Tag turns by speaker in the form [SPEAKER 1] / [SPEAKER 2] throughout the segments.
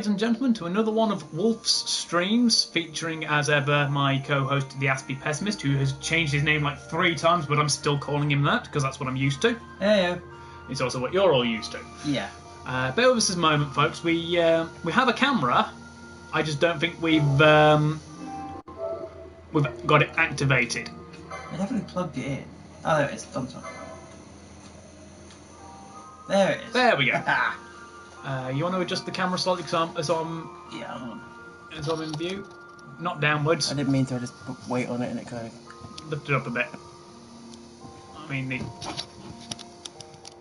[SPEAKER 1] Ladies and gentlemen, to another one of Wolf's streams, featuring as ever my co-host, the Aspie Pessimist, who has changed his name like 3 times, but I'm still calling him that because that's what I'm used to.
[SPEAKER 2] Hey.
[SPEAKER 1] It's also what you're all used to.
[SPEAKER 2] Yeah.
[SPEAKER 1] Bear with us this moment, folks. We have a camera. I just don't think we've got it activated.
[SPEAKER 2] I definitely plugged it in. Oh, there it is. On top. There it is.
[SPEAKER 1] There we go. You want to adjust the camera slightly as I'm in view? Not downwards.
[SPEAKER 2] I didn't mean to, I just put weight on it and it kind of...
[SPEAKER 1] Lift it up a bit. I mean,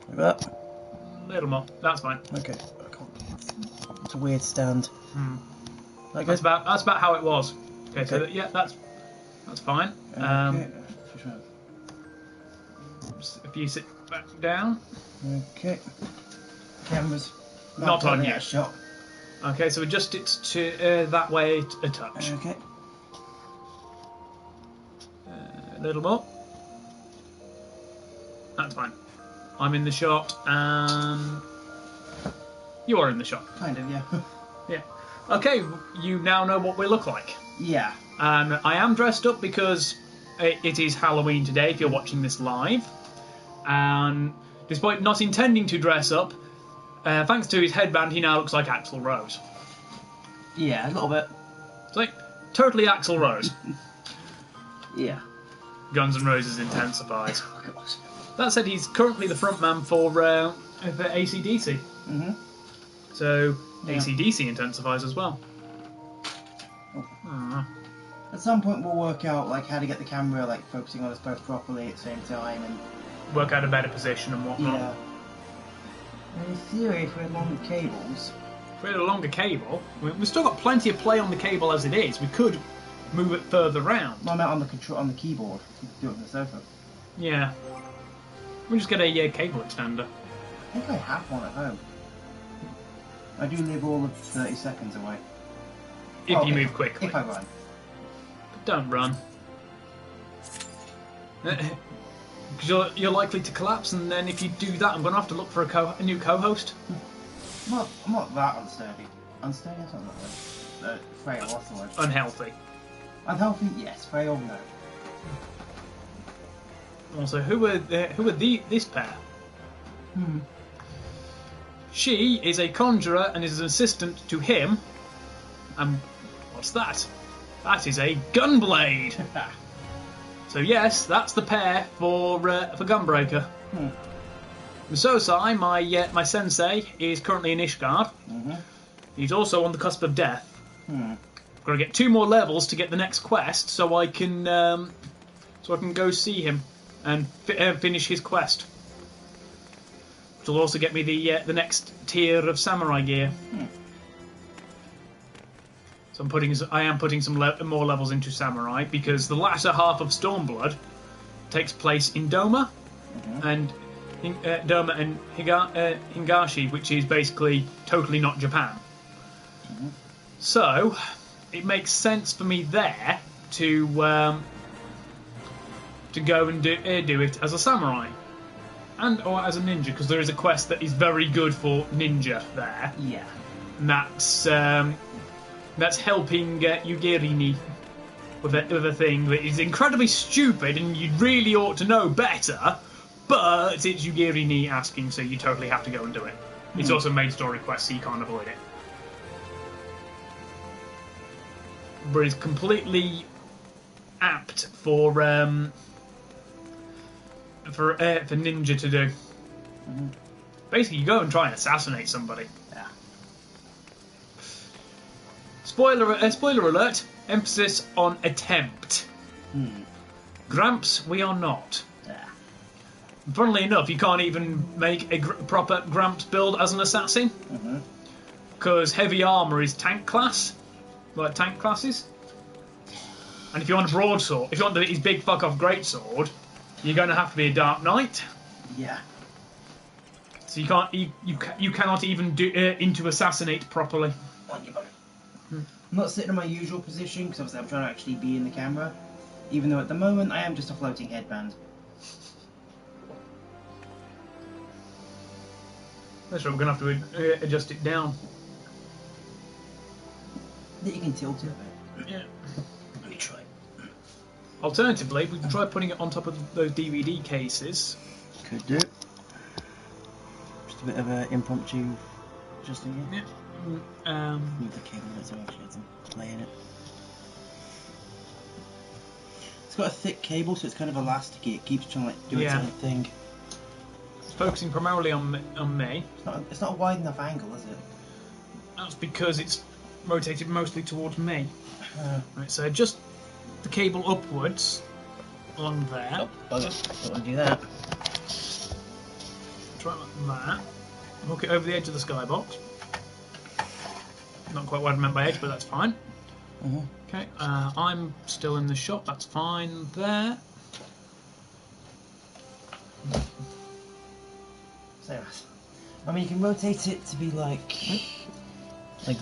[SPEAKER 2] like that?
[SPEAKER 1] A little more. That's fine.
[SPEAKER 2] Okay. It's a weird stand.
[SPEAKER 1] That's about how it was. Okay, so yeah, that's fine.
[SPEAKER 2] Okay.
[SPEAKER 1] If you sit back down.
[SPEAKER 2] Okay. Camera's
[SPEAKER 1] not on you.
[SPEAKER 2] Shot.
[SPEAKER 1] Okay, so adjust it to that way a touch.
[SPEAKER 2] Okay.
[SPEAKER 1] A little more. That's fine. I'm in the shot, and you are in the shot.
[SPEAKER 2] Kind of, yeah.
[SPEAKER 1] Yeah. Okay, you now know what we look like.
[SPEAKER 2] Yeah.
[SPEAKER 1] And I am dressed up because it is Halloween today, if you're watching this live. And despite not intending to dress up, thanks to his headband, he now looks like Axl Rose.
[SPEAKER 2] Yeah, a little bit.
[SPEAKER 1] It's like totally Axl Rose.
[SPEAKER 2] Yeah.
[SPEAKER 1] Guns N' Roses intensifies.
[SPEAKER 2] Oh, gosh.
[SPEAKER 1] That said, he's currently the frontman for AC/DC. So
[SPEAKER 2] yeah.
[SPEAKER 1] AC/DC intensifies as well.
[SPEAKER 2] Oh. At some point, we'll work out like how to get the camera like focusing on us both properly at the same time and
[SPEAKER 1] work out a better position and whatnot.
[SPEAKER 2] Yeah. In theory, if we had longer cables.
[SPEAKER 1] If we had a longer cable, we've still got plenty of play on the cable as it is. We could move it further round.
[SPEAKER 2] No, I meant on the keyboard. You could do it on the sofa.
[SPEAKER 1] Yeah. We'll just get a cable extender.
[SPEAKER 2] I think I have one at home. I do live all of 30 seconds away.
[SPEAKER 1] If you move quickly.
[SPEAKER 2] If I run.
[SPEAKER 1] But don't run. Because you're likely to collapse, and then if you do that, I'm going to have to look for a new co-host.
[SPEAKER 2] I'm not that unsturdy. Unsteady? That's not the word. Frail, what's the word?
[SPEAKER 1] Unhealthy.
[SPEAKER 2] Unhealthy? Yes. Frail? No.
[SPEAKER 1] Also, who are this pair? She is a conjurer and is an assistant to him. And what's that? That is a gunblade. So yes, that's the pair for Gunbreaker. Misosai, my sensei, is currently in Ishgard. He's also on the cusp of death. I've got to get 2 more levels to get the next quest, so I can go see him and finish his quest. Which will also get me the next tier of samurai gear. So I am putting some more levels into samurai because the latter half of Stormblood takes place in Doma and Hingashi, which is basically totally not Japan. So it makes sense for me there to go and do it as a samurai or as a ninja, because there is a quest that is very good for ninja there.
[SPEAKER 2] Yeah.
[SPEAKER 1] And that's helping Yugirini with a thing that is incredibly stupid and you really ought to know better, but it's Yugirini asking, so you totally have to go and do it. It's also a main story quest, so you can't avoid it. But it's completely apt for ninja to do. Basically, you go and try and assassinate somebody.
[SPEAKER 2] Yeah.
[SPEAKER 1] Spoiler alert, emphasis on attempt. Gramps, we are not.
[SPEAKER 2] Yeah.
[SPEAKER 1] Funnily enough, you can't even make a proper Gramps build as an assassin. Because heavy armour is tank class. Like tank classes. And if you want a broadsword, if you want his big fuck off greatsword, you're going to have to be a Dark Knight.
[SPEAKER 2] Yeah.
[SPEAKER 1] So you cannot even do into assassinate properly.
[SPEAKER 2] I'm not sitting in my usual position because obviously I'm trying to actually be in the camera, even though at the moment I am just a floating headband.
[SPEAKER 1] That's right, we're going to have to adjust it down.
[SPEAKER 2] That you can tilt it.
[SPEAKER 1] Yeah.
[SPEAKER 2] Let me try.
[SPEAKER 1] Alternatively, we can try putting it on top of those DVD cases.
[SPEAKER 2] Could do. Just a bit of an impromptu adjusting it.
[SPEAKER 1] Yeah.
[SPEAKER 2] Move the cable so I actually had some play in it. It's got a thick cable, so it's kind of elasticy. It keeps trying to like, do its own thing.
[SPEAKER 1] It's focusing primarily on me.
[SPEAKER 2] It's not a wide enough angle, is it?
[SPEAKER 1] That's because it's rotated mostly towards me. Right, so just the cable upwards along there.
[SPEAKER 2] Oh, bugger. Don't want to do that.
[SPEAKER 1] Try it like that. Hook it over the edge of the skybox. Not quite what I meant by edge, but that's fine. Okay, I'm still in the shot, that's fine there.
[SPEAKER 2] So, I mean, you can rotate it to be like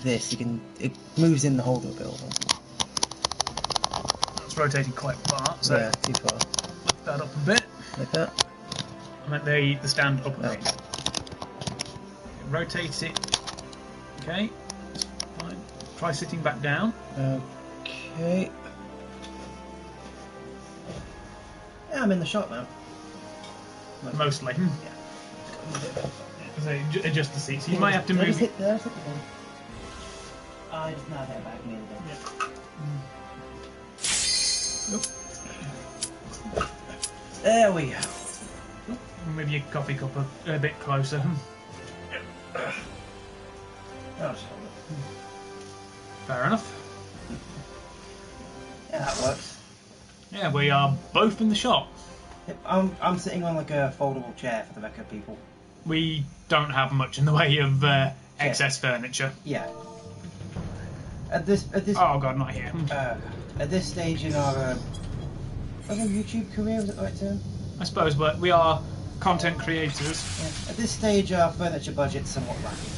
[SPEAKER 2] this. It moves in the holder builder.
[SPEAKER 1] That's rotated quite far, so
[SPEAKER 2] yeah, too far.
[SPEAKER 1] Lift that up a bit.
[SPEAKER 2] Like that.
[SPEAKER 1] I meant the stand up a bit. Rotate it. Okay, fine. Try sitting back down.
[SPEAKER 2] Okay. Yeah, I'm in the shot now.
[SPEAKER 1] Mostly.
[SPEAKER 2] Yeah.
[SPEAKER 1] So adjust the seats. You might have to move.
[SPEAKER 2] Just hit there, I just now get back near the bed. There we go.
[SPEAKER 1] Move your coffee cup a bit closer. Fair enough.
[SPEAKER 2] Yeah, that works.
[SPEAKER 1] Yeah, we are both in the shop.
[SPEAKER 2] I'm sitting on like a foldable chair for the backup people.
[SPEAKER 1] We don't have much in the way of excess furniture.
[SPEAKER 2] Yeah. At this.
[SPEAKER 1] Oh god, not here.
[SPEAKER 2] At this stage in our YouTube career, is it the right term?
[SPEAKER 1] I suppose, but we are content creators.
[SPEAKER 2] Yeah. At this stage, our furniture budget's somewhat lacking.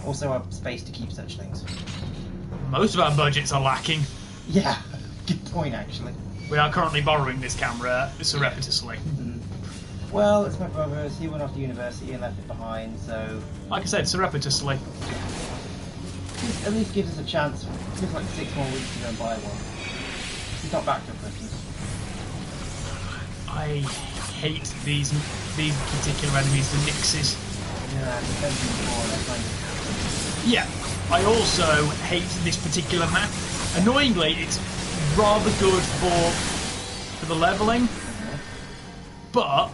[SPEAKER 2] Also, our space to keep such things.
[SPEAKER 1] Most of our budgets are lacking.
[SPEAKER 2] Yeah, good point actually.
[SPEAKER 1] We are currently borrowing this camera surreptitiously.
[SPEAKER 2] Well, it's my brother's. He went off to university and left it behind, so...
[SPEAKER 1] Like I said, surreptitiously.
[SPEAKER 2] At least gives us a chance. It gives like 6 more weeks to go and buy one. He's not back till Christmas.
[SPEAKER 1] I hate these particular enemies, the Nixes.
[SPEAKER 2] Yeah, depends on the board, I find.
[SPEAKER 1] Yeah, I also hate this particular map. Annoyingly, it's rather good for the leveling, but...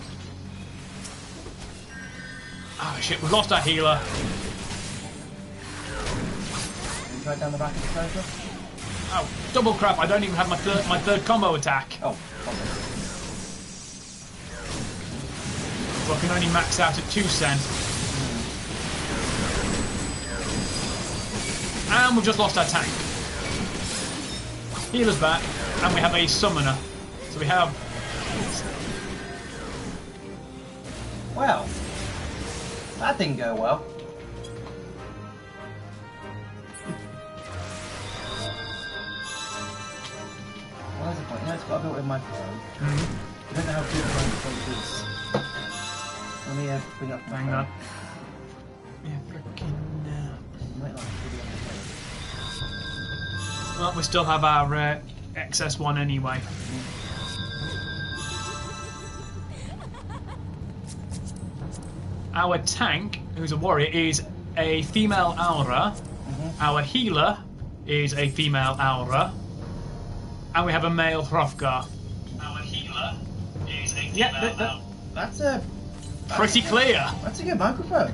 [SPEAKER 1] Oh shit, we've lost our healer.
[SPEAKER 2] Can you try down the back of the sofa?
[SPEAKER 1] Oh, double crap, I don't even have my third combo attack.
[SPEAKER 2] Oh, okay.
[SPEAKER 1] So I can only max out at 2 cent. And we've just lost our tank. Healer's back, and we have a summoner. So we have...
[SPEAKER 2] Well, that didn't go well. Well, there's a point. No, it's got a built-in microphone. I don't know how good the microphone is. Let me bring up the
[SPEAKER 1] Hang on. Yeah, freaking...
[SPEAKER 2] Might not be able to play.
[SPEAKER 1] Well, we still have our XS1 anyway. Our tank, who's a warrior, is a female Aura. Our healer is a female Aura. And we have a male Hrothgar. Our healer is a female Aura.
[SPEAKER 2] That's a...
[SPEAKER 1] Pretty clear.
[SPEAKER 2] That's a good microphone.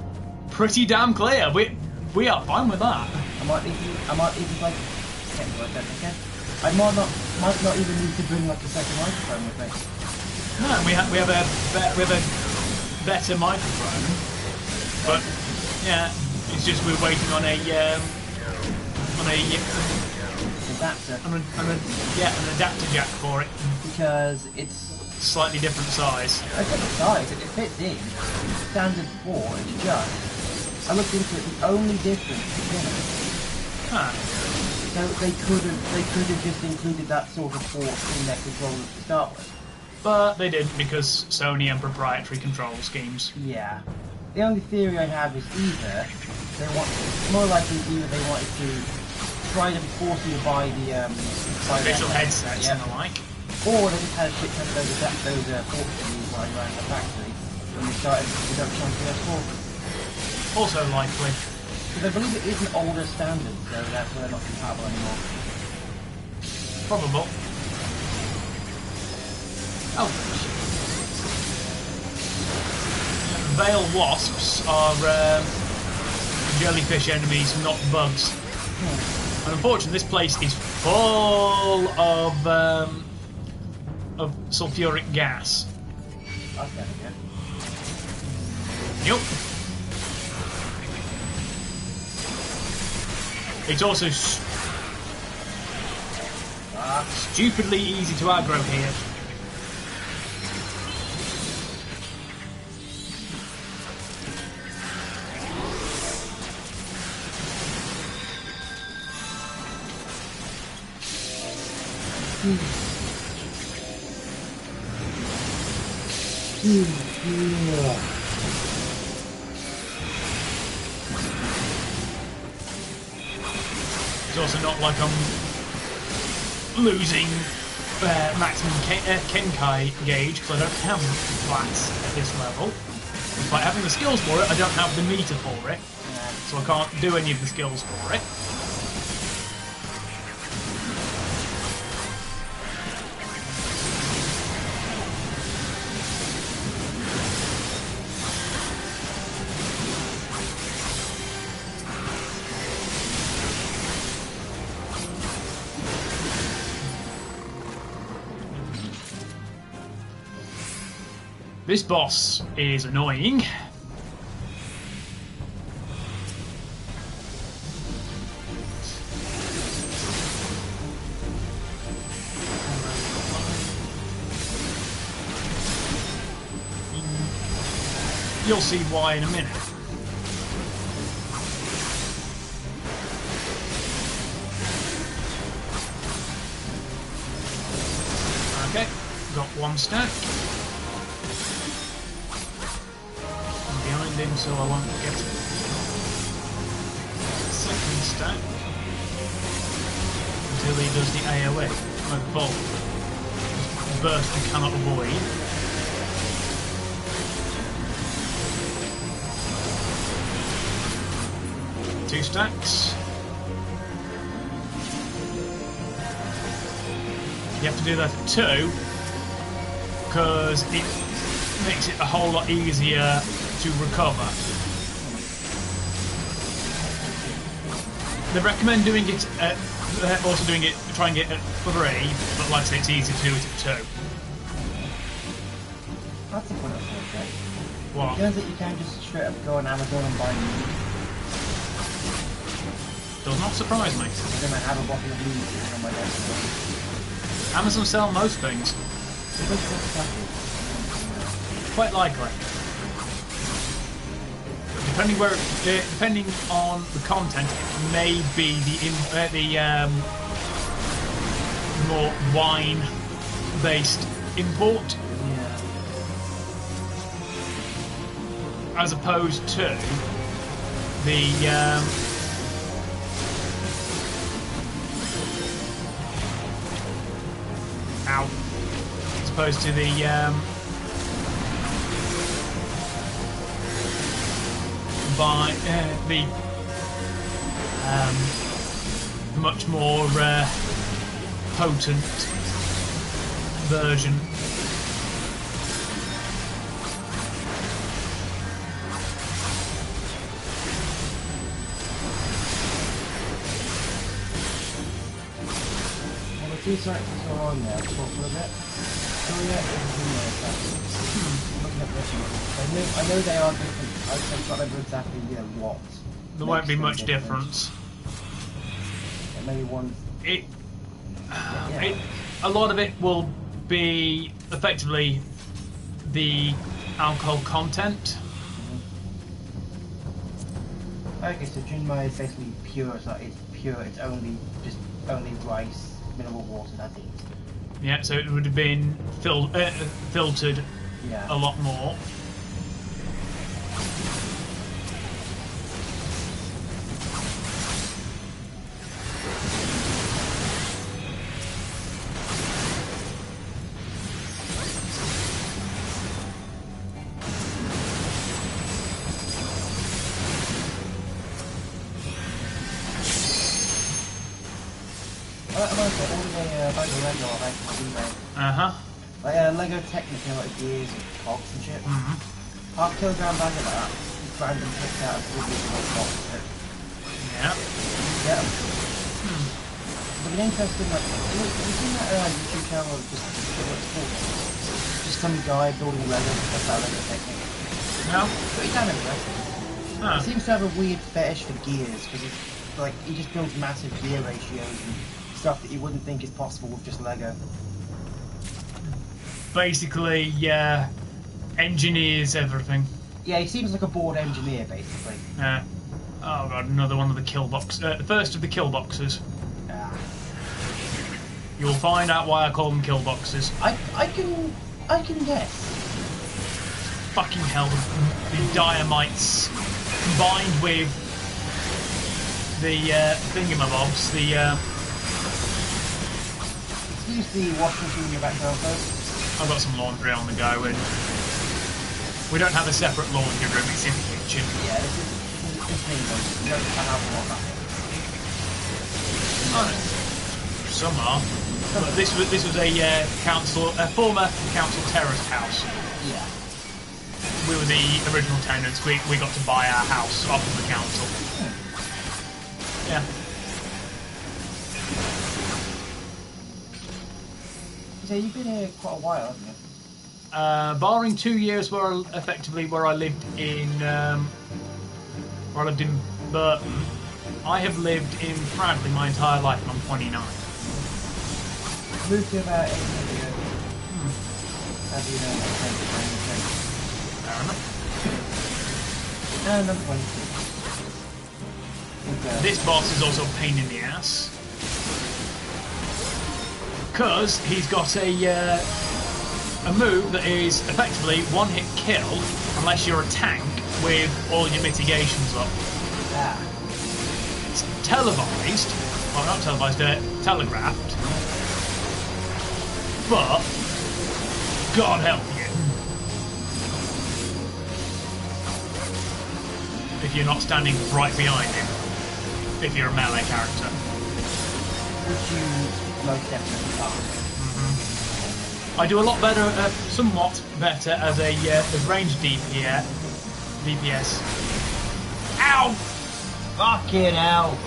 [SPEAKER 1] Pretty damn clear. We are fine with that.
[SPEAKER 2] I might even like... Can't do like that, okay? I might not even need to bring like a second microphone with me.
[SPEAKER 1] No, we have a better microphone, but yeah, it's just we're waiting on a
[SPEAKER 2] adapter.
[SPEAKER 1] An adapter jack for it.
[SPEAKER 2] Because it's
[SPEAKER 1] slightly different size.
[SPEAKER 2] I got the size. It fits in. Standard 4. It's just. I looked into it. The only difference is so they could have just included that sort of port in their controllers to start with.
[SPEAKER 1] But they didn't because Sony and proprietary control schemes.
[SPEAKER 2] Yeah. The only theory I have is either they want, more likely either they wanted to try to force you to buy the
[SPEAKER 1] visual headsets and the like.
[SPEAKER 2] Or they just had a shit ton of those forks to use while you're around the factory when they started production on PS4.
[SPEAKER 1] Also likely.
[SPEAKER 2] Because I believe it is an older standard, so that's why they're not compatible anymore.
[SPEAKER 1] Probable. Oh. Veil wasps are jellyfish enemies, not bugs. And unfortunately, this place is full of sulfuric gas.
[SPEAKER 2] That's kind of good.
[SPEAKER 1] Yep. It's also stupidly easy to aggro here. It's also not like I'm losing maximum Kenkai gauge because I don't have flats at this level. Despite having the skills for it, I don't have the meter for it, so I can't do any of the skills for it. This boss is annoying. You'll see why in a minute. Okay, got one stack. Behind him, so I won't get it. Second stack until he does the AoE. Like bolt. Burst you cannot avoid. Two stacks. You have to do that at two because it makes it a whole lot easier to recover. They recommend doing it at, also doing it, trying it at 3, but like I say, it's easy to do it at 2.
[SPEAKER 2] That's a good idea.
[SPEAKER 1] What?
[SPEAKER 2] You know that you can't just straight up go on Amazon and buy meat?
[SPEAKER 1] Does not surprise me.
[SPEAKER 2] Because then I have a bottle of meat on my desk.
[SPEAKER 1] Amazon sell most things. Quite likely. Depending on the content, it may be the more wine-based import, as opposed to the as opposed to the much more potent version.
[SPEAKER 2] Well, the two sectors are on there, talk for a bit. Korea is looking at this, I know they are different. I can't remember exactly what.
[SPEAKER 1] There won't be much difference.
[SPEAKER 2] Maybe one.
[SPEAKER 1] A lot of it will be effectively the alcohol content.
[SPEAKER 2] Okay, so Junmai is basically pure. So it's pure. It's only rice, mineral water. That's it.
[SPEAKER 1] Yeah, so it would have been filtered a lot more.
[SPEAKER 2] like ordering a bag of Lego on eBay. Like Lego Technica, like gears and cogs and shit. Half kilogram bag of that, just random picked out of the whole box of it.
[SPEAKER 1] Yeah.
[SPEAKER 2] Yeah. But an interesting, like, have you seen that YouTube channel of just some guy building Lego, that's that Lego Technica?
[SPEAKER 1] No.
[SPEAKER 2] Pretty damn impressive. He seems to have a weird fetish for gears, because like, he just builds massive gear ratios and stuff that you wouldn't think is possible with just Lego.
[SPEAKER 1] Basically, yeah, engineers everything.
[SPEAKER 2] Yeah, he seems like a bored engineer, basically.
[SPEAKER 1] Yeah. Oh god, another one of the kill box. The first of the kill boxes. You'll find out why I call them kill boxes.
[SPEAKER 2] I can guess.
[SPEAKER 1] Fucking hell, the dynamites combined with the thingamabobs,
[SPEAKER 2] Excuse the washing machine in your background first.
[SPEAKER 1] I've got some laundry on the go, and we don't have a separate laundry room, it's in the kitchen.
[SPEAKER 2] Yeah, this thing goes, you don't have a lot of that.
[SPEAKER 1] Some are. But this was a former council terraced house.
[SPEAKER 2] Yeah.
[SPEAKER 1] We were the original tenants. We got to buy our house off of the council. Yeah.
[SPEAKER 2] So you've been here quite a while, haven't you?
[SPEAKER 1] Barring 2 years where I lived in Burton, I have lived in Bradley my entire life, and I'm 29.
[SPEAKER 2] Moved here about 8 years ago. How do you know that?
[SPEAKER 1] Fair enough.
[SPEAKER 2] And I'm 22.
[SPEAKER 1] This boss is also a pain in the ass, because he's got a move that is effectively one-hit kill unless you're a tank with all your mitigations up. It's televised, well not televised, telegraphed, but God help you if you're not standing right behind him, if you're a melee character.
[SPEAKER 2] Which you most definitely are.
[SPEAKER 1] I do a lot better, somewhat better as a ranged DPS. Ow!
[SPEAKER 2] Fucking hell!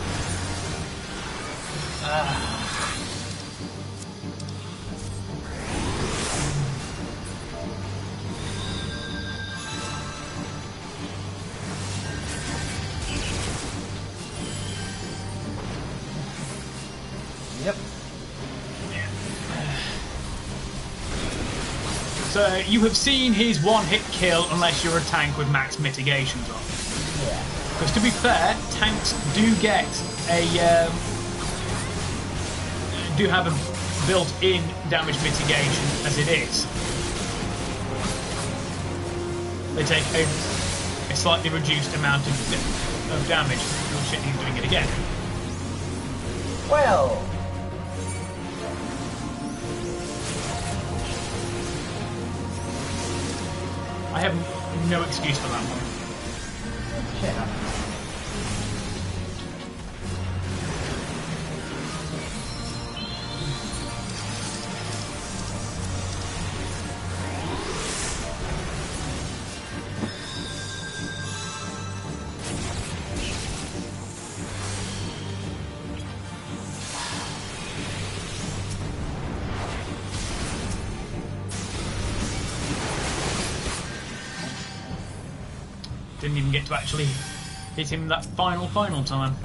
[SPEAKER 2] Yep.
[SPEAKER 1] So you have seen his one-hit kill unless you're a tank with max mitigations on.
[SPEAKER 2] Yeah.
[SPEAKER 1] Because to be fair, tanks do get do have a built-in damage mitigation as it is. They take a slightly reduced amount of damage. Oh shit, he's doing it again.
[SPEAKER 2] Well.
[SPEAKER 1] I have no excuse for that one.
[SPEAKER 2] Shit.
[SPEAKER 1] Didn't even get to actually hit him that final time.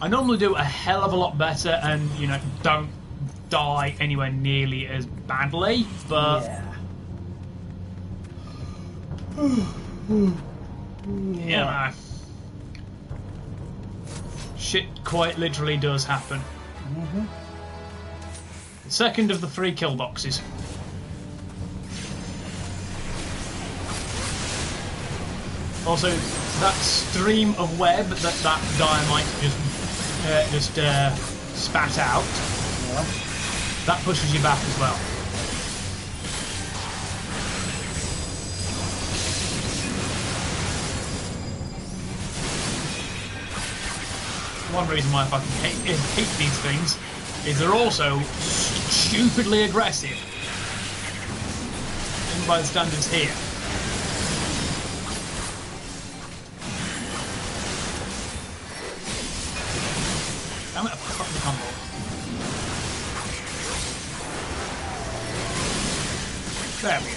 [SPEAKER 1] I normally do a hell of a lot better and, you know, don't die anywhere nearly as badly, but... Yeah. Shit quite literally does happen. Second of the 3 kill boxes. Also, that stream of web that dynamite just spat out, that pushes you back as well. one reason why I fucking hate these things is they're also stupidly aggressive. Even by the standards here. Damn it, I fucking humble. There we go.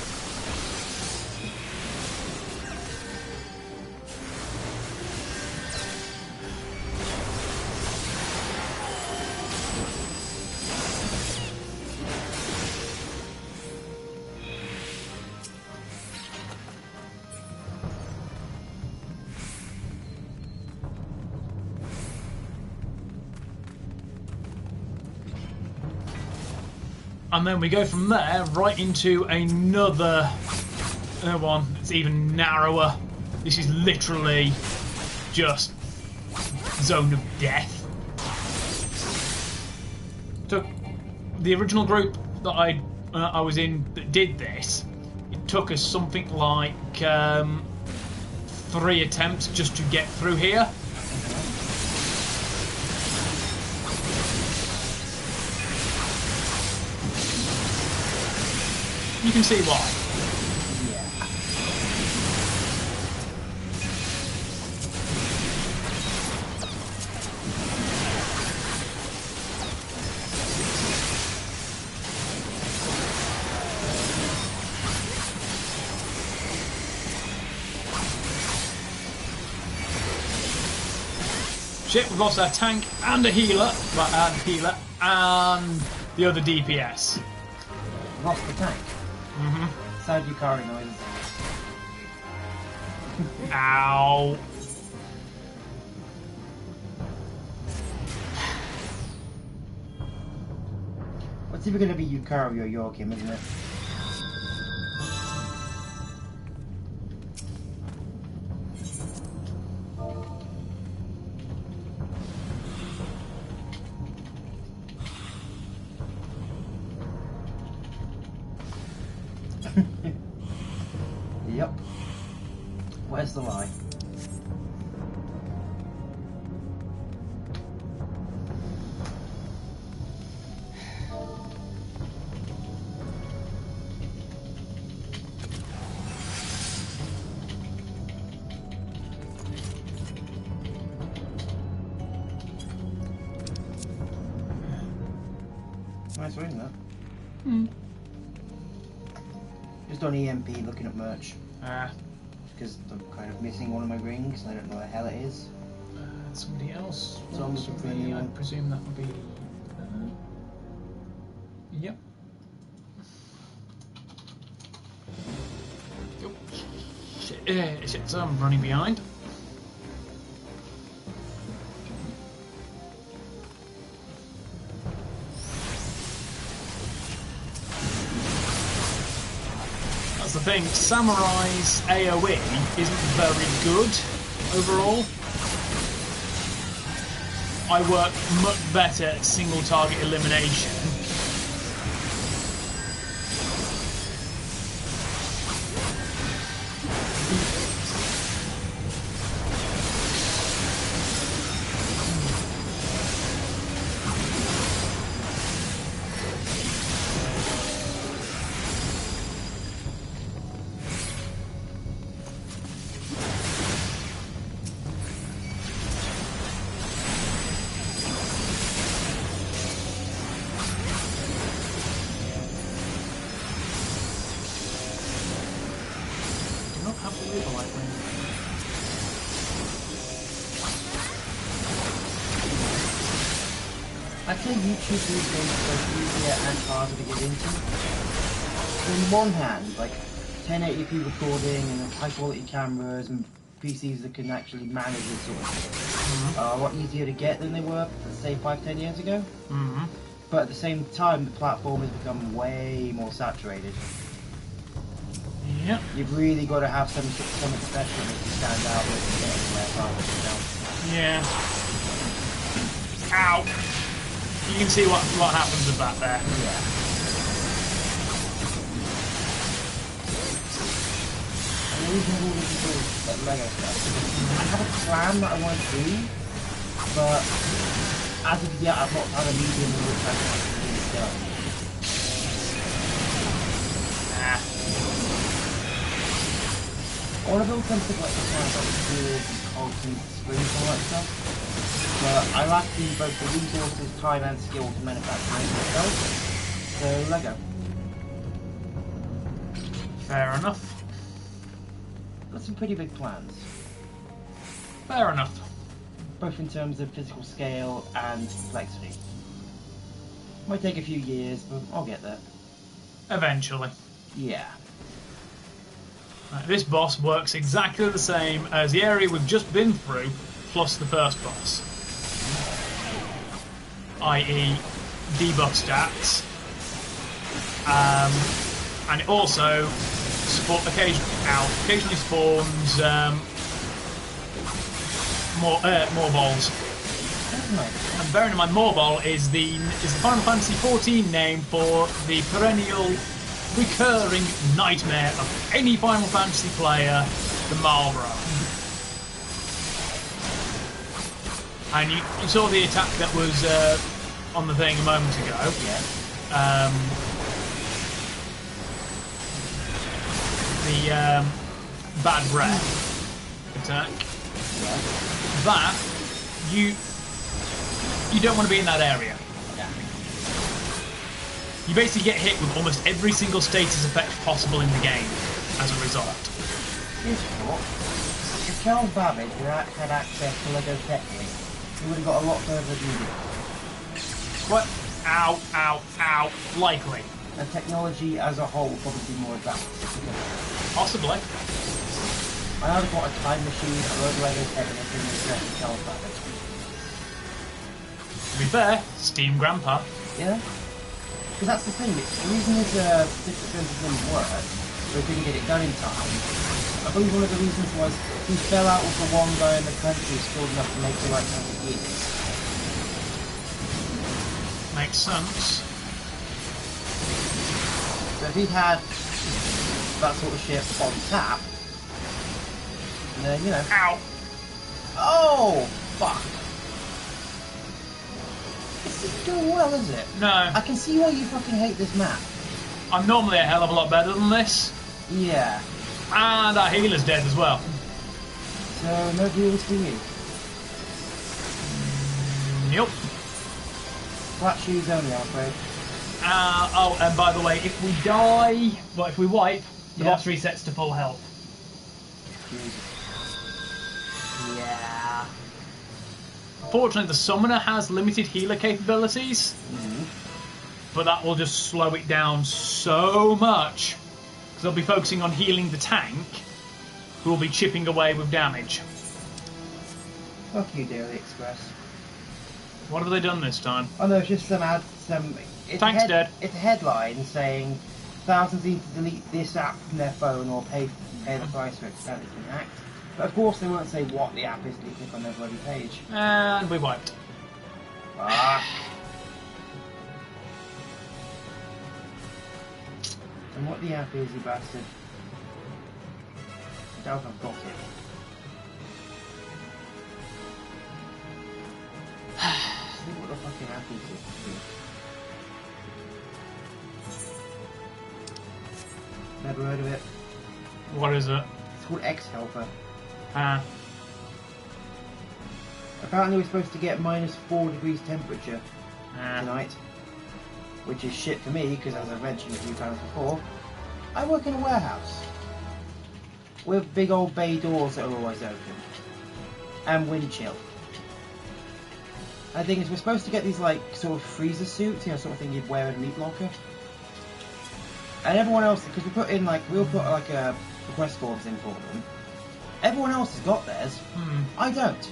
[SPEAKER 1] And then we go from there right into another one that's even narrower. This is literally just zone of death. Took the original group that I was in that did this. It took us something like 3 attempts just to get through here. You can see why.
[SPEAKER 2] Yeah.
[SPEAKER 1] Shit, we've lost our tank and a healer, and the other DPS.
[SPEAKER 2] Lost the tank.
[SPEAKER 1] Mm-hmm.
[SPEAKER 2] Sad Yukari noises.
[SPEAKER 1] Ow.
[SPEAKER 2] What's either going to be Yukari or Yorkim, isn't it? Yep. Where's the lie? Nice ring, that.
[SPEAKER 1] Hmm.
[SPEAKER 2] Just on EMP looking at merch.
[SPEAKER 1] Ah.
[SPEAKER 2] Because I'm kind of missing one of my rings and I don't know where the hell it is.
[SPEAKER 1] Somebody else.
[SPEAKER 2] Somebody,
[SPEAKER 1] I presume that would be. Yep. Oh, shit, so I'm running behind. That's the thing, Samurai's AoE isn't very good overall. I work much better at single target elimination.
[SPEAKER 2] I'd say YouTube these days is both easier and harder to get into. On one hand, like 1080p recording and high quality cameras and PCs that can actually manage this sort of thing are a lot easier to get than they were, let's say, 5-10 years ago. But at the same time, the platform has become way more saturated.
[SPEAKER 1] Yep.
[SPEAKER 2] You've really got to have something special to stand out with and get anywhere fast, you know?
[SPEAKER 1] Yeah. Ow! You can see what happens with that there.
[SPEAKER 2] Yeah. I always have all this little Lego stuff. I have a plan that I want to do, but as of yet, I've not had a medium in which I can actually get it done. I want to build something like this one, like tools and cogs and springs and all that stuff. But I lack both the resources, time and skill to manufacture it myself. So Lego.
[SPEAKER 1] Fair enough.
[SPEAKER 2] Got some pretty big plans.
[SPEAKER 1] Fair enough.
[SPEAKER 2] Both in terms of physical scale and complexity. Might take a few years, but I'll get there.
[SPEAKER 1] Eventually.
[SPEAKER 2] Yeah.
[SPEAKER 1] Right, this boss works exactly the same as the area we've just been through, plus the first boss. I.e. debuff stats. And it also occasionally spawns more balls. And bearing in mind, Moorball is the Final Fantasy XIV name for the perennial, recurring nightmare of any Final Fantasy player, the Marlborough. And you saw the attack that was on the thing a moment ago.
[SPEAKER 2] Yeah.
[SPEAKER 1] The bad breath attack.
[SPEAKER 2] Yeah.
[SPEAKER 1] That you don't want to be in that area.
[SPEAKER 2] Yeah.
[SPEAKER 1] You basically get hit with almost every single status effect possible in the game as a result.
[SPEAKER 2] Here's a thought. If Charles Babbage had access to Lego Technic, he would have got a lot further than you did.
[SPEAKER 1] What? Ow, ow, ow. Likely.
[SPEAKER 2] And technology as a whole would probably be more advanced.
[SPEAKER 1] Possibly.
[SPEAKER 2] I either got a time machine, a load of Lego Technic, and a Charles Babbage.
[SPEAKER 1] To be fair, Steam Grandpa.
[SPEAKER 2] Yeah? Because that's the thing, the reason his different didn't work, or he didn't get it done in time, I believe one of the reasons was he fell out with the one guy in the country skilled enough to make the right kind of gears.
[SPEAKER 1] Makes sense.
[SPEAKER 2] So if he'd had that sort of shit on tap, then, you know...
[SPEAKER 1] Ow!
[SPEAKER 2] Oh! Fuck! This isn't doing well, is it?
[SPEAKER 1] No.
[SPEAKER 2] I can see why you fucking hate this map.
[SPEAKER 1] I'm normally a hell of a lot better than this.
[SPEAKER 2] Yeah.
[SPEAKER 1] And our healer's dead as well.
[SPEAKER 2] So, no deals for you.
[SPEAKER 1] Nope.
[SPEAKER 2] Flat shoes only, I'm afraid.
[SPEAKER 1] Oh, and by the way, if we die, well, if we wipe, the boss resets to full health.
[SPEAKER 2] Jesus.
[SPEAKER 1] Yeah. Fortunately, the summoner has limited healer capabilities, but that will just slow it down so much, because they'll be focusing on healing the tank, who will be chipping away with damage.
[SPEAKER 2] Fuck you, Daily Express.
[SPEAKER 1] What have they done this time?
[SPEAKER 2] Oh no, it's just
[SPEAKER 1] Tank's dead.
[SPEAKER 2] It's a headline saying thousands need to delete this app from their phone or pay the price for it to stand it can hacked. But of course they won't say what the app is till you click on their bloody page.
[SPEAKER 1] And we wiped.
[SPEAKER 2] Ah. And what the app is, you bastard. I doubt I've got it. See what the fucking app is. Never heard of it.
[SPEAKER 1] What is it?
[SPEAKER 2] It's called X-Helper. Apparently we're supposed to get -4 degrees temperature tonight. Which is shit for me, because as I've mentioned a few times before, I work in a warehouse. With big old bay doors that are always open. And wind chill. I think we're supposed to get these like sort of freezer suits, you know, sort of thing you'd wear in a meat locker. And everyone else, because we'll put like a request forms in for them. Everyone else has got theirs. I don't.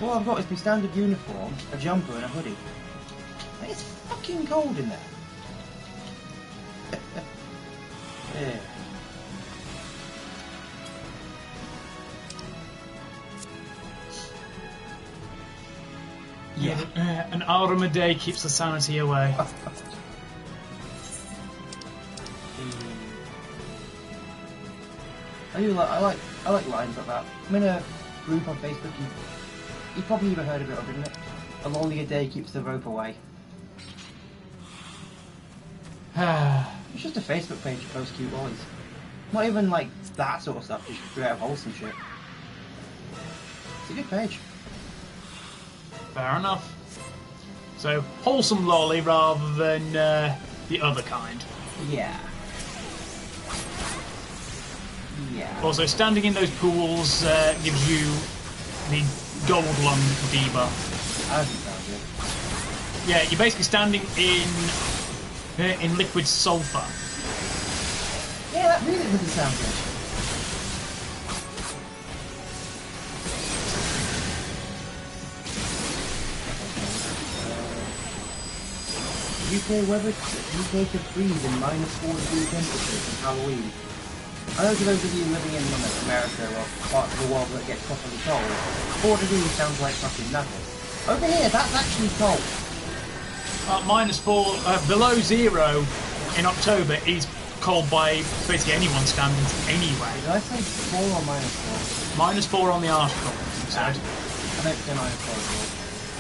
[SPEAKER 2] All I've got is my standard uniform, a jumper and a hoodie. Like, it's fucking cold in there. Yeah.
[SPEAKER 1] Yeah. An arm a day keeps the sanity away.
[SPEAKER 2] I like I like lines like that. I'm in a group on Facebook. You've probably never heard of it, haven't it? A lolly a day keeps the rope away. It's just a Facebook page that posts cute lollies. Not even like that sort of stuff, just straight up wholesome shit. It's a good page.
[SPEAKER 1] Fair enough. So, wholesome lolly rather than the other kind.
[SPEAKER 2] Yeah. Yeah.
[SPEAKER 1] Also, standing in those pools gives you the gold lung debuff.
[SPEAKER 2] That doesn't sound good.
[SPEAKER 1] Yeah, you're basically standing in liquid sulfur.
[SPEAKER 2] Yeah, that really doesn't sound good. UK weather, UK could freeze in -4 degree temperatures on Halloween. I know to those of you living in America or parts of the world that get properly cold, 4 degrees sounds like fucking nothing. Over here, that's actually cold.
[SPEAKER 1] -4, below 0 in October is cold by basically anyone's standards anyway.
[SPEAKER 2] Did I say 4 or -4?
[SPEAKER 1] -4 on the article, it said.
[SPEAKER 2] I don't say -4.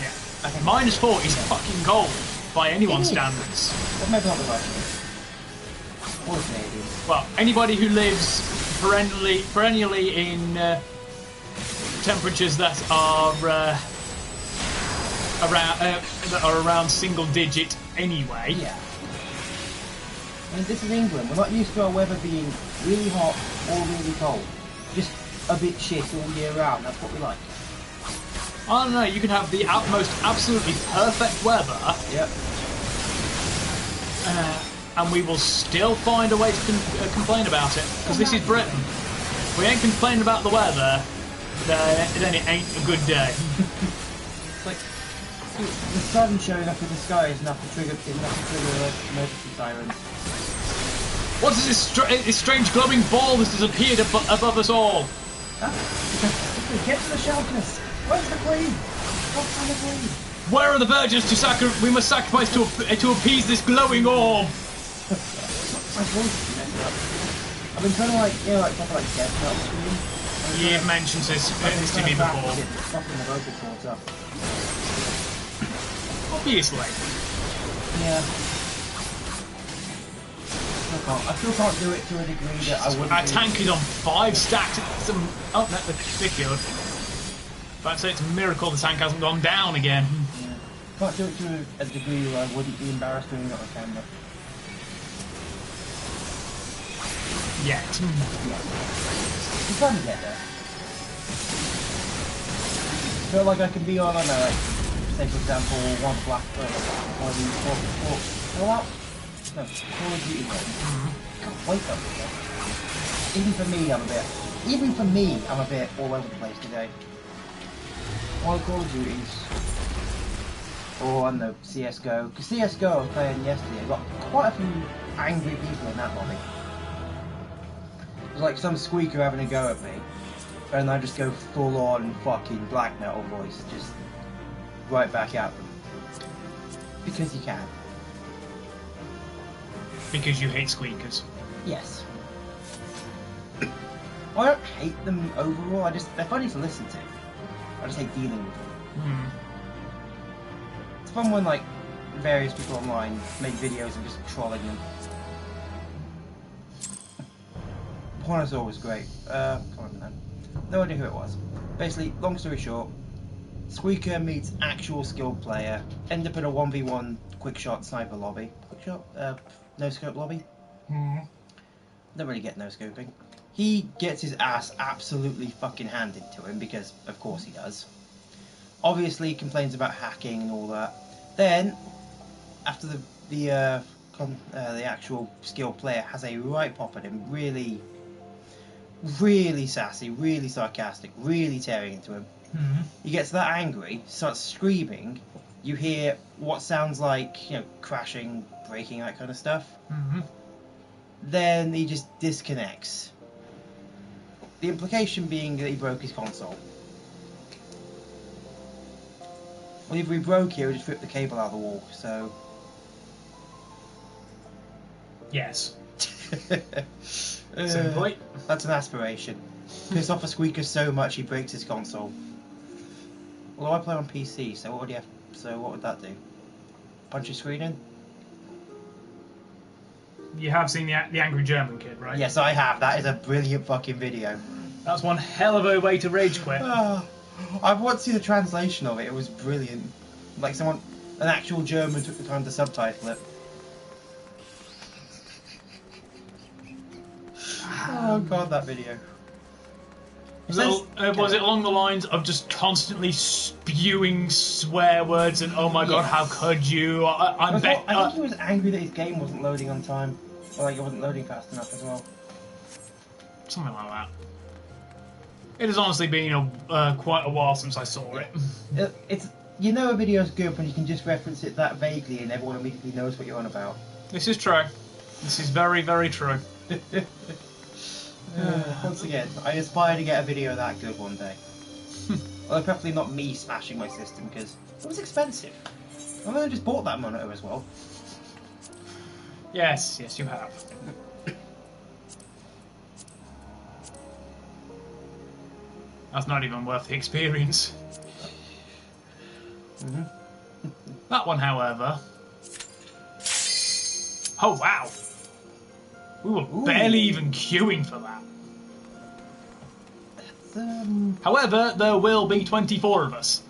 [SPEAKER 1] Yeah.
[SPEAKER 2] Okay.
[SPEAKER 1] -4 is fucking cold by anyone's standards.
[SPEAKER 2] But maybe not the Russians. Or the Canadians.
[SPEAKER 1] Well, anybody who lives perennially in temperatures that are around single digit anyway.
[SPEAKER 2] Yeah. I mean, this is England. We're not used to our weather being really hot or really cold. Just a bit shit all year round. That's what we like.
[SPEAKER 1] I don't know, you can have the most absolutely perfect weather.
[SPEAKER 2] Yep.
[SPEAKER 1] And we will still find a way to complain about it. Because this is Britain. If we ain't complaining about the weather, then it ain't a good day.
[SPEAKER 2] It's like the sun showing up in the sky is enough to trigger emergency sirens.
[SPEAKER 1] What is this strange glowing ball that has appeared above us all?
[SPEAKER 2] Huh? Get to the shelters! Where's the queen? What's on the queen?
[SPEAKER 1] Where are the virgins we must sacrifice to appease this glowing orb?
[SPEAKER 2] My voice is messed up. I've been trying to talk like death metal scream.
[SPEAKER 1] You've mentioned this to me before.
[SPEAKER 2] Fucking the vocal cords up.
[SPEAKER 1] Obviously.
[SPEAKER 2] Yeah. I still can't do it to a degree that I wouldn't.
[SPEAKER 1] Our tank is on 5 stacks. Oh, no, they're killed. I'd say it's a miracle the tank hasn't gone down again.
[SPEAKER 2] Yeah. Can't do it to a degree where I wouldn't be embarrassed doing it on camera.
[SPEAKER 1] Yet.
[SPEAKER 2] Yeah. I'm trying to get there. I feel like I can be on, I don't know, like, say for example, one black or what? No, Call of Duty mode. Can't wait though. Even for me, I'm a bit all over the place today. One Call of Duties. Or, I don't know, CSGO. Because CSGO I was playing yesterday, I got quite a few angry people in that lobby. There's like some squeaker having a go at me, and I just go full on fucking black metal voice, just right back at them. Because you can.
[SPEAKER 1] Because you hate squeakers.
[SPEAKER 2] Yes. I don't hate them overall, they're funny to listen to. I just hate dealing with them. It's fun when like various people online make videos of just trolling them. Pornosaur was great. Can't remember then. No idea who it was. Basically, long story short, Squeaker meets actual skilled player, end up in a 1v1 quick shot sniper lobby. Quick shot? No scope lobby? Don't really get no scoping. He gets his ass absolutely fucking handed to him because, of course, he does. Obviously, complains about hacking and all that. Then, after the actual skilled player has a right pop at him, really sassy, really sarcastic, really tearing into him. He gets that angry, starts screaming. You hear what sounds like, crashing, breaking, that kind of stuff. Then he just disconnects. The implication being that he broke his console. Well, if he broke it, he would just rip the cable out of the wall, so...
[SPEAKER 1] Yes. Simply.
[SPEAKER 2] That's an aspiration. Piss off a squeaker so much he breaks his console. Although I play on PC, so what would that do? Punch your screen in?
[SPEAKER 1] You have seen the Angry German Kid, right?
[SPEAKER 2] Yes, I have. That is a brilliant fucking video.
[SPEAKER 1] That's one hell of a way to rage quit.
[SPEAKER 2] I've once seen the translation of it. It was brilliant. Like an actual German took the time to subtitle it. Oh god, that video.
[SPEAKER 1] Was it along the lines of just constantly spewing swear words and oh my god, how could you?
[SPEAKER 2] I think he was angry that his game wasn't loading on time. Or like it wasn't loading fast enough as well.
[SPEAKER 1] Something like that. It has honestly been quite a while since I saw it.
[SPEAKER 2] You know a video's good when you can just reference it that vaguely and everyone immediately knows what you're on about.
[SPEAKER 1] This is true. This is very, very true.
[SPEAKER 2] Once again, I aspire to get a video that good one day. Well, preferably not me smashing my system, because it was expensive. I've only just bought that monitor as well.
[SPEAKER 1] Yes, you have. That's not even worth the experience. That one, however... Oh, wow! We were barely even queuing for that. However, there will be 24 of us.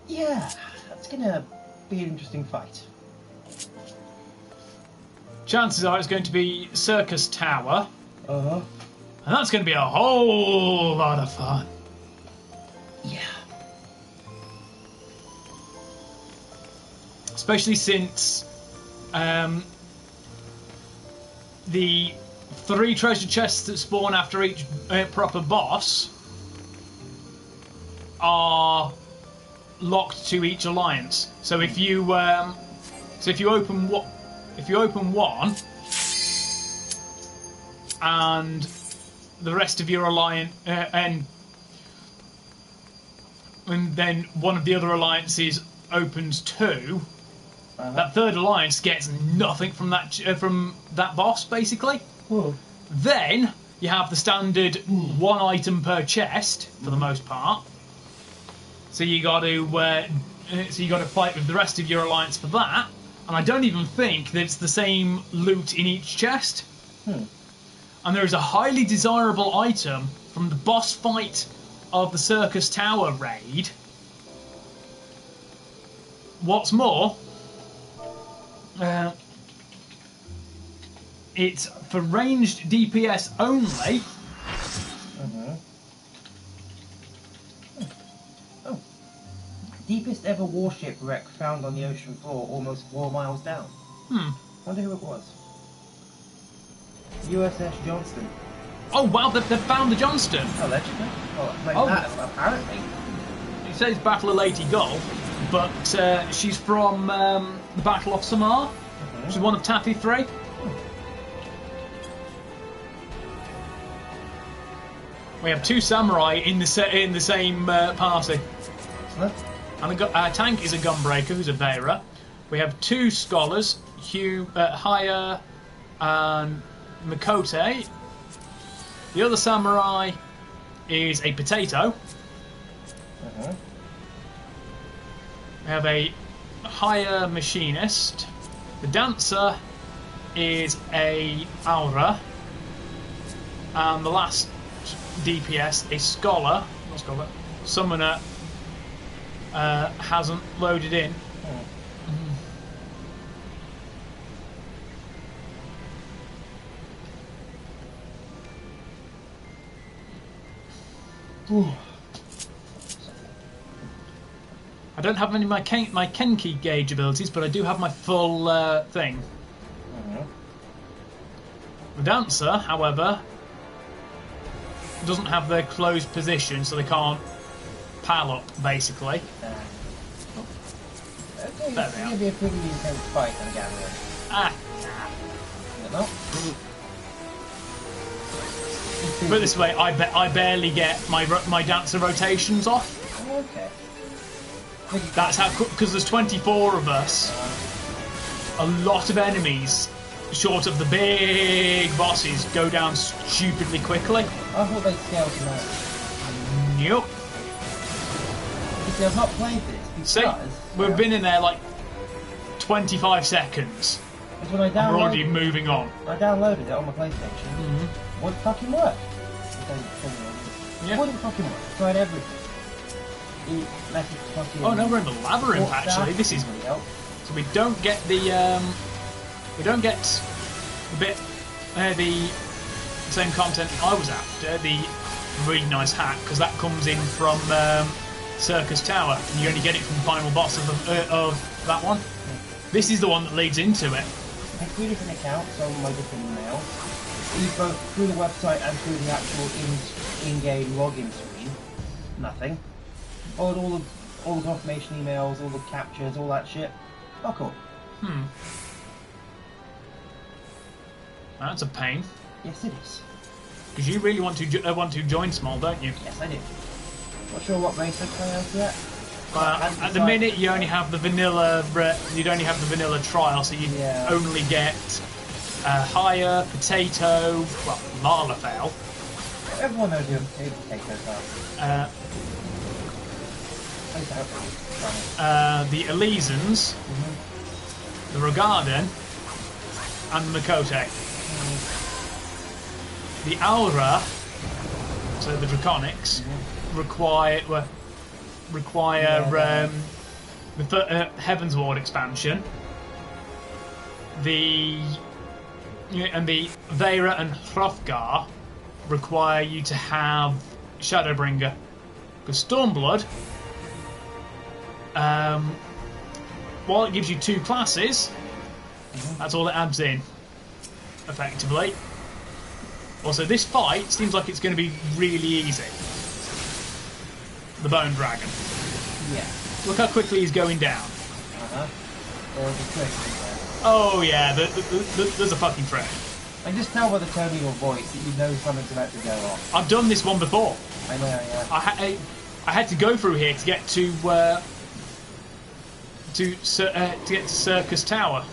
[SPEAKER 2] Yeah, that's gonna be an interesting fight.
[SPEAKER 1] Chances are it's going to be Circus Tower.
[SPEAKER 2] Uh-huh.
[SPEAKER 1] And that's going to be a whole lot of fun.
[SPEAKER 2] Yeah.
[SPEAKER 1] Especially since the 3 treasure chests that spawn after each proper boss are locked to each alliance. So if you open one and the rest of your alliance and then one of the other alliances opens 2. That third alliance gets nothing from that boss, basically.
[SPEAKER 2] Whoa.
[SPEAKER 1] Then you have the standard 1 item per chest for the most part. So you got to fight with the rest of your alliance for that. And I don't even think that it's the same loot in each chest. And there is a highly desirable item from the boss fight of the Circus Tower raid. What's more, it's for ranged DPS only.
[SPEAKER 2] Oh. Deepest ever warship wreck found on the ocean floor, almost 4 miles down. Wonder who it was. USS Johnston.
[SPEAKER 1] Oh wow, they've found the Johnston.
[SPEAKER 2] Allegedly. That, apparently.
[SPEAKER 1] It says Battle of Lady Gull, but she's from the Battle of Samar. She's one of Taffy 3. We have 2 samurai in the same party. And a tank is a gunbreaker, who's a Vera. We have 2 scholars, Haya and Makote. The other samurai is a potato. We have a Haya machinist. The dancer is a Aura. And the last DPS, a scholar. Not scholar. Summoner hasn't loaded in. I don't have any of my Kenki gauge abilities, but I do have my full thing. The dancer, however, doesn't have their closed position, so they can't pal up, basically.
[SPEAKER 2] Okay, it's going to be a pretty intense fight, I'm gathering. No?
[SPEAKER 1] Put it this way, I barely get my dancer rotations off.
[SPEAKER 2] Okay.
[SPEAKER 1] That's how, because there's 24 of us. A lot of enemies short of the big bosses, go down stupidly quickly.
[SPEAKER 2] I thought they'd scale tonight.
[SPEAKER 1] Nope.
[SPEAKER 2] You see, I've not played this because...
[SPEAKER 1] See, we've been in there like 25 seconds.
[SPEAKER 2] Because when I
[SPEAKER 1] we're already moving on.
[SPEAKER 2] I downloaded it on my PlayStation. Wouldn't fucking work.
[SPEAKER 1] Yeah.
[SPEAKER 2] Wouldn't fucking work. Tried everything.
[SPEAKER 1] Oh no, we're in the labyrinth actually. This is... So we don't get the bit, the same content I was after, the really nice hat, because that comes in from Circus Tower, and you only get it from the final boss of that one. This is the one that leads into it.
[SPEAKER 2] I have 3 different accounts on my different emails, both through the website and through the actual in-game login screen. Nothing. All the confirmation emails, all the captures, all that shit. Fuck all.
[SPEAKER 1] That's a pain.
[SPEAKER 2] Yes, it is.
[SPEAKER 1] Because you really want to join SMOL, don't you?
[SPEAKER 2] Yes, I do. Not sure what race I play out yet.
[SPEAKER 1] At the minute, you only have the vanilla. You'd only have the vanilla trial, so you only get higher potato. Well, Lalafell.
[SPEAKER 2] Everyone knows who potatoes are.
[SPEAKER 1] The Elysians, the Rogarden, and the Makote. The Aura, so the Draconics, require the Heaven's Ward expansion. The Vera and Hrothgar require you to have Shadowbringer, because Stormblood, while it gives you 2 classes, that's all it adds in, effectively. Also, this fight seems like it's going to be really easy. The Bone Dragon.
[SPEAKER 2] Yeah.
[SPEAKER 1] Look how quickly he's going down.
[SPEAKER 2] There's a trick in there.
[SPEAKER 1] Oh yeah, there's a fucking trick.
[SPEAKER 2] I can just tell by the tone of your voice that you know something's about to go off.
[SPEAKER 1] I've done this one before.
[SPEAKER 2] I know, yeah.
[SPEAKER 1] I had to go through here to get to Circus Tower.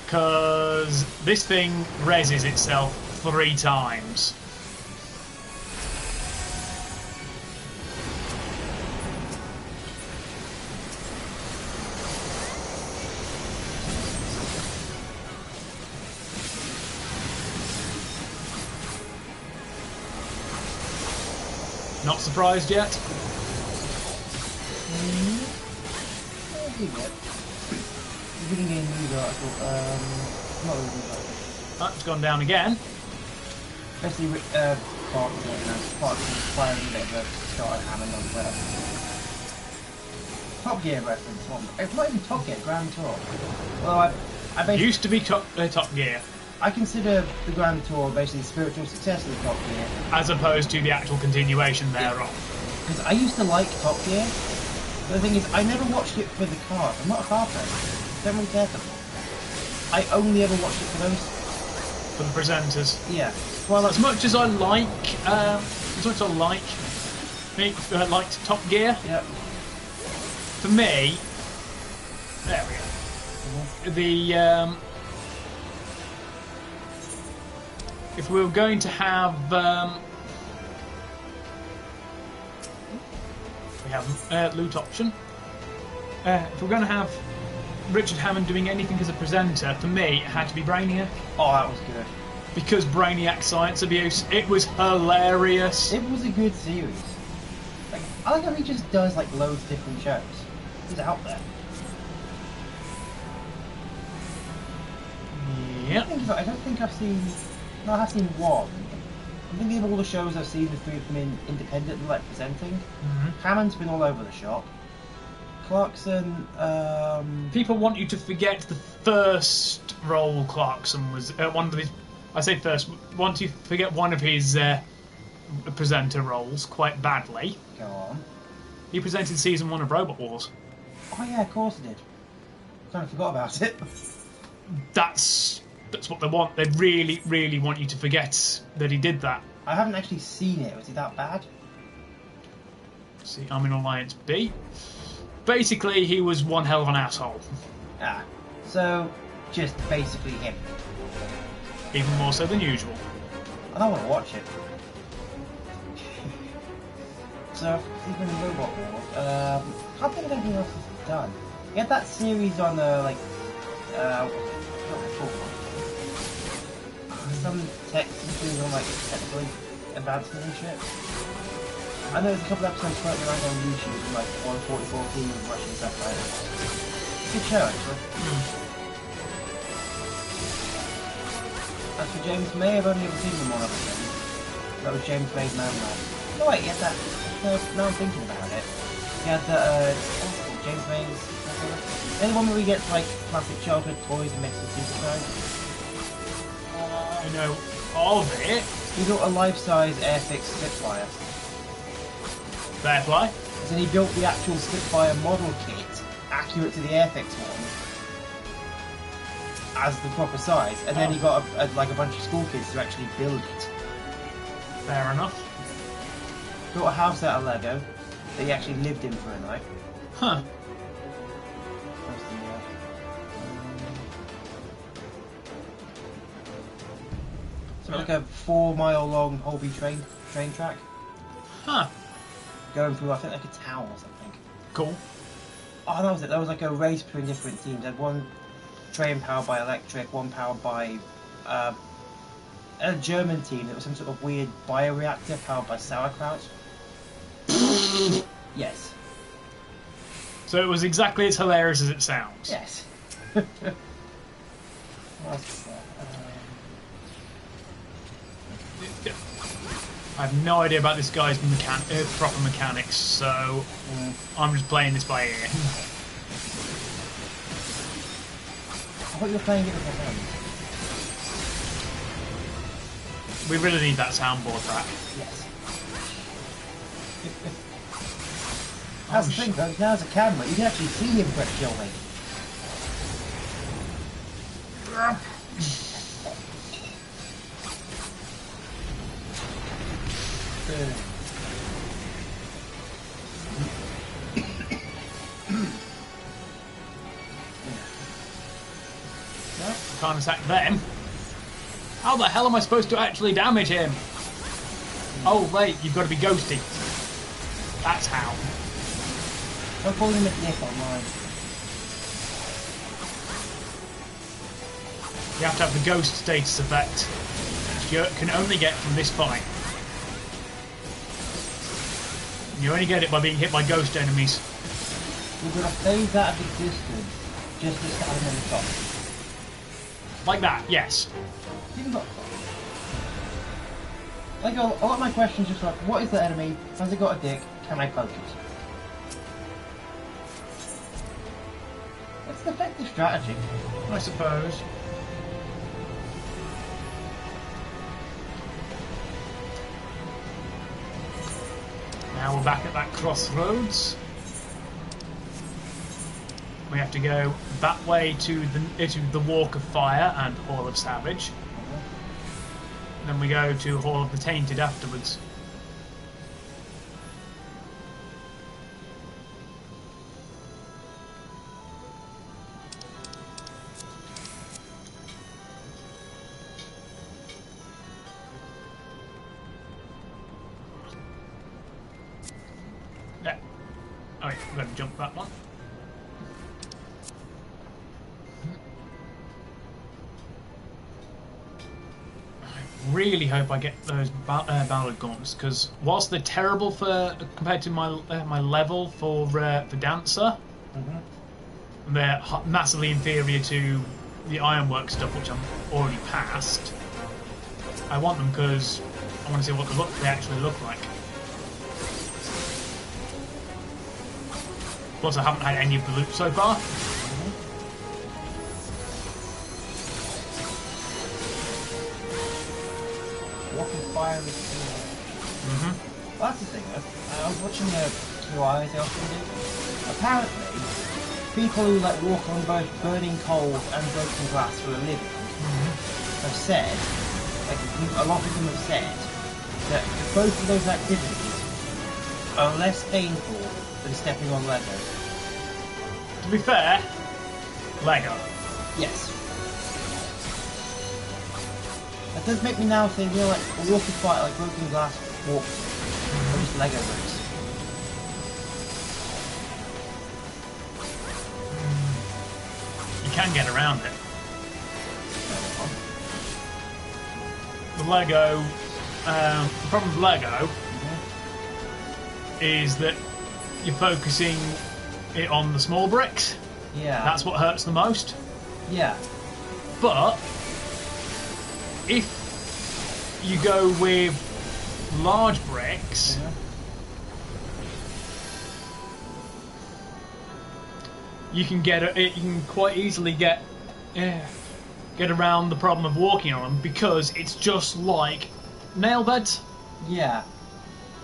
[SPEAKER 1] Because this thing reses itself 3 times. Not surprised yet?
[SPEAKER 2] Reading a news article, not a news article.
[SPEAKER 1] Oh, it's gone down again.
[SPEAKER 2] Basically, part of firing a bit of a shot at Hammond on Twitter. Top Gear reference. It's not even Top Gear, Grand Tour. Well, I basically...
[SPEAKER 1] Used to be Top Gear.
[SPEAKER 2] I consider the Grand Tour basically the spiritual successor of Top Gear.
[SPEAKER 1] As opposed to the actual continuation thereof.
[SPEAKER 2] Because I used to like Top Gear, but the thing is, I never watched it for the cars. I'm not a car person. I don't really care for them. I only ever watched it for those.
[SPEAKER 1] For the presenters.
[SPEAKER 2] Yeah. Well,
[SPEAKER 1] as much as I liked Top Gear.
[SPEAKER 2] Yeah.
[SPEAKER 1] For me, there we go. If we were going to have, we have loot option. If we're going to have Richard Hammond doing anything as a presenter, for me, it had to be Brainiac.
[SPEAKER 2] Oh, that was good.
[SPEAKER 1] Because Brainiac Science Abuse, it was hilarious.
[SPEAKER 2] It was a good series. Like, I like how he just does like loads of different shows. He's out there.
[SPEAKER 1] Yeah.
[SPEAKER 2] I don't think I've seen. No, I have seen one. I'm thinking of all the shows I've seen the 3 of them independently, like presenting. Hammond's been all over the shop. Clarkson.
[SPEAKER 1] People want you to forget the first role Clarkson was one of his. I say first. Want you to forget one of his presenter roles quite badly.
[SPEAKER 2] Go on.
[SPEAKER 1] He presented season 1 of Robot Wars.
[SPEAKER 2] Oh yeah, of course he did. Kind of forgot about it.
[SPEAKER 1] That's what they want. They really, really want you to forget that he did that.
[SPEAKER 2] I haven't actually seen it. Was it that bad?
[SPEAKER 1] See, I'm in Alliance B. Basically, he was one hell of an asshole.
[SPEAKER 2] Ah, so just basically him.
[SPEAKER 1] Even more so than usual.
[SPEAKER 2] I don't want to watch it. So, even Robot War, can't think of anything else he's done. He had that series on, what was it called? Some tech series on, like, technical advancement and shit. I know there's a couple episodes floating around on YouTube from, like, 144p and Russian stuff like that. Good show, actually. As for James May, I've only ever seen him one other thing. That was James May's Man Man. No, wait, he had that. Now I'm thinking about it. He had the, what's it called? James May's. Any one where he gets, like, classic childhood toys and makes them superstars?
[SPEAKER 1] I know of it.
[SPEAKER 2] He built a life-size Airfix Spitfire.
[SPEAKER 1] Fairplay.
[SPEAKER 2] And he built the actual Spitfire model kit, accurate to the Airfix one, as the proper size. And then he got like a bunch of school kids to actually build it.
[SPEAKER 1] Fair enough.
[SPEAKER 2] Built a house out of Lego that he actually lived in for a night.
[SPEAKER 1] Huh.
[SPEAKER 2] So like a 4-mile long Holby train track.
[SPEAKER 1] Huh.
[SPEAKER 2] Going through, I think, like a town or something.
[SPEAKER 1] Cool.
[SPEAKER 2] Oh, that was it. There was like a race between different teams. They had one train powered by electric, one powered by a German team that was some sort of weird bioreactor powered by sauerkraut. Yes.
[SPEAKER 1] So it was exactly as hilarious as it sounds.
[SPEAKER 2] Yes. What else was there?
[SPEAKER 1] I have no idea about this guy's proper mechanics, so I'm just playing this by ear.
[SPEAKER 2] I thought you were playing it with your hands.
[SPEAKER 1] We really need that soundboard track.
[SPEAKER 2] Yes. That's the thing though, now there's a camera, you can actually see him press shielding.
[SPEAKER 1] Can't attack them. How the hell am I supposed to actually damage him? Oh wait, you've got to be ghosty. That's how.
[SPEAKER 2] Don't call him a dick online.
[SPEAKER 1] You have to have the ghost status effect, which you can only get from this fight. You only get it by being hit by ghost enemies.
[SPEAKER 2] You're going to phase that at a distance just to stab him in the top.
[SPEAKER 1] Like that, yes.
[SPEAKER 2] You've got like a lot of my questions just like, what is the enemy? Has it got a dick? Can I poke it? It's an effective strategy.
[SPEAKER 1] I suppose. Now we're back at that crossroads. We have to go that way to the Walk of Fire and Hall of Savage. Then we go to Hall of the Tainted afterwards. Yeah. Oh yeah, we're going to jump that one. Really hope I get those ballad gauntlets, because whilst they're terrible for compared to my level for dancer, they're massively inferior to the ironwork stuff, which I'm already past. I want them because I want to see what they actually look like. Plus, I haven't had any of the loot so far.
[SPEAKER 2] Fire is well, that's the thing though. I was watching Blue Eyes they often do. Apparently, people who like walk on both burning coal and broken glass for a living have said, like a lot of them have said, that both of those activities are less painful than stepping on Lego.
[SPEAKER 1] To be fair, Lego.
[SPEAKER 2] Yes. That does make me now think, you know, like a walkie fight, like broken glass walk, or just Lego bricks.
[SPEAKER 1] You can get around it. The Lego, the problem with Lego is that you're focusing it on the small bricks.
[SPEAKER 2] Yeah.
[SPEAKER 1] That's what hurts the most.
[SPEAKER 2] Yeah.
[SPEAKER 1] But if you go with large bricks, you can you can quite easily get around the problem of walking on them, because it's just like nail beds.
[SPEAKER 2] Yeah.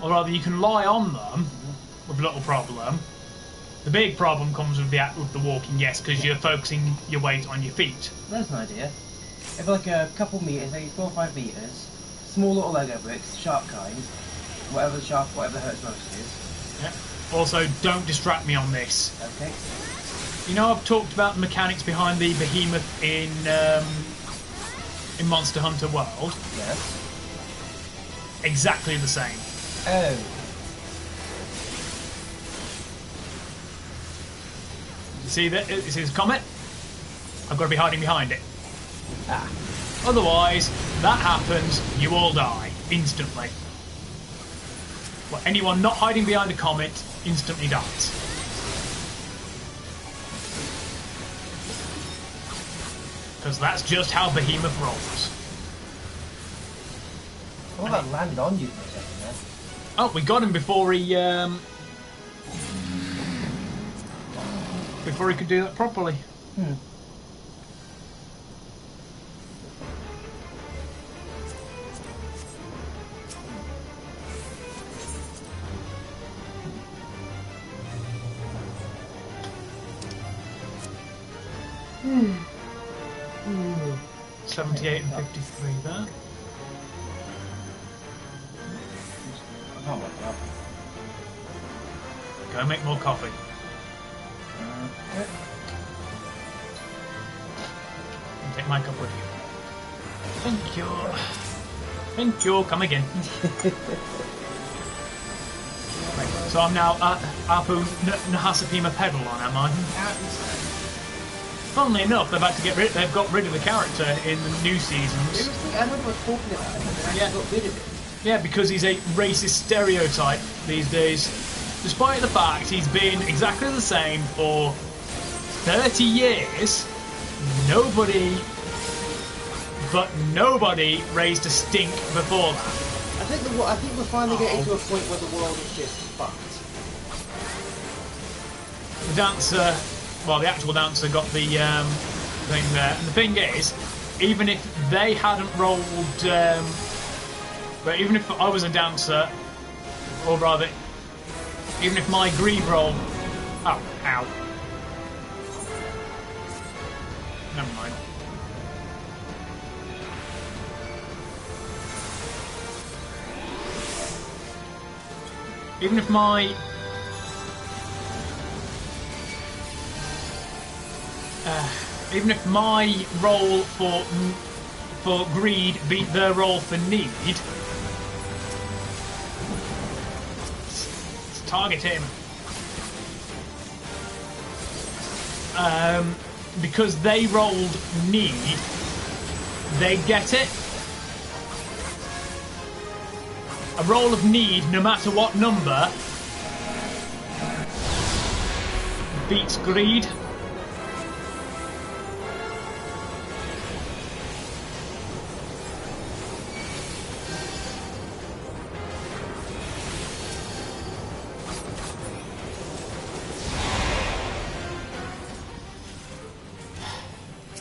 [SPEAKER 1] Or rather, you can lie on them with little problem. The big problem comes with the walking, yes, because you're focusing your weight on your feet.
[SPEAKER 2] That's an idea. If like a couple meters, maybe 4 or 5 meters, small little Lego bricks, sharp kind, whatever hurts most is.
[SPEAKER 1] Yeah. Also, don't distract me on this.
[SPEAKER 2] Okay.
[SPEAKER 1] You know, I've talked about the mechanics behind the behemoth in Monster Hunter World.
[SPEAKER 2] Yes.
[SPEAKER 1] Exactly the same.
[SPEAKER 2] Oh.
[SPEAKER 1] You see that? This is a comet. I've got to be hiding behind it.
[SPEAKER 2] Ah.
[SPEAKER 1] Otherwise, that happens, you all die instantly. Well, anyone not hiding behind a comet instantly dies. Because that's just how Behemoth rolls.
[SPEAKER 2] Oh, that landed on you for a second there.
[SPEAKER 1] Oh, we got him before he could do that properly.
[SPEAKER 2] Hmm.
[SPEAKER 1] Hmm. 78 and 53 there.
[SPEAKER 2] I can't work it out.
[SPEAKER 1] Go and make more coffee.
[SPEAKER 2] Okay.
[SPEAKER 1] And take my cup with you. Thank you. Thank you. Come again. Right, so I'm now at Apu Nahasapima Pedal on, am I? Funnily enough, they've got rid of the character in the new seasons.
[SPEAKER 2] I remember talking about it, but they actually got rid of it.
[SPEAKER 1] Yeah, because he's a racist stereotype these days. Despite the fact he's been exactly the same for 30 years, nobody raised a stink before that.
[SPEAKER 2] I think we're finally getting to a point where the world is just fucked.
[SPEAKER 1] The dancer, well, the actual dancer got the thing there, and the thing is, even if they hadn't rolled, but even if I was a dancer, or rather, even if my greed roll, oh, ow, never mind. Even if my roll for greed beat their roll for need, let's target him. Because they rolled need, they get it. A roll of need, no matter what number, beats greed.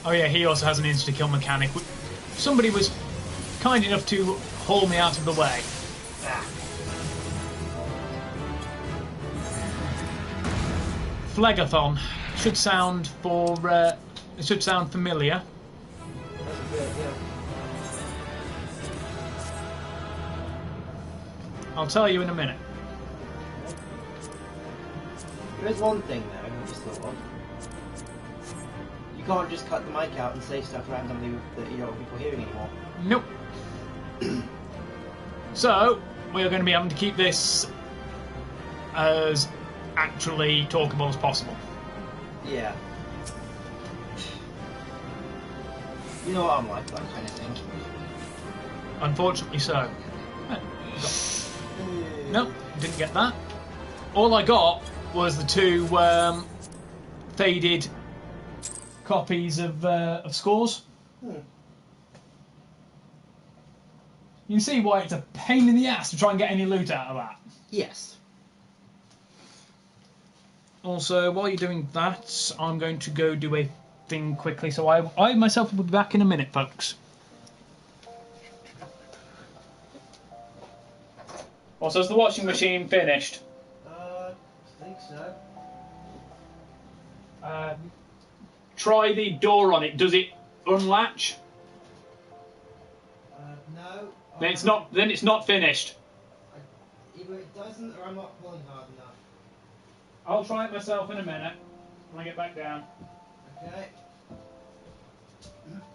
[SPEAKER 1] Oh yeah, he also has an insta-kill mechanic. Somebody was kind enough to haul me out of the way. Phlegathon should sound familiar. I'll tell you in a minute.
[SPEAKER 2] There is one thing though I just thought of. can't just cut the mic out and say stuff randomly that you don't want people hearing anymore.
[SPEAKER 1] Nope. So, we are going to be having to keep this as actually talkable as possible.
[SPEAKER 2] Yeah. You know what I'm like, that kind of thing.
[SPEAKER 1] Unfortunately so. Nope, didn't get that. All I got was the two faded copies of scores. You can see why it's a pain in the ass to try and get any loot out of that.
[SPEAKER 2] Yes.
[SPEAKER 1] Also, while you're doing that, I'm going to go do a thing quickly. So I myself will be back in a minute, folks. Also, is the washing machine finished?
[SPEAKER 2] I think so.
[SPEAKER 1] Try the door on it. Does it unlatch?
[SPEAKER 2] No.
[SPEAKER 1] Then it's not. Then it's not finished.
[SPEAKER 2] Either it doesn't, or I'm not pulling hard enough.
[SPEAKER 1] I'll try it myself in a minute when I get back down.
[SPEAKER 2] Okay.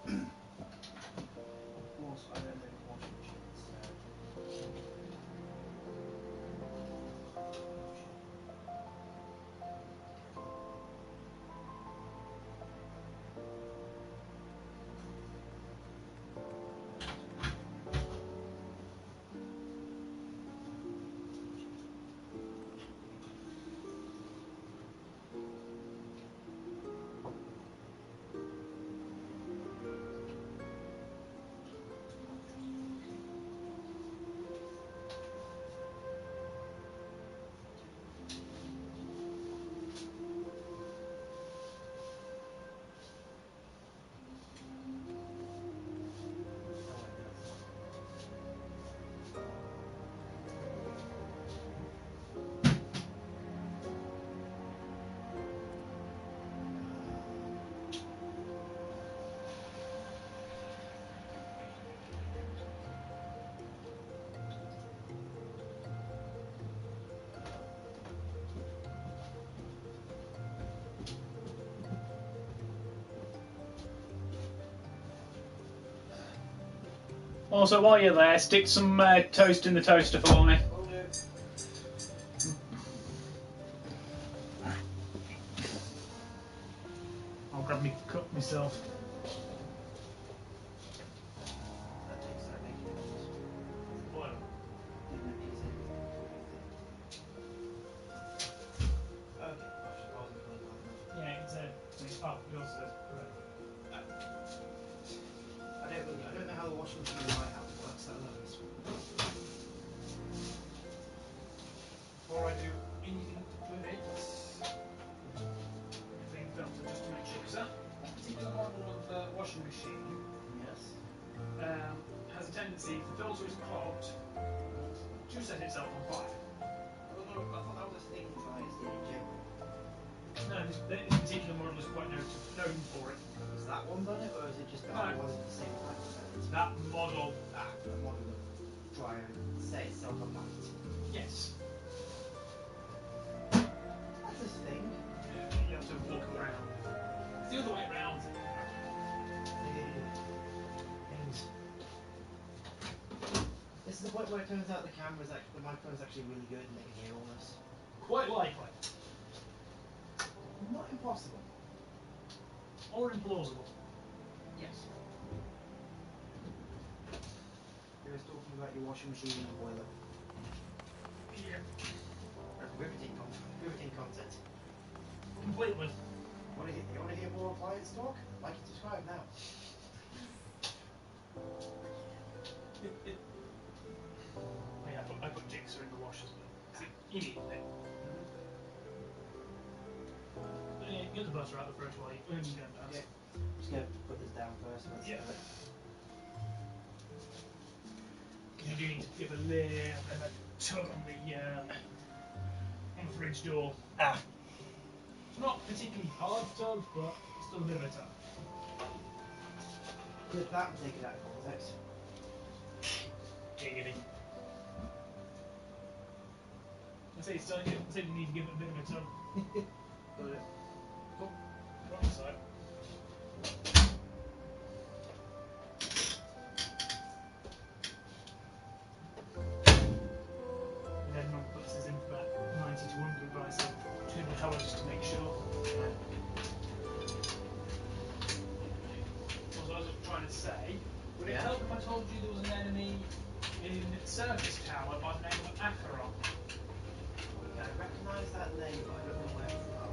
[SPEAKER 2] Of course, I don't know the washing machine, so...
[SPEAKER 1] Also, while you're there, stick some toast in the toaster for me. I'll grab me cup myself.
[SPEAKER 2] That takes that making it.
[SPEAKER 1] Oil.
[SPEAKER 2] Okay, I wasn't pulling hard enough.
[SPEAKER 1] Yeah, it's a. Oh, yours is
[SPEAKER 2] I don't know how the washing machine in my house works, that alone is.
[SPEAKER 1] Before I do anything with it, everything filter just to make sure. Because that particular model of washing machine has a tendency, if the filter is clogged, to set itself on fire.
[SPEAKER 2] I thought that was a thing dryers did in general.
[SPEAKER 1] No, this particular model is quite known for it.
[SPEAKER 2] Has that one done it, or is it just that one wasn't the same type of filter?
[SPEAKER 1] That model.
[SPEAKER 2] The model of dryer set itself on that.
[SPEAKER 1] Yes.
[SPEAKER 2] That's a thing.
[SPEAKER 1] You have to walk around. It's the other way around.
[SPEAKER 2] Things. This is the point where it turns out the microphone is actually really good and they can hear all this.
[SPEAKER 1] Quite likely.
[SPEAKER 2] Not impossible.
[SPEAKER 1] Or implausible.
[SPEAKER 2] Yes. You were talking about your washing machine and boiler.
[SPEAKER 1] Yeah.
[SPEAKER 2] Riveting content.
[SPEAKER 1] Completely.
[SPEAKER 2] You want to hear more appliance talk? Like and subscribe now.
[SPEAKER 1] I put Jigsaw in the washers, but you need it. Get the butter out of the fridge while you're going down.
[SPEAKER 2] Okay. I'm just going to put this down first.
[SPEAKER 1] Yeah. Because you do need to give a little bit of a tug on the fridge door. It's not particularly hard tug, but still a bit of a tug.
[SPEAKER 2] Clip that and take it out of context.
[SPEAKER 1] Giggity. I say you need to give it a bit of a tug.
[SPEAKER 2] Got it.
[SPEAKER 1] Cool. Right side. told you there was an enemy in Service Tower by the name of Acheron.
[SPEAKER 2] I recognise that name, but I don't know where from.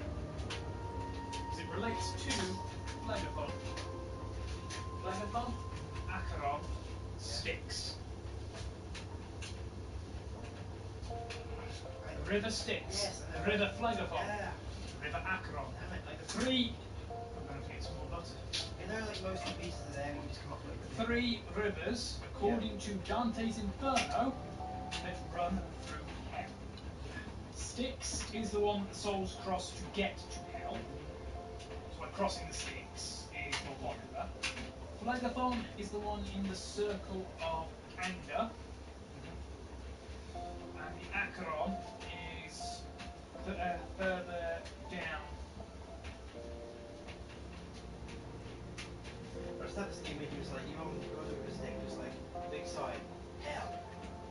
[SPEAKER 1] It relates to Phlegethon. Phlegethon, Acheron, Styx. The River Styx,
[SPEAKER 2] Yes,
[SPEAKER 1] the River Phlegethon,
[SPEAKER 2] yeah.
[SPEAKER 1] River Acheron.
[SPEAKER 2] Damn it, like the
[SPEAKER 1] Three. I'm going to get some more butter.
[SPEAKER 2] You know, like most of the pieces are there, you just come up with it.
[SPEAKER 1] 3 rivers, according to Dante's Inferno, that run through hell. Styx is the one that the souls cross to get to hell. So like crossing the Styx is the one river. Phlegethon is the one in the circle of anger. And the Acheron is further down.
[SPEAKER 2] I just had this image, it was like, you on the river stick, just like, big sign, hell.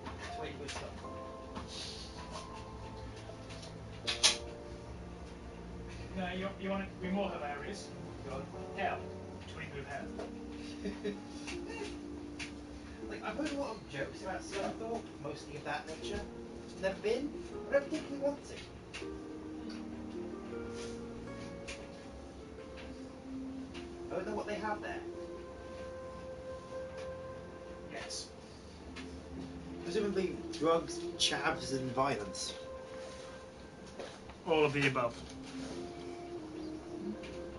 [SPEAKER 2] That's where you would stop.
[SPEAKER 1] No, you want it to be more hilarious.
[SPEAKER 2] God.
[SPEAKER 1] Hell. Between with hell.
[SPEAKER 2] Like, I've heard a lot of jokes about Skeletor, mostly of that nature. Never been, but I don't particularly want to. I don't know what they have there.
[SPEAKER 1] Yes.
[SPEAKER 2] Presumably drugs, chavs, and violence.
[SPEAKER 1] All of the above.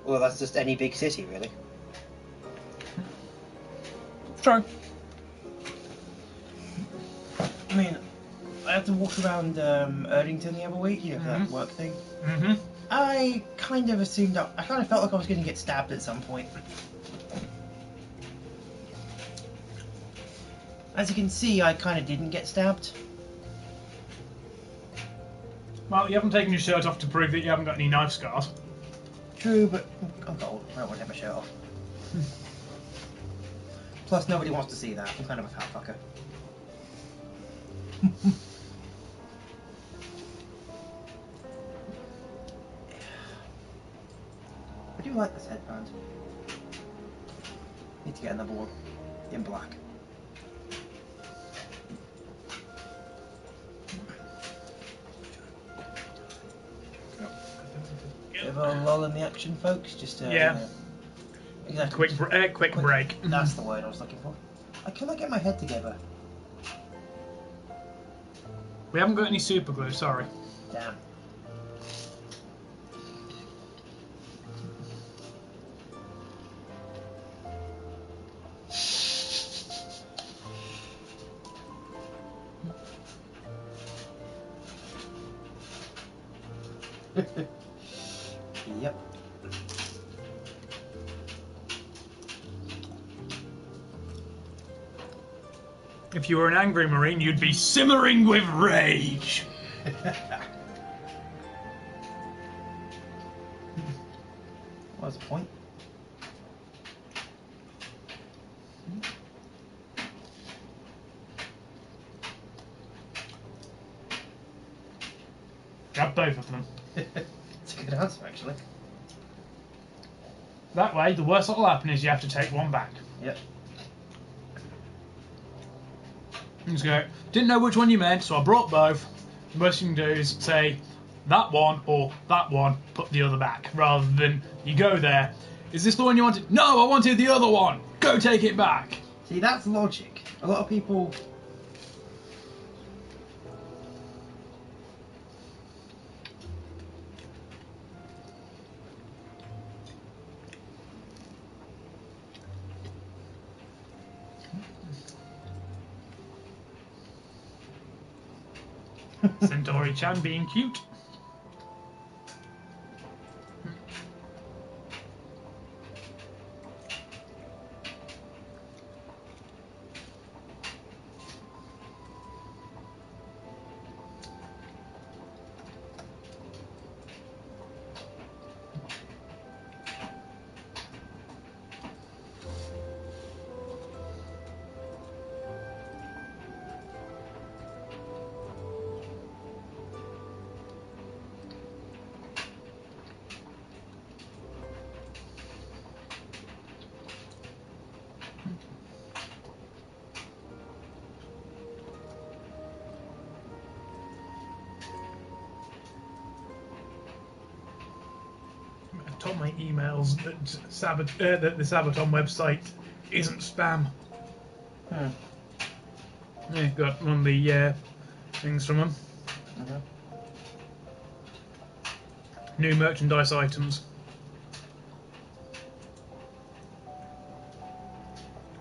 [SPEAKER 2] Well, that's just any big city, really.
[SPEAKER 1] True.
[SPEAKER 2] I mean, I had to walk around Erdington the other week, you know, for that work thing.
[SPEAKER 1] Mm-hmm.
[SPEAKER 2] I kind of assumed I kind of felt like I was going to get stabbed at some point. As you can see, I kind of didn't get stabbed.
[SPEAKER 1] Well, you haven't taken your shirt off to prove that you haven't got any knife scars.
[SPEAKER 2] True, but I'm cold. I don't want to have my shirt off. Plus, nobody wants to see that. I'm kind of a fat fucker. I do like this headband. Need to get another one in black. Bit of a lull in the action, folks. Just
[SPEAKER 1] yeah.
[SPEAKER 2] Exactly.
[SPEAKER 1] Quick break.
[SPEAKER 2] That's the word I was looking for. I cannot get my head together.
[SPEAKER 1] We haven't got any super glue, sorry.
[SPEAKER 2] Damn. Yep.
[SPEAKER 1] If you were an angry Marine, you'd be simmering with rage.
[SPEAKER 2] What was the point?
[SPEAKER 1] Grab both of them.
[SPEAKER 2] It's a good answer, actually.
[SPEAKER 1] That way, the worst that'll happen is you have to take one back.
[SPEAKER 2] Yep.
[SPEAKER 1] Just go, didn't know which one you meant, so I brought both. The worst you can do is say that one or that one, put the other back, rather than you go there. Is this the one you wanted? No, I wanted the other one. Go take it back.
[SPEAKER 2] See, that's logic. A lot of people.
[SPEAKER 1] Centauri-chan being cute. top of my emails that that the Sabaton website isn't spam. Yeah, got one of the things from them. New merchandise items.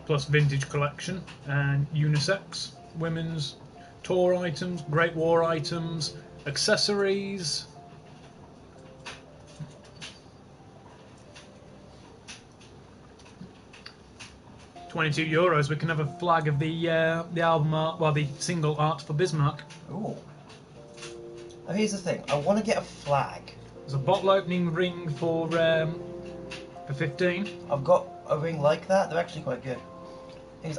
[SPEAKER 1] Plus vintage collection and unisex, women's tour items, Great War items, accessories. €22. We can have a flag of the album art, well, the single art for Bismarck.
[SPEAKER 2] Ooh. Now here's the thing. I want to get a flag.
[SPEAKER 1] There's a bottle opening ring for 15.
[SPEAKER 2] I've got a ring like that. They're actually quite good.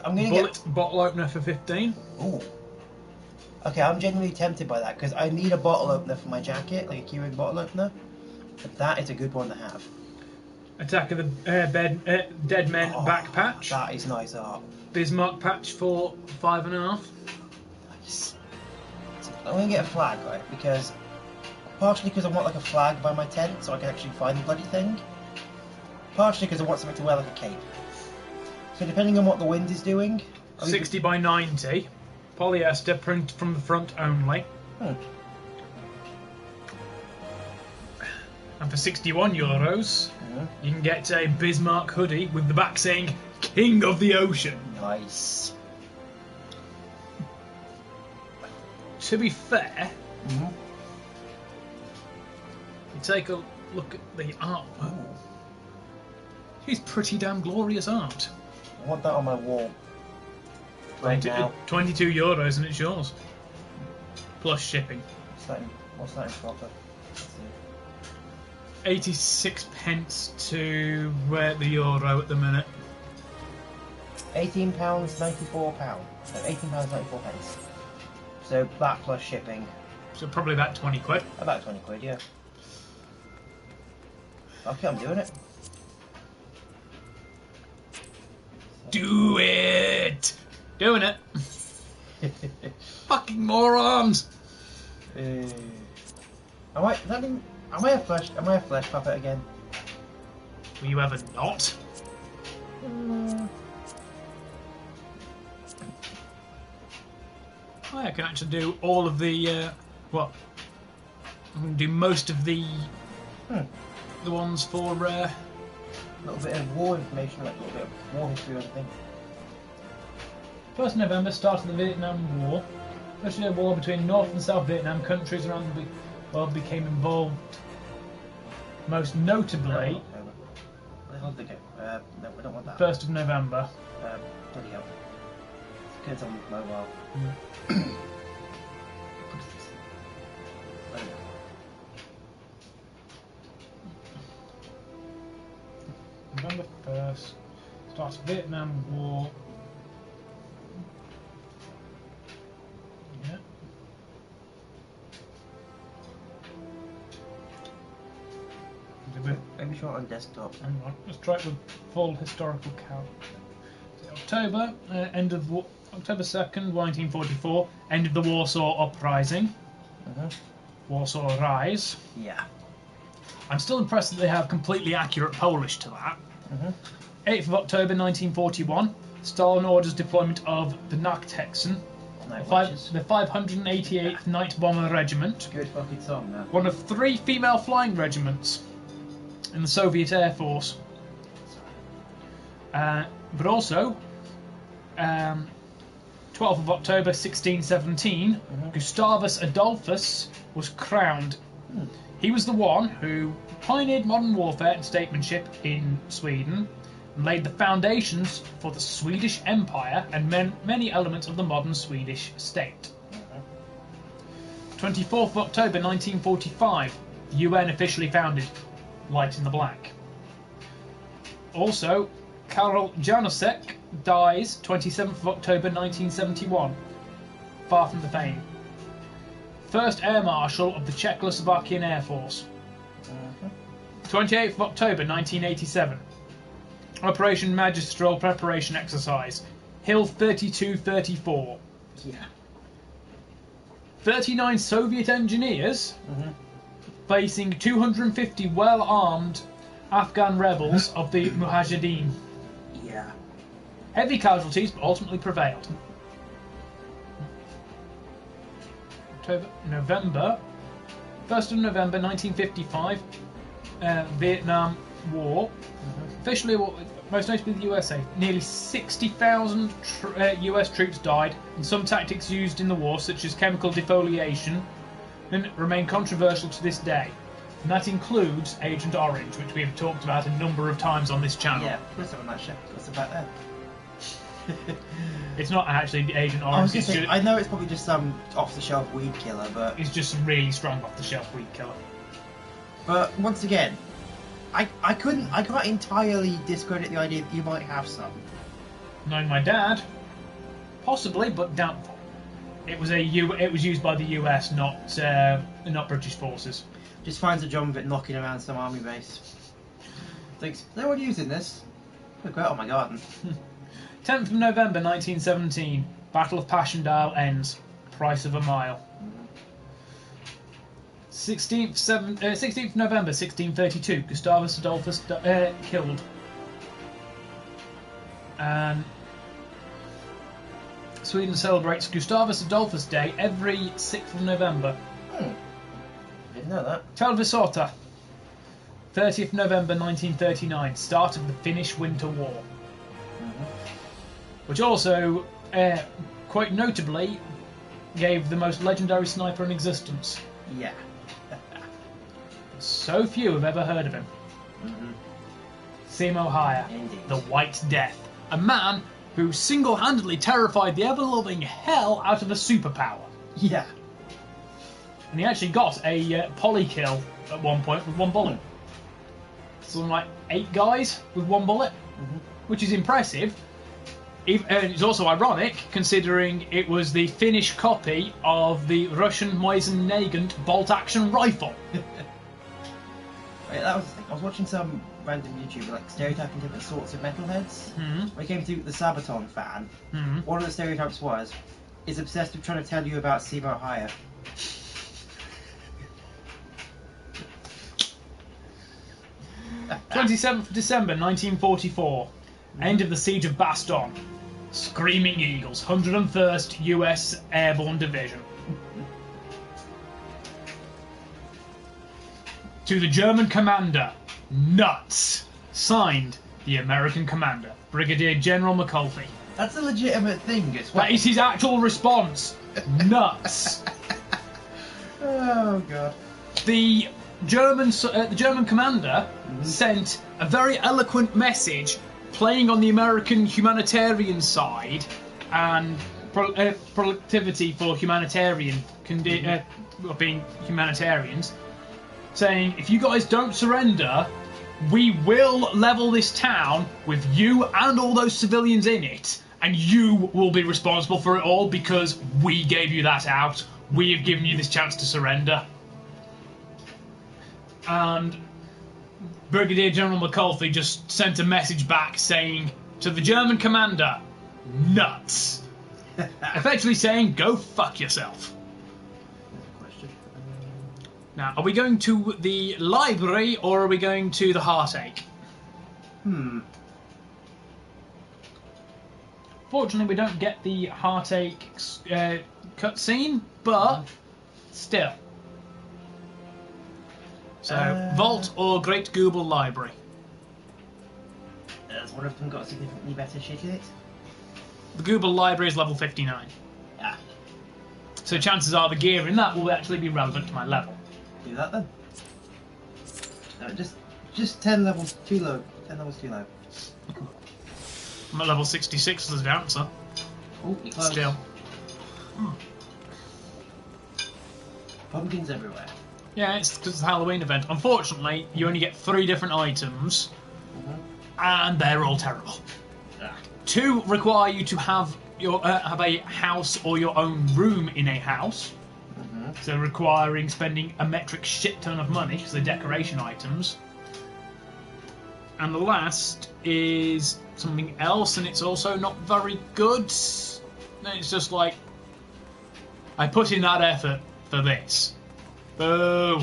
[SPEAKER 2] I'm gonna get
[SPEAKER 1] bottle opener for 15.
[SPEAKER 2] Ooh. Okay, I'm genuinely tempted by that because I need a bottle opener for my jacket, like a keyring bottle opener. But that is a good one to have. Attack of the
[SPEAKER 1] Dead Men back patch.
[SPEAKER 2] That is nice art.
[SPEAKER 1] Bismarck patch for 5.5.
[SPEAKER 2] Nice. So I'm gonna get a flag, right? Because partially because I want like a flag by my tent so I can actually find the bloody thing. Partially because I want something to wear like a cape. So depending on what the wind is doing...
[SPEAKER 1] 60 by 90. Polyester print from the front only. And for €61, you can get a Bismarck hoodie with the back saying King of the Ocean.
[SPEAKER 2] Nice.
[SPEAKER 1] To be fair, you take a look at the artwork. It's pretty damn glorious art.
[SPEAKER 2] I want that on my wall. Right now.
[SPEAKER 1] €22 and it's yours. Plus shipping.
[SPEAKER 2] What's that in proper?
[SPEAKER 1] 86 pence to the euro at the minute.
[SPEAKER 2] £18.94. So £18.94 pence. So that plus shipping.
[SPEAKER 1] So probably about 20 quid.
[SPEAKER 2] About 20 quid, yeah. Okay, I'm doing it.
[SPEAKER 1] Do it! Doing it! Fucking morons!
[SPEAKER 2] Am I a flesh puppet again?
[SPEAKER 1] Were you ever not? I can actually do all of the what? I'm going to do most of the ones for
[SPEAKER 2] a little bit of war information, like a little bit of war history or anything.
[SPEAKER 1] 1st November, start of the Vietnam War. Especially a war between North and South Vietnam countries around the world became involved. Most notably...
[SPEAKER 2] No, we don't want that.
[SPEAKER 1] 1st of November.
[SPEAKER 2] Bloody hell. Kids on mobile.
[SPEAKER 1] November 1st. Starts Vietnam War. Yeah.
[SPEAKER 2] Maybe short on desktop.
[SPEAKER 1] Hang on, let's try it with full historical count. October, October 2nd, 1944, end of the Warsaw Uprising. Warsaw Rise.
[SPEAKER 2] Yeah.
[SPEAKER 1] I'm still impressed that they have completely accurate Polish to that. 8th of October 1941, Stalin orders deployment of the Nachthexen, the 588th Night Bomber Regiment.
[SPEAKER 2] Good fucking song, man.
[SPEAKER 1] One of 3 female flying regiments in the Soviet Air Force. But also, 12th of October 1617, Gustavus Adolphus was crowned. He was the one who pioneered modern warfare and statesmanship in Sweden and laid the foundations for the Swedish Empire and many elements of the modern Swedish state. 24th of October 1945, the UN officially founded, light in the black. Also, Karol Janosek dies 27th of October 1971, far from the fame. First Air Marshal of the Czechoslovakian Air Force. 28th of October 1987. Operation Magistral Preparation Exercise. Hill 3234.
[SPEAKER 2] Yeah.
[SPEAKER 1] 39 Soviet engineers facing 250 well-armed Afghan rebels of the Mujahideen.
[SPEAKER 2] Yeah.
[SPEAKER 1] Heavy casualties, but ultimately prevailed. November 1st of November 1955, Vietnam War. Officially, most notably the USA. Nearly 60,000 US troops died, and some tactics used in the war, such as chemical defoliation, remain controversial to this day. And that includes Agent Orange, which we have talked about a number of times on this channel.
[SPEAKER 2] Yeah, what's on that ship? What's about that?
[SPEAKER 1] It's not actually Agent Orange.
[SPEAKER 2] I was gonna say, I know it's probably just some off-the-shelf weed killer, but
[SPEAKER 1] it's just some really strong off-the-shelf weed killer.
[SPEAKER 2] But once again, I can't entirely discredit the idea that you might have some.
[SPEAKER 1] Knowing my dad, possibly, but doubtful. It was used by the US, not British forces.
[SPEAKER 2] Just finds a job of it knocking around some army base. Thinks, is anyone using this? Look out on my garden.
[SPEAKER 1] 10th of November 1917, Battle of Passchendaele ends. Price of a mile. 16th November 1632, Gustavus Adolphus killed. And Sweden celebrates Gustavus Adolphus Day every 6th of November.
[SPEAKER 2] Didn't know that.
[SPEAKER 1] Talvisota, 30th November 1939, start of the Finnish Winter War. Which also, quite notably, gave the most legendary sniper in existence.
[SPEAKER 2] Yeah.
[SPEAKER 1] So few have ever heard of him. Simo Haya, the White Death. A man who single-handedly terrified the ever-loving hell out of a superpower.
[SPEAKER 2] Yeah.
[SPEAKER 1] And he actually got a poly kill at one point with one bullet. Something like 8 guys with one bullet, which is impressive. And it's also ironic, considering it was the Finnish copy of the Russian Mosin-Nagant bolt-action rifle.
[SPEAKER 2] That was the thing. I was watching some random YouTuber like stereotyping different sorts of metalheads. When it came to the Sabaton fan, one of the stereotypes was, is obsessed with trying to tell you about Simo Haya.
[SPEAKER 1] 27th December 1944, end of the Siege of Bastogne. Screaming Eagles, 101st US Airborne Division. To the German commander, nuts. Signed, the American commander, Brigadier General McAuliffe.
[SPEAKER 2] That's a legitimate thing as well.
[SPEAKER 1] That is his actual response. Nuts.
[SPEAKER 2] Oh god.
[SPEAKER 1] The German commander sent a very eloquent message, playing on the American humanitarian side and productivity for humanitarian being humanitarians, saying, if you guys don't surrender, we will level this town with you and all those civilians in it, and you will be responsible for it all because we gave you that out. We have given you this chance to surrender. And Brigadier General McAuliffe just sent a message back saying to the German commander, nuts. Effectively saying, go fuck yourself. Now, are we going to the library or are we going to the heartache? Fortunately, we don't get the heartache cutscene, but still. So, Vault or Great Google Library?
[SPEAKER 2] Has one of them got significantly better shit in it?
[SPEAKER 1] The Google Library is level 59. So chances are the gear in that will actually be relevant to my level.
[SPEAKER 2] Do that then. No, just 10 levels too low. 10 levels too low.
[SPEAKER 1] I'm at level 66 as a dancer.
[SPEAKER 2] Oh, you're close.
[SPEAKER 1] Still.
[SPEAKER 2] Pumpkins everywhere.
[SPEAKER 1] Yeah, it's because it's a Halloween event. Unfortunately, you only get 3 different items, and they're all terrible. 2 require you to have a house or your own room in a house, so requiring spending a metric shit ton of money because they're decoration items. And the last is something else, and it's also not very good. It's just like, I put in that effort for this. Boo!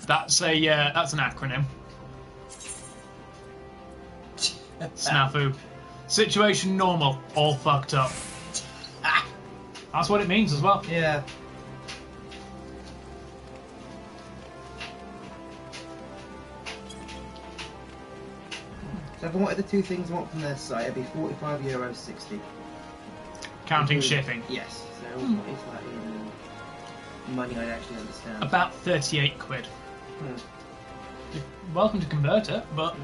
[SPEAKER 1] That's an acronym. Snafu. Situation normal, all fucked up. That's what it means as well.
[SPEAKER 2] Yeah. So if I wanted the two things I want from their site, it'd be €45, 60.
[SPEAKER 1] Counting shipping.
[SPEAKER 2] Yes. So what is that in money I'd actually understand?
[SPEAKER 1] About 38 quid. You're welcome to convert it, but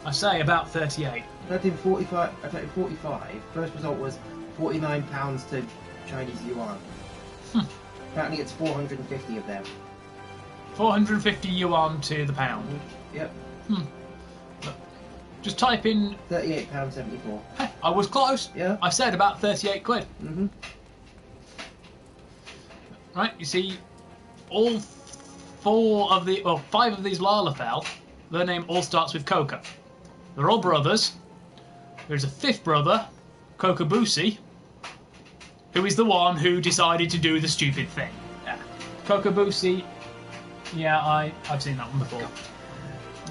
[SPEAKER 1] I say about 38.
[SPEAKER 2] I did 45. I typed 45. First result was £49 to Chinese yuan. Apparently it's 450 of them.
[SPEAKER 1] 450 yuan to the pound.
[SPEAKER 2] Yep.
[SPEAKER 1] Just type in
[SPEAKER 2] £38.74.
[SPEAKER 1] Hey, I was close.
[SPEAKER 2] Yeah.
[SPEAKER 1] I said about 38 quid. Right, you see, all five of these Lalafell, their name all starts with Coca. They're all brothers. There's a fifth brother, Kokabusi, who is the one who decided to do the stupid thing. Kokabusi, yeah, I've seen that one before.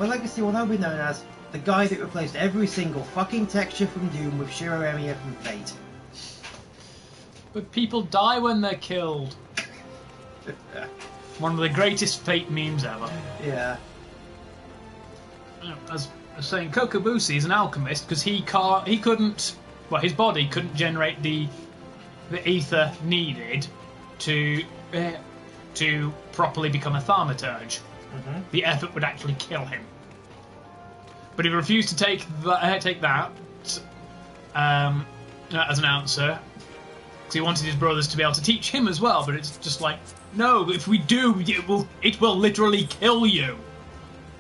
[SPEAKER 2] My legacy will now be known as the guy that replaced every single fucking texture from Doom with Shiro Emiya from Fate.
[SPEAKER 1] But people die when they're killed. One of the greatest Fate memes ever.
[SPEAKER 2] Yeah.
[SPEAKER 1] As I was saying, Kokabusi is an alchemist because he couldn't. Well, his body couldn't generate the ether needed to properly become a thaumaturge. The effort would actually kill him. But he refused to take that as an answer because he wanted his brothers to be able to teach him as well. But it's just like, no, if we do, it will literally kill you.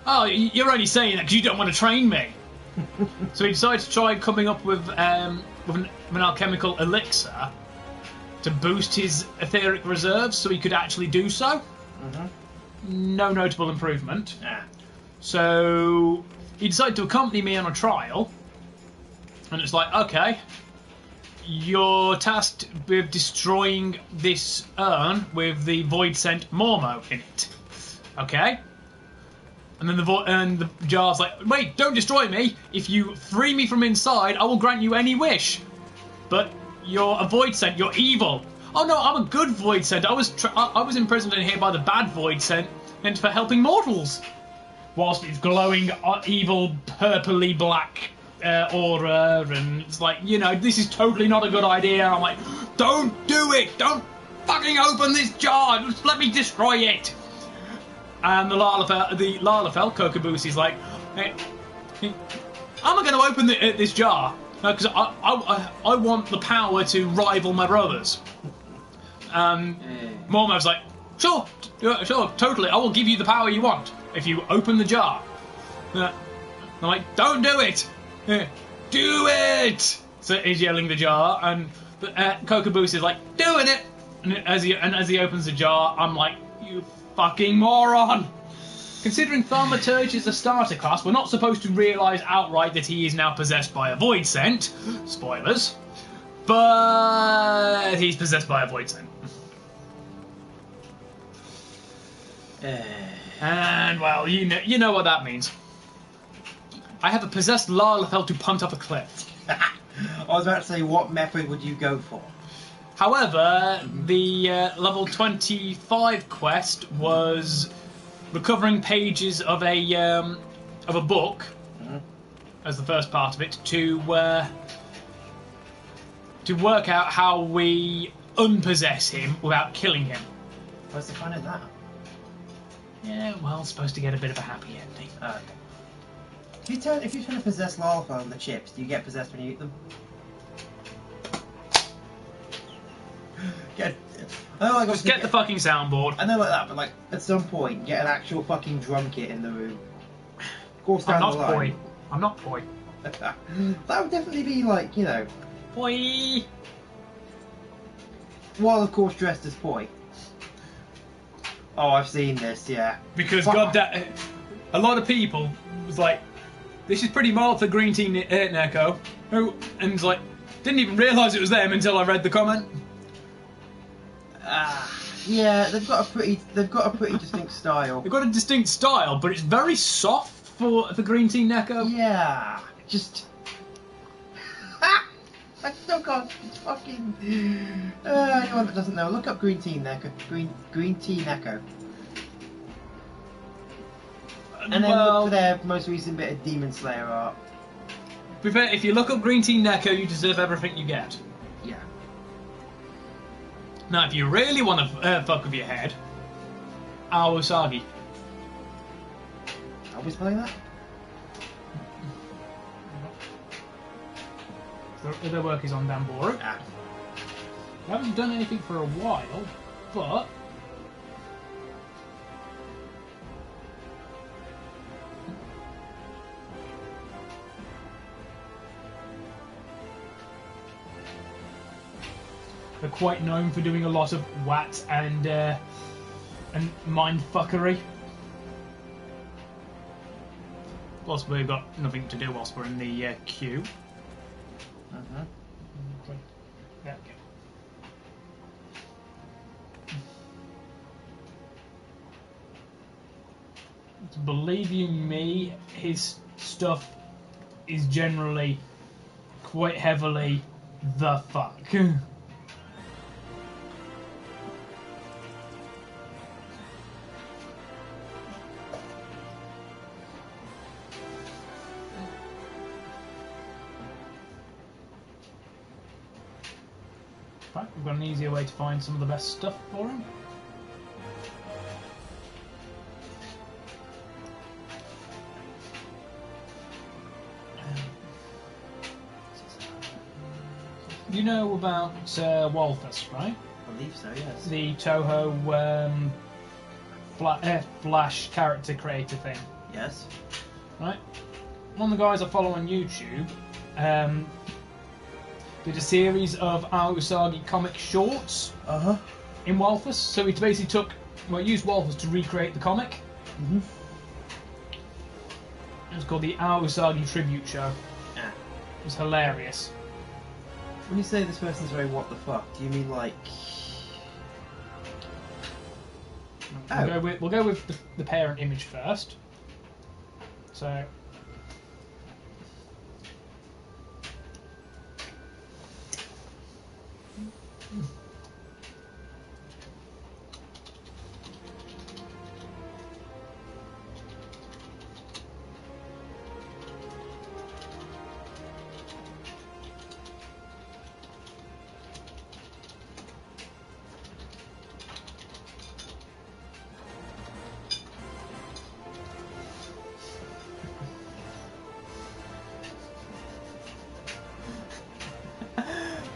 [SPEAKER 1] Oh, you're only saying that because you don't want to train me. So he decided to try coming up with an alchemical elixir to boost his etheric reserves so he could actually do so. No notable improvement. So he decided to accompany me on a trial, and it's like, okay, you're tasked with destroying this urn with the void scent Mormo in it. Okay? And then the jar's like, wait, don't destroy me. If you free me from inside, I will grant you any wish. But you're a void scent, you're evil. Oh no, I'm a good void scent. I was imprisoned in here by the bad void scent, meant for helping mortals. Whilst it's glowing evil purpley black aura, and it's like, this is totally not a good idea. I'm like, don't do it! Don't fucking open this jar! Just let me destroy it! And the Lalafell, Kokabusi's like, hey, I'm going to open this jar because I want the power to rival my brothers. Mormov's like, sure, totally. I will give you the power you want if you open the jar. I'm like, don't do it! Do it! So he's yelling the jar, and Kokabusi's like, doing it! And as he opens the jar, I'm like, you fucking moron! Considering Thaumaturge is a starter class, we're not supposed to realise outright that he is now possessed by a void scent. Spoilers. But he's possessed by a void scent. And, well, you know what that means. I have a possessed Lalafell to punt up a cliff.
[SPEAKER 2] I was about to say, what method would you go for?
[SPEAKER 1] However, the level 25 quest was recovering pages of a book as the first part of it to work out how we unpossess him without killing him.
[SPEAKER 2] What's the fun of that?
[SPEAKER 1] Yeah, well, supposed to get a bit of a happy ending.
[SPEAKER 2] Okay. If you turn to possess Lalafell in the chips, do you get possessed when you eat them?
[SPEAKER 1] Just get the fucking soundboard.
[SPEAKER 2] I know like that, but like at some point, get an actual fucking drum kit in the room. Of course,
[SPEAKER 1] I'm not poi. I'm not poi.
[SPEAKER 2] That would definitely be like,
[SPEAKER 1] Poi.
[SPEAKER 2] While of course dressed as poi. Oh, I've seen this, yeah.
[SPEAKER 1] Because a lot of people was like, this is pretty mild for Green Tea Neko. And it's like, didn't even realise it was them until I read the comment.
[SPEAKER 2] Yeah, they've got a pretty distinct style.
[SPEAKER 1] They've got a distinct style, but it's very soft for Green Tea Neko.
[SPEAKER 2] Yeah, just. I still can't fucking. Anyone that doesn't know, look up Green Tea Neko. Green Tea Neko. And then look for their most recent bit of Demon Slayer art.
[SPEAKER 1] To be fair, if you look up Green Tea Neko, you deserve everything you get.
[SPEAKER 2] Yeah.
[SPEAKER 1] Now, if you really want to fuck with your head, Aosagi.
[SPEAKER 2] Are we spelling that?
[SPEAKER 1] Their work is on Danboru.
[SPEAKER 2] Ah.
[SPEAKER 1] They haven't done anything for a while, but they're quite known for doing a lot of wat and mindfuckery. Plus, we've got nothing to do whilst we're in the queue. Okay. There we go. Believe you me, his stuff is generally quite heavily the fuck. Right, we've got an easier way to find some of the best stuff for him. You know about Walthus, right?
[SPEAKER 2] I believe so, yes.
[SPEAKER 1] The Toho Flash character creator thing.
[SPEAKER 2] Yes.
[SPEAKER 1] Right? One of the guys I follow on YouTube did a series of Aosagi comic shorts in Walthus. So he basically used Walthus to recreate the comic.
[SPEAKER 2] Mm-hmm.
[SPEAKER 1] It was called the Aosagi Tribute Show.
[SPEAKER 2] Yeah.
[SPEAKER 1] It was hilarious.
[SPEAKER 2] When you say this person's very what the fuck, do you mean like...
[SPEAKER 1] We'll go with the parent image first. So...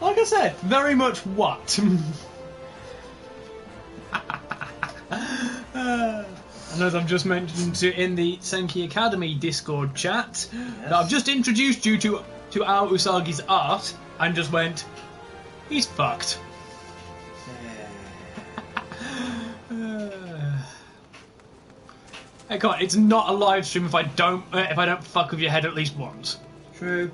[SPEAKER 1] like I said, very much what? And as I've just mentioned in the Senki Academy Discord chat, that I've just introduced you to Aosagi's art and just went, he's fucked. Hey, come on, it's not a live stream if I don't fuck with your head at least once.
[SPEAKER 2] True.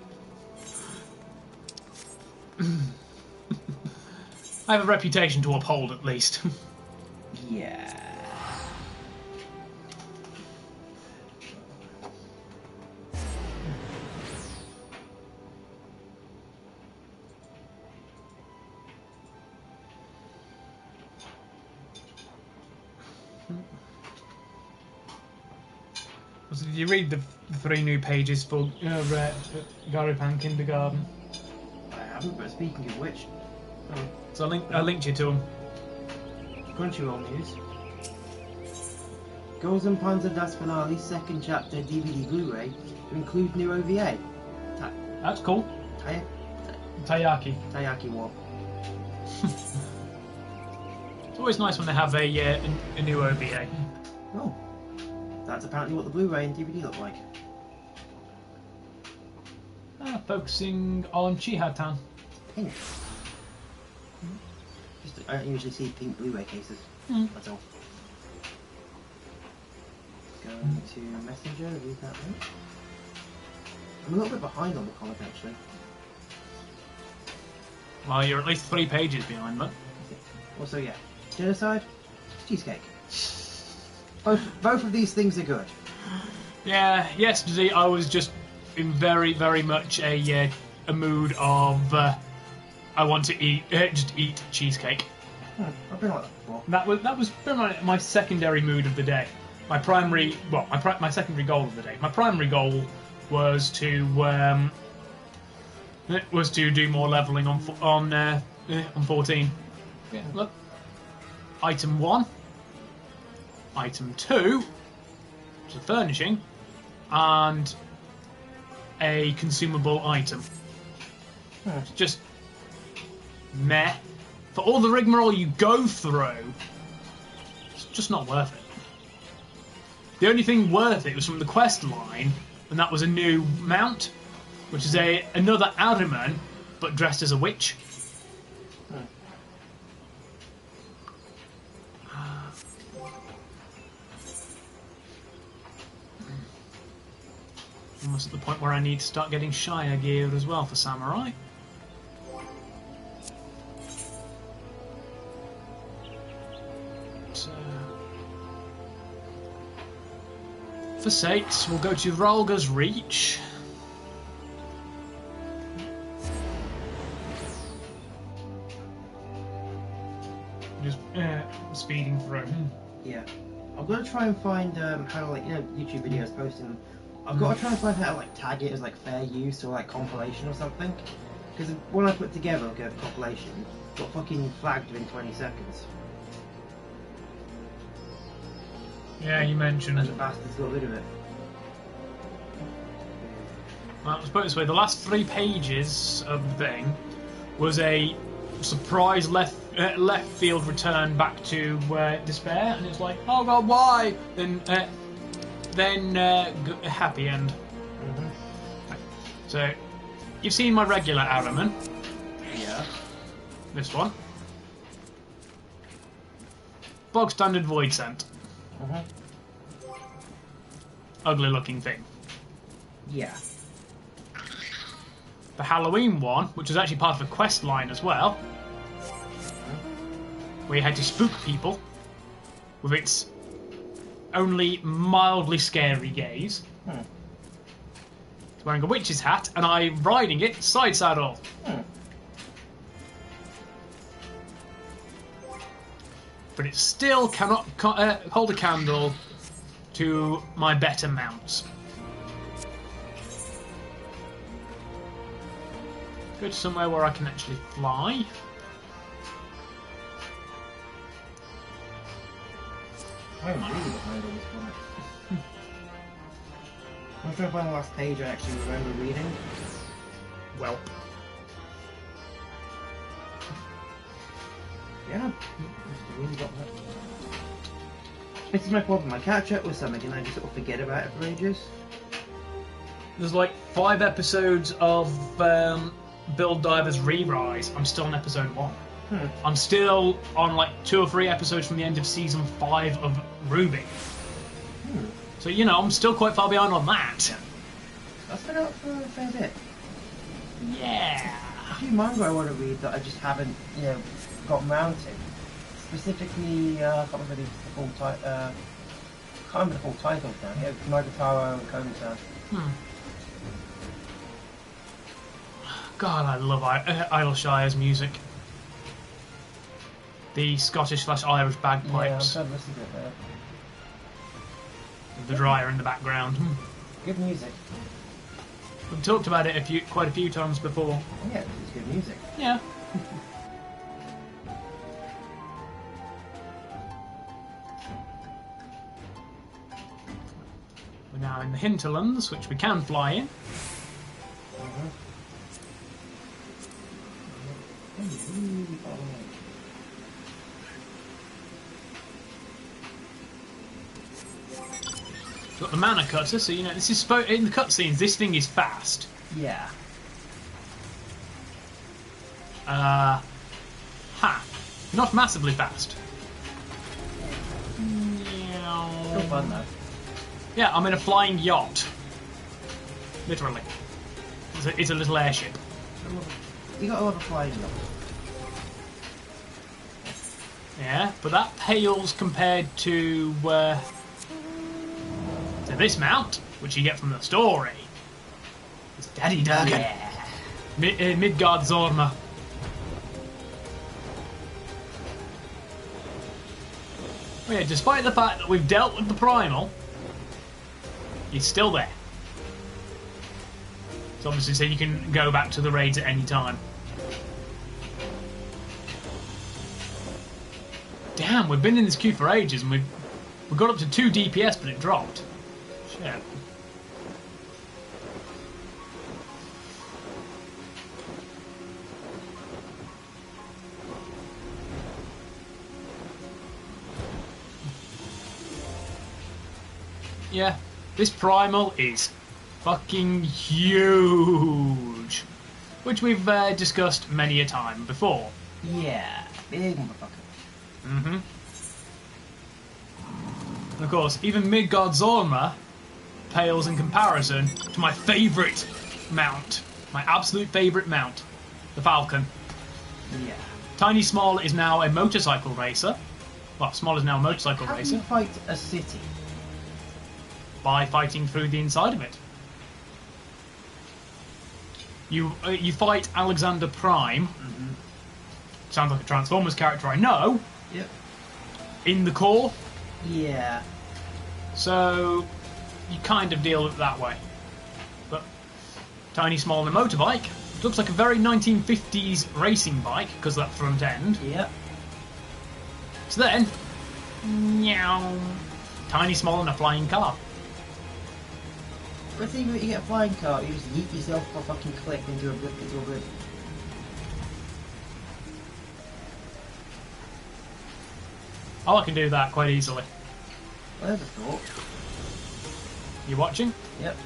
[SPEAKER 1] I have a reputation to uphold, at least.
[SPEAKER 2] Yeah.
[SPEAKER 1] So did you read the 3 new pages for Garupan Kindergarten?
[SPEAKER 2] I haven't, but speaking of which...
[SPEAKER 1] So I linked you to them.
[SPEAKER 2] Crunchyroll news. Gozen Panzer Das Finale second chapter DVD Blu-ray to include new OVA.
[SPEAKER 1] That's cool. Taiyaki.
[SPEAKER 2] Taiyaki War.
[SPEAKER 1] It's always nice when they have a new OVA.
[SPEAKER 2] Oh. That's apparently what the Blu-ray and DVD look like.
[SPEAKER 1] Focusing on Chihatan.
[SPEAKER 2] Pink. I don't usually see pink Blu-ray cases. That's all. Going to Messenger, read that link. I'm a little bit behind on the comic actually.
[SPEAKER 1] Well, you're at least 3 pages behind, man.
[SPEAKER 2] Also, yeah. Genocide, cheesecake. Both of these things are good.
[SPEAKER 1] Yeah, yesterday I was just in very, very much a mood of I want to just eat cheesecake.
[SPEAKER 2] I've been like that before.
[SPEAKER 1] That was my secondary mood of the day. My primary, my secondary goal of the day. My primary goal was to do more leveling on 14. Yeah, look. Item 1. Item 2, which is furnishing, and a consumable item. It's just meh. For all the rigmarole you go through, it's just not worth it. The only thing worth it was from the quest line, and that was a new mount, which is another Ahriman, but dressed as a witch. Almost at the point where I need to start getting Shire gear as well for Samurai. For Sates, we'll go to Ralga's Reach. Just speeding through.
[SPEAKER 2] Yeah. I'm going to try and find how to, YouTube videos posting. I've got to try and find how to tag it as fair use or compilation or something. Because when I put together a compilation, it got fucking flagged within 20 seconds.
[SPEAKER 1] Yeah, you mentioned.
[SPEAKER 2] And the bastards got rid of it.
[SPEAKER 1] Well, let's put it this way, the last 3 pages of the thing was a surprise left field return back to Despair, and it's like, oh god, why? Then happy end. Right. So, you've seen my regular Ahriman.
[SPEAKER 2] Yeah.
[SPEAKER 1] This one. Bog standard Void Scent. Ugly looking thing.
[SPEAKER 2] Yeah.
[SPEAKER 1] The Halloween one, which was actually part of a quest line as well, where you had to spook people with its only mildly scary gaze. It's wearing a witch's hat, and I'm riding it side saddle. But it still cannot hold a candle to my better mounts. Go to somewhere where I can actually fly.
[SPEAKER 2] I haven't really got behind all this comic. I'm trying to find the last page I actually remember reading.
[SPEAKER 1] Well.
[SPEAKER 2] Yeah, really got that. This is my problem. I catch up with something and I just sort of forget about it for ages.
[SPEAKER 1] There's 5 episodes of Build Divers Re-Rise. I'm still on episode 1. I'm still on 2 or 3 episodes from the end of season 5 of Ruby. So, I'm still quite far behind on that.
[SPEAKER 2] That's been out for a fair bit.
[SPEAKER 1] Yeah.
[SPEAKER 2] A few manga I want to read that I just haven't, gotten round to. Specifically, I can't remember the full title. Can't remember the full title now. Nagataro and Komusan.
[SPEAKER 1] God, I love Idleshire's music. The Scottish/Irish bagpipes.
[SPEAKER 2] Yeah, I'm trying to listen to it there.
[SPEAKER 1] The dryer in the background.
[SPEAKER 2] Good music.
[SPEAKER 1] We've talked about it quite a few times before.
[SPEAKER 2] Yeah, it's good music.
[SPEAKER 1] Yeah. We're now in the hinterlands, which we can fly in. Got the mana cutter, so this is in the cutscenes. This thing is fast.
[SPEAKER 2] Yeah.
[SPEAKER 1] Not massively fast.
[SPEAKER 2] Still fun though.
[SPEAKER 1] Yeah, I'm in a flying yacht. Literally. It's a little airship.
[SPEAKER 2] You got a lot of flying yachts.
[SPEAKER 1] Yeah, but that pales compared to this mount, which you get from the story. It's Daddy Durgan.
[SPEAKER 2] Yeah.
[SPEAKER 1] Midgard Zorma. Oh yeah, despite the fact that we've dealt with the Primal, he's still there. So obviously, so you can go back to the raids at any time. Damn, we've been in this queue for ages, and we got up to 2 DPS, but it dropped. Shit. Yeah, this Primal is fucking huge, which we've discussed many a time before.
[SPEAKER 2] Yeah, big motherfucker.
[SPEAKER 1] And of course, even Midgard Zorma pales in comparison to my favourite mount, my absolute favourite mount, the Falcon.
[SPEAKER 2] Yeah.
[SPEAKER 1] Tiny Small is now a motorcycle racer. Well, Small is now a motorcycle
[SPEAKER 2] How
[SPEAKER 1] racer.
[SPEAKER 2] do you fight a city?
[SPEAKER 1] By fighting through the inside of it. You fight Alexander Prime. Sounds like a Transformers character, I know.
[SPEAKER 2] Yep.
[SPEAKER 1] In the core.
[SPEAKER 2] Yeah.
[SPEAKER 1] So you kind of deal with it that way. But Tiny Small on a motorbike. It looks like a very 1950s racing bike because of that front end.
[SPEAKER 2] Yep.
[SPEAKER 1] So then, meow, Tiny Small in a flying car.
[SPEAKER 2] But even if you get a flying car, you just yeet yourself for a fucking click into a blip.
[SPEAKER 1] Oh, I can do that quite easily.
[SPEAKER 2] Well, there's a thought.
[SPEAKER 1] You watching?
[SPEAKER 2] Yep.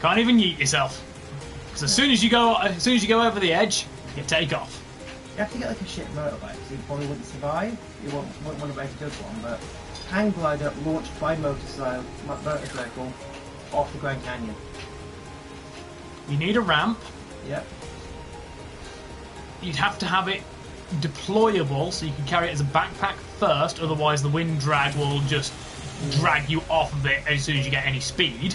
[SPEAKER 1] Can't even yeet yourself. Because as soon as you go over the edge, you take off.
[SPEAKER 2] You have to get like a shit motorbike, so you probably wouldn't survive. You won't want a very good one, but hang glider launched by motorcycle off the Grand Canyon.
[SPEAKER 1] You need a ramp.
[SPEAKER 2] Yep.
[SPEAKER 1] You'd have to have it deployable so you can carry it as a backpack first, otherwise the wind drag will just drag you off of it as soon as you get any speed.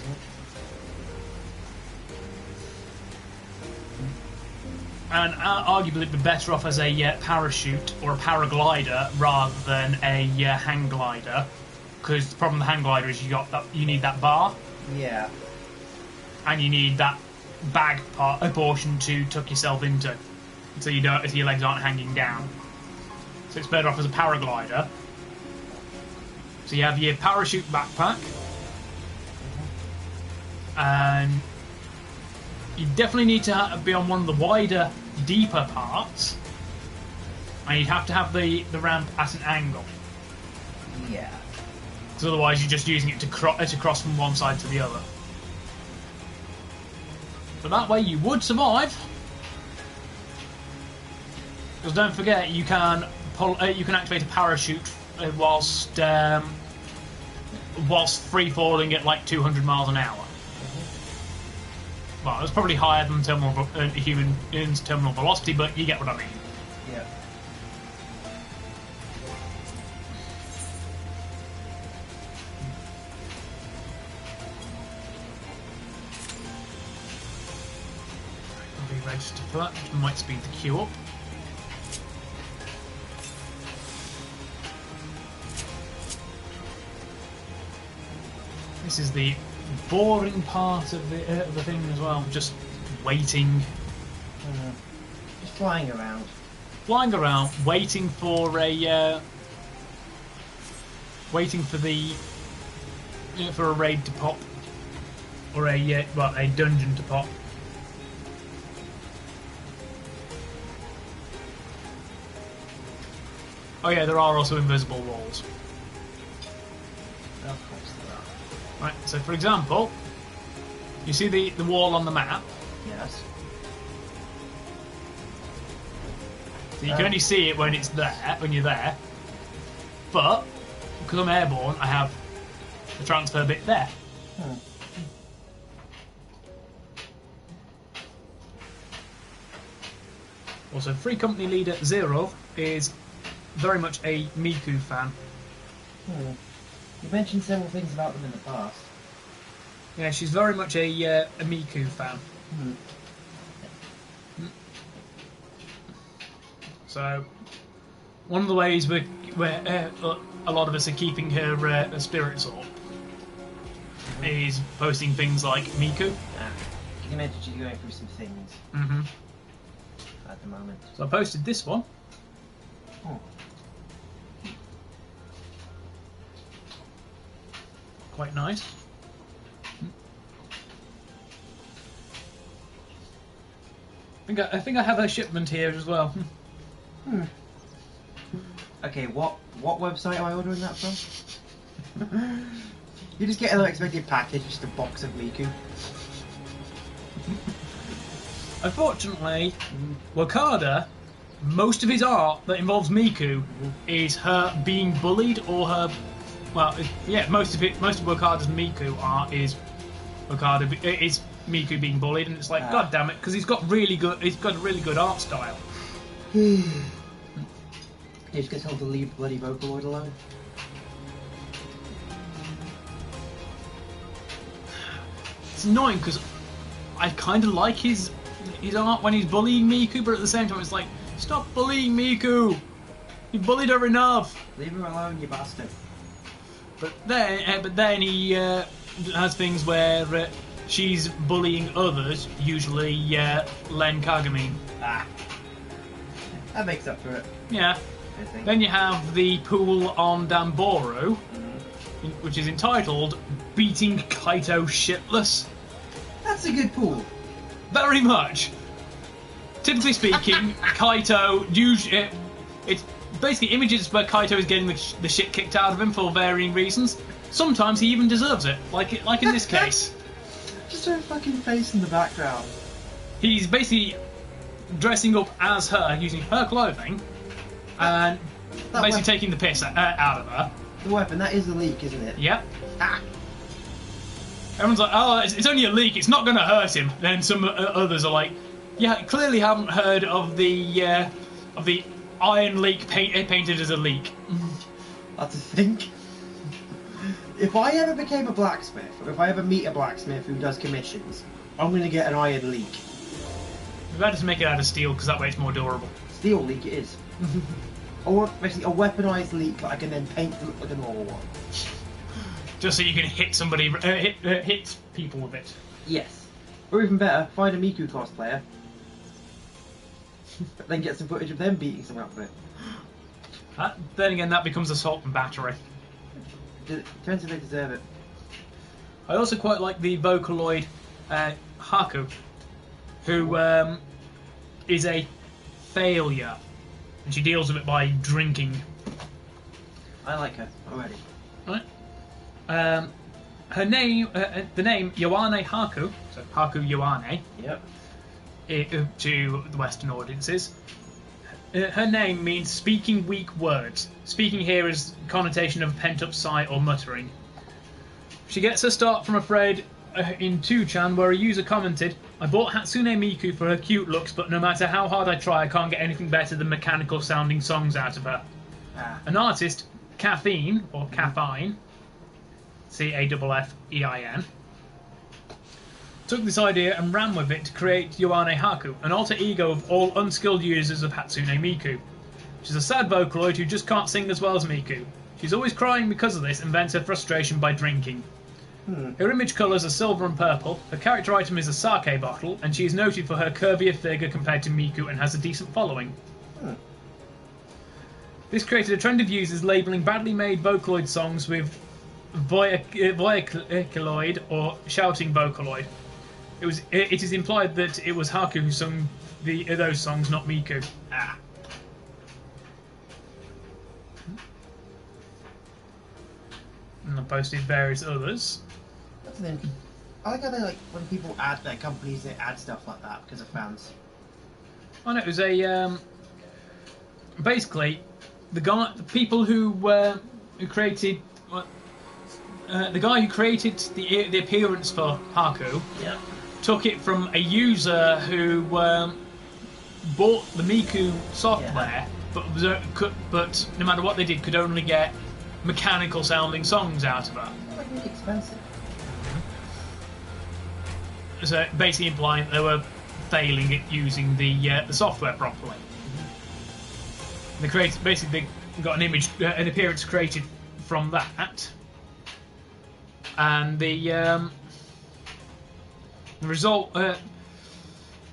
[SPEAKER 1] And arguably it'd be better off as a parachute or a paraglider rather than a hang glider, because the problem with the hang glider is you need that bar.
[SPEAKER 2] Yeah.
[SPEAKER 1] And you need that bag portion to tuck yourself into, so your legs aren't hanging down. So it's better off as a paraglider. So you have your parachute backpack, and you definitely need to be on one of the wider, deeper parts, and you'd have to have the ramp at an angle.
[SPEAKER 2] Yeah.
[SPEAKER 1] Because otherwise you're just using it to cross from one side to the other. But that way you would survive. Because don't forget, you can activate a parachute whilst free falling at like 200 miles an hour. Well, it's probably higher than human's terminal velocity, but you get what I mean.
[SPEAKER 2] Yeah.
[SPEAKER 1] I'll be registered for that, which might speed the queue up. This is the boring part of the thing as well, just waiting.
[SPEAKER 2] Just flying around.
[SPEAKER 1] Flying around, waiting for a raid to pop, or a dungeon to pop. Oh yeah, there are also invisible walls.
[SPEAKER 2] Of course there are.
[SPEAKER 1] Right, so for example, you see the wall on the map?
[SPEAKER 2] Yes.
[SPEAKER 1] So you can only see it when it's there, when you're there. But because I'm airborne, I have the transfer bit there. Also, Free Company leader Zero is very much a Miku fan.
[SPEAKER 2] You mentioned several things about them in the past.
[SPEAKER 1] Yeah, she's very much a Miku fan. So, one of the ways where a lot of us are keeping her spirits up is posting things like Miku.
[SPEAKER 2] You mentioned she's going through some things at the moment.
[SPEAKER 1] So I posted this one. Quite nice. I think I have a shipment here as well.
[SPEAKER 2] Okay, what website am I ordering that from? You just get an unexpected package, just a box of Miku.
[SPEAKER 1] Unfortunately, Wakada, most of his art that involves Miku is her being bullied or her. Well, yeah, most of Wakada's Miku art is Miku being bullied, and it's like, god damn it, because he's got a really good art style.
[SPEAKER 2] You just get told to leave bloody Vocaloid alone.
[SPEAKER 1] It's annoying because I kind of like his art when he's bullying Miku, but at the same time it's like, stop bullying Miku! You bullied her enough!
[SPEAKER 2] Leave her alone, you bastard.
[SPEAKER 1] But then he has things where she's bullying others, usually Len Kagami.
[SPEAKER 2] That makes up for it.
[SPEAKER 1] Yeah.
[SPEAKER 2] I think.
[SPEAKER 1] Then you have the pool on Damboro, which is entitled Beating Kaito Shitless.
[SPEAKER 2] That's a good pool.
[SPEAKER 1] Very much. Typically speaking, Kaito usually it's basically images where Kaito is getting the shit kicked out of him for varying reasons. Sometimes he even deserves it, like in this case.
[SPEAKER 2] Just her fucking face in the background.
[SPEAKER 1] He's basically dressing up as her, using her clothing, and basically taking the piss out of her.
[SPEAKER 2] The weapon, that is a leak, isn't it?
[SPEAKER 1] Yep. Everyone's like, oh, it's only a leak, it's not going to hurt him. Then some others are like, yeah, clearly haven't heard of the iron leak painted as a leak.
[SPEAKER 2] That's a thing. If I ever became a blacksmith, or if I ever meet a blacksmith who does commissions, I'm going to get an iron leak.
[SPEAKER 1] We've had to make it out of steel because that way it's more durable.
[SPEAKER 2] Steel leak it is. Or basically a weaponized leak that I can then paint to look like a normal one.
[SPEAKER 1] Just so you can hit somebody, hit people with it.
[SPEAKER 2] Yes. Or even better, find a Miku cosplayer. Then get some footage of them beating someone up with it.
[SPEAKER 1] Then again, that becomes assault and battery.
[SPEAKER 2] Depends if they deserve it.
[SPEAKER 1] I also quite like the Vocaloid Haku, who is a failure, and she deals with it by drinking.
[SPEAKER 2] I like her already.
[SPEAKER 1] Right. Her name, the name Yoane Haku, so Haku Yoane.
[SPEAKER 2] Yep.
[SPEAKER 1] To the Western audiences. Her name means speaking weak words. Speaking here is connotation of pent-up sigh or muttering. She gets her start from a thread in 2chan where a user commented, I bought Hatsune Miku for her cute looks, but no matter how hard I try, I can't get anything better than mechanical sounding songs out of her. An artist, Caffeine, or Caffeine, Caffein, took this idea and ran with it to create Yoane Haku, an alter ego of all unskilled users of Hatsune Miku. She's a sad Vocaloid who just can't sing as well as Miku. She's always crying because of this and vents her frustration by drinking. Her image colours are silver and purple, her character item is a sake bottle, and she is noted for her curvier figure compared to Miku and has a decent following. This created a trend of users labelling badly made Vocaloid songs with Vocaloid or shouting Vocaloid. It is implied that it was Haku who sung those songs, not Miku. And I posted various others.
[SPEAKER 2] That's an I like how they when people add their companies, they add stuff like that because of fans.
[SPEAKER 1] Oh no, it was a basically the people who created the guy who created the appearance for Haku.
[SPEAKER 2] Yeah.
[SPEAKER 1] Took it from a user who bought the Miku software, but no matter what they did, could only get mechanical sounding songs out of her.
[SPEAKER 2] That's really expensive.
[SPEAKER 1] So basically implying they were failing at using the software properly. They got an appearance created from that, and the result.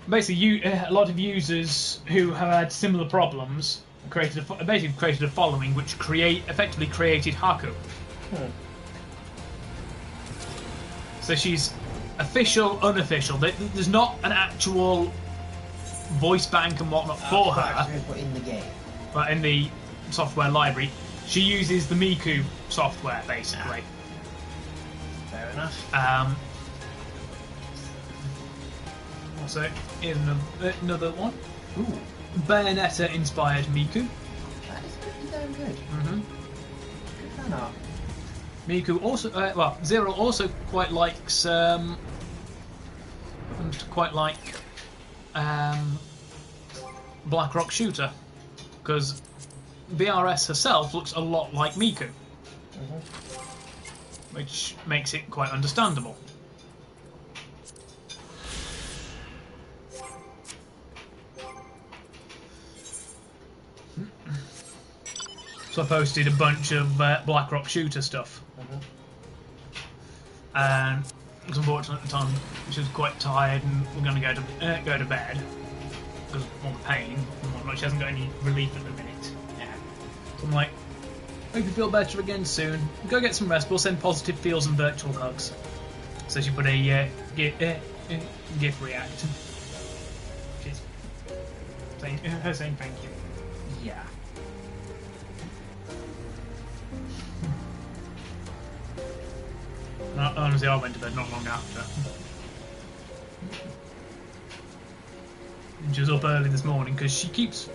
[SPEAKER 1] Basically, a lot of users who have had similar problems basically created a following, which effectively created Haku. So she's official, unofficial. There's not an actual voice bank and whatnot for her.
[SPEAKER 2] In the game,
[SPEAKER 1] But in the software library, she uses the Miku software basically.
[SPEAKER 2] Fair enough.
[SPEAKER 1] So here's another one.
[SPEAKER 2] Ooh,
[SPEAKER 1] Bayonetta inspired Miku.
[SPEAKER 2] that is pretty damn good.
[SPEAKER 1] Mm-hmm.
[SPEAKER 2] Good fan art.
[SPEAKER 1] Miku also, Zero also quite likes, Black Rock Shooter, because BRS herself looks a lot like Miku, which makes it quite understandable. So I posted a bunch of Black Rock Shooter stuff. And it was unfortunate at the time she was quite tired and we're going to go to bed because of all the pain and whatnot. She hasn't got any relief at the minute. Yeah. So I'm like, hope you feel better again soon. Go get some rest. We'll send positive feels and virtual hugs. So she put a GIF react. She's saying thank you.
[SPEAKER 2] Yeah.
[SPEAKER 1] Honestly, I went to bed not long after. She was up early this morning because she keeps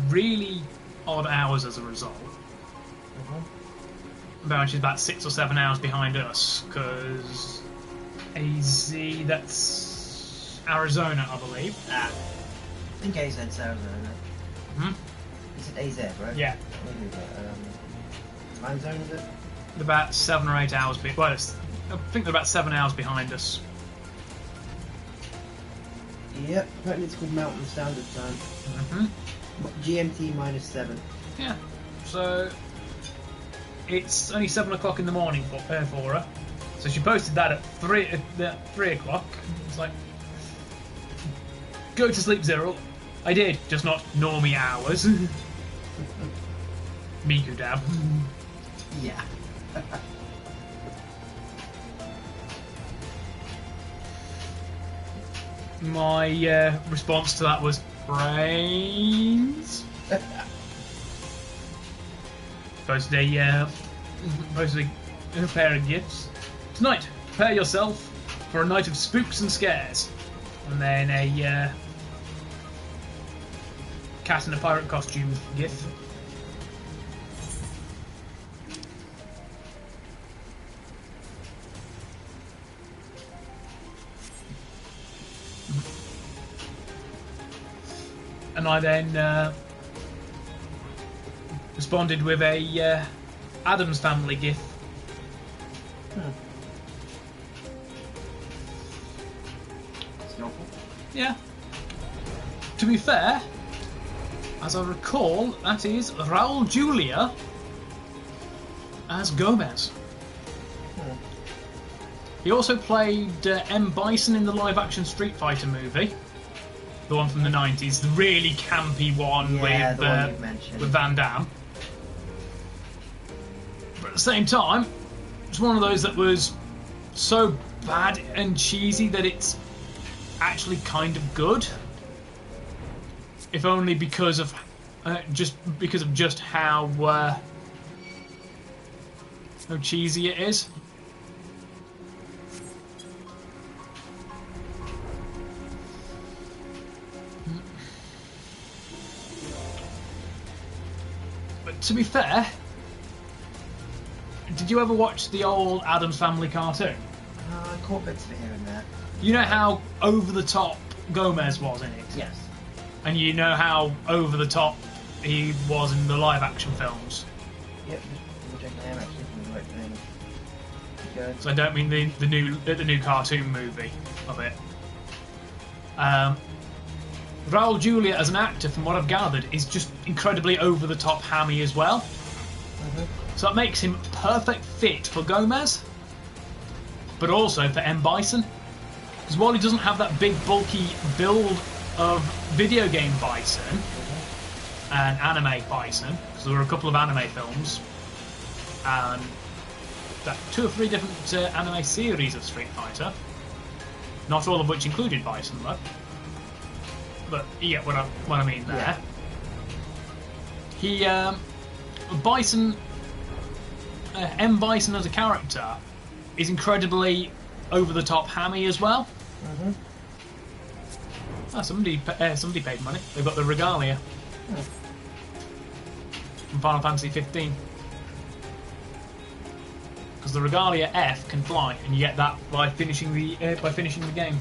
[SPEAKER 1] really odd hours as a result. She's about 6 or 7 hours behind us because AZ, that's Arizona, I believe.
[SPEAKER 2] I think AZ's Arizona. Is it AZ, right?
[SPEAKER 1] Yeah.
[SPEAKER 2] Time zone, is it?
[SPEAKER 1] They're about 7 or 8 hours behind. Well, I think they're about 7 hours behind us.
[SPEAKER 2] Yep, apparently it's called Mountain Standard Time. GMT -7.
[SPEAKER 1] Yeah. So it's only 7 o'clock in the morning for her. So she posted that at 3 o'clock. It's like, go to sleep, Zero. I did, just not normie hours. Miku dab.
[SPEAKER 2] Yeah.
[SPEAKER 1] My response to that was brains. Posted a pair of gifts. Tonight, prepare yourself for a night of spooks and scares. And then a cat in a pirate costume gif. And I then responded with a Addams Family gif.
[SPEAKER 2] It's awful.
[SPEAKER 1] Yeah. To be fair, as I recall, that is Raul Julia as Gomez. He also played M. Bison in the live-action Street Fighter movie. The one from the 90s, the really campy one, with Van Damme. But at the same time, it's one of those that was so bad and cheesy that it's actually kind of good. If only because of just how cheesy it is. But to be fair, did you ever watch the old Addams Family cartoon?
[SPEAKER 2] I caught bits of it here and there.
[SPEAKER 1] You know how over the top Gomez was in it?
[SPEAKER 2] Yes.
[SPEAKER 1] And you know how over the top he was in the live action films.
[SPEAKER 2] Yep, just checking I am actually from the right thing. Good.
[SPEAKER 1] So I don't mean the new cartoon movie of it. Raul Julia as an actor, from what I've gathered, is just incredibly over the top hammy as well. So that makes him perfect fit for Gomez, but also for M. Bison. Because while he doesn't have that big bulky build of video game Bison and anime Bison, because there were a couple of anime films and 2 or 3 different anime series of Street Fighter, not all of which included Bison though. But you get what I mean there. Yeah. He Bison, M. Bison as a character is incredibly over the top hammy as well. Oh, somebody paid money. They've got the regalia from Final Fantasy 15. Because the regalia F can fly, and you get that by finishing the game.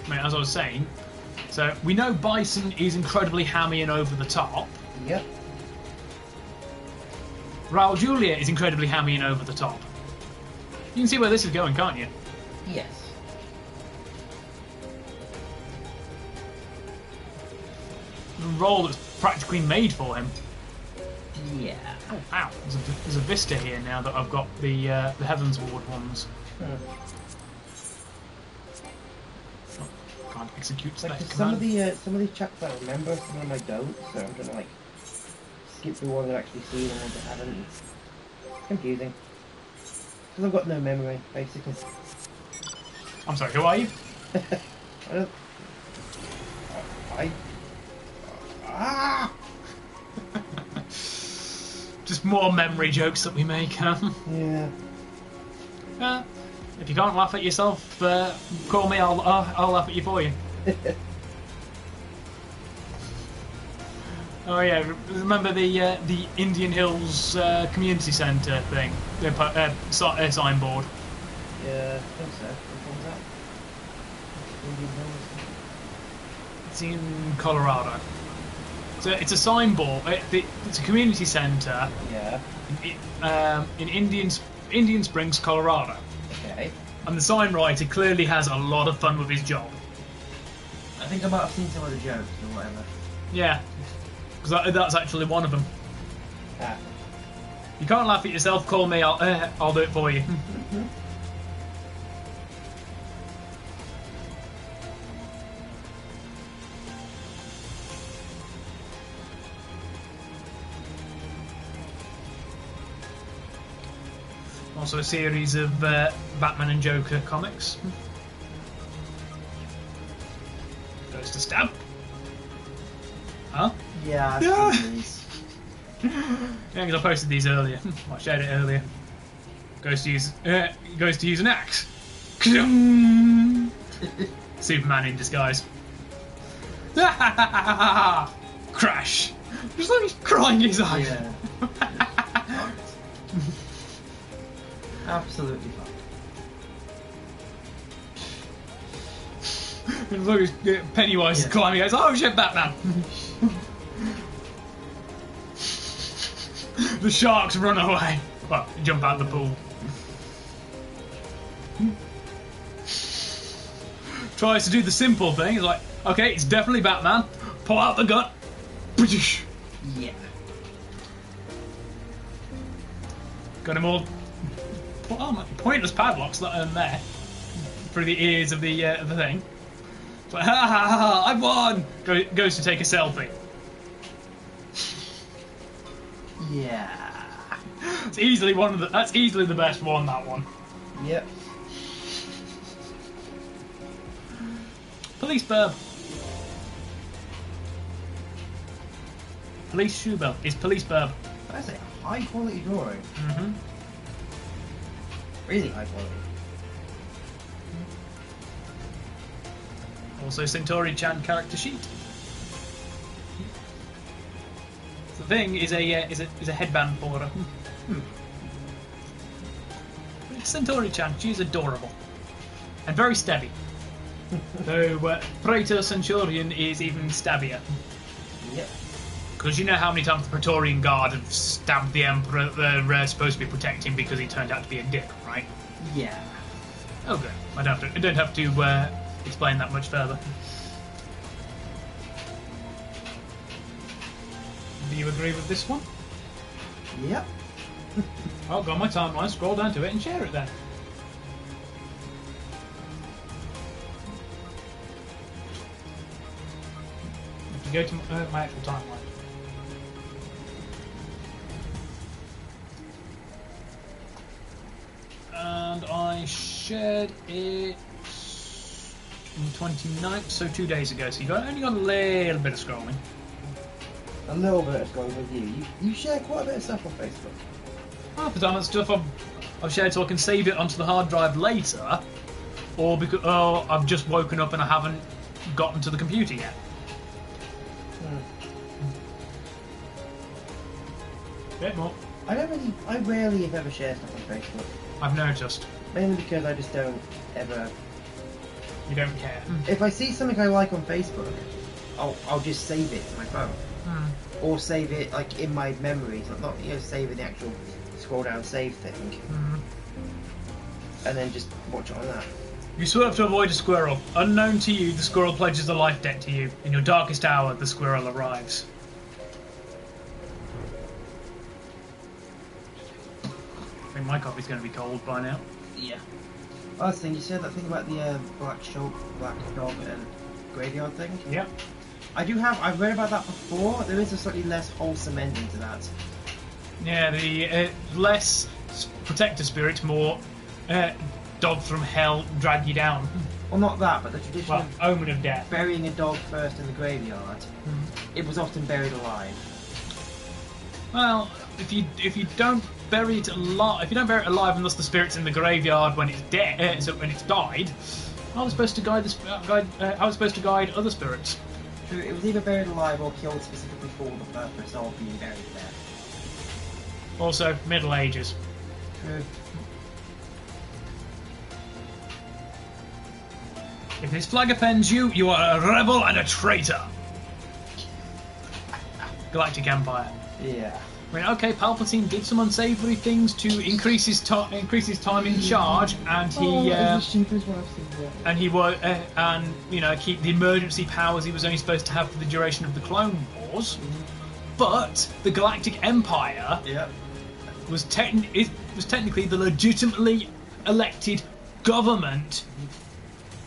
[SPEAKER 1] As I was saying, so we know Bison is incredibly hammy and over the top.
[SPEAKER 2] Yep.
[SPEAKER 1] Raul Julia is incredibly hammy and over the top. You can see where this is going, can't you?
[SPEAKER 2] Yes.
[SPEAKER 1] The role that's practically made for him.
[SPEAKER 2] Yeah.
[SPEAKER 1] Oh, ow. There's a vista here now that I've got the Heavens Ward ones. Can't execute
[SPEAKER 2] like
[SPEAKER 1] that
[SPEAKER 2] some
[SPEAKER 1] command.
[SPEAKER 2] of these chapters I remember, some of them I don't, so I'm gonna like skip the ones I've actually seen and ones I haven't. It's confusing. Because I've got no memory, basically.
[SPEAKER 1] I'm sorry, who are you?
[SPEAKER 2] I don't... Ah!
[SPEAKER 1] Just more memory jokes that we make, huh?
[SPEAKER 2] Yeah.
[SPEAKER 1] If you can't laugh at yourself, call me. I'll laugh at you for you. Oh yeah, remember the Indian Hills Community Centre thing, the signboard.
[SPEAKER 2] Yeah, I think so. Which one's that? Indian Hills.
[SPEAKER 1] It's in Colorado. So it's a signboard. It's a community centre.
[SPEAKER 2] Yeah.
[SPEAKER 1] In Indian Springs, Colorado.
[SPEAKER 2] Okay.
[SPEAKER 1] And the sign writer clearly has a lot of fun with his job.
[SPEAKER 2] I think I might have seen some of the jokes or whatever.
[SPEAKER 1] Yeah, because that's actually one of them.
[SPEAKER 2] Ah.
[SPEAKER 1] You can't laugh at yourself. Call me. I'll do it for you. Also a series of Batman and Joker comics. Goes to stab. Huh?
[SPEAKER 2] Yeah, I've seen these.
[SPEAKER 1] Yeah, because I posted these earlier. I shared it earlier. Goes to use an axe. Superman in disguise. Crash. Just like he's crying his eyes.
[SPEAKER 2] Yeah. Absolutely fine.
[SPEAKER 1] And look, Pennywise is climbing. He goes, "Oh shit, Batman!" The sharks run away. Well, jump out of the pool. Tries to do the simple thing. He's like, "Okay, it's definitely Batman." Pull out the gun.
[SPEAKER 2] Yeah.
[SPEAKER 1] Got him all. Pointless padlocks that are there through the ears of the thing. It's like, ha ha ha! I won. Goes to take a selfie.
[SPEAKER 2] Yeah.
[SPEAKER 1] It's easily that's easily the best one. That one.
[SPEAKER 2] Yep.
[SPEAKER 1] Police Burb. Police Schubel is Police Burb.
[SPEAKER 2] That's a high quality drawing.
[SPEAKER 1] Mm-hmm.
[SPEAKER 2] Really high quality.
[SPEAKER 1] Also Centauri Chan character sheet. The thing is a headband for her. Centauri Chan, she's adorable and very steady. Though Praetor Centurion is even stabbier.
[SPEAKER 2] Yep.
[SPEAKER 1] Because you know how many times the Praetorian Guard have stabbed the Emperor they're supposed to be protecting because he turned out to be a dick, right?
[SPEAKER 2] Yeah.
[SPEAKER 1] Oh, good. I don't have to explain that much further. Do you agree with this one?
[SPEAKER 2] Yep.
[SPEAKER 1] Oh, go on my timeline, scroll down to it and share it then. If you go to my actual timeline. And I shared it on the 29th, so 2 days ago. So only got a little bit of scrolling.
[SPEAKER 2] A little bit of scrolling with you. You share quite a bit of stuff on Facebook.
[SPEAKER 1] Half the time that's stuff I've shared so I can save it onto the hard drive later, or because I've just woken up and I haven't gotten to the computer yet. Bit more.
[SPEAKER 2] I rarely, if ever, share stuff on Facebook.
[SPEAKER 1] I've noticed.
[SPEAKER 2] Mainly because I just don't ever.
[SPEAKER 1] You don't care.
[SPEAKER 2] If I see something I like on Facebook, I'll just save it to my phone, or save it like in my memories. Not saving the actual scroll down save thing, and then just watch it on that.
[SPEAKER 1] You swerve to avoid a squirrel. Unknown to you, the squirrel pledges a life debt to you. In your darkest hour, the squirrel arrives. I think my coffee's going to be cold by now.
[SPEAKER 2] Yeah. Last thing, you said that thing about the black dog and graveyard thing?
[SPEAKER 1] Yep.
[SPEAKER 2] I've read about that before. There is a slightly less wholesome ending to that.
[SPEAKER 1] Yeah, the less protector spirit, more dog from hell drag you down.
[SPEAKER 2] Well, not that, but the tradition of
[SPEAKER 1] omen of death.
[SPEAKER 2] Burying a dog first in the graveyard. It was often buried alive.
[SPEAKER 1] Well, if you don't bury it alive, and thus the spirit's in the graveyard when it's dead, so when it's died, I was supposed to guide other spirits.
[SPEAKER 2] True, it was either buried alive or killed specifically for the purpose of being buried there.
[SPEAKER 1] Also, Middle Ages.
[SPEAKER 2] True.
[SPEAKER 1] If this flag offends you, you are a rebel and a traitor. Galactic Empire.
[SPEAKER 2] Yeah.
[SPEAKER 1] I mean, okay, Palpatine did some unsavoury things to increase his time in charge, and keep the emergency powers he was only supposed to have for the duration of the Clone Wars. But the Galactic Empire was technically the legitimately elected government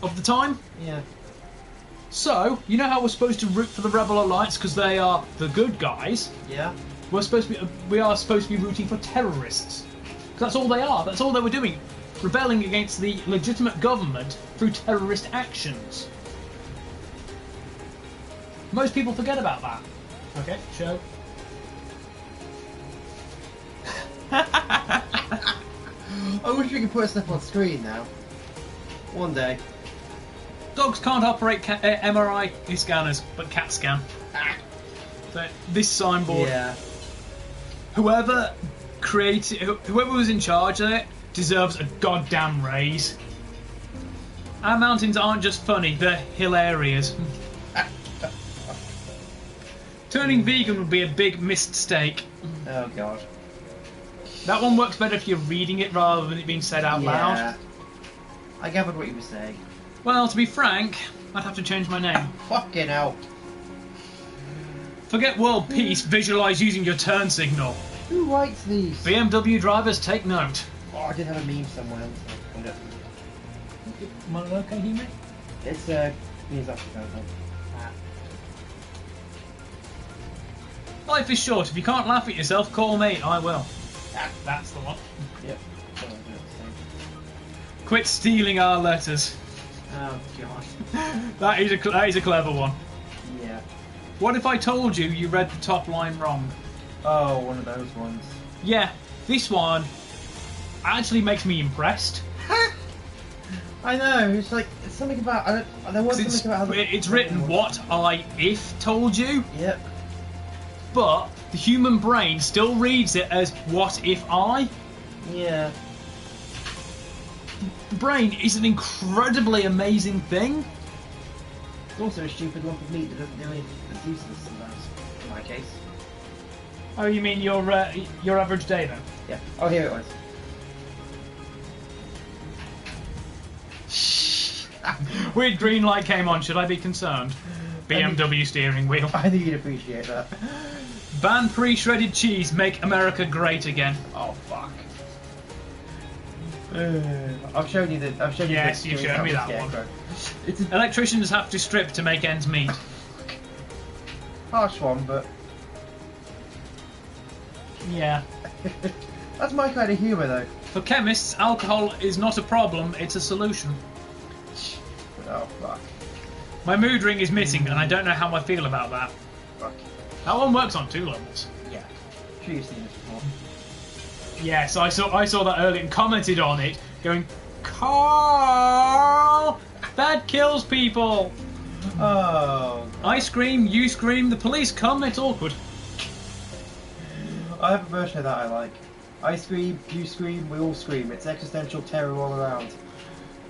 [SPEAKER 1] of the time.
[SPEAKER 2] Yeah.
[SPEAKER 1] So you know how we're supposed to root for the Rebel Alliance because they are the good guys.
[SPEAKER 2] Yeah.
[SPEAKER 1] We are supposed to be rooting for terrorists. Because that's all they are. That's all they were doing. Rebelling against the legitimate government through terrorist actions. Most people forget about that. Okay, show.
[SPEAKER 2] I wish we could put stuff on screen now. One day.
[SPEAKER 1] Dogs can't operate MRI scanners, but CAT scan. So this signboard.
[SPEAKER 2] Yeah.
[SPEAKER 1] Whoever was in charge of it deserves a goddamn raise. Our mountains aren't just funny, they're hilarious. Turning vegan would be a big mistake.
[SPEAKER 2] Oh god.
[SPEAKER 1] That one works better if you're reading it rather than it being said out loud.
[SPEAKER 2] I gathered what you were saying.
[SPEAKER 1] Well, to be frank, I'd have to change my name.
[SPEAKER 2] Fucking hell.
[SPEAKER 1] Forget world peace, visualise using your turn signal.
[SPEAKER 2] Who writes these?
[SPEAKER 1] BMW drivers, take note.
[SPEAKER 2] Oh, I did have a meme somewhere.
[SPEAKER 1] Okay, here, mate?
[SPEAKER 2] It's means Africa.
[SPEAKER 1] Life is short. If you can't laugh at yourself, call me. I will. That's the one.
[SPEAKER 2] Yep.
[SPEAKER 1] Quit stealing our letters.
[SPEAKER 2] Oh god.
[SPEAKER 1] That is a clever one.
[SPEAKER 2] Yeah.
[SPEAKER 1] What if I told you you read the top line wrong?
[SPEAKER 2] Oh, one of those ones.
[SPEAKER 1] Yeah, this one actually makes me impressed.
[SPEAKER 2] I know. It's like it's something about. There was something about how
[SPEAKER 1] it's written what I if told you.
[SPEAKER 2] Yep.
[SPEAKER 1] But the human brain still reads it as what if I.
[SPEAKER 2] Yeah.
[SPEAKER 1] the brain is an incredibly amazing thing.
[SPEAKER 2] It's also a stupid lump of meat that doesn't do anything. It's useless sometimes, in my case.
[SPEAKER 1] Oh, you mean your average day then?
[SPEAKER 2] Yeah. Oh, here it was.
[SPEAKER 1] Weird green light came on. Should I be concerned? BMW steering wheel.
[SPEAKER 2] I think you'd appreciate that.
[SPEAKER 1] Ban pre-shredded cheese. Make America great again.
[SPEAKER 2] Oh fuck. I've shown you the. I've shown you.
[SPEAKER 1] Yes, you showed me that one. Electricians have to strip to make ends meet.
[SPEAKER 2] Harsh one, but
[SPEAKER 1] yeah.
[SPEAKER 2] That's my kind of humour, though.
[SPEAKER 1] For chemists, alcohol is not a problem; it's a solution.
[SPEAKER 2] Oh fuck.
[SPEAKER 1] My mood ring is missing, and I don't know how I feel about that.
[SPEAKER 2] Fuck.
[SPEAKER 1] That one works on 2 levels.
[SPEAKER 2] Yeah. I'm sure you've seen this before.
[SPEAKER 1] Yes, I saw that earlier and commented on it, going, Carl, that kills people.
[SPEAKER 2] Oh.
[SPEAKER 1] I scream, you scream, the police come, it's awkward.
[SPEAKER 2] I have a version of that I like. I scream, you scream, we all scream. It's existential terror all around.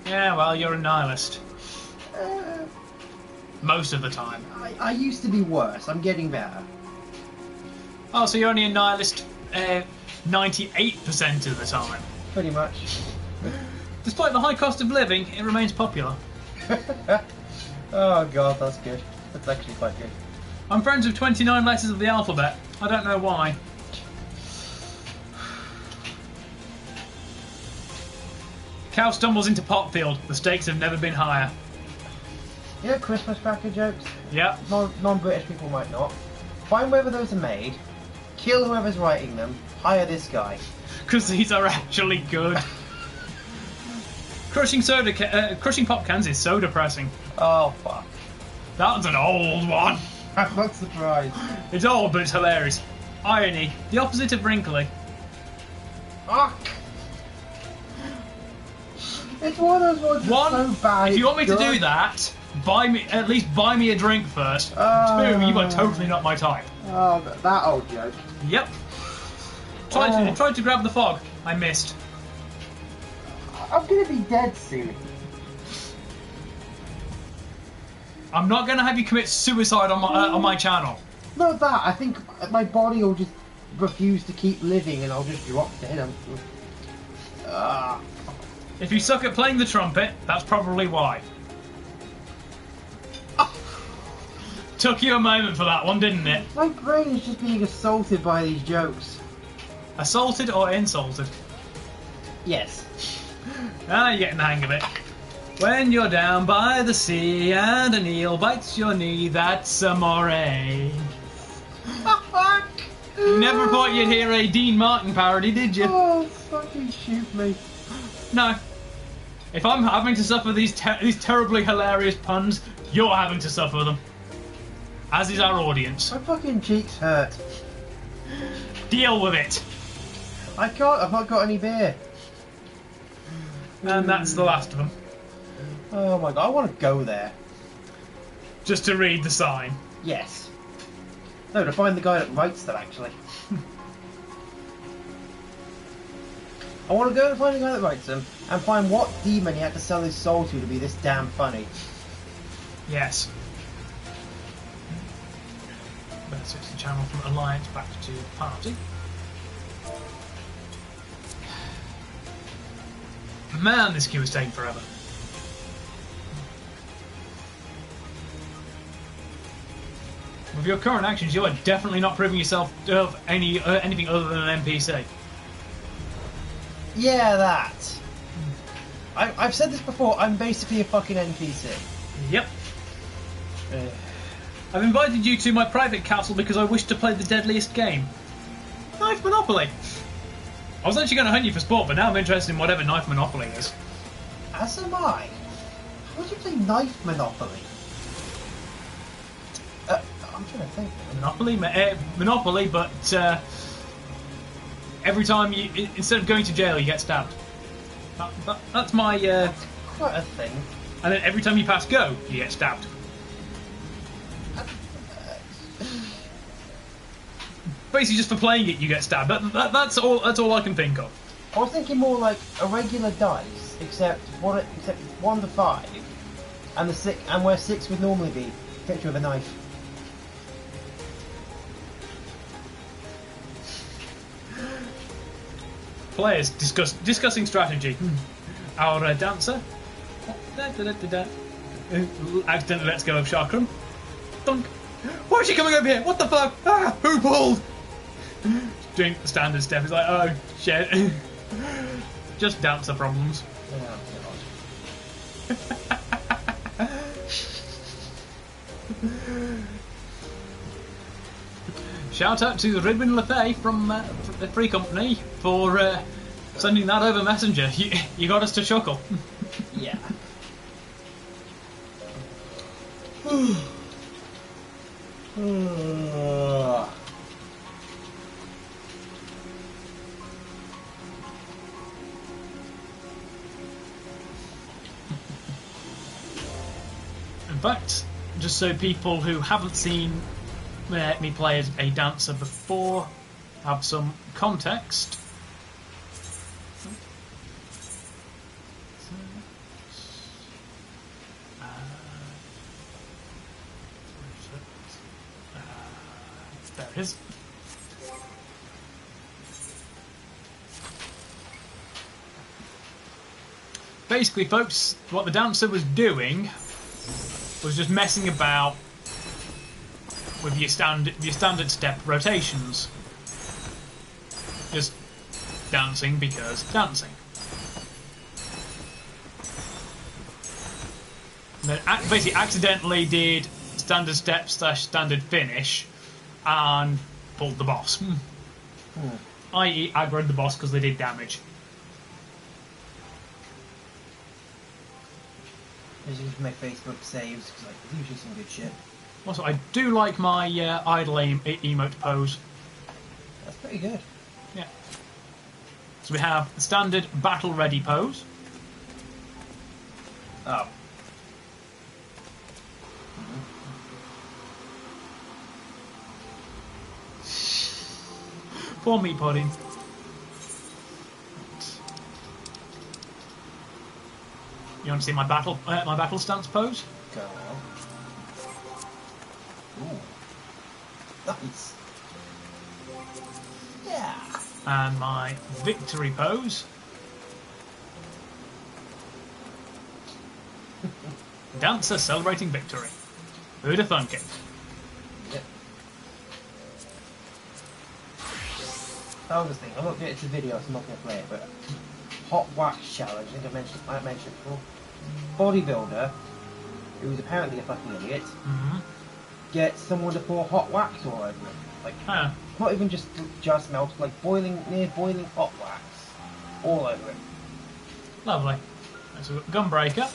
[SPEAKER 1] Yeah, well, you're a nihilist. Most of the time.
[SPEAKER 2] I used to be worse. I'm getting better.
[SPEAKER 1] Oh, so you're only a nihilist 98% of the time.
[SPEAKER 2] Pretty much.
[SPEAKER 1] Despite the high cost of living, it remains popular.
[SPEAKER 2] Oh god, that's good. That's actually quite good.
[SPEAKER 1] I'm friends with 29 letters of the alphabet. I don't know why. Cow stumbles into pot field. The stakes have never been higher.
[SPEAKER 2] You know Christmas cracker jokes?
[SPEAKER 1] Yep.
[SPEAKER 2] Non-British people might not. Find wherever those are made, kill whoever's writing them, hire this guy.
[SPEAKER 1] Because these are actually good. Crushing pop cans is so depressing.
[SPEAKER 2] Oh fuck.
[SPEAKER 1] That one's an old one.
[SPEAKER 2] I'm not surprised.
[SPEAKER 1] It's old, but it's hilarious. Irony, the opposite of wrinkly.
[SPEAKER 2] Fuck. It's one of those ones that's so bad.
[SPEAKER 1] If you want me to do that, at least buy me a drink first. 2, you are totally not my type.
[SPEAKER 2] Oh, that old joke.
[SPEAKER 1] Yep. Tried to grab the fog. I missed.
[SPEAKER 2] I'm gonna be dead soon.
[SPEAKER 1] I'm not gonna have you commit suicide on my channel.
[SPEAKER 2] Not that. I think my body will just refuse to keep living, and I'll just drop dead.
[SPEAKER 1] If you suck at playing the trumpet, that's probably why. Took you a moment for that one, didn't it?
[SPEAKER 2] My brain is just being assaulted by these jokes.
[SPEAKER 1] Assaulted or insulted?
[SPEAKER 2] Yes.
[SPEAKER 1] You're getting the hang of it. When you're down by the sea and an eel bites your knee, that's amore.
[SPEAKER 2] Fuck!
[SPEAKER 1] You never thought you'd hear a Dean Martin parody, did you?
[SPEAKER 2] Oh, fucking shoot me.
[SPEAKER 1] No. If I'm having to suffer these terribly hilarious puns, you're having to suffer them. As is our audience.
[SPEAKER 2] My fucking cheeks hurt.
[SPEAKER 1] Deal with it.
[SPEAKER 2] I can't, I've not got any beer.
[SPEAKER 1] And that's the last of them.
[SPEAKER 2] Oh my god, I want to go there.
[SPEAKER 1] Just to read the sign.
[SPEAKER 2] Yes. No, to find the guy that writes them, actually. I want to go and find the guy that writes them, and find what demon he had to sell his soul to be this damn funny.
[SPEAKER 1] Yes. Let's switch the channel from Alliance back to Party. Man, this queue is taking forever. With your current actions, you are definitely not proving yourself of anything other than an NPC.
[SPEAKER 2] Yeah, that. I've said this before, I'm basically a fucking NPC.
[SPEAKER 1] Yep. I've invited you to my private castle because I wish to play the deadliest game. Knife Monopoly. I was actually going to hunt you for sport, but now I'm interested in whatever Knife Monopoly is.
[SPEAKER 2] As am I. How would you play Knife Monopoly? I'm trying to think.
[SPEAKER 1] Monopoly, but every time instead of going to jail, you get stabbed. That's my.
[SPEAKER 2] That's quite a thing.
[SPEAKER 1] And then every time you pass go, you get stabbed. Basically, just for playing it, you get stabbed. That's all I can think of.
[SPEAKER 2] I was thinking more like a regular dice, except 1 to 5, and where 6 would normally be, picture of a knife.
[SPEAKER 1] Players discussing strategy. Our dancer accidentally lets go of chakram. Dunk. Why is she coming over here? What the fuck? Ah, who pulled? Doing the standard step is like, oh shit. Just dancer problems. Shout out to Ridwin LaFay from the Free Company for sending that over Messenger. You got us to chuckle.
[SPEAKER 2] Yeah.
[SPEAKER 1] In fact, just so people who haven't seen me play as a dancer before have some context. There it is. Basically, folks, what the dancer was doing was just messing about with your standard step rotations. Just dancing because dancing. And then basically accidentally did standard step / standard finish and pulled the boss. I.e. aggroed the boss because they did damage.
[SPEAKER 2] As you can my Facebook saves, because it's usually some good shit.
[SPEAKER 1] Also, I do like my idle emote pose.
[SPEAKER 2] That's pretty good.
[SPEAKER 1] Yeah. So we have the standard battle ready pose.
[SPEAKER 2] Oh.
[SPEAKER 1] Poor meat pudding. You want to see my battle stance pose?
[SPEAKER 2] Go on. Ooh. Nice. Yeah.
[SPEAKER 1] And my victory pose. Dancer celebrating victory. Who'da thunk it?
[SPEAKER 2] Yep. I was thinking, I'm not getting to the video, so I'm not going to play it, but hot wax challenge, I think I mentioned it before. Bodybuilder, who's apparently a fucking idiot, gets someone to pour hot wax all over him. Like, not even just melt, like near boiling hot wax all over him.
[SPEAKER 1] Lovely. So we've got Gunbreaker.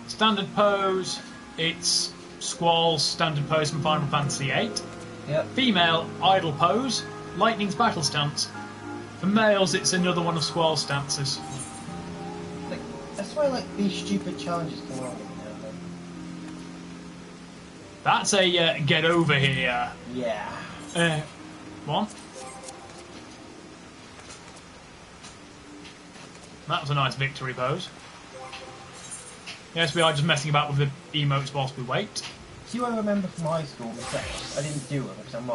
[SPEAKER 1] Standard pose, it's Squall's standard pose from Final Fantasy VIII.
[SPEAKER 2] Yep.
[SPEAKER 1] Female, idle pose, Lightning's battle stance. For males, it's another one of Squall's stances.
[SPEAKER 2] Like, that's why these stupid challenges come along with me now.
[SPEAKER 1] That's a get over here.
[SPEAKER 2] Yeah.
[SPEAKER 1] One. That was a nice victory pose. Yes, we are just messing about with the emotes whilst we wait.
[SPEAKER 2] See what I remember from high school mistakes? I didn't do them because I'm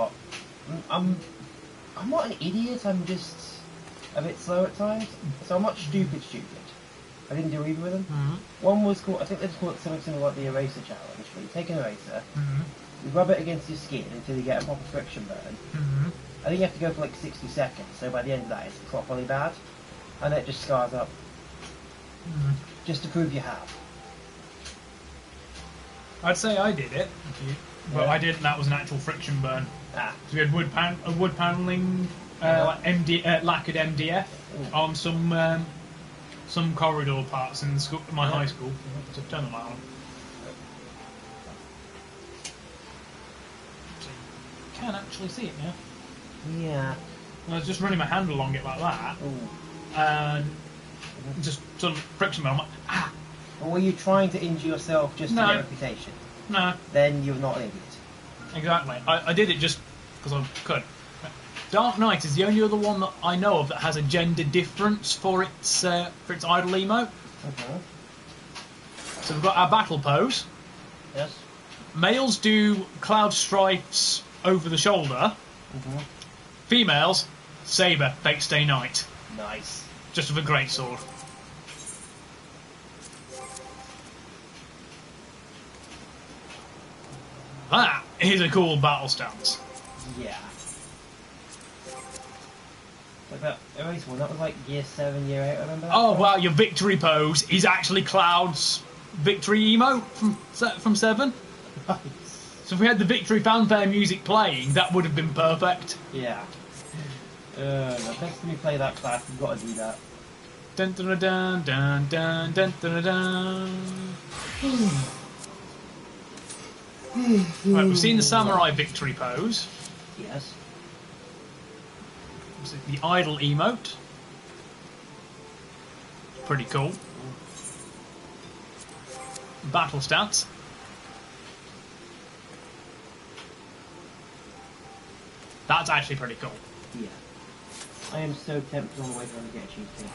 [SPEAKER 2] not an idiot, I'm just a bit slow at times. So I'm not stupid. I didn't do either of them. One was called, I think they call it something similar like the eraser challenge, where you take an eraser, you rub it against your skin until you get a proper friction burn. I think you have to go for like 60 seconds, so by the end of that it's properly bad. And it just scars up. Just to prove you have.
[SPEAKER 1] I'd say I did it. Well, I didn't. That was an actual friction burn. So we had wood paneling, like lacquered MDF on some corridor parts in my high school. So turn the light on. So you can actually see it now.
[SPEAKER 2] Yeah.
[SPEAKER 1] I was just running my hand along it like that, and just sort of friction burn. I'm like, ah.
[SPEAKER 2] Or were you trying to injure yourself just to get a reputation?
[SPEAKER 1] No.
[SPEAKER 2] Then you're not an idiot.
[SPEAKER 1] Exactly. I did it just because I could. Dark Knight is the only other one that I know of that has a gender difference for its idle emote. So we've got our battle pose.
[SPEAKER 2] Yes.
[SPEAKER 1] Males do cloud stripes over the shoulder. Females, saber, fate stay night.
[SPEAKER 2] Nice.
[SPEAKER 1] Just with a great sword. That is a cool battle stance.
[SPEAKER 2] Yeah. That was like year 7, year 8, I remember that.
[SPEAKER 1] Oh wow, your victory pose is actually Cloud's victory emote from 7.
[SPEAKER 2] Nice.
[SPEAKER 1] So if we had the victory fanfare music playing, that would have been perfect.
[SPEAKER 2] Yeah. Next time you play that class, you've got to do that.
[SPEAKER 1] Dun dun dun dun dun dun dun dun. Right, we've seen the samurai victory pose.
[SPEAKER 2] Yes.
[SPEAKER 1] The idle emote. Pretty cool. Battle stats. That's actually pretty cool.
[SPEAKER 2] Yeah. I am so tempted on the way home to get a cheesecake.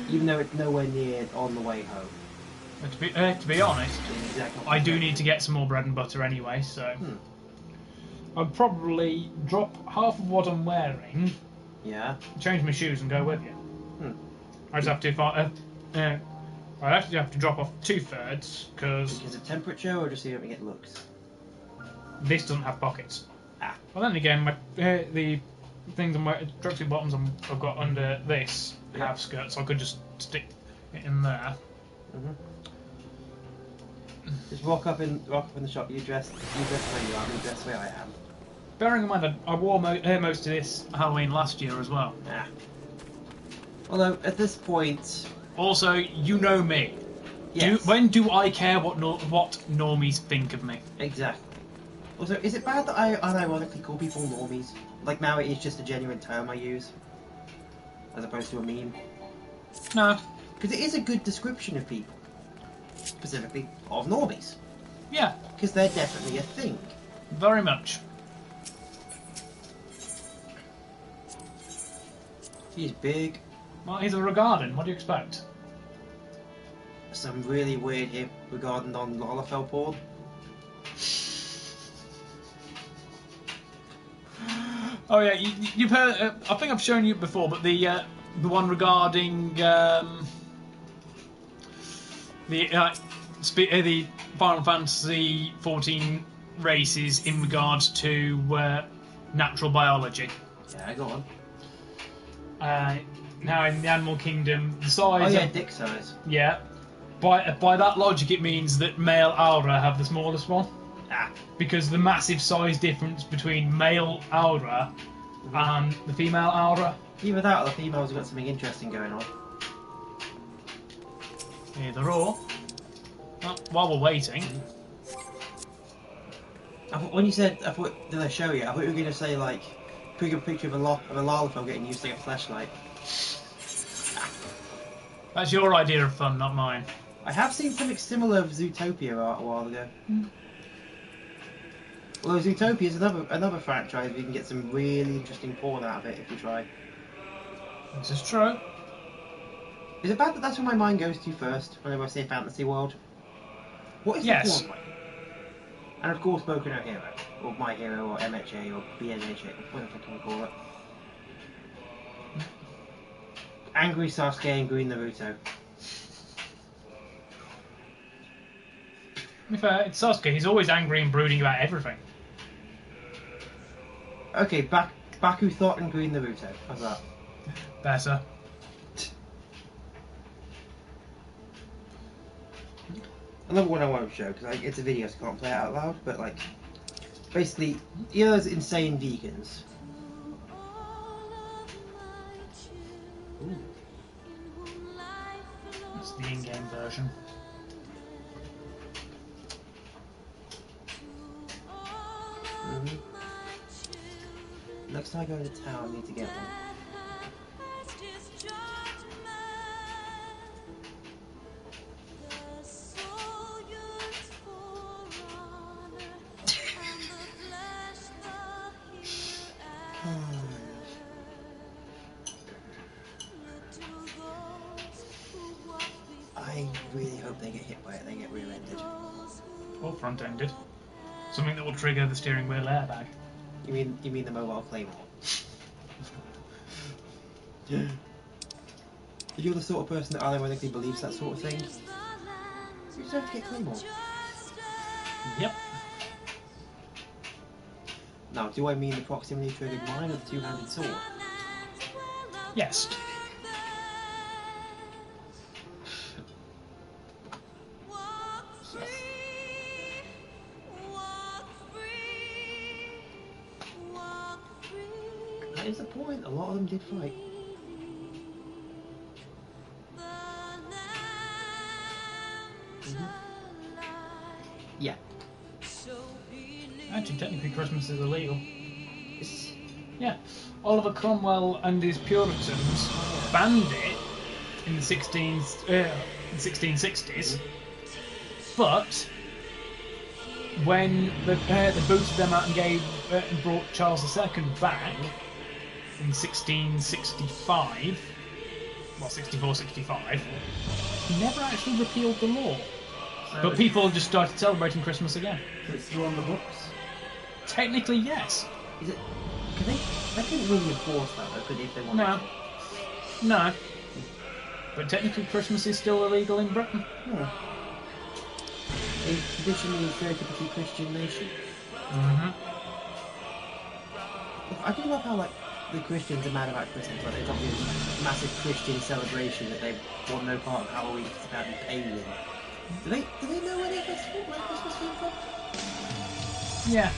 [SPEAKER 2] Even though it's nowhere near on the way home.
[SPEAKER 1] To be honest,
[SPEAKER 2] Exactly.
[SPEAKER 1] I do need to get some more bread and butter anyway, so... I'll probably drop half of what I'm wearing, change my shoes and go with you. I just have to... I actually have to drop off 2/3, because...
[SPEAKER 2] Because of temperature, or just so you don't get looks?
[SPEAKER 1] This doesn't have pockets.
[SPEAKER 2] Ah.
[SPEAKER 1] Well, then again, the things on my tracksuit bottoms I've got under this have skirts, so I could just stick it in there.
[SPEAKER 2] Just walk up in the shop. You dress where you are. Me dress where I am.
[SPEAKER 1] Bearing in mind, I wore most of this Halloween last year as well.
[SPEAKER 2] Ah. Although at this point,
[SPEAKER 1] also you know me.
[SPEAKER 2] Yes.
[SPEAKER 1] When do I care what normies think of me?
[SPEAKER 2] Exactly. Also, is it bad that I unironically call people normies? Like now it is just a genuine term I use, as opposed to a meme.
[SPEAKER 1] No.
[SPEAKER 2] Because it is a good description of people. Specifically of normies.
[SPEAKER 1] Yeah.
[SPEAKER 2] Because they're definitely a thing.
[SPEAKER 1] Very much.
[SPEAKER 2] He's big.
[SPEAKER 1] Well, he's a regarding. What do you expect?
[SPEAKER 2] Some really weird hip regarding on Lalafell porn.
[SPEAKER 1] Oh yeah, you've heard. I think I've shown you before, but the one regarding the Final Fantasy 14 races in regards to natural biology.
[SPEAKER 2] Yeah, go on.
[SPEAKER 1] Now in the animal kingdom, the size.
[SPEAKER 2] Oh yeah, dick size.
[SPEAKER 1] Yeah. By that logic, it means that male Aura have the smallest one. Because the massive size difference between male Aura and the female Aura.
[SPEAKER 2] Either that or the females have got something interesting going on.
[SPEAKER 1] Either or. Well, while we're waiting.
[SPEAKER 2] When you said, did I show you? I thought you were going to say, like, putting a picture of a Lalafell getting used to a flashlight.
[SPEAKER 1] That's your idea of fun, not mine.
[SPEAKER 2] I have seen something similar of Zootopia a while ago. Although Zootopia is another franchise where you can get some really interesting porn out of it if you try.
[SPEAKER 1] This is true.
[SPEAKER 2] Is it bad that that's where my mind goes to first whenever I say fantasy world? What is the porn like? And of course Boku no Hero, or My Hero, or MHA, or BNHA, whatever the fuck you call it. Angry Sasuke and Green Naruto.
[SPEAKER 1] To be fair, it's Sasuke. He's always angry and brooding about everything.
[SPEAKER 2] Okay, Baku Thought and Green Naruto. How's that?
[SPEAKER 1] Better.
[SPEAKER 2] Another one I won't show because it's a video, so I can't play it out loud. But like, basically, you know those insane deacons. Ooh.
[SPEAKER 1] That's the in-game version.
[SPEAKER 2] Next time I go into town, I need to get one. I really hope they get hit by it. They get rear-ended.
[SPEAKER 1] Or front-ended. Something that will trigger the steering wheel airbag.
[SPEAKER 2] You mean the mobile claymore? If you're the sort of person that ironically believes that sort of thing, you deserve to get claymore.
[SPEAKER 1] Yep.
[SPEAKER 2] Now, do I mean the proximity triggered mine or the two-handed sword?
[SPEAKER 1] Yes.
[SPEAKER 2] That is the point. A lot of them did fight. Yeah.
[SPEAKER 1] Actually, technically, Christmas is illegal. Yeah. Oliver Cromwell and his Puritans banned it in the 1660s, but when they booted them out and brought Charles II back in 1665, well, 64-65, he never actually repealed the law. But people just started celebrating Christmas again.
[SPEAKER 2] So it's still on the books?
[SPEAKER 1] Technically, yes.
[SPEAKER 2] Is it? Could they couldn't really enforce that though, could they, if they wanted
[SPEAKER 1] No.
[SPEAKER 2] to?
[SPEAKER 1] No. But technically, Christmas is still illegal in Britain.
[SPEAKER 2] Yeah. A traditionally stereotypically Christian nation. I do love how, like, the Christians are mad about Christmas. Like, they've got this massive Christian celebration that they want no part of Halloween because it's about to be pagan. Do they know where their festival, where Christmas came from?
[SPEAKER 1] Yeah.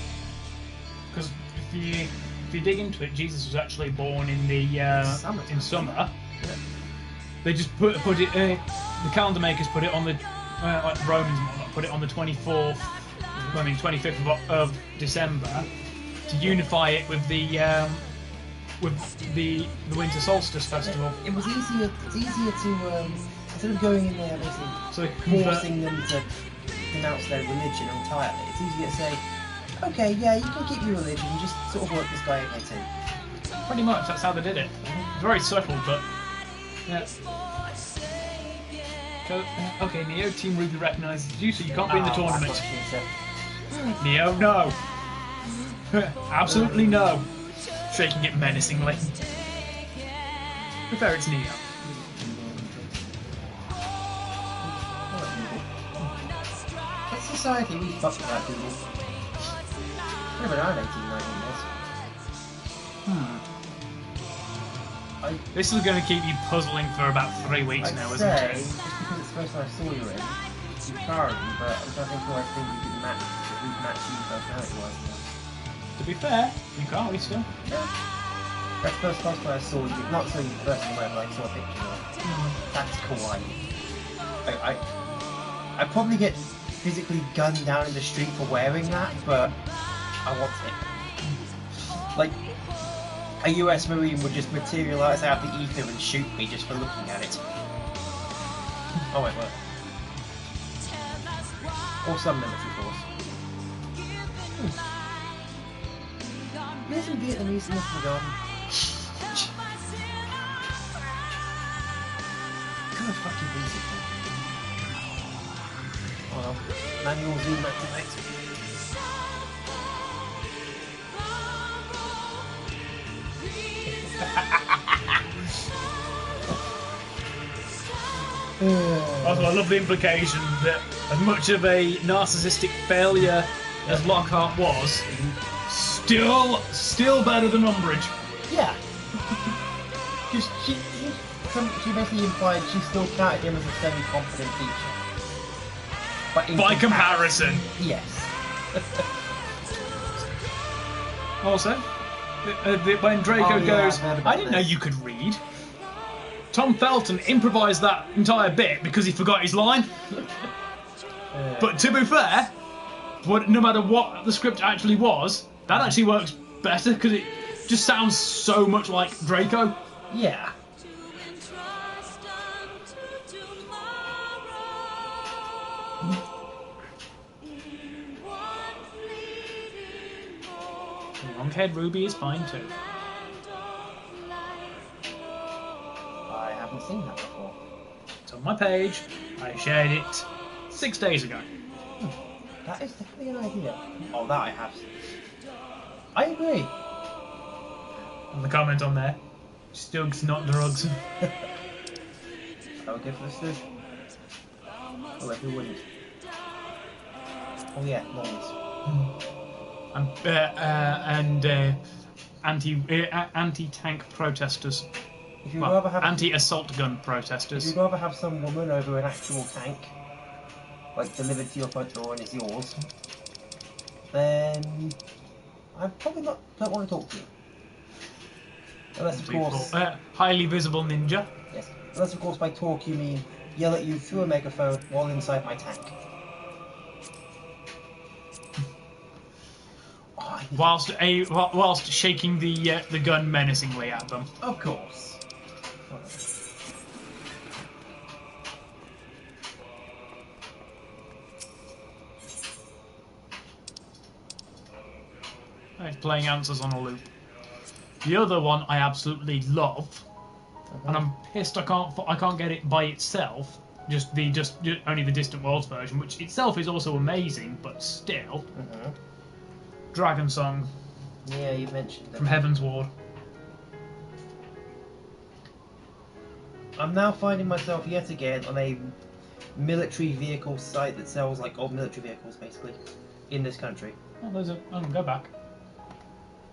[SPEAKER 1] Because if you dig into it, Jesus was actually born in the summer.
[SPEAKER 2] Yeah.
[SPEAKER 1] They just put it. The calendar makers put it on the like the Romans and whatnot, put it on the 25th of December to unify it with the Winter Solstice Festival.
[SPEAKER 2] It was easier. It's easier to instead of going in there basically forcing them to denounce their religion entirely. It's easier to say, okay, yeah, you can keep your religion, just sort of work this guy okay too.
[SPEAKER 1] Pretty much, that's how they did it. Very subtle, but yeah. So, okay, Neo, Team Ruby recognises you, so you can't be in the tournament. Neo, no. Absolutely no. Shaking it menacingly. Prefer it's Neo.
[SPEAKER 2] What society we fucked about people? Never died 1819 years.
[SPEAKER 1] This is going to keep you puzzling for about 3 weeks now, isn't it?
[SPEAKER 2] Just because it's the first time I saw you in, you charged me, but I'm trying to think who I think you could match, that we'd match you personality-wise.
[SPEAKER 1] To be fair, you can't be still.
[SPEAKER 2] Yeah. That's the first time I saw you, not saw you personally, but I saw a picture of. That's kawaii. I probably get physically gunned down in the street for wearing that, but I want it. Like, a US Marine would just materialise out of the ether and shoot me just for looking at it. Oh wait, what? Or some military force. There's some Vietnamese in the garden. God, fucking easy. Oh well, manual zoom activate.
[SPEAKER 1] Also, I love the implication that as much of a narcissistic failure as Lockhart was, still better than Umbridge.
[SPEAKER 2] Yeah. Because she basically implied she still counted him as a semi-competent teacher. But
[SPEAKER 1] By comparison.
[SPEAKER 2] Yes.
[SPEAKER 1] Also, when Draco goes, I didn't know you could read. Tom Felton improvised that entire bit because he forgot his line. But to be fair, no matter what the script actually was, that actually works better because it just sounds so much like Draco.
[SPEAKER 2] Yeah.
[SPEAKER 1] Longhead Ruby is fine too.
[SPEAKER 2] I haven't seen that before.
[SPEAKER 1] It's on my page. I shared it 6 days ago.
[SPEAKER 2] That is definitely an idea. Oh, that I have. I agree.
[SPEAKER 1] And the comment on there, Stugs, not drugs.
[SPEAKER 2] I would go for the Stug. Although who wouldn't? Oh yeah, noise.
[SPEAKER 1] And anti-tank protesters.
[SPEAKER 2] If you'd
[SPEAKER 1] Well,
[SPEAKER 2] rather have
[SPEAKER 1] anti-assault gun
[SPEAKER 2] if
[SPEAKER 1] protesters.
[SPEAKER 2] you'd rather have some woman over an actual tank, like delivered to your front door and it's yours, then I probably don't want to talk to you. Unless of course,
[SPEAKER 1] Highly visible ninja.
[SPEAKER 2] yes. Unless of course by talk you mean yell at you through a megaphone while inside my tank. Oh,
[SPEAKER 1] Whilst shaking the gun menacingly at them.
[SPEAKER 2] of course.
[SPEAKER 1] It's playing answers on a loop. The other one I absolutely love, and I'm pissed I can't get it by itself. Just only the Distant Worlds version, which itself is also amazing, but still. Dragon Song.
[SPEAKER 2] Yeah, you mentioned that.
[SPEAKER 1] From Heaven's Ward.
[SPEAKER 2] I'm now finding myself yet again on a military vehicle site that sells like old military vehicles, basically, in this country.
[SPEAKER 1] Oh, there's a. Oh, go back.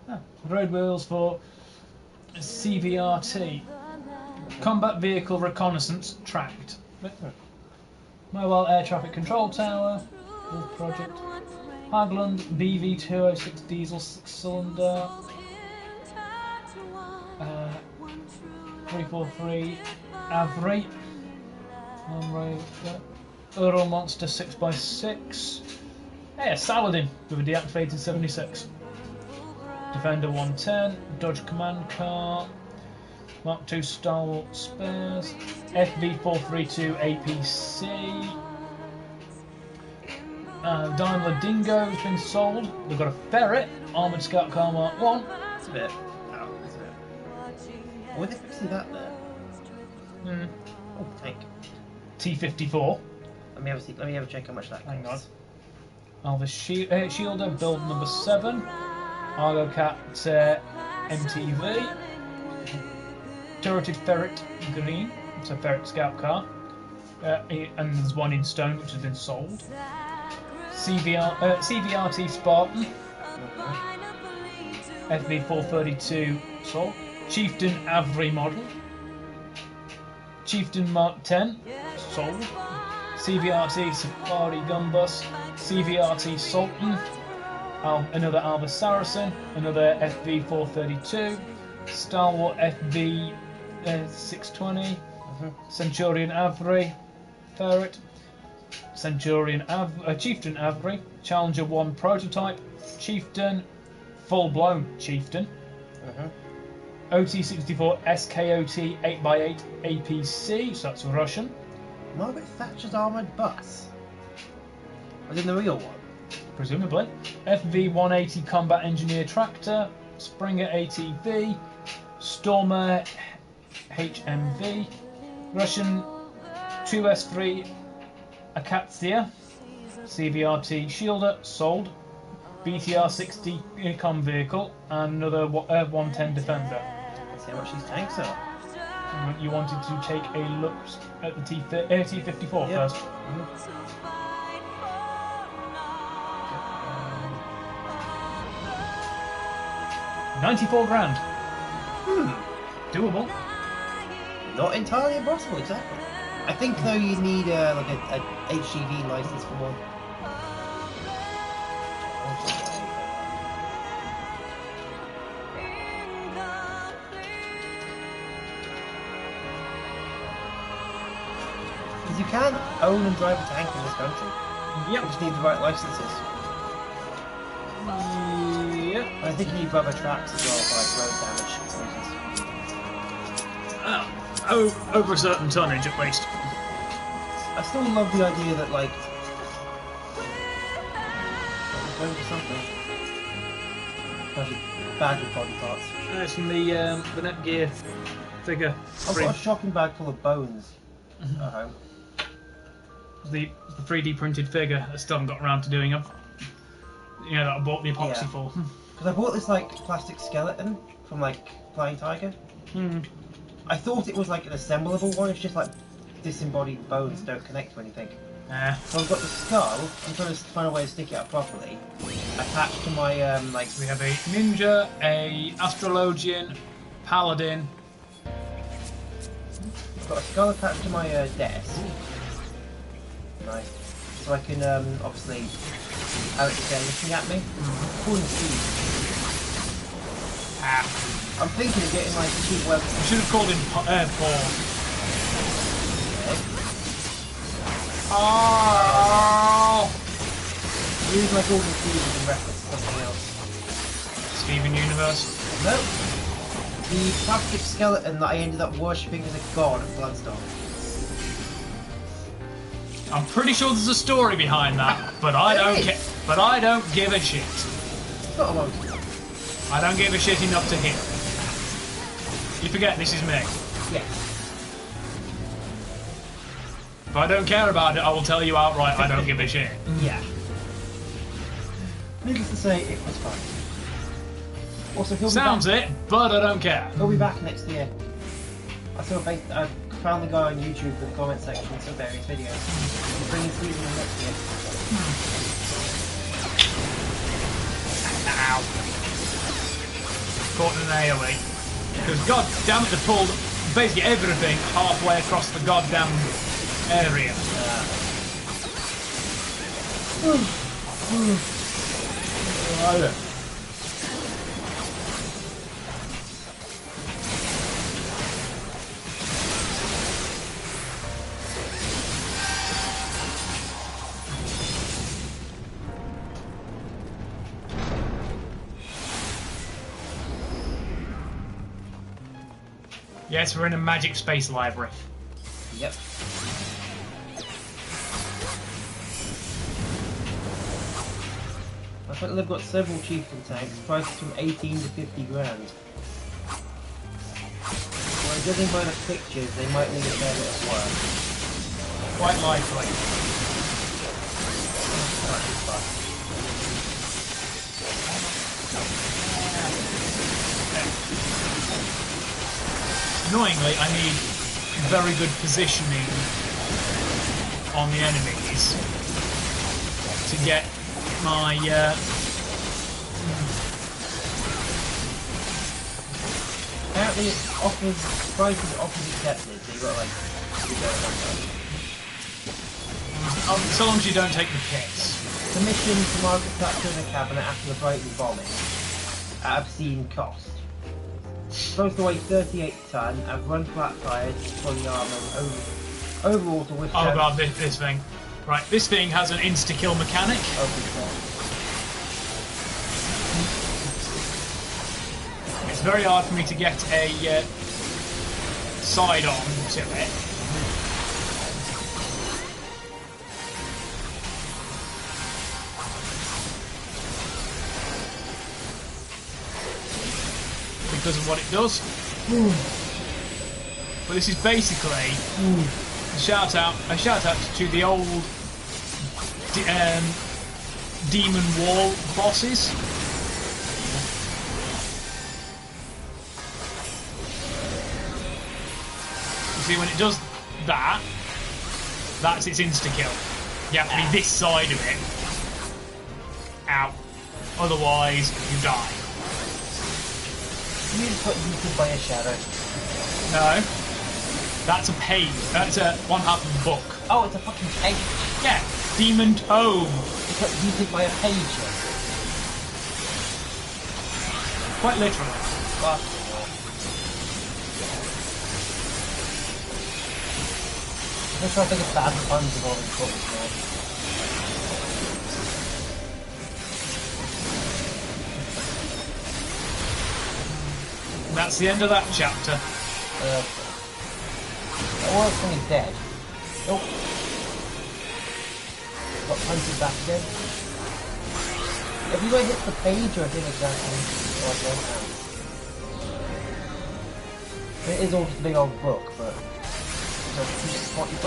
[SPEAKER 1] Oh, road wheels for CVRT. Combat Vehicle Reconnaissance Tracked. Mobile Air Traffic Control Tower. Wolf Project. Hagland BV206 diesel 6-cylinder. 343 Avery. Earl Monster 6x6. Hey, a Saladin with a deactivated 76. Defender 110. Dodge Command Car. Mark II Stalwart Spares. FV432 APC. Daimler Dingo has been sold. We've got a Ferret, Armoured Scout Car Mark 1.
[SPEAKER 2] It's a bit out, isn't it? I wonder if I see that there. Oh, tank.
[SPEAKER 1] T54.
[SPEAKER 2] Let me have a check how much that costs.
[SPEAKER 1] Hang on. Alvis Shielder, build number 7. Argo Cat MTV. Turreted Ferret Green. It's a Ferret Scout Car. And there's one in stone which has been sold. CVRT Spartan. FV432 sold. Chieftain Avery model. Chieftain Mark 10 sold. CVRT Safari Gunbus. CVRT Sultan. Another Alba Saracen. Another FV432. Stalwart FV 620. Centurion Avery. Ferret. Centurion Chieftain Avery. Challenger 1 prototype. Chieftain. Full blown Chieftain. OT64 SKOT 8x8 APC, so that's Russian.
[SPEAKER 2] Margaret Thatcher's armoured bus. Was in the real one?
[SPEAKER 1] Presumably. FV180 Combat Engineer Tractor. Springer ATV. Stormer HMV. Russian 2S3 Akatsiya. CVRT Shielder, sold. BTR 60 com vehicle. And another 110 Defender.
[SPEAKER 2] Let's see how much these tanks are.
[SPEAKER 1] You wanted to take a look at the T54 first. 94 grand. Doable.
[SPEAKER 2] Not entirely impossible, exactly. I think though you need like a HGV license for one. Because you can own and drive a tank in this country.
[SPEAKER 1] Yep.
[SPEAKER 2] You just need the right licenses.
[SPEAKER 1] Yep.
[SPEAKER 2] And I think you need rubber tracks as well for like road damage reasons.
[SPEAKER 1] Over a certain tonnage at least.
[SPEAKER 2] I still love the idea that like I'm going for something. Actually, bag with body parts.
[SPEAKER 1] It's from the Netgear figure.
[SPEAKER 2] I've got a shopping bag full of bones at home.
[SPEAKER 1] the 3D printed figure. I still haven't got around to doing. That I bought the epoxy for.
[SPEAKER 2] Because I bought this like plastic skeleton from like Flying Tiger. I thought it was like an assemblable one. It's just like disembodied bones don't connect to anything. So I've got the skull. I'm trying to find a way to stick it up properly. Attached to my like.
[SPEAKER 1] So we have a ninja, a astrologian, paladin.
[SPEAKER 2] I've got a skull attached to my desk. Nice. So I can obviously have it there looking at me. Cool and sweet. I'm thinking of getting like cheap weapons.
[SPEAKER 1] I should have called him Paul. Oh!
[SPEAKER 2] Use my golden Steven in reference to something else.
[SPEAKER 1] Steven Universe?
[SPEAKER 2] No. The plastic skeleton that I ended up worshipping as a god at Bloodstone.
[SPEAKER 1] I'm pretty sure there's a story behind that, but I don't care. But I don't give a shit.
[SPEAKER 2] Not a monkey.
[SPEAKER 1] I don't give a shit enough to hear. You forget this is me.
[SPEAKER 2] Yes.
[SPEAKER 1] If I don't care about it, I will tell you outright I don't give a shit.
[SPEAKER 2] Yeah. Needless to say, it was fun. Also, he'll be
[SPEAKER 1] Sounds
[SPEAKER 2] back.
[SPEAKER 1] it, but I don't care.
[SPEAKER 2] He'll be back next year. I found the guy on YouTube in the comment section of various videos. He's bringing Steven in next year.
[SPEAKER 1] Ow. Caught in an AoE. Because god damn it, they pulled basically everything halfway across the goddamn area. Yes, we're in a magic space library.
[SPEAKER 2] Yep. I think they've got several chieftain tanks, prices from 18 to 50 grand. Well, judging by the pictures, they might need a fair bit of work.
[SPEAKER 1] Quite likely. Annoyingly, I need very good positioning on the enemies to get my
[SPEAKER 2] Apparently it offers prices accepted, so you've got like
[SPEAKER 1] so long as you don't take the piss.
[SPEAKER 2] Commission to market capture in a cabinet after the Brighton bombing at obscene cost. Supposed to weigh 38 ton and run flat tires, fully armoured, overall to withstand.
[SPEAKER 1] Oh god, this thing. Right, this thing has an insta-kill mechanic. It's very hard for me to get a side on to it. Because of what it does. But this is basically a shout out to the old demon wall bosses. You see, when it does that, that's its insta-kill. You have to be this side of it. Ow. Otherwise, you die.
[SPEAKER 2] You just got eaten by a shadow.
[SPEAKER 1] No. That's a page. That's one half of the book.
[SPEAKER 2] Oh, it's a fucking page.
[SPEAKER 1] Yeah. Demon Tome.
[SPEAKER 2] You got eaten by a page.
[SPEAKER 1] Quite literally.
[SPEAKER 2] Fuck. I'm trying to think of bad puns of all these books now.
[SPEAKER 1] That's the end of that chapter.
[SPEAKER 2] Oh, this thing is dead. Nope. Got punted back again. Have you got hit the page or did exactly? Oh, I don't know. It is all just a big old book, but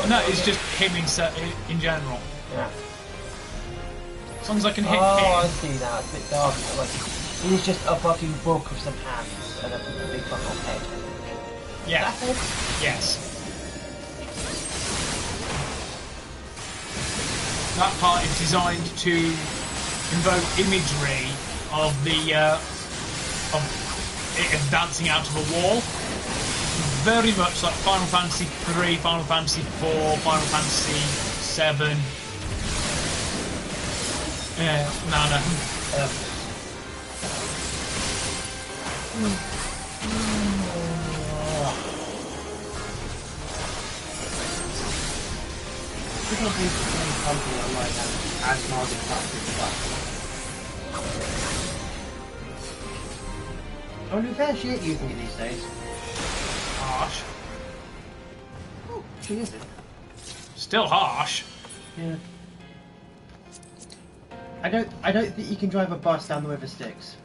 [SPEAKER 1] No, it's just him in general.
[SPEAKER 2] Yeah.
[SPEAKER 1] As long as I can hit him.
[SPEAKER 2] I see that. It's a bit dark. Like, he's just a fucking book with some hands and a big fucking head.
[SPEAKER 1] Yeah. Yes. That part is designed to invoke imagery of of it advancing out of a wall. Very much like Final Fantasy 3, Final Fantasy 4, Final Fantasy 7. No.
[SPEAKER 2] I wonder if fair shit using it these days.
[SPEAKER 1] Harsh.
[SPEAKER 2] Oh, she isn't.
[SPEAKER 1] Still harsh.
[SPEAKER 2] Yeah. I don't think you can drive a bus down the river Styx.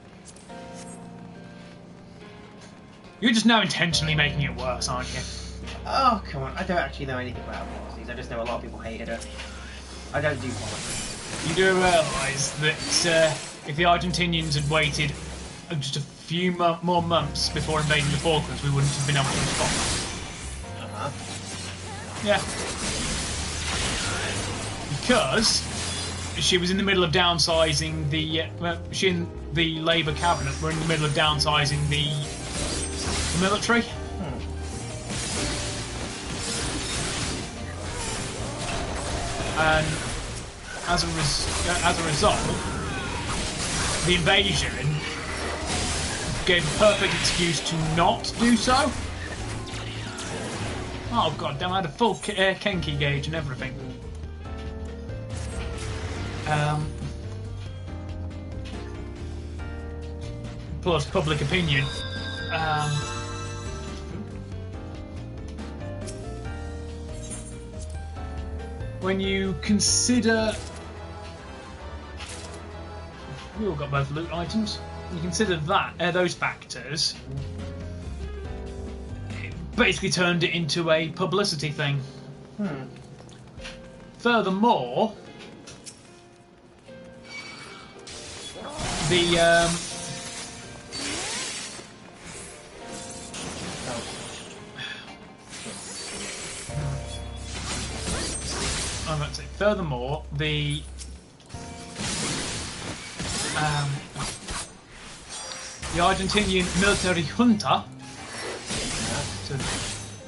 [SPEAKER 1] You're just now intentionally making it worse, aren't you?
[SPEAKER 2] Oh, come on. I don't actually know anything about policies. I just know a lot of people hated her. I don't do politics.
[SPEAKER 1] You do realise that if the Argentinians had waited just a few more months before invading the Falklands, we wouldn't have been able to respond.
[SPEAKER 2] Uh-huh.
[SPEAKER 1] Yeah. Because she was in the middle of downsizing the... she and the Labour cabinet were in the middle of downsizing the military. And as a result, the invasion gave a perfect excuse to not do so. Oh god damn! I had a full Kenki gauge and everything. Plus public opinion. When you consider... We all got both loot items. When you consider that, those factors, it basically turned it into a publicity thing. Furthermore, the... Furthermore, the Argentinian military junta, so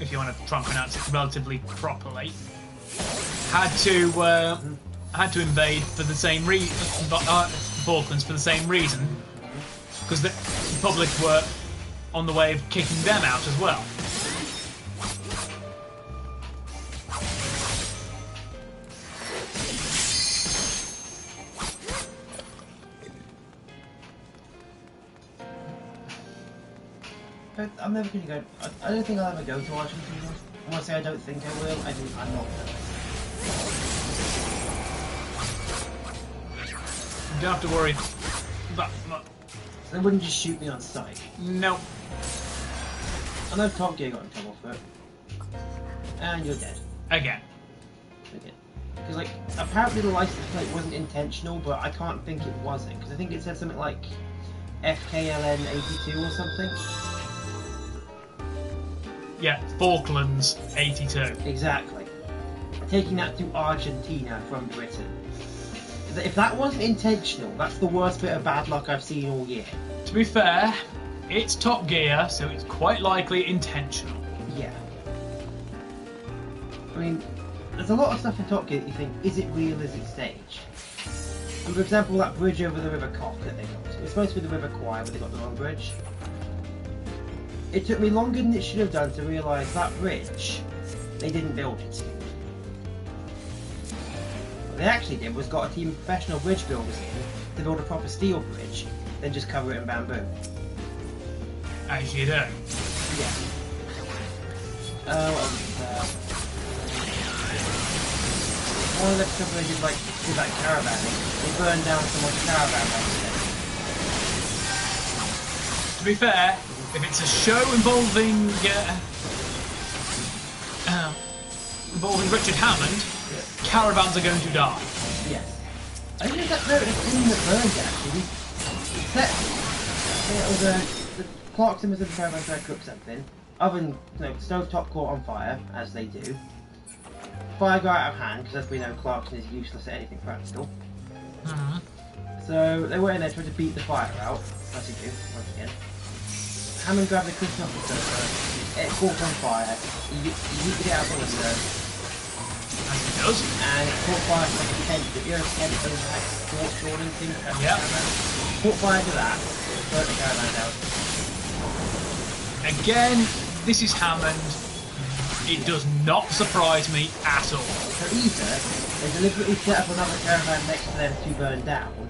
[SPEAKER 1] if you want to try and pronounce it relatively properly, had to invade for the same reason, Falklands for the same reason, because the public were on the way of kicking them out as well.
[SPEAKER 2] I'm never going to go... I don't think I'll ever go to Argentina. I want to say I don't think I will. I'm not going.
[SPEAKER 1] You don't have to worry that much.
[SPEAKER 2] They wouldn't just shoot me on sight.
[SPEAKER 1] No.
[SPEAKER 2] I know Top Gear got in trouble for it. And you're dead.
[SPEAKER 1] Again.
[SPEAKER 2] Because, like, apparently the license plate wasn't intentional, but I can't think it wasn't. Because I think it said something like FKLN 82 or something.
[SPEAKER 1] Yeah, Falklands 82.
[SPEAKER 2] Exactly. Taking that to Argentina from Britain. If that wasn't intentional, that's the worst bit of bad luck I've seen all year.
[SPEAKER 1] To be fair, it's Top Gear, so it's quite likely intentional.
[SPEAKER 2] Yeah. I mean, there's a lot of stuff in Top Gear that you think, is it real, is it staged? And for example, that bridge over the River Cock that they got. It was supposed to be the River Kwai, but they got the wrong bridge. It took me longer than it should have done to realise that bridge, they didn't build it. What they actually did was got a team of professional bridge builders in to build a proper steel bridge, then just cover it in bamboo.
[SPEAKER 1] As you do.
[SPEAKER 2] Yeah. One of the stuff they did, like, did that caravan, they burned down someone's caravan by mistake.
[SPEAKER 1] To be fair, if it's a show involving
[SPEAKER 2] involving
[SPEAKER 1] Richard Hammond, caravans are going to die.
[SPEAKER 2] Yes. I think that's the thing that burned actually. The Clarkson was in the caravan trying to cook something. Oven, stove top caught on fire, as they do. Fire got out of hand, because as we know, Clarkson is useless at anything practical. So they were in there trying to beat the fire out, as you do, once again. Hammond grabbed the cushion off the sofa, it caught on fire, he yeeted it out the window.
[SPEAKER 1] As he does.
[SPEAKER 2] And it caught fire to like a tent, but you're a tent, those like sports Jordan things.
[SPEAKER 1] Yeah.
[SPEAKER 2] Caught fire to that, burnt the caravan down.
[SPEAKER 1] Again, this is Hammond. It does not surprise me at all.
[SPEAKER 2] So either they deliberately set up another caravan next to them to burn down,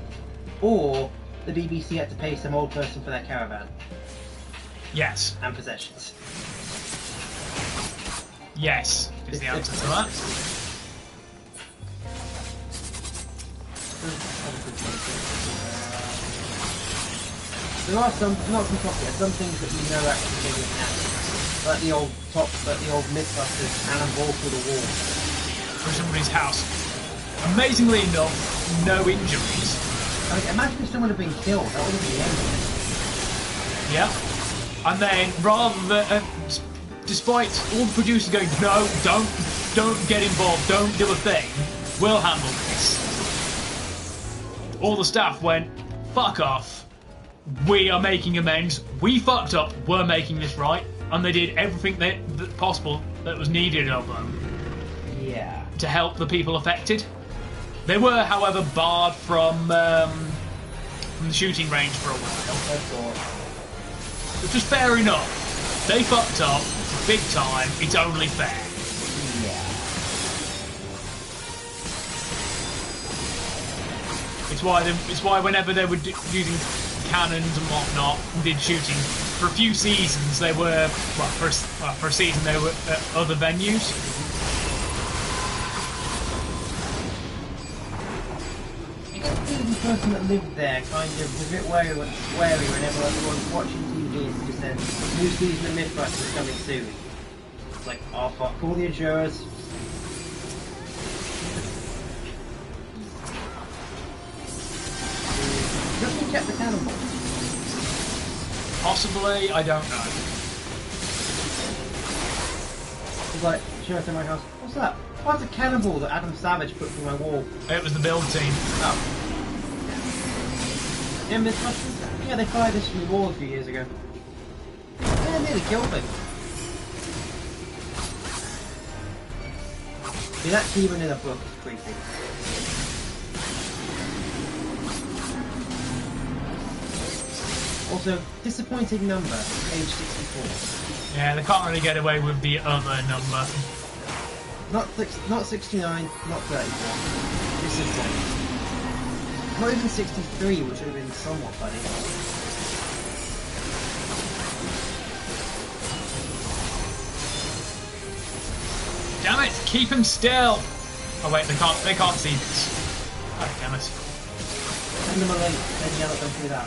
[SPEAKER 2] or the BBC had to pay some old person for their caravan.
[SPEAKER 1] Yes.
[SPEAKER 2] And possessions.
[SPEAKER 1] Yes, is the answer to that.
[SPEAKER 2] There are some, not some topics, some things that you know actually genuinely happen. Like the old Mythbusters cannonball through the wall.
[SPEAKER 1] Through somebody's house. Amazingly enough, no injuries.
[SPEAKER 2] I mean, imagine if someone had been killed, that would have been the end of it.
[SPEAKER 1] Yeah. And then, rather than, despite all the producers going, no, don't get involved, don't do a thing, we'll handle this. All the staff went, fuck off. We are making amends. We fucked up. We're making this right. And they did everything that possible that was needed of them.
[SPEAKER 2] Yeah.
[SPEAKER 1] To help the people affected. They were, however, barred from the shooting range for a while. Which was fair enough. They fucked up. Big time. It's only fair.
[SPEAKER 2] Yeah.
[SPEAKER 1] It's why whenever they were using cannons and whatnot and did shooting, for a few seasons they were, for a season they were at other venues.
[SPEAKER 2] The person that lived there kind of was a bit wary whenever everyone's watching TV and just said, new season of Mythbusters coming soon. It's like, oh fuck, call the insurers. Just kept the cannonball.
[SPEAKER 1] Possibly, I don't know.
[SPEAKER 2] He's like, sheriff in my house, what's that? Oh, it's a cannonball that Adam Savage put through my wall.
[SPEAKER 1] It was the build team.
[SPEAKER 2] Oh. Yeah, Mythbusters? Yeah, they fired this from the wall a few years ago. Yeah, nearly killed me. See, that's even in a book, it's creepy. Also, disappointing number, age 64.
[SPEAKER 1] Yeah, they can't really get away with the other number.
[SPEAKER 2] Not 69, not 34. Disappointing. Not even 63, which would have been somewhat funny.
[SPEAKER 1] Damn it! Keep him still. Oh wait, they can't see this. Oh damn it!
[SPEAKER 2] Send them a link, then yell at them through that.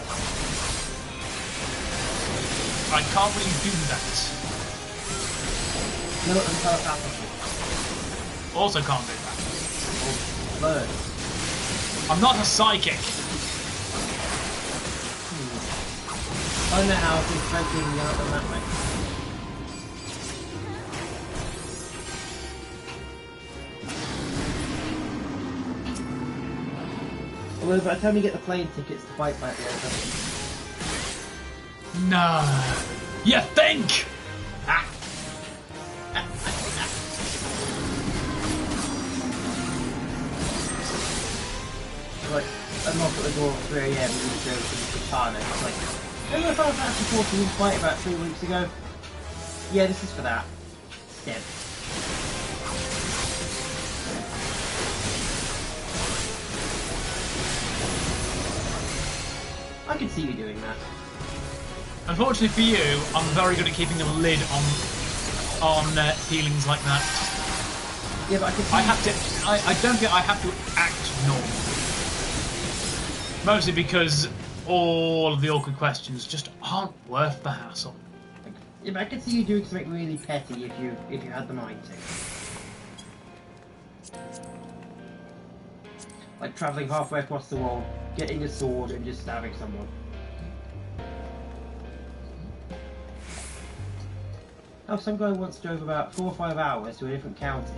[SPEAKER 1] I can't really do that.
[SPEAKER 2] No, I'm telepathic.
[SPEAKER 1] Also can't do that.
[SPEAKER 2] Oh, bird.
[SPEAKER 1] I'm not a psychic.
[SPEAKER 2] I don't know how to freaking yell at them that way. Although by the time you get the plane tickets, the fight might be over.
[SPEAKER 1] No. You think? Ah.
[SPEAKER 2] Like, a knock at the door at 3 AM and you go to the katana. It's like, remember the Final Fantasy 14 fight about 3 weeks ago? Yeah, this is for that. Dead. I could see you doing that.
[SPEAKER 1] Unfortunately for you, I'm very good at keeping a lid on feelings like that.
[SPEAKER 2] Yeah, but I could see
[SPEAKER 1] I don't think I have to act normal. Mostly because all of the awkward questions just aren't worth the hassle.
[SPEAKER 2] Yeah, but I could see you doing something really petty if you had the mind to. Like travelling halfway across the world, getting a sword and just stabbing someone. Oh, some guy once drove about 4 or 5 hours to a different county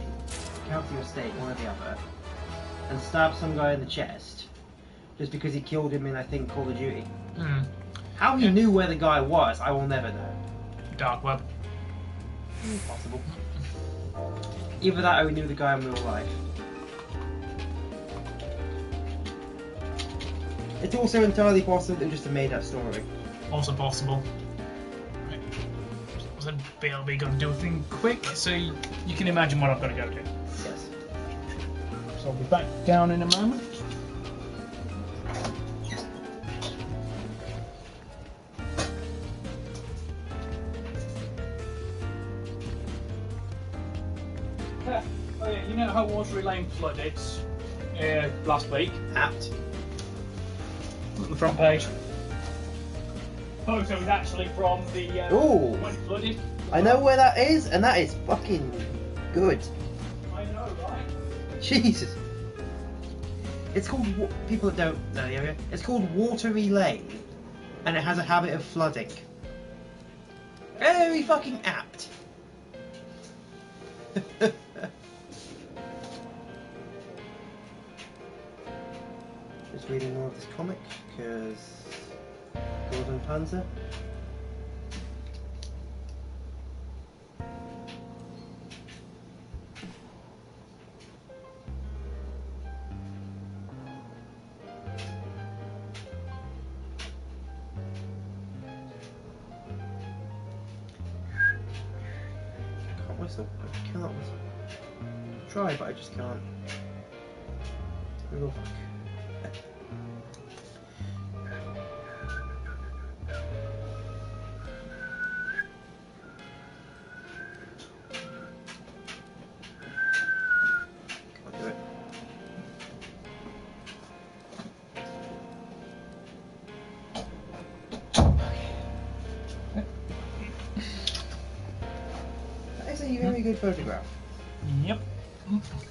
[SPEAKER 2] or state, one or the other, and stabbed some guy in the chest just because he killed him in, I think, Call of Duty. How he knew where the guy was, I will never know.
[SPEAKER 1] Dark web.
[SPEAKER 2] Possible. Either that or he knew the guy in real life. It's also entirely possible that it was just a made-up story.
[SPEAKER 1] Also possible. Right. So BLB got to do a thing quick, so you can imagine what I've got to go do.
[SPEAKER 2] Yes.
[SPEAKER 1] So I'll be back down in a moment. Oh yeah, you know how Watery Lane flooded last week?
[SPEAKER 2] Apt.
[SPEAKER 1] On the front page. Photo is actually from the when it flooded.
[SPEAKER 2] I know where that is, and that is fucking good.
[SPEAKER 1] I know, right?
[SPEAKER 2] Jesus. It's called, people that don't know the area, it's called Watery Lane, and it has a habit of flooding. Very fucking apt. Just reading more of this comic, because Golden Panzer. Can't whistle. I cannot whistle. Try, but I just can't. Oh, fuck. Very good photograph.
[SPEAKER 1] Yep.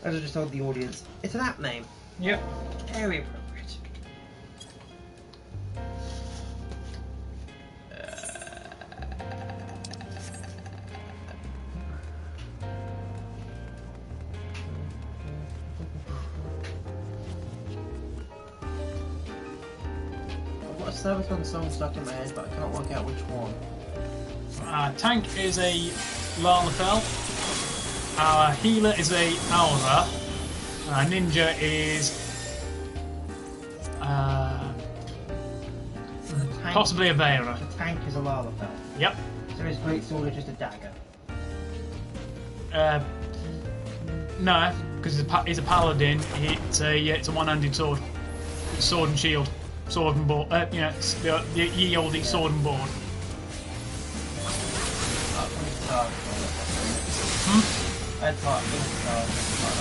[SPEAKER 2] As I just told the audience, it's an app name.
[SPEAKER 1] Yep.
[SPEAKER 2] Very appropriate. I've got a Sabaton song stuck in my head, but I can't work out which one.
[SPEAKER 1] Tank is a Lalafell. Our healer is a Alva. Our ninja is possibly a Vera.
[SPEAKER 2] The tank is a Lalafell.
[SPEAKER 1] Yep.
[SPEAKER 2] So his great sword is just a dagger.
[SPEAKER 1] No, because he's a paladin. It's a one-handed sword. It's sword and shield, sword and board. The ye olde sword and board.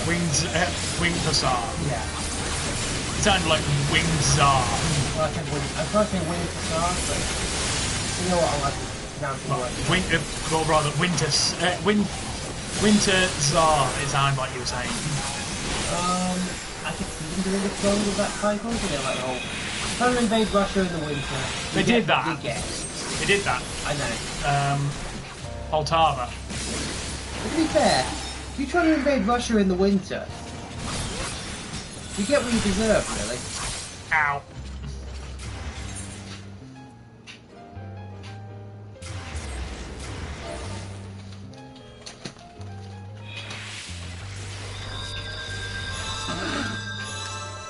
[SPEAKER 1] Winged Hussar.
[SPEAKER 2] Yeah.
[SPEAKER 1] It sounded like Winged Czar.
[SPEAKER 2] Well, I can't say Winged Hussar, but you know what I like to pronounce the word.
[SPEAKER 1] Winter Czar, it sounded like you were saying.
[SPEAKER 2] I could see them doing a clone of that title, you know, like, trying to invade Russia in the winter.
[SPEAKER 1] They did that. They did that.
[SPEAKER 2] I know.
[SPEAKER 1] Poltava.
[SPEAKER 2] But to be fair, if you try to invade Russia in the winter, you get what you deserve, really.
[SPEAKER 1] Ow.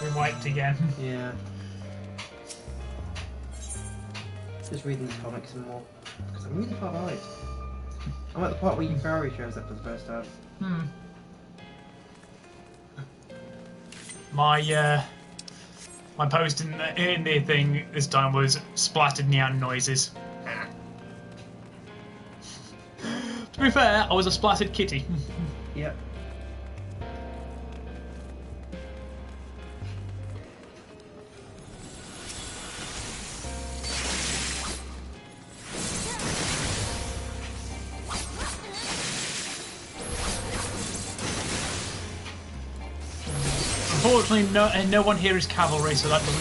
[SPEAKER 1] We wiped again.
[SPEAKER 2] Yeah. Just reading this comic some more. Because I'm really far behind. I'm at the part where Ferrari shows up for the first time.
[SPEAKER 1] My post in the thing this time was splattered NYAN noises. To be fair, I was a splattered kitty.
[SPEAKER 2] Yep.
[SPEAKER 1] Unfortunately, no one here is cavalry, so that doesn't...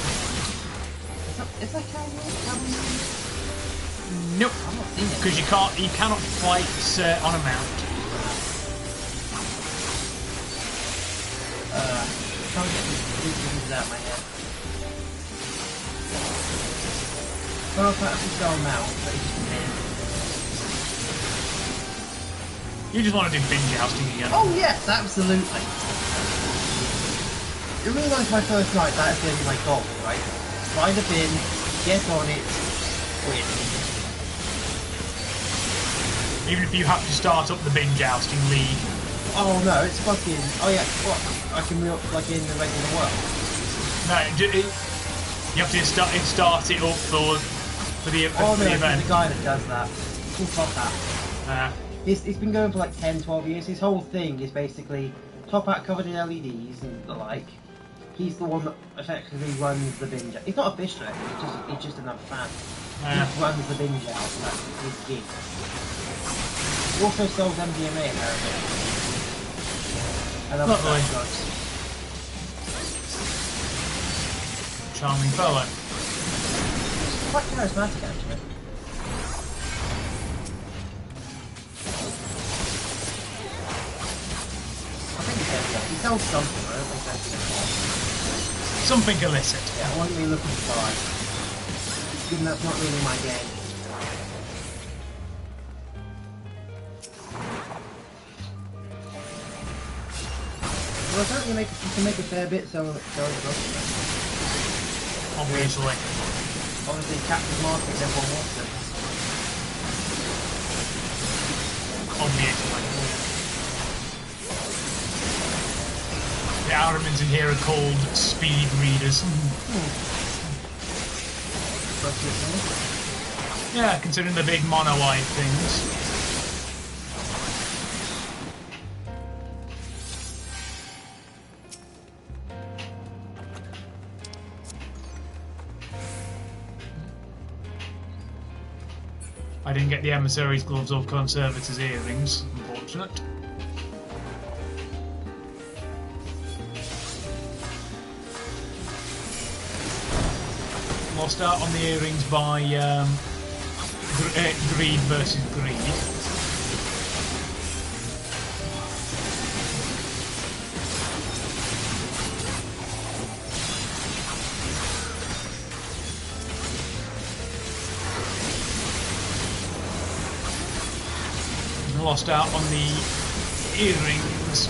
[SPEAKER 2] Is that cavalry?
[SPEAKER 1] Nope.
[SPEAKER 2] I've not seen it.
[SPEAKER 1] Because you cannot fight on a mount.
[SPEAKER 2] Can't get these things out of my head. Well, I've actually got a mount, but it's just a
[SPEAKER 1] You just want to do binge jousting again.
[SPEAKER 2] Oh yes, absolutely. You realise my first night, that's going to be my goal, right? Find a bin, get on it, win.
[SPEAKER 1] Even if you have to start up the binge jousting league.
[SPEAKER 2] Oh no, it's fucking... Oh yeah, what? I can be like in the regular world.
[SPEAKER 1] No, you have to start it up for the event.
[SPEAKER 2] Oh no, there's a guy that does that. He'll top that. He's been going for like 10, 12 years. His whole thing is basically top hat covered in LEDs and the like. He's the one that effectively runs the binge out. He's not a fish director, he's just another fan. He runs the binge out, and that's his gig. He also sells MDMA apparently. I love that drugs.
[SPEAKER 1] Charming fellow.
[SPEAKER 2] Quite charismatic actually. I think he sells something, I don't think that's it.
[SPEAKER 1] Something illicit.
[SPEAKER 2] Yeah, I wasn't really looking to buy. Even that's not really my game. Well, I think you can make a fair bit selling drugs.
[SPEAKER 1] Obviously.
[SPEAKER 2] Obviously, captive market, everyone wants it.
[SPEAKER 1] Obviously. The algorithms in here are called speed readers. Yeah, considering the big mono-eyed things. I didn't get the emissary's gloves or conservator's earrings, unfortunate. We'll start on the earrings by greed versus greed. Lost out on the earrings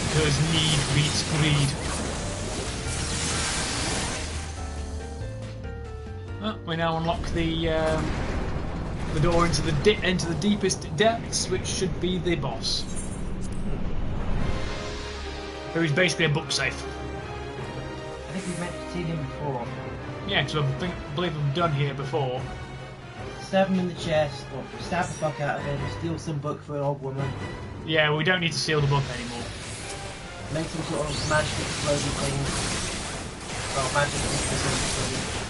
[SPEAKER 1] because need beats greed. We now unlock the door into the deepest depths, which should be the boss, who is basically a book safe.
[SPEAKER 2] I think we've seen him before.
[SPEAKER 1] Yeah, because I believe we've done here before.
[SPEAKER 2] Stab him in the chest, or stab the fuck out of him, steal some book for an old woman.
[SPEAKER 1] Yeah, we don't need to steal the book anymore.
[SPEAKER 2] Make some sort of magic explosion thing. Well, magic explosion.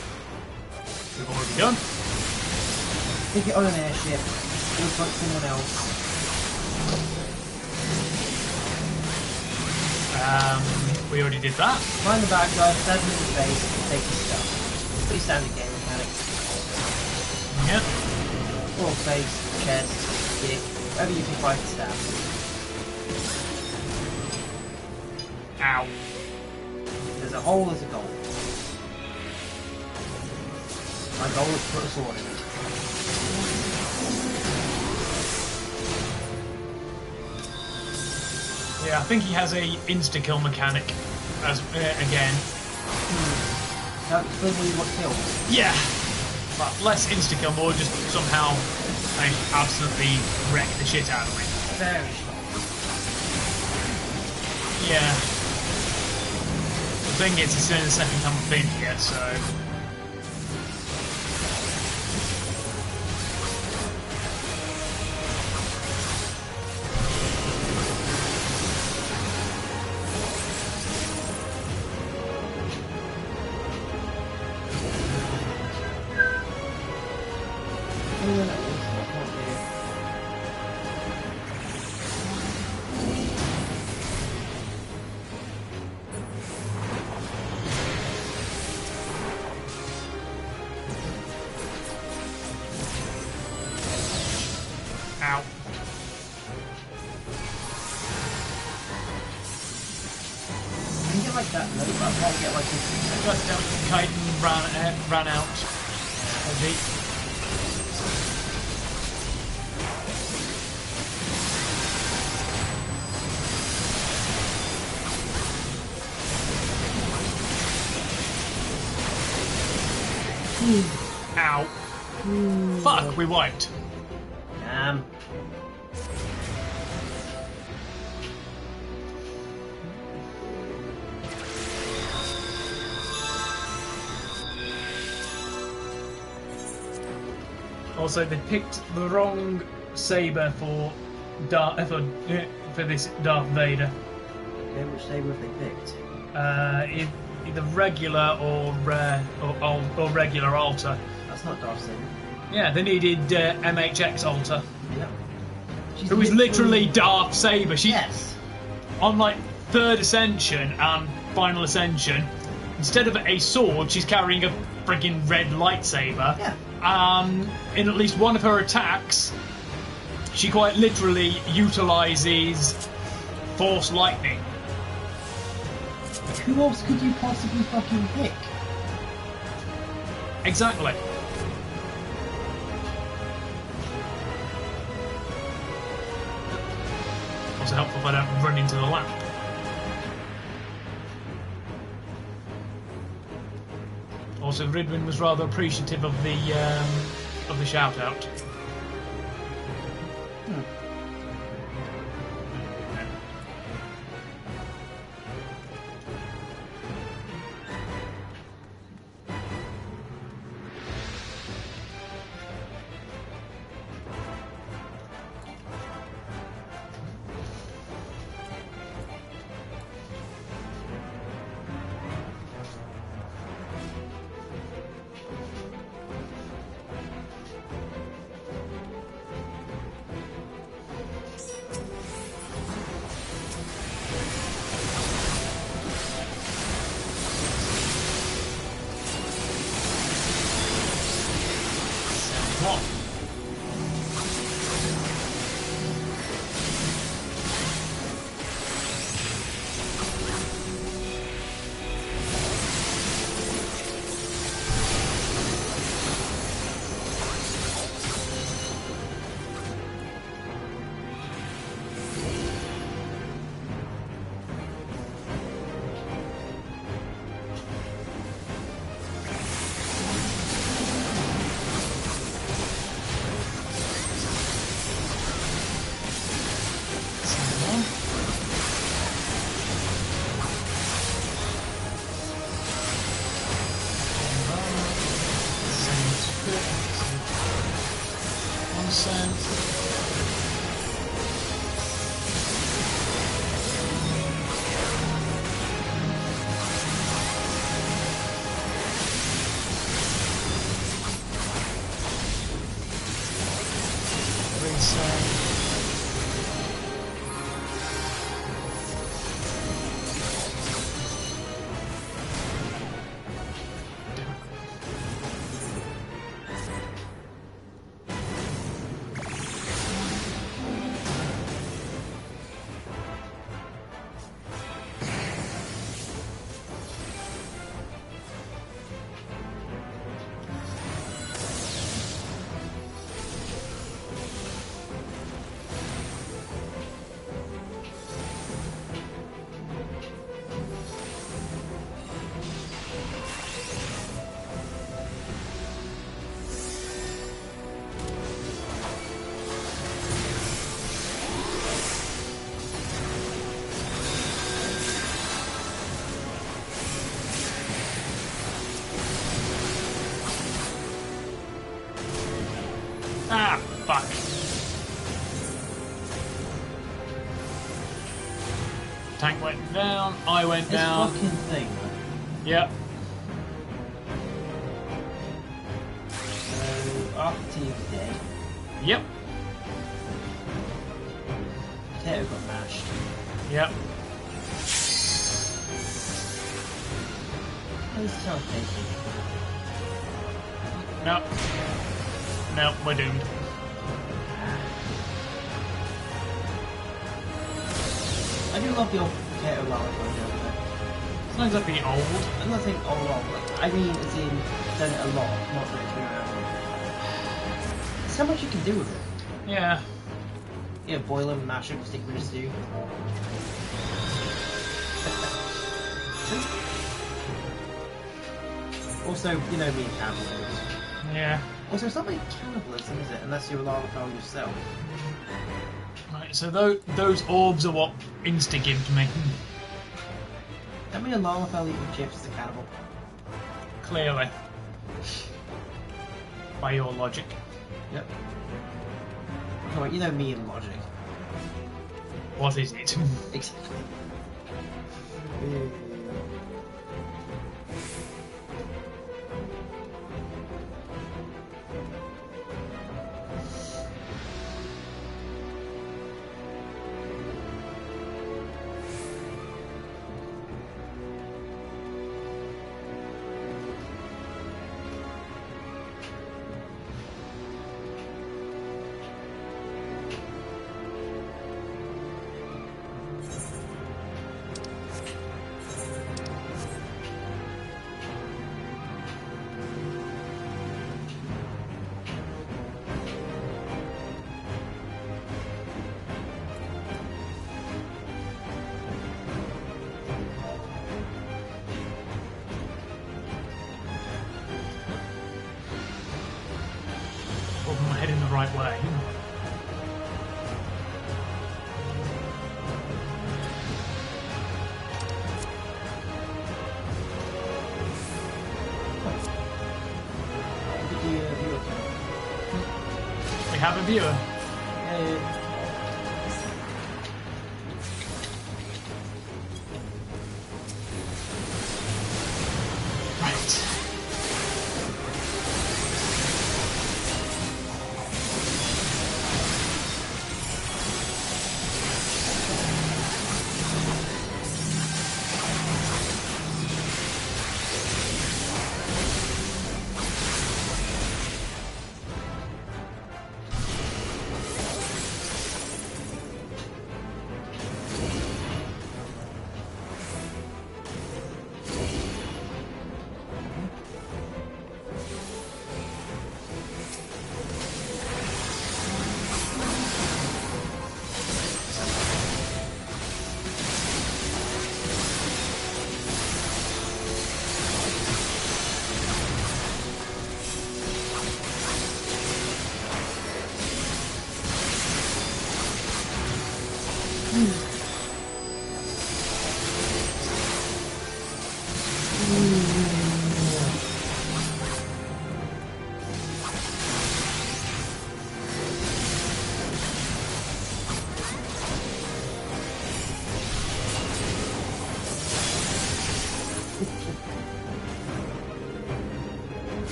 [SPEAKER 1] We've already done.
[SPEAKER 2] Stick it on an airship. Look like someone else.
[SPEAKER 1] We already did that.
[SPEAKER 2] Find the bad guy, stab him in the face, and take his stuff. Pretty standard game mechanics.
[SPEAKER 1] Yep.
[SPEAKER 2] Or face, chest, dick, whatever you can find to stab.
[SPEAKER 1] Ow.
[SPEAKER 2] There's a hole, there's a goal. My goal is to put a sword in it.
[SPEAKER 1] Yeah, I think he has a insta-kill mechanic as again.
[SPEAKER 2] Now explain what you want killed.
[SPEAKER 1] Yeah. Well, less insta-kill, more just somehow absolutely wreck the shit out of me.
[SPEAKER 2] Very strong.
[SPEAKER 1] Yeah. The thing is, it's only the second time I've been here, so...
[SPEAKER 2] but I can't get like a...
[SPEAKER 1] That's down to Kaiten ran out. Ow. Fuck, we wiped. Also, they picked the wrong saber for this Darth Vader.
[SPEAKER 2] Okay, which saber have they picked?
[SPEAKER 1] Either regular or regular altar.
[SPEAKER 2] That's not Darth Saber.
[SPEAKER 1] Yeah, they needed MHX altar.
[SPEAKER 2] Yep.
[SPEAKER 1] It was literally Darth Saber.
[SPEAKER 2] Yes.
[SPEAKER 1] On like third ascension and final ascension, instead of a sword, she's carrying a friggin' red lightsaber.
[SPEAKER 2] Yeah.
[SPEAKER 1] In at least one of her attacks, she quite literally utilises Force Lightning.
[SPEAKER 2] Who else could you possibly fucking pick?
[SPEAKER 1] Exactly. Also helpful if I don't run into the lamp. Also, Ridwin was rather appreciative of the shout out. Ah, fuck. Tank went down, I went down.
[SPEAKER 2] This fucking thing.
[SPEAKER 1] Yep.
[SPEAKER 2] So, after Team's dead.
[SPEAKER 1] Yep.
[SPEAKER 2] Potato got mashed.
[SPEAKER 1] Yep.
[SPEAKER 2] This sounds tasty.
[SPEAKER 1] No. No, we're doomed.
[SPEAKER 2] I do love the old potato lava going down there.
[SPEAKER 1] Not exactly old.
[SPEAKER 2] I'm not saying old, but I mean as in done it a lot, not that it's been around. There's so much you can do with it.
[SPEAKER 1] Yeah.
[SPEAKER 2] Yeah, boil them, mash them, stick them in a stew. Also, you know me and cannibalism.
[SPEAKER 1] Yeah.
[SPEAKER 2] Also, it's not really cannibalism, is it? Unless you're a Lalafell yourself.
[SPEAKER 1] Right, so those orbs are what insta-gibbed me.
[SPEAKER 2] Don't mean a Lalafell eating chips is a cannibal.
[SPEAKER 1] Clearly. By your logic.
[SPEAKER 2] Yep. Come on, you know me and logic.
[SPEAKER 1] What is it?
[SPEAKER 2] Exactly.
[SPEAKER 1] Put my head in the right way. We have a viewer. Right.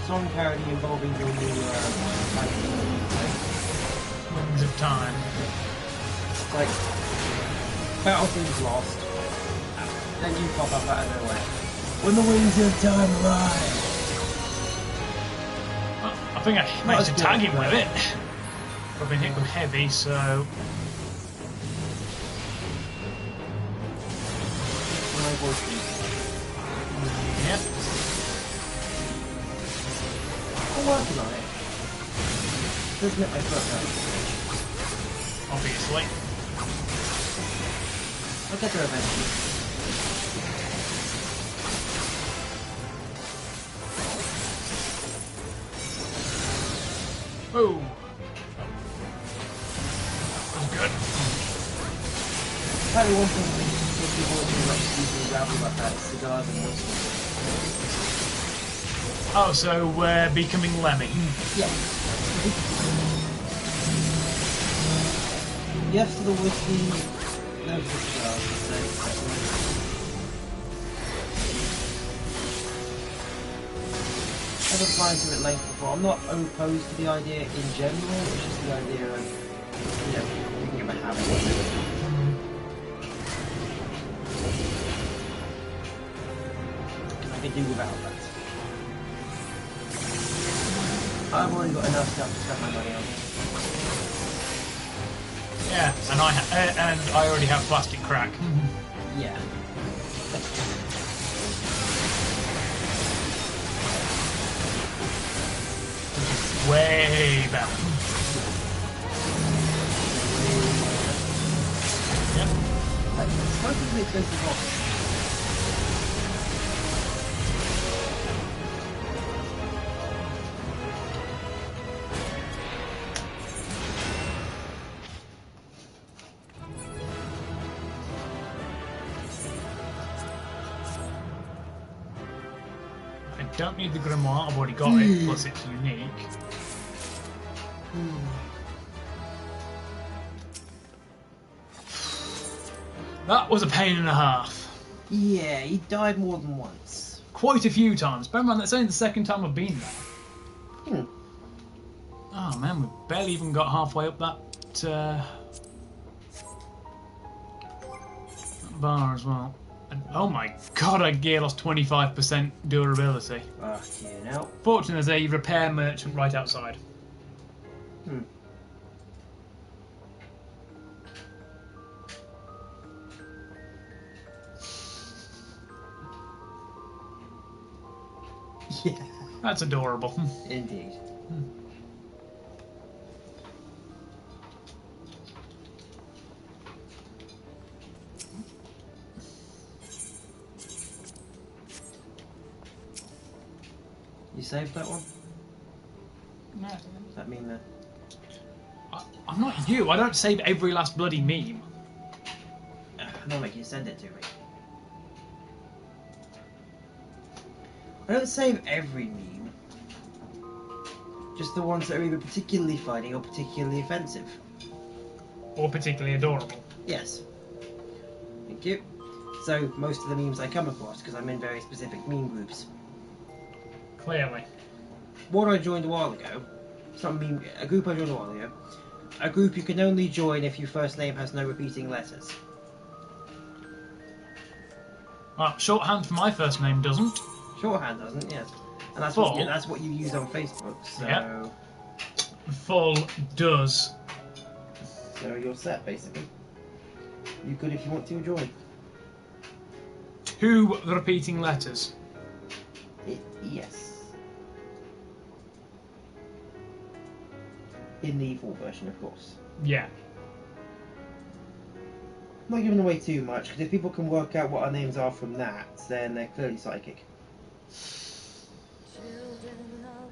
[SPEAKER 2] Song parody involving your new
[SPEAKER 1] Wings of Time.
[SPEAKER 2] It's like Battlefield's lost. Then you pop up out of nowhere. When the wings of time arrive.
[SPEAKER 1] Well, I think I managed to tag him with it. I've been hit with heavy, so
[SPEAKER 2] My voice is
[SPEAKER 1] yep.
[SPEAKER 2] I'm working on it. Doesn't hit my foot
[SPEAKER 1] Obviously.
[SPEAKER 2] though. I'll get there eventually.
[SPEAKER 1] Oh. That was good.
[SPEAKER 2] Apparently one thing that people do like using gravel like that is cigars and whiskey.
[SPEAKER 1] Oh, so we're becoming Lemmy.
[SPEAKER 2] Yeah. Yes to the whiskey, no to the cigars, I'd say. I've applied to it at length before. I'm not opposed to the idea in general, it's just the idea of, you know, picking up a habit of it. I could do without that. I've already got enough stuff to spend my money on.
[SPEAKER 1] Yeah, and I already have plastic crack.
[SPEAKER 2] Yeah.
[SPEAKER 1] Way better. Yep.
[SPEAKER 2] It's relatively expensive box.
[SPEAKER 1] I don't need the grimoire, I've already got it, plus it's unique. That was a pain and a half.
[SPEAKER 2] Yeah, he died more than once.
[SPEAKER 1] Quite a few times. Bear in mind, that's only the second time I've been there. Oh man, we've barely even got halfway up that bar as well. And, oh my god, our gear lost 25% durability.
[SPEAKER 2] Okay, now.
[SPEAKER 1] Fortunately, there's a repair merchant right outside.
[SPEAKER 2] Yeah.
[SPEAKER 1] That's adorable.
[SPEAKER 2] Indeed. You saved that one?
[SPEAKER 1] No.
[SPEAKER 2] Does that mean that?
[SPEAKER 1] I'm not you. I don't save every last bloody meme.
[SPEAKER 2] No, make you send it to me. I don't save every meme. Just the ones that are either particularly funny or particularly offensive.
[SPEAKER 1] Or particularly adorable.
[SPEAKER 2] Yes. Thank you. So, most of the memes I come across, because I'm in very specific meme groups.
[SPEAKER 1] Clearly.
[SPEAKER 2] One I joined a while ago, a group I joined a while ago, a group you can only join if your first name has no repeating letters.
[SPEAKER 1] Well, shorthand for my first name doesn't.
[SPEAKER 2] Shorthand doesn't, yes. And that's what you use on Facebook, so...
[SPEAKER 1] Yep. Full does.
[SPEAKER 2] So you're set, basically. You could, if you want to, join.
[SPEAKER 1] 2 repeating letters.
[SPEAKER 2] Yes. In the full version, of course.
[SPEAKER 1] Yeah.
[SPEAKER 2] I'm not giving away too much, because if people can work out what our names are from that, then they're clearly psychic.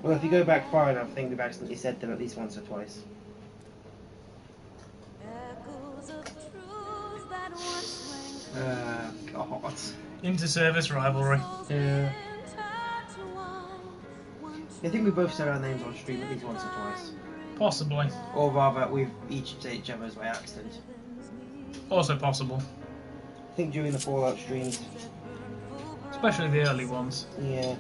[SPEAKER 2] Well, if you go back far enough, I think we've accidentally said them at least once or twice. God.
[SPEAKER 1] Inter-service rivalry.
[SPEAKER 2] Yeah. I think we both said our names on stream at least once or twice.
[SPEAKER 1] Possibly.
[SPEAKER 2] Or rather, we've each said each other's by accident.
[SPEAKER 1] Also possible.
[SPEAKER 2] I think during the Fallout streams.
[SPEAKER 1] Especially the early ones.
[SPEAKER 2] Yeah.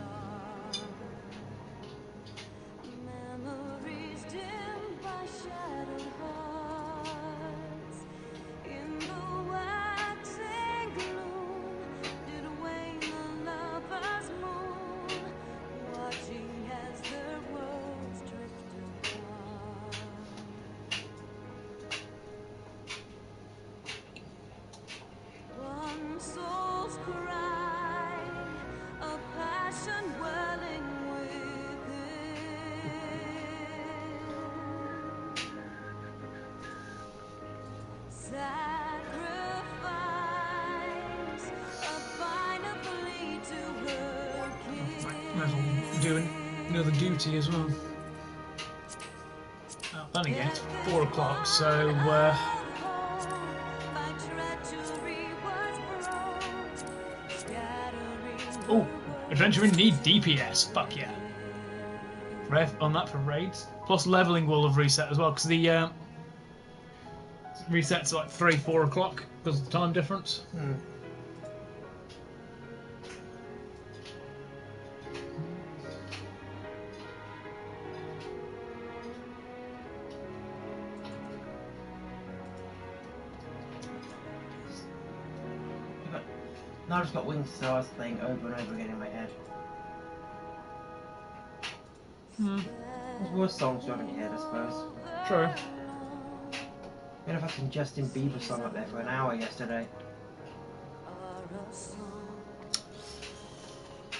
[SPEAKER 1] Might as well do another duty as well. Oh, then again, it's 4 o'clock, so oh, adventure in need DPS. Fuck yeah. Ref on that for raids. Plus leveling will have reset as well, because the resets like 3-4 o'clock because of the time difference.
[SPEAKER 2] Now I've just got Winged Stars playing over and over again in my head. There's worse songs you have in your head, I suppose.
[SPEAKER 1] True.
[SPEAKER 2] You could have had some Justin Bieber song up there for an hour yesterday.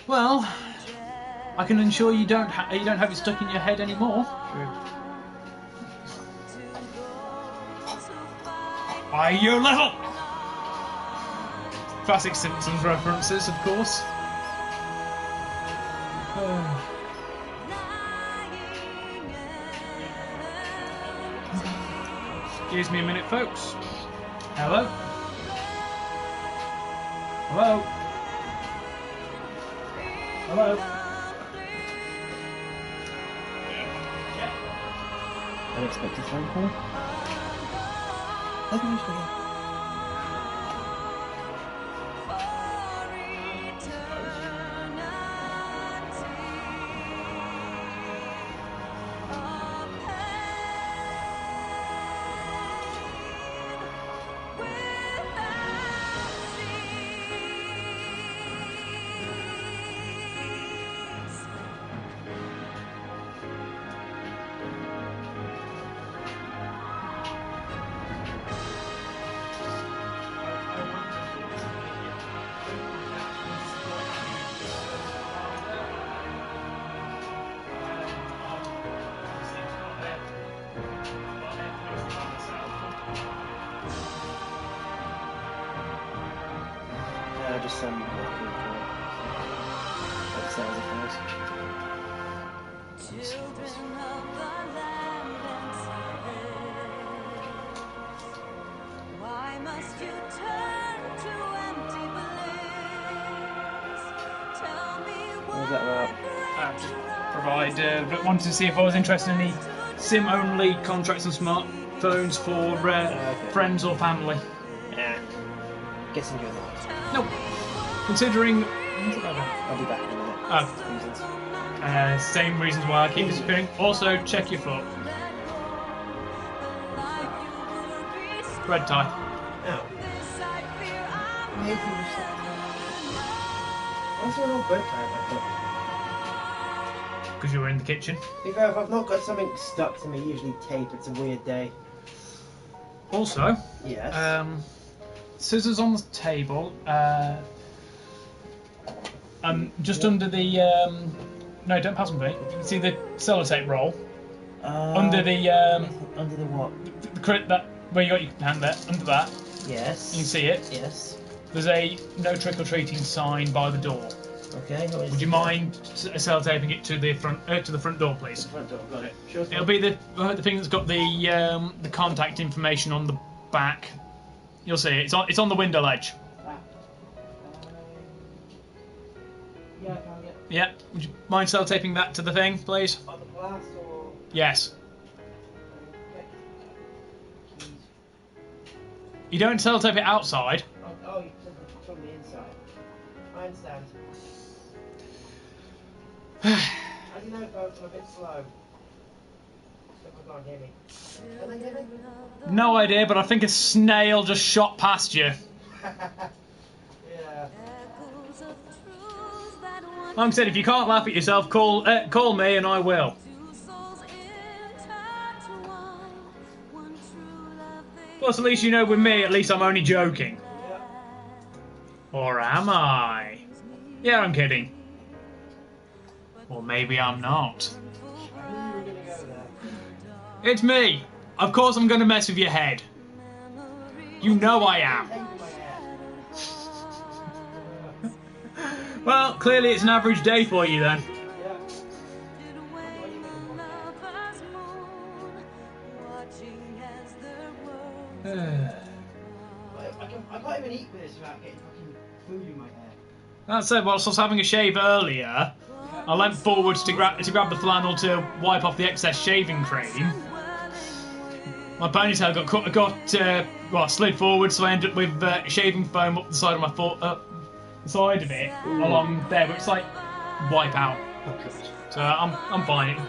[SPEAKER 1] Well, I can ensure you don't have it stuck in your head anymore.
[SPEAKER 2] True.
[SPEAKER 1] Are you little? Classic Simpsons references, of course. Excuse me a minute, folks. Hello? Hello? Hello?
[SPEAKER 2] Unexpected phone call? How can you say just some walking outside the house.
[SPEAKER 3] Why must you turn to empty bliss? Tell me
[SPEAKER 2] What was that about?
[SPEAKER 1] Provide, but wanted to see if I was interested in any SIM-only contracts and smartphones for friends or family.
[SPEAKER 2] Yeah. Guessing you're not.
[SPEAKER 1] Nope. Considering...
[SPEAKER 2] I'll be back in a minute.
[SPEAKER 1] Oh.
[SPEAKER 2] Reasons.
[SPEAKER 1] Same reasons why I keep disappearing. Also, check your foot. Red tie.
[SPEAKER 2] Oh. What's your old bird tie on my foot?
[SPEAKER 1] Because you were in the kitchen.
[SPEAKER 2] If I've not got something stuck to me, usually tape, it's a weird day.
[SPEAKER 1] Also,
[SPEAKER 2] Yes.
[SPEAKER 1] scissors on the table. Just under the no, don't pass them to me. You can see the sellotape roll under the
[SPEAKER 2] under the what?
[SPEAKER 1] that where you got your hand there. Under that,
[SPEAKER 2] Yes.
[SPEAKER 1] you can see it.
[SPEAKER 2] Yes.
[SPEAKER 1] There's a no trick or treating sign by the door.
[SPEAKER 2] Okay.
[SPEAKER 1] Would you mind sellotaping it to the front door, please?
[SPEAKER 2] Front door, got it. Sure.
[SPEAKER 1] It'll be the thing that's got the contact information on the back. You'll see it. It's on the window ledge.
[SPEAKER 2] Yeah, I can get
[SPEAKER 1] Yeah. Would you mind sellotaping that to the thing, please?
[SPEAKER 2] on the glass or.
[SPEAKER 1] Yes.
[SPEAKER 2] Keys.
[SPEAKER 1] You don't sellotape it outside.
[SPEAKER 2] Oh, you put it from the inside. I understand. I don't know, folks, I'm a bit slow. So people can't hear me. Can they hear me?
[SPEAKER 1] No idea, but I think a snail just shot past you.
[SPEAKER 2] Yeah.
[SPEAKER 1] Like I said, if you can't laugh at yourself, call me and I will. Plus, at least you know with me, at least I'm only joking.
[SPEAKER 2] Yeah.
[SPEAKER 1] Or am I? Yeah, I'm kidding. Or maybe I'm not.
[SPEAKER 2] I knew you were going to go there.
[SPEAKER 1] It's me. Of course I'm going to mess with your head. You know I am.
[SPEAKER 2] Take my hair.
[SPEAKER 1] Well, clearly it's an average day for you then.
[SPEAKER 2] Yeah. I can't even eat with this without getting fucking food in my hair.
[SPEAKER 1] That said, whilst I was having a shave earlier, I leant forwards to grab the flannel to wipe off the excess shaving cream. My ponytail got slid forward, so I ended up with shaving foam up the side of my foot, the side of it, along there. But it's like wipe out. So I'm fine.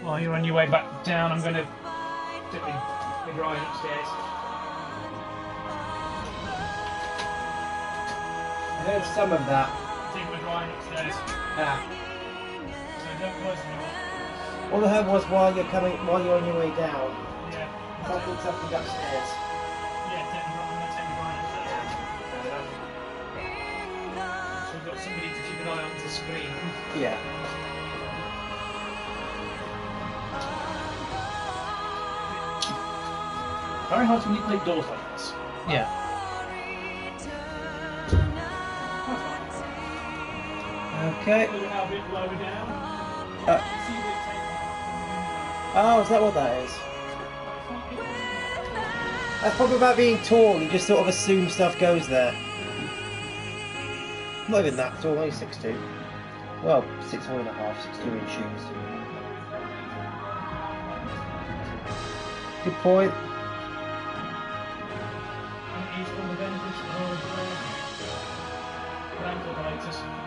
[SPEAKER 1] While you're on your way back down, I'm going to take my drawing upstairs.
[SPEAKER 2] I heard some of that.
[SPEAKER 1] Take my drawing upstairs.
[SPEAKER 2] Ah.
[SPEAKER 1] So don't close the door.
[SPEAKER 2] All I heard was while you're on your way down.
[SPEAKER 1] Yeah.
[SPEAKER 2] Something upstairs.
[SPEAKER 1] Yeah, I'm going to take my drawing upstairs. So we've got somebody to keep an eye on the screen.
[SPEAKER 2] Yeah.
[SPEAKER 1] Very hard to manipulate doors like this.
[SPEAKER 2] Yeah. Okay.
[SPEAKER 1] A little bit lower down.
[SPEAKER 2] Oh, is that what that is? That's probably about being tall. You just sort of assume stuff goes there. Not even that tall, only 6'2". Well, 6'1.5", 6'2" in shoes. Good point.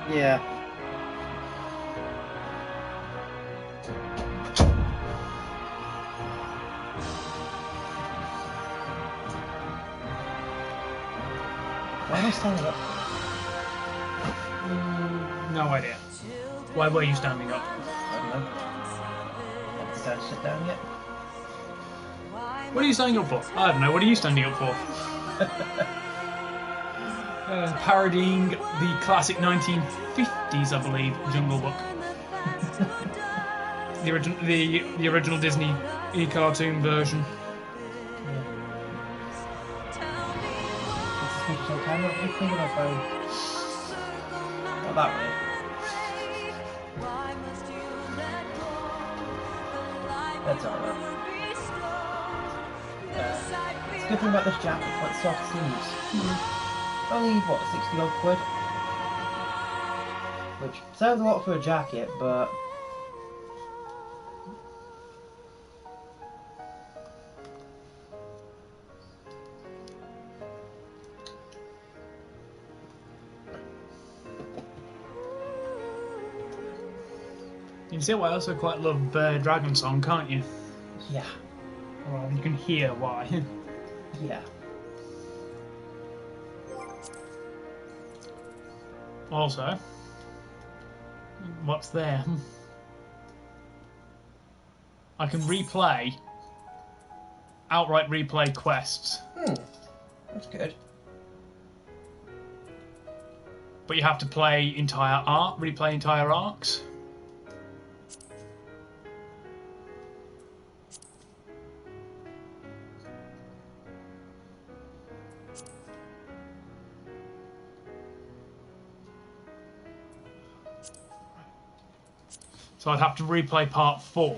[SPEAKER 2] Yeah. Why am I standing up?
[SPEAKER 1] No idea. Why were you standing up?
[SPEAKER 2] I don't know. Haven't decided to sit down yet.
[SPEAKER 1] What are you standing up for? I don't know. What are you standing up for? Parodying the classic 1950s, I believe, Jungle Book. the original Disney e-cartoon version.
[SPEAKER 2] Not that way. That's alright. It's a good thing about this jacket, it's quite soft sleeves. Only, what, 60 odd quid? Which sounds a lot for a jacket, but...
[SPEAKER 1] You can see why I also quite love Dragon Song, can't you?
[SPEAKER 2] Yeah.
[SPEAKER 1] Well, you can hear why.
[SPEAKER 2] Yeah.
[SPEAKER 1] Also, what's there? I can outright replay quests.
[SPEAKER 2] That's good.
[SPEAKER 1] But you have to replay entire arcs. So I'd have to replay part 4,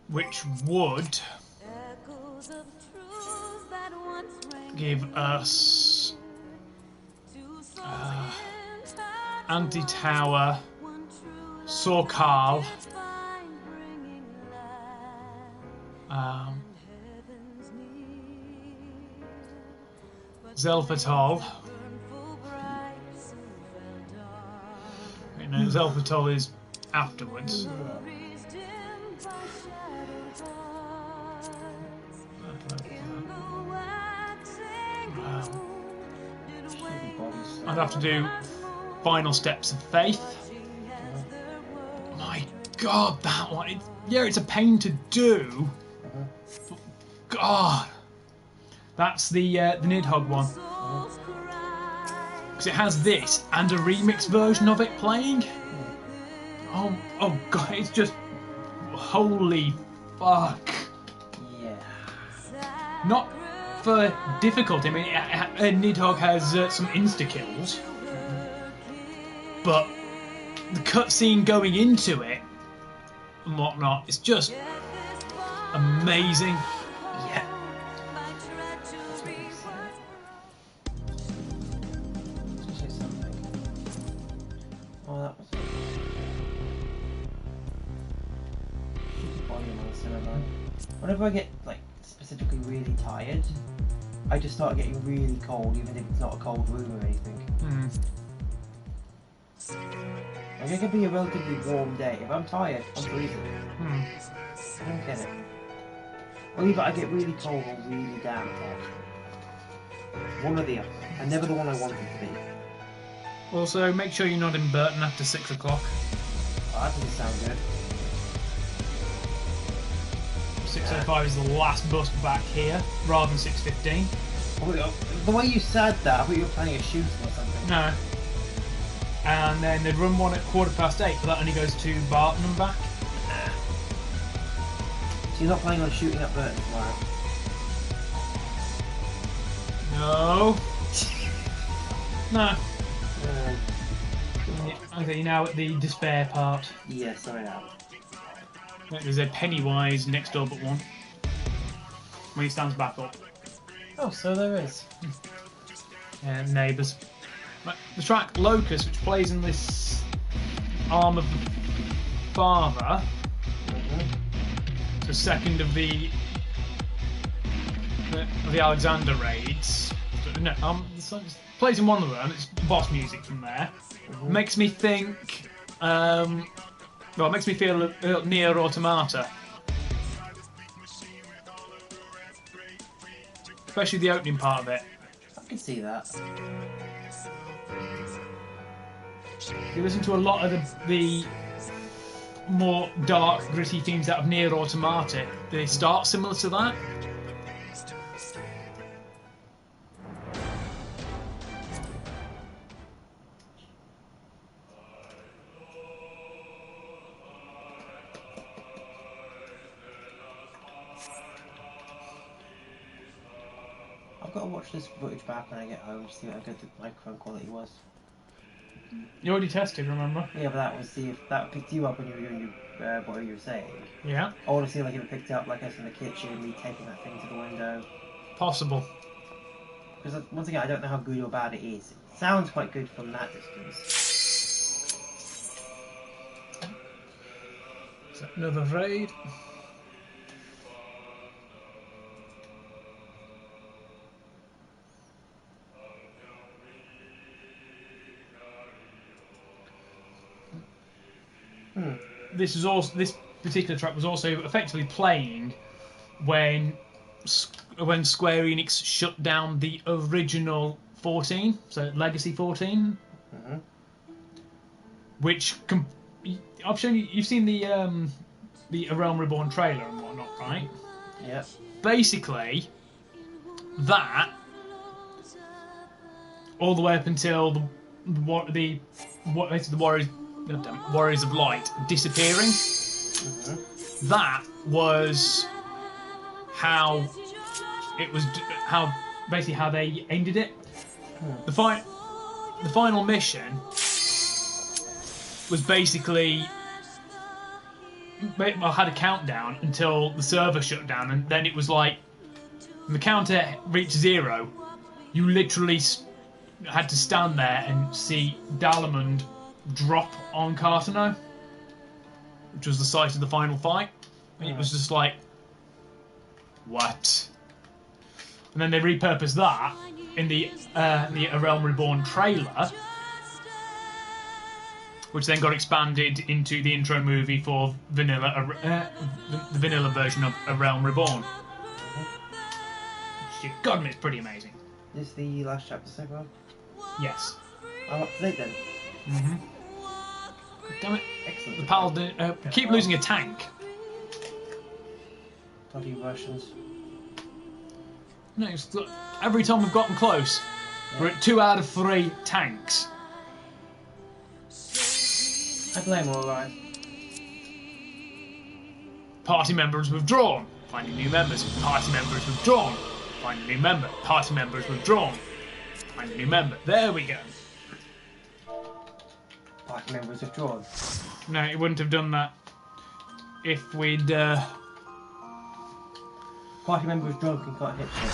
[SPEAKER 1] which would give us Anti-Tower, Sorkal, Zelfatol. No, Zelfatol is afterwards. I'd have to do Final Steps of Faith. My God, that one! It's a pain to do. But God, that's the Nidhogg one. Because it has this and a remix version of it playing. Oh God, it's just holy fuck.
[SPEAKER 2] Yeah.
[SPEAKER 1] Not for difficulty. I mean, Nidhogg has some insta kills, but the cutscene going into it and whatnot, it's just amazing. Yeah.
[SPEAKER 2] Whenever I get like specifically really tired, I just start getting really cold, even if it's not a cold room or anything. Like, it could be a relatively warm day. If I'm tired, I'm freezing. I don't get it. Or either I get really cold or really damn tired. One or the other. And never the one I wanted to be.
[SPEAKER 1] Also, make sure you're not in Burton after 6 o'clock.
[SPEAKER 2] Oh, that doesn't sound good.
[SPEAKER 1] 6:05 is the last bus back here, rather than 6:15.
[SPEAKER 2] The way you said that, I thought you were planning a shooting or something.
[SPEAKER 1] No. And then they'd run one at 8:15, but that only goes to Barton and back.
[SPEAKER 2] So you're not planning on shooting up Burton tomorrow?
[SPEAKER 1] No. No. Okay, you're now at the despair part.
[SPEAKER 2] Yes, I am.
[SPEAKER 1] There's a Pennywise next door but one. When he stands back up.
[SPEAKER 2] Oh, so there is.
[SPEAKER 1] Neighbours. Right, the track Locust, which plays in this arm of the Father. The second of the Alexander raids. No, it plays in one of them. It's boss music from there. Makes me think. Well, it makes me feel Nier Automata. Especially the opening part of it.
[SPEAKER 2] I can see that.
[SPEAKER 1] You listen to a lot of the more dark, gritty themes out of Nier Automata. They start similar to that.
[SPEAKER 2] I've got to watch this footage back when I get home to see how good the microphone quality was.
[SPEAKER 1] You already tested, remember?
[SPEAKER 2] Yeah, but that was see if that picked you up when you were doing what you were saying.
[SPEAKER 1] Yeah.
[SPEAKER 2] I want to see like if it picked up like us in the kitchen, me taking that thing to the window.
[SPEAKER 1] Possible.
[SPEAKER 2] Because once again, I don't know how good or bad it is. It sounds quite good from that distance.
[SPEAKER 1] Is that another raid? This particular track was also effectively playing when Square Enix shut down the original 14, so Legacy 14, which I've shown you. You've seen the A Realm Reborn trailer and whatnot, right?
[SPEAKER 2] Yeah.
[SPEAKER 1] Basically, that all the way up until the Warriors of Light disappearing. That was how it was. Basically how they ended it. The final mission was basically. I had a countdown until the server shut down, and then it was like when the counter reached 0. You literally had to stand there and see Dalamund drop on Cartano, which was the site of the final fight, and it was just like, what? And then they repurposed that in the A Realm Reborn trailer, which then got expanded into the intro movie for the vanilla version of A Realm Reborn. God, it's pretty amazing.
[SPEAKER 2] Is this the last chapter so far?
[SPEAKER 1] Yes.
[SPEAKER 2] I'm up to date then.
[SPEAKER 1] Damn it.
[SPEAKER 2] Excellent.
[SPEAKER 1] The Paladin keep losing a tank.
[SPEAKER 2] Bloody Russians.
[SPEAKER 1] No, every time we've gotten close, we're at 2 out of 3 tanks.
[SPEAKER 2] I blame all right.
[SPEAKER 1] Party members withdrawn. Finding new members. Party members withdrawn. Find a new member. Party members withdrawn. Find a new member. There we go.
[SPEAKER 2] Party members withdrawn.
[SPEAKER 1] No, it wouldn't have done that if we'd.
[SPEAKER 2] Party member was drunk and can't hit shit.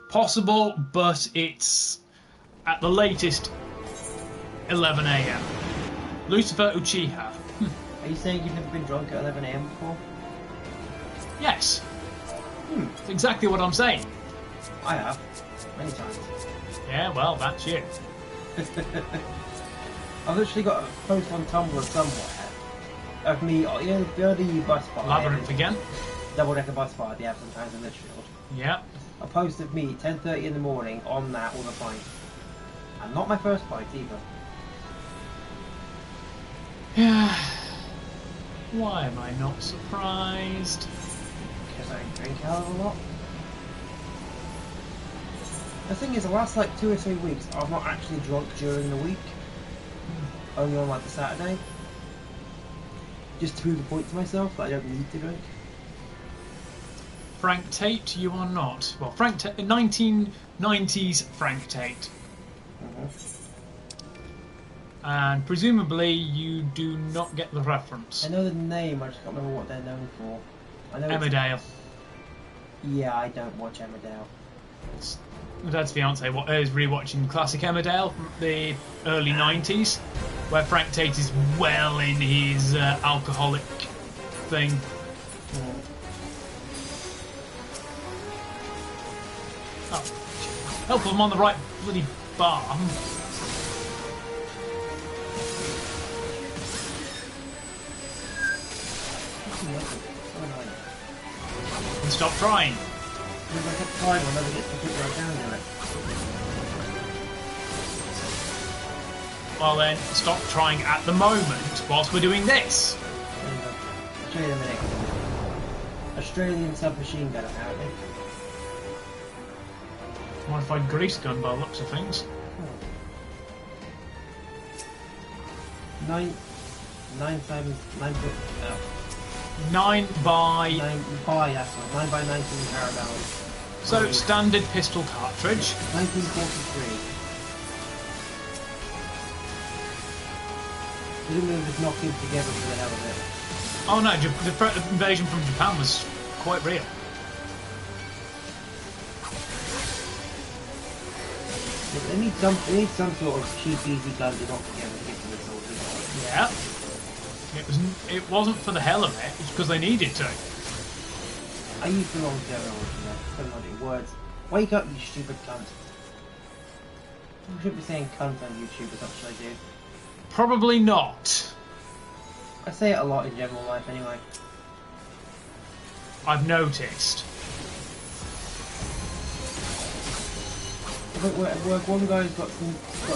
[SPEAKER 1] Possible, but it's at the latest 11 AM. Lucifer Uchiha.
[SPEAKER 2] Are you saying you've never been drunk at 11 AM before?
[SPEAKER 1] Yes. It's exactly what I'm saying.
[SPEAKER 2] I have. Many times.
[SPEAKER 1] Yeah, well, that's you.
[SPEAKER 2] I've literally got a post on Tumblr somewhere of me, you know, the bus bar.
[SPEAKER 1] Labyrinth again.
[SPEAKER 2] Double-decker bus bar they have sometimes in Litchfield.
[SPEAKER 1] Yeah.
[SPEAKER 2] A post of me, 10:30 in the morning, on that with a pint. And not my first pint either.
[SPEAKER 1] Yeah. Why am I not surprised?
[SPEAKER 2] Because I drink a hell of a lot. The thing is, the last like 2 or 3 weeks, I've not actually drunk during the week. Only on like the Saturday. Just to prove the point to myself that I don't need to drink.
[SPEAKER 1] Frank Tate, you are not. Well, Frank Tate, 1990s Frank Tate. And presumably you do not get the reference.
[SPEAKER 2] I know the name, I just can't remember what they're known for. I know
[SPEAKER 1] Emmerdale.
[SPEAKER 2] Yeah, I don't watch Emmerdale.
[SPEAKER 1] My dad's fiance is rewatching classic Emmerdale from the early 90s, where Frank Tate is well in his alcoholic thing. Oh, helpful, I'm on the right bloody bar. And stop trying.
[SPEAKER 2] Because I kept trying, I'll never get to put right down to it.
[SPEAKER 1] Well then, stop trying at the moment whilst we're doing this.
[SPEAKER 2] There you go. I'll show you in a minute. Australian submachine gun, apparently.
[SPEAKER 1] Modified grease gun by the looks of things.
[SPEAKER 2] Nine foot.
[SPEAKER 1] 9 by...
[SPEAKER 2] 9 by 19 parabellum.
[SPEAKER 1] So, standard pistol cartridge.
[SPEAKER 2] 1943. Presumably just knocked him together for the hell of it.
[SPEAKER 1] Oh no, the invasion from Japan was quite real.
[SPEAKER 2] They need some sort of cheap, easy gun to knock together to get to the soldiers.
[SPEAKER 1] Yeah. It wasn't for the hell of it, it's because they needed to.
[SPEAKER 2] I used the wrong terminology there. Terminology, words. Wake up, you stupid cunt. You shouldn't be saying cunt on YouTube as much as I do.
[SPEAKER 1] Probably not.
[SPEAKER 2] I say it a lot in general life anyway.
[SPEAKER 1] I've noticed.
[SPEAKER 2] At work, one guy's got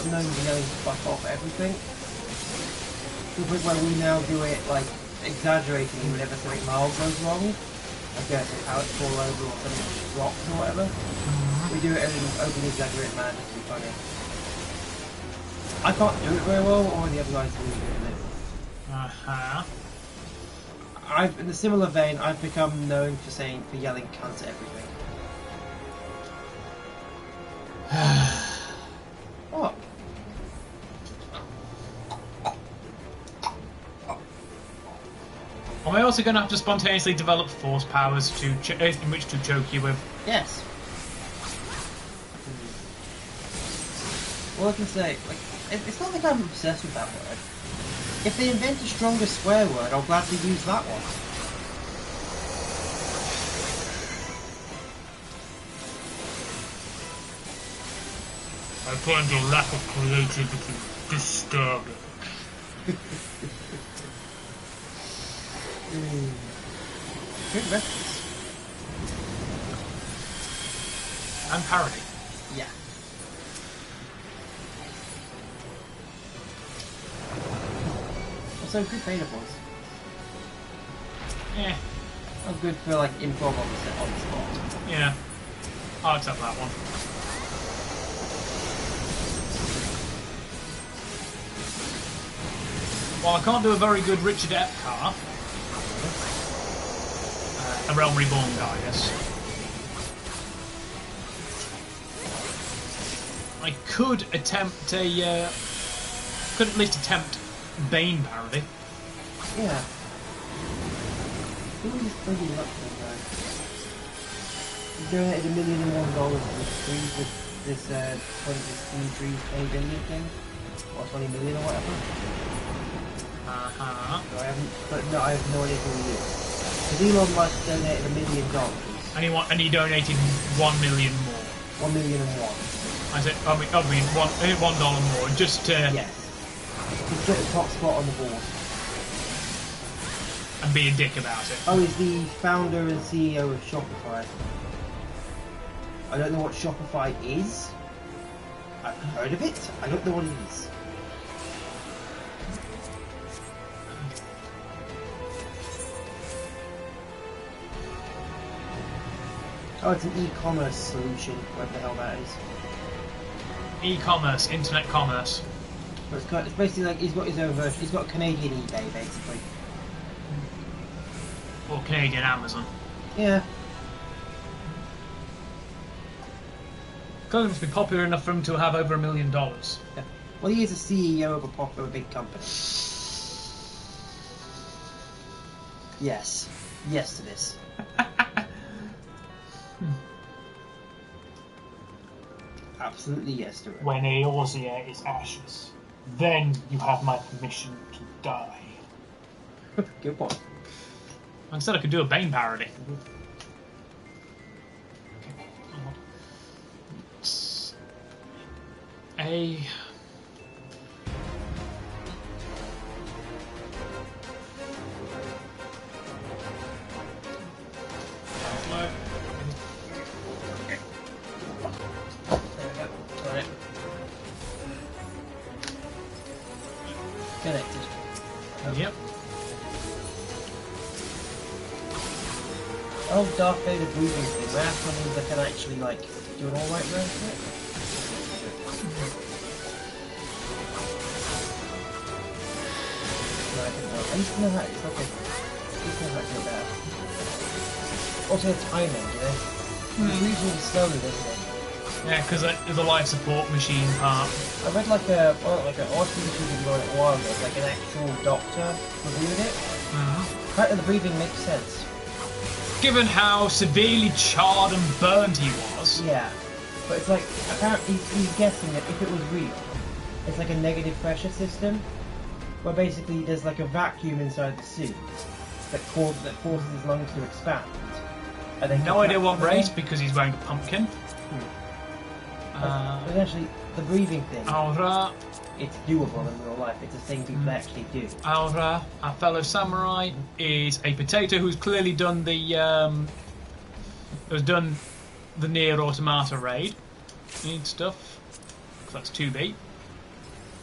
[SPEAKER 2] known to go fuck off everything. To the point where we now do it like exaggerating whenever something mild goes wrong. I guess a pallet fall over or something drops or whatever. We do it in an open exaggerated manner just to be funny. I can't do it very well, or the other guys are really good at it. In a similar vein, I've become known for yelling cunt at everything. What?
[SPEAKER 1] Am I also going to have to spontaneously develop force powers in which to choke you with?
[SPEAKER 2] Yes. All I can say, like, it's not like I'm obsessed with that word. If they invent a stronger swear word, I'll gladly use that one.
[SPEAKER 1] I find your lack of creativity disturbing.
[SPEAKER 2] Good reference.
[SPEAKER 1] And parody.
[SPEAKER 2] Yeah. Also, good beta boys.
[SPEAKER 1] Yeah.
[SPEAKER 2] Oh, good for like improv on the spot.
[SPEAKER 1] Yeah. I'll accept that one. Well, I can't do a very good Richard Epcar. A Realm Reborn guy, yes. I could attempt a... could at least attempt Bane parody.
[SPEAKER 2] Yeah. Who is bloody lucky guy? He donated $1,001,001 to this 23 billion thing, or 20 million or whatever. So I have no idea who he is. Because Elon Musk donated $1 million.
[SPEAKER 1] And he donated 1 million more.
[SPEAKER 2] 1 million and one.
[SPEAKER 1] I mean, $1 more, just to
[SPEAKER 2] Yes. Just get the top spot on the board.
[SPEAKER 1] and be a dick about it.
[SPEAKER 2] Oh, he's the founder and CEO of Shopify. I don't know what Shopify is. I've heard of it. I don't know what it is. Oh, it's an e-commerce solution, whatever the hell that is.
[SPEAKER 1] E-commerce, internet commerce.
[SPEAKER 2] But it's basically like he's got his own version. He's got Canadian eBay, basically.
[SPEAKER 1] Or Canadian Amazon.
[SPEAKER 2] Yeah.
[SPEAKER 1] Because it must be popular enough for him to have over $1 million.
[SPEAKER 2] Yeah. Well, he is a CEO of a big company. Yes. Yes to this. Absolutely yes to it.
[SPEAKER 4] When Eorzea is ashes, then you have my permission to die.
[SPEAKER 2] Good point.
[SPEAKER 1] Instead, I could do a Bane parody. A.
[SPEAKER 2] Connected.
[SPEAKER 1] Yep.
[SPEAKER 2] Oh, Darth Vader breathing thing. Where that means I can actually, like, do an alright round to it? No, I didn't know. I used to know how it's okay. I used to know how to do it better. Also, the timing, you know? It's reasonably slowly, doesn't it?
[SPEAKER 1] Yeah, because there's a life support machine part.
[SPEAKER 2] I read like an article video a while ago, like an actual doctor reviewed it.
[SPEAKER 1] Mm-hmm.
[SPEAKER 2] Fact that the breathing makes sense.
[SPEAKER 1] Given how severely charred and burned he was.
[SPEAKER 2] Yeah, but it's like apparently he's guessing that if it was real, it's like a negative pressure system, where basically there's like a vacuum inside the suit that causes his lungs to expand. And then
[SPEAKER 1] No idea what race, because he's wearing a pumpkin.
[SPEAKER 2] But essentially, the breathing thing,
[SPEAKER 1] Aura,
[SPEAKER 2] it's doable in real life. It's a thing people actually do.
[SPEAKER 1] Aura, our fellow samurai, is a potato who's clearly done the Nier Automata raid. Need stuff. That's 2B.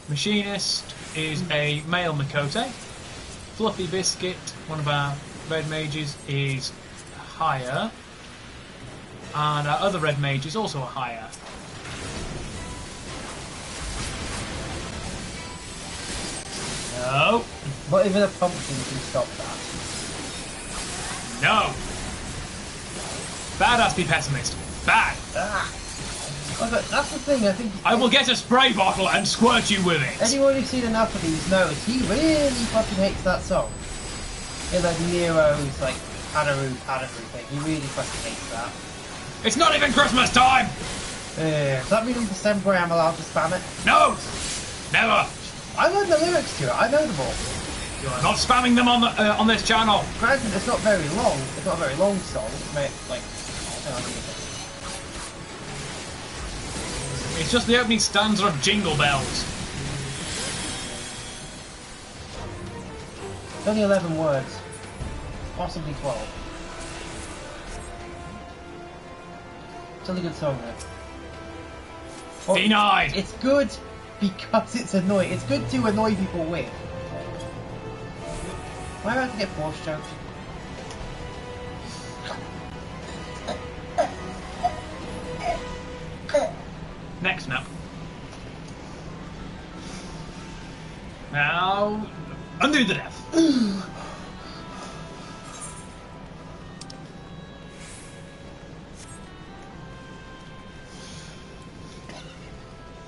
[SPEAKER 1] Machinist is a male Makote. Fluffy Biscuit, one of our red mages, is higher. And our other red mage is also a higher. No.
[SPEAKER 2] Not even a pumpkin can stop that.
[SPEAKER 1] No. Badass be pessimist. Bad.
[SPEAKER 2] Okay, that's the thing, I think...
[SPEAKER 1] I will get a spray bottle and squirt you with it.
[SPEAKER 2] Anyone who's seen enough of these knows he really fucking hates that song. It's like Nero's like Padaru thing. He really fucking hates that.
[SPEAKER 1] It's not even Christmas time.
[SPEAKER 2] Does that mean in December I'm allowed to spam it?
[SPEAKER 1] No. Never.
[SPEAKER 2] I learned the lyrics to it, I know them all.
[SPEAKER 1] You are not spamming them on this channel.
[SPEAKER 2] Granted, it's not very long. It's not a very long song. Like, hang on,
[SPEAKER 1] It's just the opening stanza of Jingle Bells.
[SPEAKER 2] it's only 11 words. Possibly 12. It's a really good song, though. Well,
[SPEAKER 1] Denied.
[SPEAKER 2] it's good because it's annoying. It's good to annoy people with. Am I about to get force choked?
[SPEAKER 1] Next nap. Now, undo the death.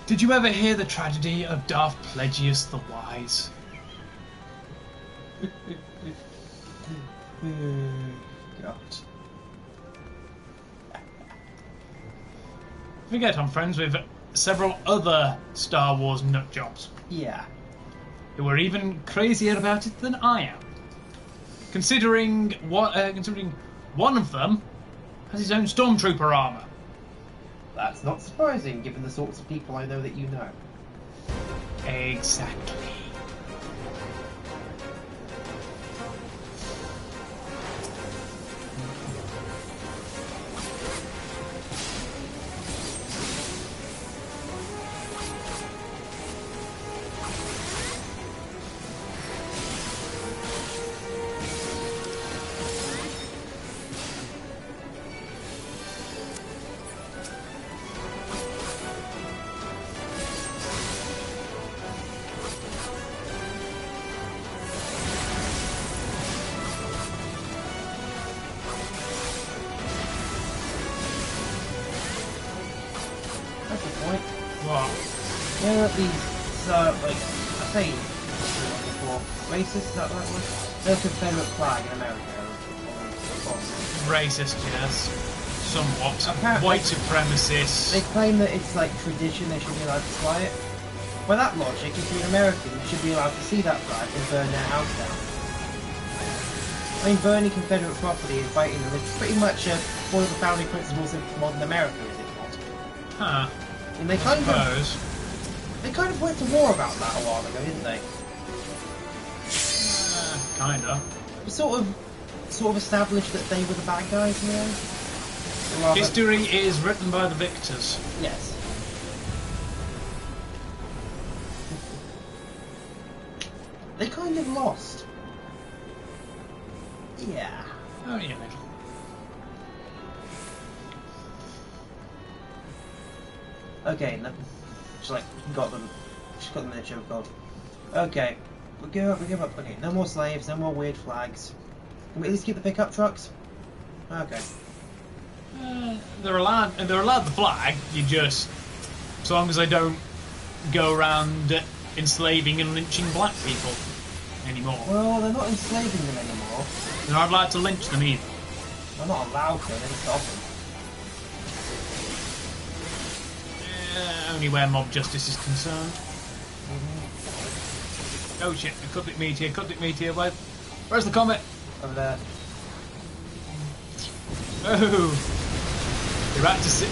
[SPEAKER 1] Did you ever hear the tragedy of Darth Plagueis the Wise?
[SPEAKER 2] God.
[SPEAKER 1] Forget I'm friends with several other Star Wars nutjobs
[SPEAKER 2] Yeah.
[SPEAKER 1] who are even crazier about it than I am. Considering one of them Has his own stormtrooper armour.
[SPEAKER 2] That's not surprising, given the sorts of people I know that you know.
[SPEAKER 1] Exactly.
[SPEAKER 2] That's the point.
[SPEAKER 1] What?
[SPEAKER 2] You know that these, like, I say, before, racist, is that the right word? The Confederate flag in America.
[SPEAKER 1] Racist, yes. Somewhat.
[SPEAKER 2] Apparently-
[SPEAKER 1] White supremacists.
[SPEAKER 2] They claim that it's like tradition, they should be allowed to fly it. By that logic, if you're an American, you should be allowed to see that flag and burn their house down. I mean, burning Confederate property and fighting them is pretty much one of the founding principles of modern America, is it not?
[SPEAKER 1] Huh.
[SPEAKER 2] And they
[SPEAKER 1] I
[SPEAKER 2] kind
[SPEAKER 1] suppose.
[SPEAKER 2] they kind of went to war about that a while ago, didn't they?
[SPEAKER 1] Kinda.
[SPEAKER 2] It sort of established that they were the bad guys in the end. Or rather-
[SPEAKER 1] History is written by the victors.
[SPEAKER 2] Yes. They kind of lost. Yeah.
[SPEAKER 1] Oh, yeah, little.
[SPEAKER 2] Okay, no, just like got them. Just got them in a chokehold. Okay, we give up. Okay, no more slaves, no more weird flags. Can we at least keep the pickup trucks? Okay.
[SPEAKER 1] They're allowed the flag. You just, so long as they don't go around enslaving and lynching black people anymore.
[SPEAKER 2] Well, they're not enslaving them anymore.
[SPEAKER 1] They're not allowed to lynch them either.
[SPEAKER 2] They're not allowed to. They can stop them.
[SPEAKER 1] Only where mob justice is concerned. Oh shit! A Cupid meteor. Where's the comet?
[SPEAKER 2] Over there.
[SPEAKER 1] Oh, you're about to see.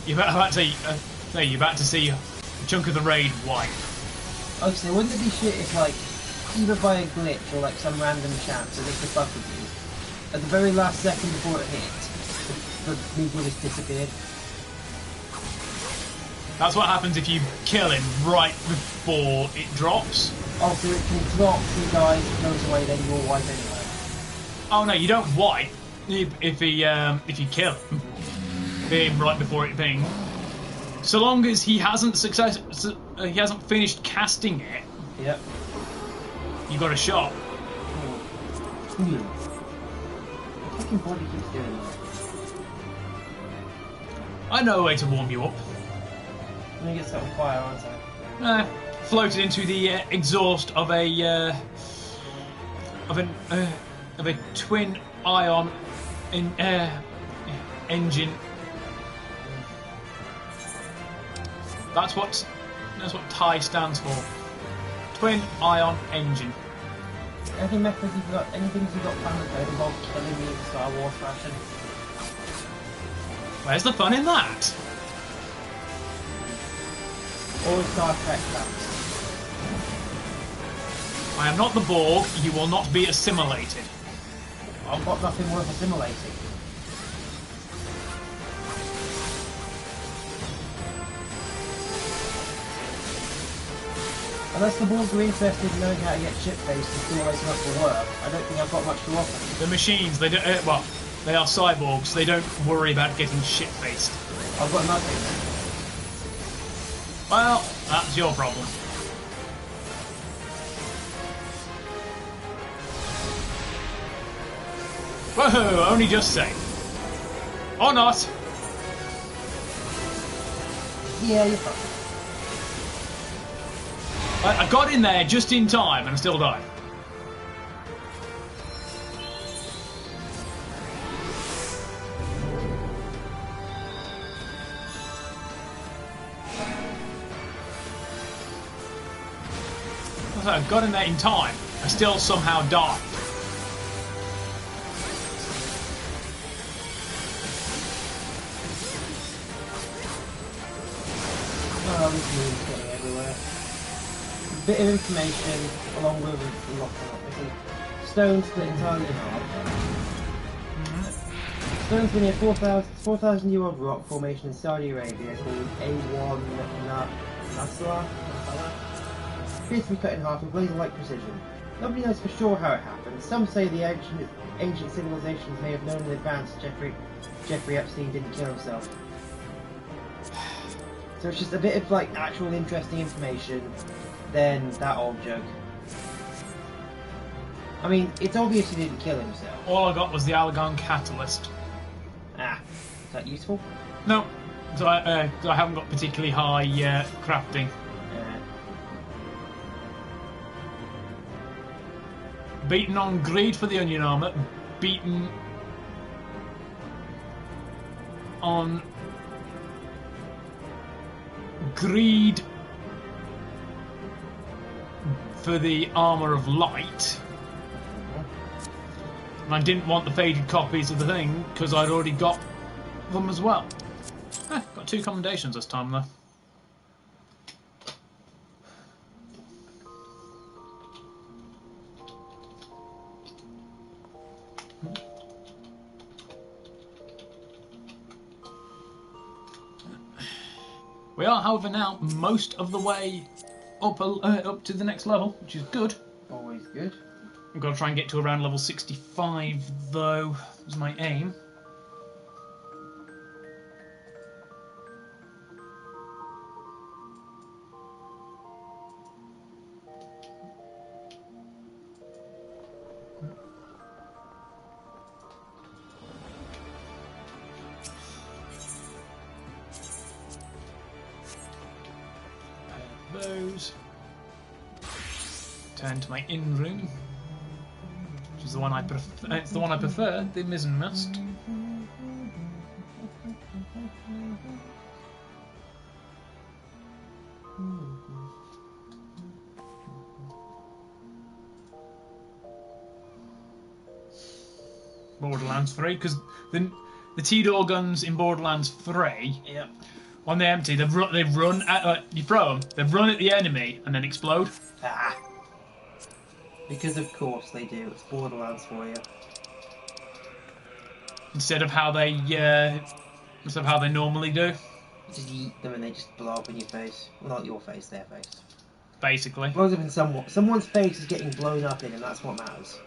[SPEAKER 1] You're about to see a chunk of the raid wipe.
[SPEAKER 2] Okay, wouldn't it be shit if, like, either by a glitch or like some random chance that just to fuck with you, at the very last second before it hit, the meteor just disappeared?
[SPEAKER 1] That's what happens if you kill him right before it drops.
[SPEAKER 2] Oh, so it can drop, he dies, it goes away, then you'll wipe anyway.
[SPEAKER 1] Oh no, you don't wipe if you kill him right before it thing. So long as he hasn't finished casting it,
[SPEAKER 2] Yep.
[SPEAKER 1] you got a shot.
[SPEAKER 2] The fucking body keeps doing that.
[SPEAKER 1] I know a way to warm you up.
[SPEAKER 2] I'm gonna get set on fire, aren't I?
[SPEAKER 1] Floated into the exhaust of a twin ion engine. That's what TIE stands for. Twin ion engine.
[SPEAKER 2] Anything you've got planned that involve killing me in Star Wars fashion?
[SPEAKER 1] Where's the fun in that?
[SPEAKER 2] Or Star Trek fans?
[SPEAKER 1] I am not the Borg. You will not be assimilated.
[SPEAKER 2] I've got nothing worth assimilating. Unless the Borg are interested in knowing how to get ship-based and still waking up for work, I don't think I've got much to offer.
[SPEAKER 1] The machines, they don't. Well, they are cyborgs. They don't worry about getting shit-faced.
[SPEAKER 2] I've got nothing.
[SPEAKER 1] Well, that's your problem. Whoa! Only just say. Or not.
[SPEAKER 2] Yeah, you're fine.
[SPEAKER 1] I got in there just in time and I still died. I got in there in time. I still somehow died.
[SPEAKER 2] Oh, this moon's getting everywhere. A bit of information, along with a lot of stone split entirely in half. Stone's been a 4,000-year-old rock formation in Saudi Arabia called A1 Nasra. Appears to be cut in half with laser-like precision. Nobody knows for sure how it happened. Some say the ancient civilizations may have known in advance Jeffrey Epstein didn't kill himself. So it's just a bit of like actual interesting information, then that old joke. I mean, it's obvious he didn't kill himself.
[SPEAKER 1] All I got was the Algon catalyst.
[SPEAKER 2] Ah, is that useful?
[SPEAKER 1] No, so I haven't got particularly high crafting. Beaten on greed for the onion armor. Beaten on greed for the armor of light. And I didn't want the faded copies of the thing because I'd already got them as well. Got 2 commendations this time though. We are, however, now most of the way up to the next level, which is good.
[SPEAKER 2] Always good.
[SPEAKER 1] I've got to try and get to around level 65, though, is my aim. Those. Turn to my inn room, which is the one I prefer. It's the one I prefer, the mizzenmast. Borderlands 3, because the T-door guns in Borderlands 3.
[SPEAKER 2] Yep.
[SPEAKER 1] When they're empty, they run at you throw them. They run at the enemy and then explode.
[SPEAKER 2] Ah. Because of course they do. It's Borderlands for you.
[SPEAKER 1] Instead of how they normally do.
[SPEAKER 2] You just eat them and they just blow up in your face. Well, not your face, their face.
[SPEAKER 1] Basically.
[SPEAKER 2] Blows up in someone's face is getting blown up in, and that's what matters.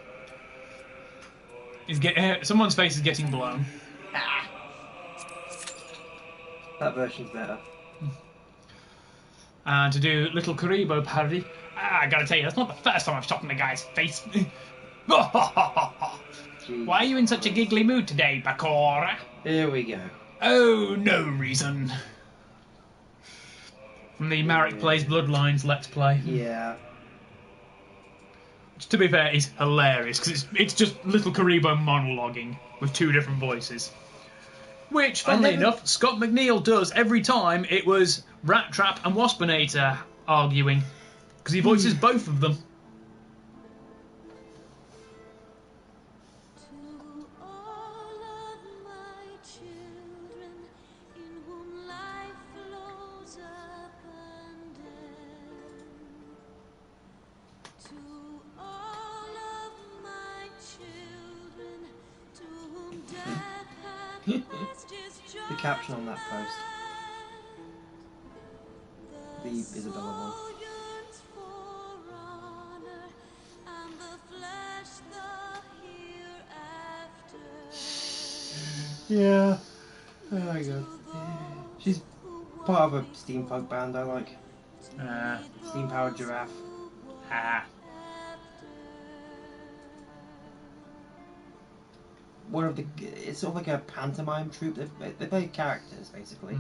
[SPEAKER 1] Someone's face is getting blown.
[SPEAKER 2] Ah. That version's better.
[SPEAKER 1] And to do little Karibo parody, I gotta tell you, that's not the first time I've shot in a guy's face. Why are you in such a giggly mood today, Bakora?
[SPEAKER 2] Here we go.
[SPEAKER 1] Oh, no reason. From the Marek Plays Bloodlines Let's Play.
[SPEAKER 2] Yeah.
[SPEAKER 1] Which, to be fair, is hilarious, because it's just little Karibo monologuing with 2 different voices. Which, funnily enough, Scott McNeil does every time it was Rat Trap and Waspinator arguing. Because he voices both of them.
[SPEAKER 3] To all of my children, in whom life flows abundant. To all of my children, to whom death hath cast his
[SPEAKER 2] The caption on that post. The Isabella one. Yeah. Oh my god. She's part of a steampunk band I like. Steam Powered Giraffe. One of the. It's sort of like a pantomime troupe. They play characters basically.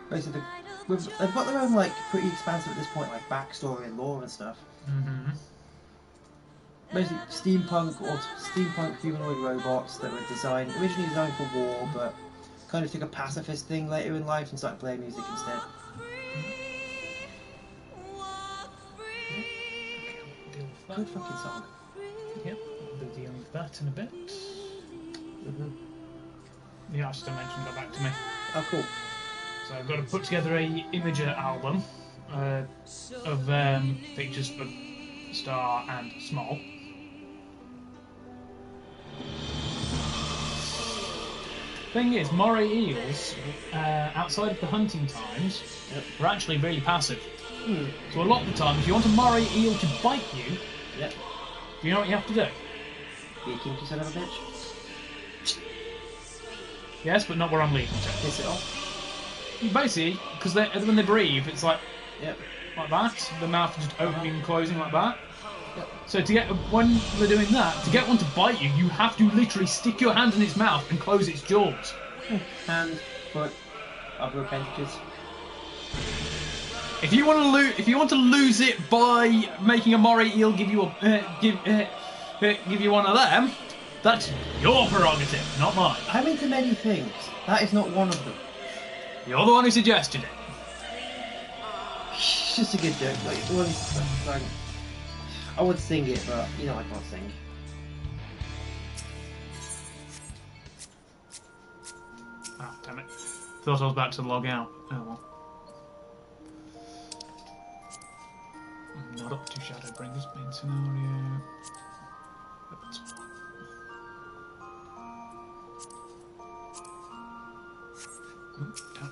[SPEAKER 2] Basically, they've got their own like pretty expansive at this point, like backstory and lore and stuff. Basically, steampunk humanoid robots that were originally designed for war, but kind of took a pacifist thing later in life and started playing music instead. Good fucking song.
[SPEAKER 1] Yep, I'll be dealing with that in a bit. The artist I mentioned got back to me.
[SPEAKER 2] Oh, cool.
[SPEAKER 1] So I've got to put together a imager album of pictures for Star and Small. Thing is, moray eels, outside of the hunting times, are actually really passive. So a lot of the time, if you want a moray eel to bite you, do you know what you have to do?
[SPEAKER 2] Be a kinky son of a bitch.
[SPEAKER 1] Yes, but not where I'm leading to.
[SPEAKER 2] Piss it off.
[SPEAKER 1] Basically, because when they breathe, it's like
[SPEAKER 2] Yep.
[SPEAKER 1] like that. The mouth is just opening and closing like that.
[SPEAKER 2] Yep.
[SPEAKER 1] So when they're doing that, to get one to bite you, you have to literally stick your hand in its mouth and close its jaws.
[SPEAKER 2] Hand, foot, other appendages.
[SPEAKER 1] If you want to lose it by making a moray eel give you one of them, that's your prerogative, not mine.
[SPEAKER 2] I'm into many things. That is not one of them.
[SPEAKER 1] You're the one who suggested it.
[SPEAKER 2] It's just a good joke, like, I would sing it, but you know I can't sing.
[SPEAKER 1] Ah, damn it. Thought I was about to log out. Oh well. I'm not up to Shadowbringers main scenario. But... oh, damn.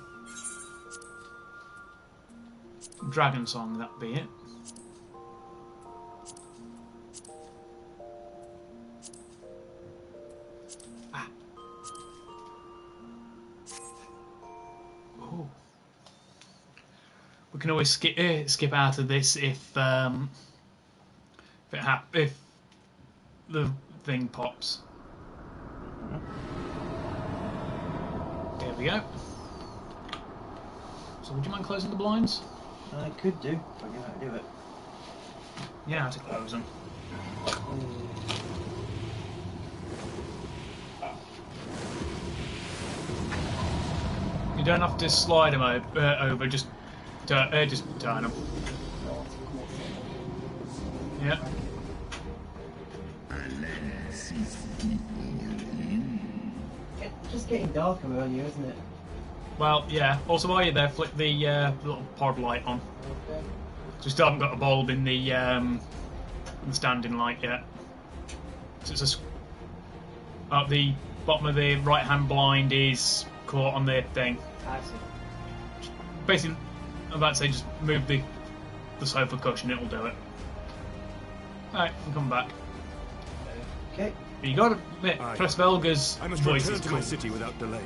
[SPEAKER 1] Dragon Song, that be it. Ah. Oh. We can always skip out of this if the thing pops. There we go. So would you mind closing the blinds?
[SPEAKER 2] I could do, if I knew how to do it.
[SPEAKER 1] You know how to close them. You don't have to slide them over, just turn them. Yeah.
[SPEAKER 2] It's just getting darker earlier, isn't it?
[SPEAKER 1] Well, yeah. Also, while you're there, flick the little pod light on.
[SPEAKER 2] Okay.
[SPEAKER 1] Just haven't got a bulb in the standing light yet. So it's at the bottom of the right-hand blind is caught on the thing.
[SPEAKER 2] I see.
[SPEAKER 1] Basically, I'm about to say just move the sofa cushion, it'll do it. Alright, I'm coming back.
[SPEAKER 2] Okay.
[SPEAKER 1] But you got to admit, Presvelga's
[SPEAKER 5] I must
[SPEAKER 1] voice
[SPEAKER 5] return
[SPEAKER 1] is
[SPEAKER 5] to
[SPEAKER 1] cool.
[SPEAKER 5] my city without delay.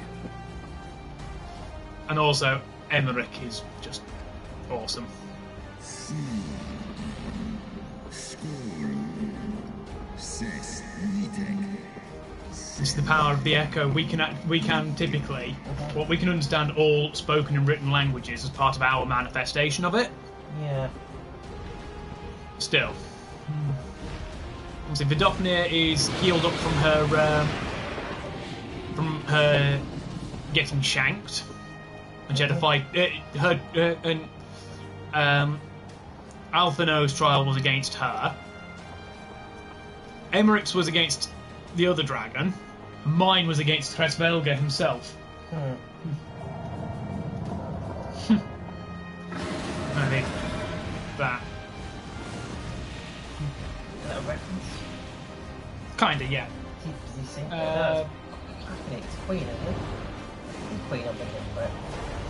[SPEAKER 1] And also, Emmerich is just awesome. This is the power of the Echo. We can typically, we can understand all spoken and written languages as part of our manifestation of it.
[SPEAKER 2] Yeah.
[SPEAKER 1] Still, obviously, Vidofnir is healed up from her getting shanked, and she had to fight. Alphino's trial was against her. Emmerich's was against the other dragon. Mine was against Tresvelga himself. I think that.
[SPEAKER 2] Is that a reference?
[SPEAKER 1] Kinda, yeah.
[SPEAKER 2] Does he sing?
[SPEAKER 1] Uh,
[SPEAKER 2] I think it's Queen, isn't it? Queen, I'm thinking for it.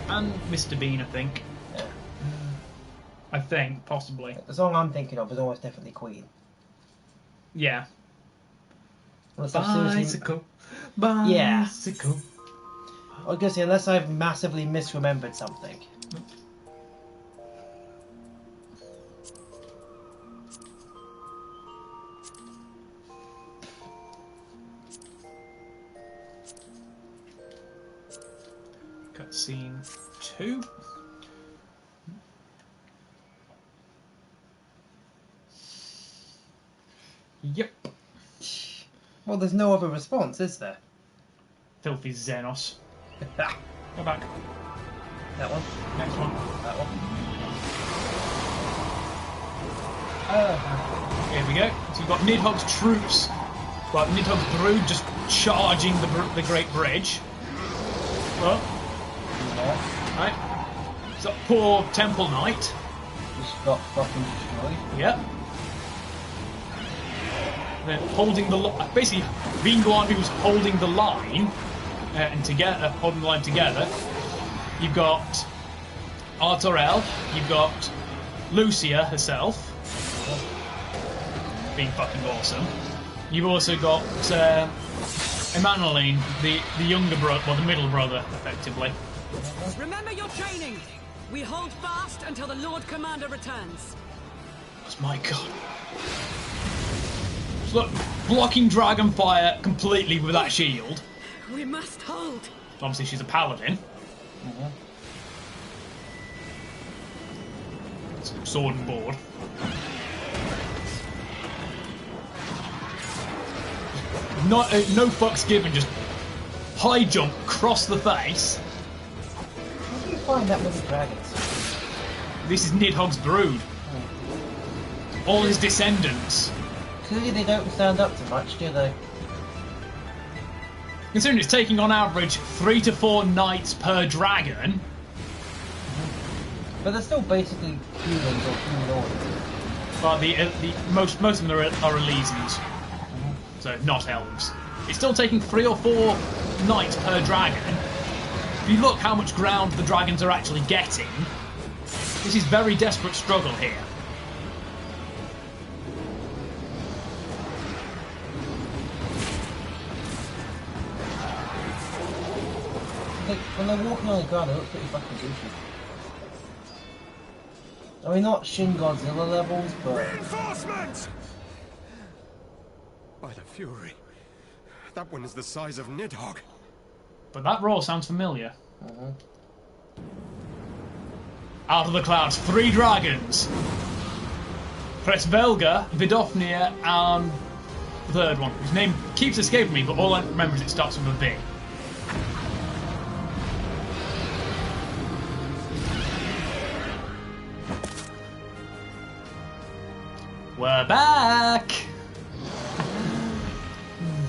[SPEAKER 1] And Mr. Bean, I think.
[SPEAKER 2] Yeah.
[SPEAKER 1] I think, possibly.
[SPEAKER 2] The song I'm thinking of is almost definitely Queen.
[SPEAKER 1] Yeah.
[SPEAKER 2] Unless I've seriously...
[SPEAKER 1] Bicycle.
[SPEAKER 2] Yeah.
[SPEAKER 1] Bicycle.
[SPEAKER 2] I was going to say, unless I've massively misremembered something.
[SPEAKER 1] Cutscene 2. Yep.
[SPEAKER 2] Well, there's no other response, is there?
[SPEAKER 1] Filthy Xenos.
[SPEAKER 2] That
[SPEAKER 1] Go back.
[SPEAKER 2] one?
[SPEAKER 1] Next one.
[SPEAKER 2] That one?
[SPEAKER 1] Here we go. So you've got Nidhogg's troops. Well, Nidhogg's brood just charging the Great Bridge. Well,
[SPEAKER 2] Yeah.
[SPEAKER 1] right. So poor Temple Knight.
[SPEAKER 2] Just got fucking destroyed.
[SPEAKER 1] Yep. Then holding the basically being the one who's holding the line and together, holding the line together. You've got Artorel. You've got Lucia herself, being fucking awesome. You've also got Emmanueline, the younger brother, well, the middle brother, effectively.
[SPEAKER 5] Remember your training. We hold fast until the Lord Commander returns.
[SPEAKER 1] Oh my god. Just look, blocking dragon fire completely with that shield.
[SPEAKER 5] We must hold.
[SPEAKER 1] Obviously, she's a paladin. Sword and board. No fucks given, just high jump, cross the face.
[SPEAKER 2] Where do you find that many dragons?
[SPEAKER 1] This is Nidhogg's brood. All his descendants.
[SPEAKER 2] Clearly they don't stand up to much, do they?
[SPEAKER 1] Considering it's taking on average 3 to 4 knights per dragon.
[SPEAKER 2] But they're still basically humans or humanoids.
[SPEAKER 1] But most of them are Elysians. So not elves. It's still taking 3 or 4 knights per dragon. If you look how much ground the dragons are actually getting, this is very desperate struggle here.
[SPEAKER 2] Like, when they're walking on the ground, they look pretty fucking goofy. I mean, not Shin Godzilla levels, but...
[SPEAKER 6] Reinforcements! By the Fury, that one is the size of Nidhogg.
[SPEAKER 1] But that roar sounds familiar. Out of the clouds, 3 dragons. Kresvelga, Vidofnir, and the third one, whose name keeps escaping me, but all I remember is it starts with a V. We're back!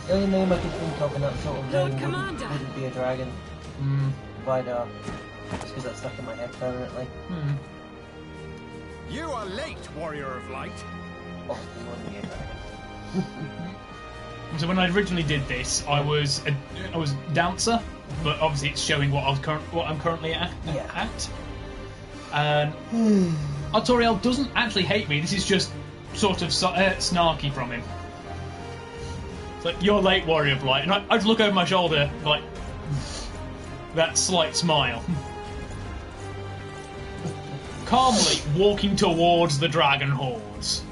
[SPEAKER 2] The only name I could think of in that sort of
[SPEAKER 5] Lord
[SPEAKER 2] name
[SPEAKER 5] Commander.
[SPEAKER 2] wouldn't be a dragon. Vidar. Just because that's stuck in my head permanently.
[SPEAKER 6] You are late, Warrior of Light.
[SPEAKER 2] Oh, it wouldn't be a dragon.
[SPEAKER 1] So when I originally did this, I was dancer, but obviously it's showing what I'm currently at. Artoriel doesn't actually hate me. This is just sort of snarky from him. It's like, you're late, Warrior of Light, and I just look over my shoulder like that slight smile. Calmly walking towards the dragon hordes.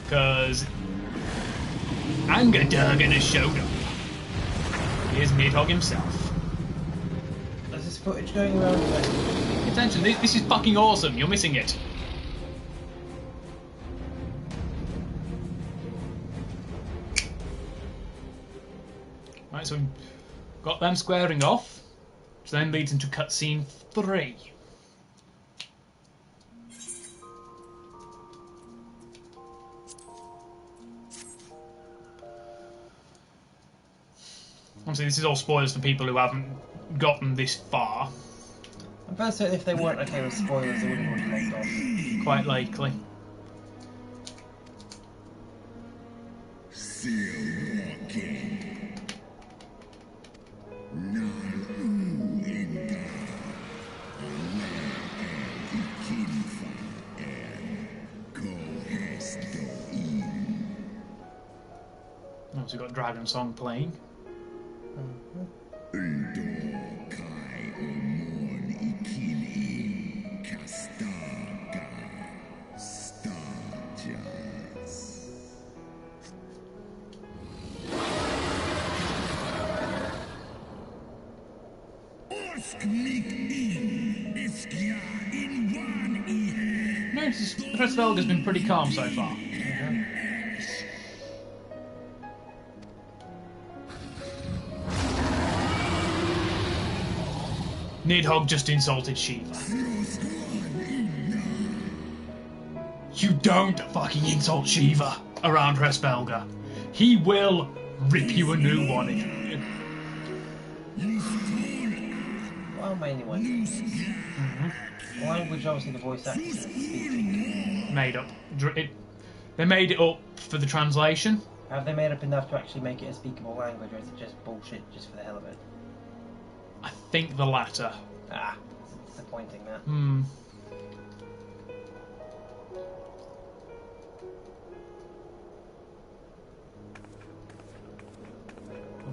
[SPEAKER 1] Because Angerdurgan has showed up. Here's Nidhogg himself.
[SPEAKER 2] Is this footage going around?
[SPEAKER 1] Attention, this is fucking awesome. You're missing it. Right, so we've got them squaring off, which then leads into cutscene 3. Obviously, this is all spoilers for people who haven't gotten this far.
[SPEAKER 2] I'm fairly certain if they weren't okay with spoilers, they wouldn't want to make on.
[SPEAKER 1] Quite likely.
[SPEAKER 7] Still walking.
[SPEAKER 1] Also got Dragon Song playing. Notice Kresvelga's been pretty calm so far. Nidhogg just insulted Shiva. You don't fucking insult Shiva around Kresvelga. He will rip you a new one.
[SPEAKER 2] I'm mainly wondering. The language, obviously, the voice actors are speaking.
[SPEAKER 1] Made up. They made it up for the translation.
[SPEAKER 2] Have they made up enough to actually make it a speakable language, or is it just bullshit just for the hell of it?
[SPEAKER 1] I think the latter.
[SPEAKER 2] Ah, it's disappointing that.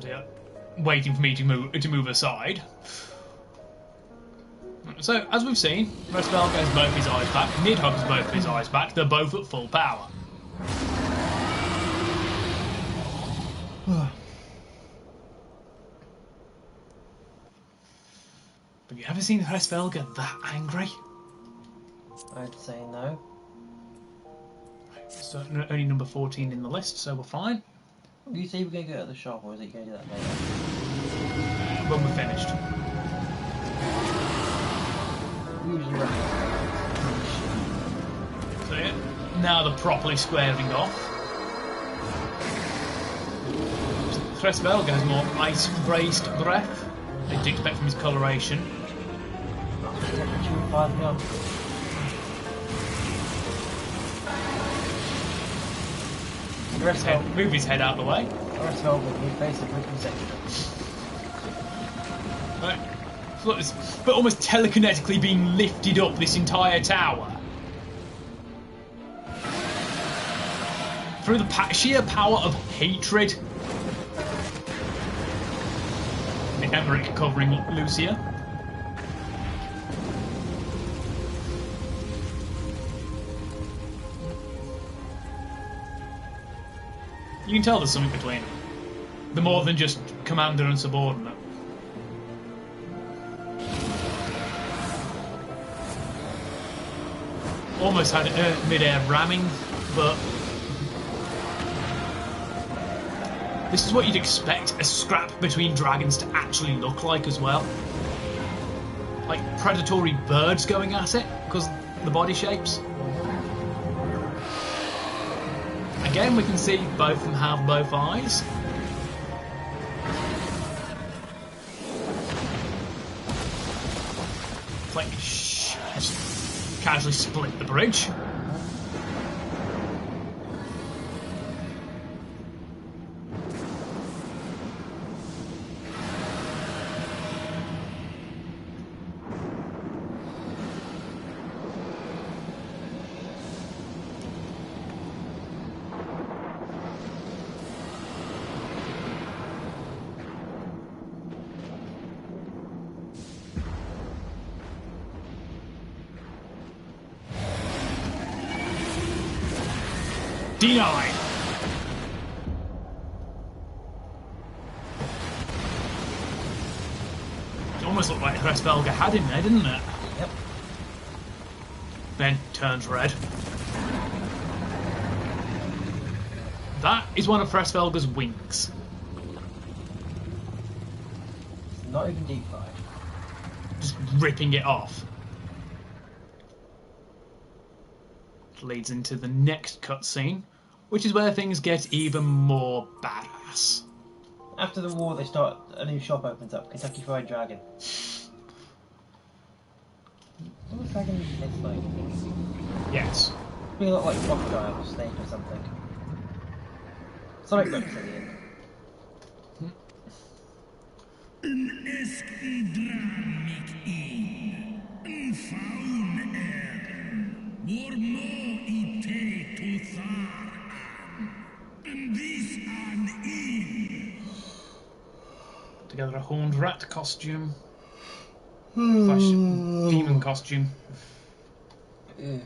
[SPEAKER 1] Dear. Waiting for me to move aside. So, as we've seen, Resvel has both his eyes back, Nidhugg's both his eyes back, they're both at full power. Have you ever seen Resvelga that angry?
[SPEAKER 2] I'd say no.
[SPEAKER 1] It's only number 14 in the list, so we're fine.
[SPEAKER 2] Do you say we're going to go to the shop, or is it going to do that later?
[SPEAKER 1] When we're finished.
[SPEAKER 2] Usually
[SPEAKER 1] So yeah, now they're properly squaring off. Resvelga has more ice-braced breath, as you'd expect from his coloration.
[SPEAKER 2] Temperature 5 mil.
[SPEAKER 1] Move his head out of the way.
[SPEAKER 2] He's basically consecutive.
[SPEAKER 1] Right. So look, but almost telekinetically being lifted up this entire tower. Through the sheer power of hatred. The Emmerich covering Lucia. You can tell there's something between them. They're more than just commander and subordinate. Almost had mid-air ramming, but this is what you'd expect a scrap between dragons to actually look like as well. Like predatory birds going at it, because the body shapes. Again, we can see both of them have both eyes. It's like, shh, just casually split the bridge. Denied. It almost looked like Resvelga had him there, didn't it?
[SPEAKER 2] Yep.
[SPEAKER 1] Then turns red. That is one of Resvelga's wings.
[SPEAKER 2] Not even deep fried.
[SPEAKER 1] Just ripping it off. Which leads into the next cutscene, which is where things get even more badass.
[SPEAKER 2] After the war, they start a new shop opens up, Kentucky Fried Dragon. What does dragon usually taste like?
[SPEAKER 1] Yes.
[SPEAKER 2] It'd be a lot like crocodile or snake or something. Sorry, but at the end.
[SPEAKER 1] Together a horned rat costume. Demon costume.
[SPEAKER 2] Yeah.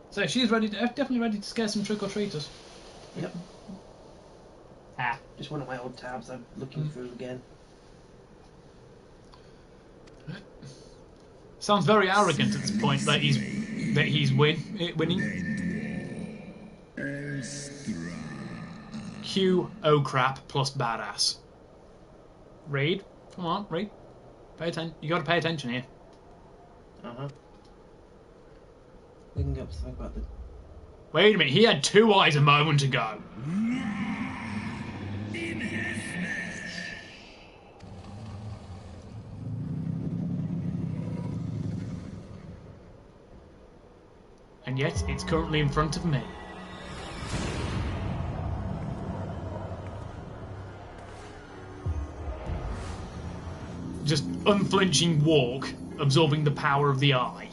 [SPEAKER 1] So she's ready, definitely ready to scare some trick-or-treaters.
[SPEAKER 2] Yep.
[SPEAKER 1] Ah.
[SPEAKER 2] Just one of my old tabs I'm looking through again.
[SPEAKER 1] Sounds very arrogant at this point that he's winning. Q, oh crap, plus badass. Read. Come on, read. Pay attention. You gotta pay attention here.
[SPEAKER 2] Uh-huh. Looking up something about the...
[SPEAKER 1] Wait a minute, he had two eyes a moment ago. And yet, it's currently in front of me. Just unflinching walk, absorbing the power of the eye.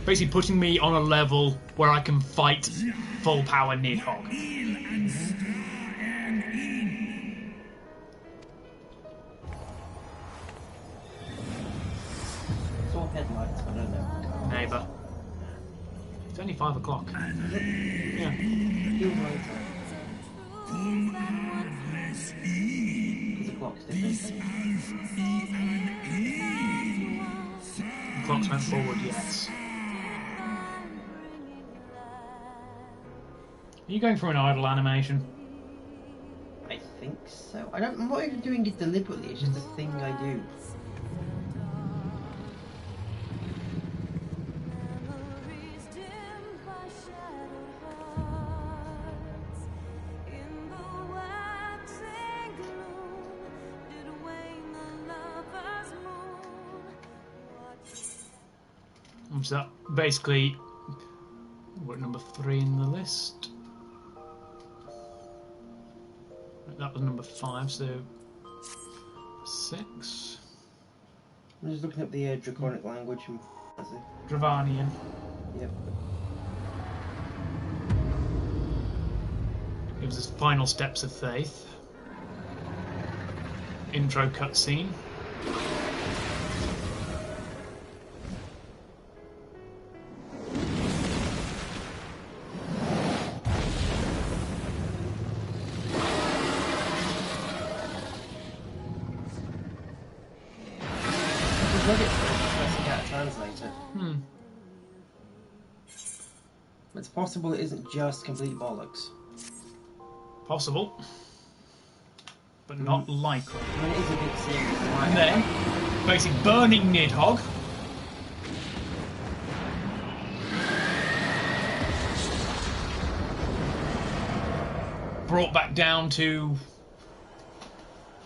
[SPEAKER 1] Basically putting me on a level where I can fight full power Nidhogg.
[SPEAKER 2] It's all headlights, I don't know.
[SPEAKER 1] Neighbour. It's only 5 o'clock. Yeah.
[SPEAKER 2] Feels later. Because the clock's different.
[SPEAKER 1] The clock's went forward, yes. Are you going for an idle animation?
[SPEAKER 2] I think so. I'm not even doing it deliberately, it's just a thing I do.
[SPEAKER 3] Memories dimmed by shadowed hearts. In the waxing gloom, did wane the lover's moon.
[SPEAKER 1] So basically, we're at number 3 in the list. That was number 5, so 6.
[SPEAKER 2] I'm just looking up the draconic language and
[SPEAKER 1] Dravanian.
[SPEAKER 2] Yep.
[SPEAKER 1] Gives us final steps of faith. Intro cutscene.
[SPEAKER 2] Translator. It's possible it isn't just complete bollocks.
[SPEAKER 1] Possible. But not likely.
[SPEAKER 2] I mean, it is a big series.
[SPEAKER 1] And then, basically burning Nidhogg. Brought back down to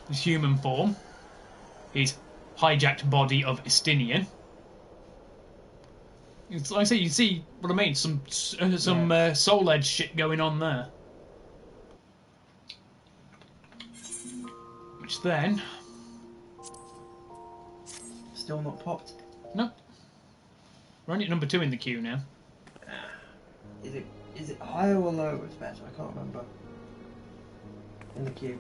[SPEAKER 1] his human form. His hijacked body of Estinian. It's like I say, you see what I mean. Some Soul Edge shit going on there. Which then,
[SPEAKER 2] still not popped.
[SPEAKER 1] Nope. We're only at number 2 in the queue now.
[SPEAKER 2] Is it higher or lower? It's better. I can't remember. In the queue.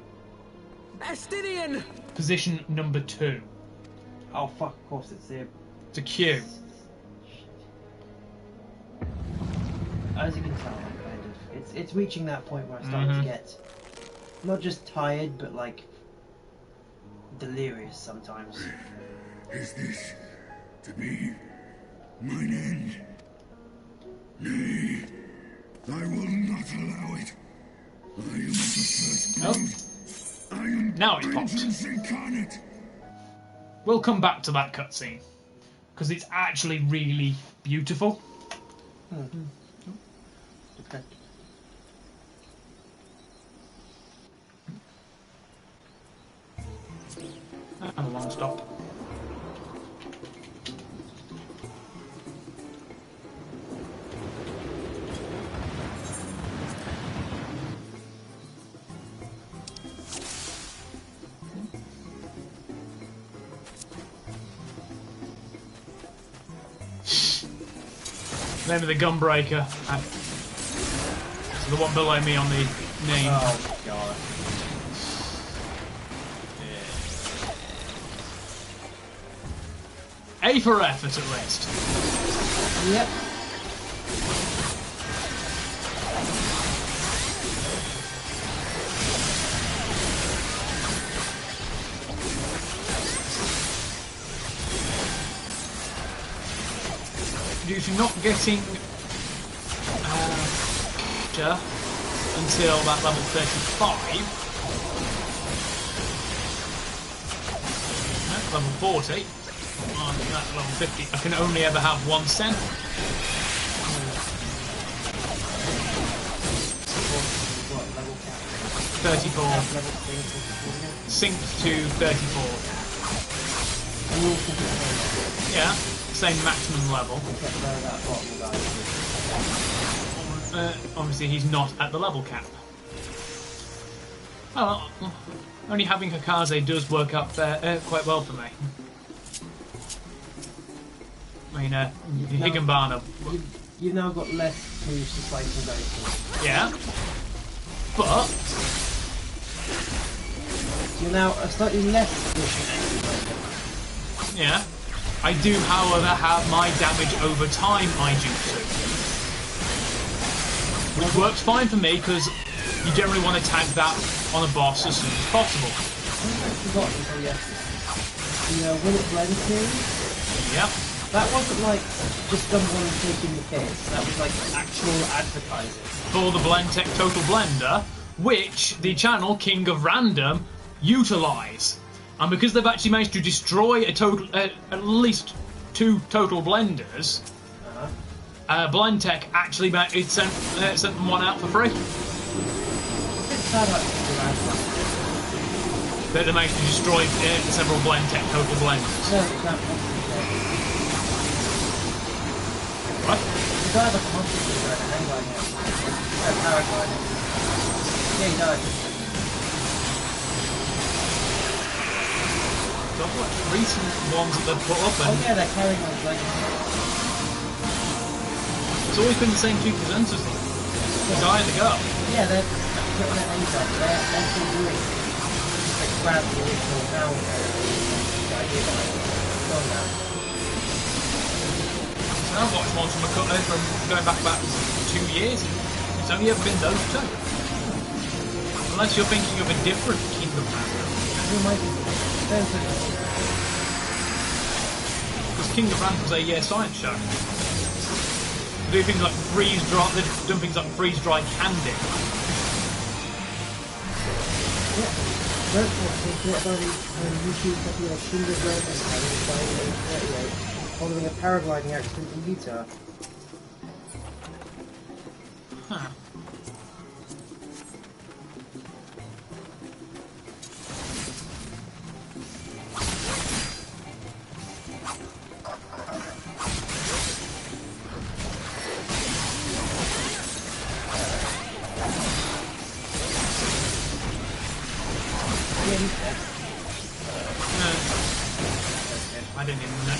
[SPEAKER 5] Estinian!
[SPEAKER 1] Position number 2.
[SPEAKER 2] Oh fuck! Of course it's there.
[SPEAKER 1] It's a queue.
[SPEAKER 2] As you can tell, I'm kind of it's reaching that point where I'm starting to get not just tired, but like delirious sometimes.
[SPEAKER 7] Is this to be mine end? Nay, I will not allow it. I am the first brood. I am
[SPEAKER 1] Now it's
[SPEAKER 7] vengeance
[SPEAKER 1] popped.
[SPEAKER 7] incarnate.
[SPEAKER 1] We'll come back to that cutscene because it's actually really beautiful.
[SPEAKER 2] Okay.
[SPEAKER 1] And a long stop. Name of the gunbreaker. So the one below me on the name.
[SPEAKER 2] Oh god.
[SPEAKER 1] A for effort at least.
[SPEAKER 2] Yep.
[SPEAKER 1] Due to not getting until that level 35. No, level 40. On that level 50, I can only ever have 1 cent.
[SPEAKER 2] What level cap?
[SPEAKER 1] 34.
[SPEAKER 2] Level 3,
[SPEAKER 1] Synced to 34.
[SPEAKER 2] and you all think it's
[SPEAKER 1] Yeah, same maximum level. Obviously, he's not at the level cap. Oh, well, only having Hikaze does work out quite well for me. I mean, Higginbana.
[SPEAKER 2] You've now got less moves to fight and go.
[SPEAKER 1] Yeah. But
[SPEAKER 2] you're now a slightly less efficient.
[SPEAKER 1] Yeah. I do, however, have my damage over time jutsu, which works fine for me because you generally want to tag that on a boss as soon as possible.
[SPEAKER 2] I forgot to say yesterday. The Will It Blend series?
[SPEAKER 1] Yep.
[SPEAKER 2] That wasn't like just someone taking the piss. That was like actual advertising.
[SPEAKER 1] For the Blendtech Total Blender, which the channel King of Random utilise. And because they've actually managed to destroy a total, at least 2 total blenders, Blendtech actually sent them one out for free. But they managed to destroy several Blendtech total blenders. What?
[SPEAKER 2] The guy like a monster paragliding. Yeah, he died.
[SPEAKER 1] Like recent ones that they've put up.
[SPEAKER 2] Oh yeah, they're carrying on like.
[SPEAKER 1] It's always been the same 2 presenters though. The guy and the girl.
[SPEAKER 2] Yeah, they're putting their names up. They're still doing it. Just like grab the original now. The idea behind it. Go on now.
[SPEAKER 1] So I've watched ones from going back about 2 years. It's only ever been those 2. Unless you're thinking of a different Kingdom Random.
[SPEAKER 2] Who might be?
[SPEAKER 1] Because King of Random was a science show. They do things like they've done things like freeze-dried candy.
[SPEAKER 2] Yeah. Don't what about the YouTube copy of King of Random in 1938 following a paragliding accident in Utah?
[SPEAKER 1] Huh. I didn't even know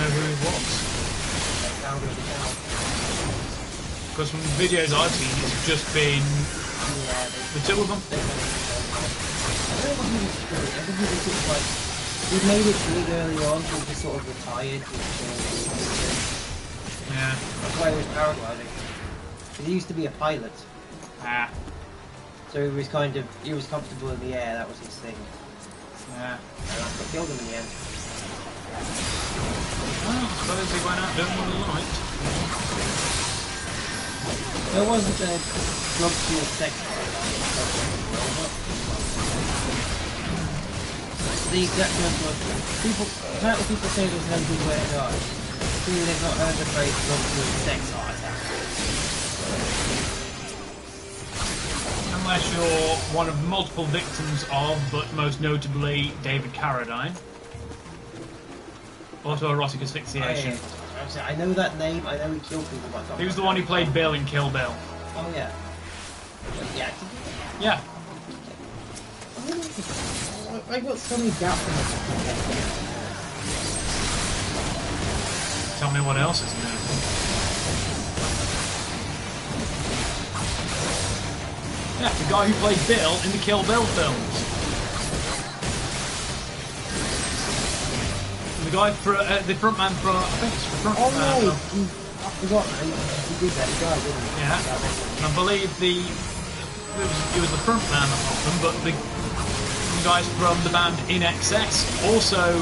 [SPEAKER 1] who he was. Because from the videos I've seen, it's just been the 2 of them.
[SPEAKER 2] He made it big early on, so he just sort of retired.
[SPEAKER 1] Yeah.
[SPEAKER 2] That's why he was paragliding. He used to be a pilot.
[SPEAKER 1] Ah.
[SPEAKER 2] So he was comfortable in the air, that was his thing.
[SPEAKER 1] Yeah.
[SPEAKER 2] And that's what killed him in the end.
[SPEAKER 1] Well, I suppose he went out doing what he liked.
[SPEAKER 2] There wasn't a drug fuel sex the exact word was apparently people say there's no good way to die. Clearly they've not heard the phrase drug fuel sex heart attack.
[SPEAKER 1] Unless you're one of multiple victims of, but most notably, David Carradine. Autoerotic asphyxiation.
[SPEAKER 2] I know that name, I know he killed people, but I don't
[SPEAKER 1] He was the one who played Bill in Kill Bill.
[SPEAKER 2] Oh yeah. Yeah.
[SPEAKER 1] Yeah.
[SPEAKER 2] I got so many gaps in it.
[SPEAKER 1] Tell me what else is in there. Yeah, the guy who played Bill in the Kill Bill films. The guy for the front man from, I think it's the front man.
[SPEAKER 2] Oh no, I forgot. He did that. He died, didn't he?
[SPEAKER 1] Yeah. I believe he was the front man of them, but the guys from the band In Excess also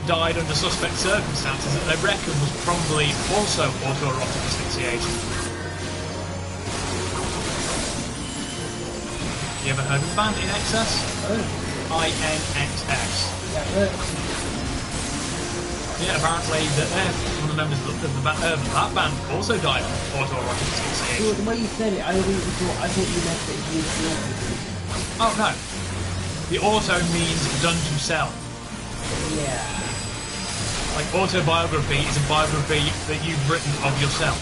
[SPEAKER 1] died under suspect circumstances that they reckon was probably also autoerotic asphyxiation. You ever heard of the band In Excess?
[SPEAKER 2] Oh.
[SPEAKER 1] INXS.
[SPEAKER 2] Yeah,
[SPEAKER 1] yeah, apparently one of the members of that band also died of autoerotic asphyxiation.
[SPEAKER 2] well, the way you said it, I thought you meant that he was guilty.
[SPEAKER 1] Oh no. The auto means dungeon cell.
[SPEAKER 2] Yeah.
[SPEAKER 1] Like, autobiography is a biography that you've written of yourself.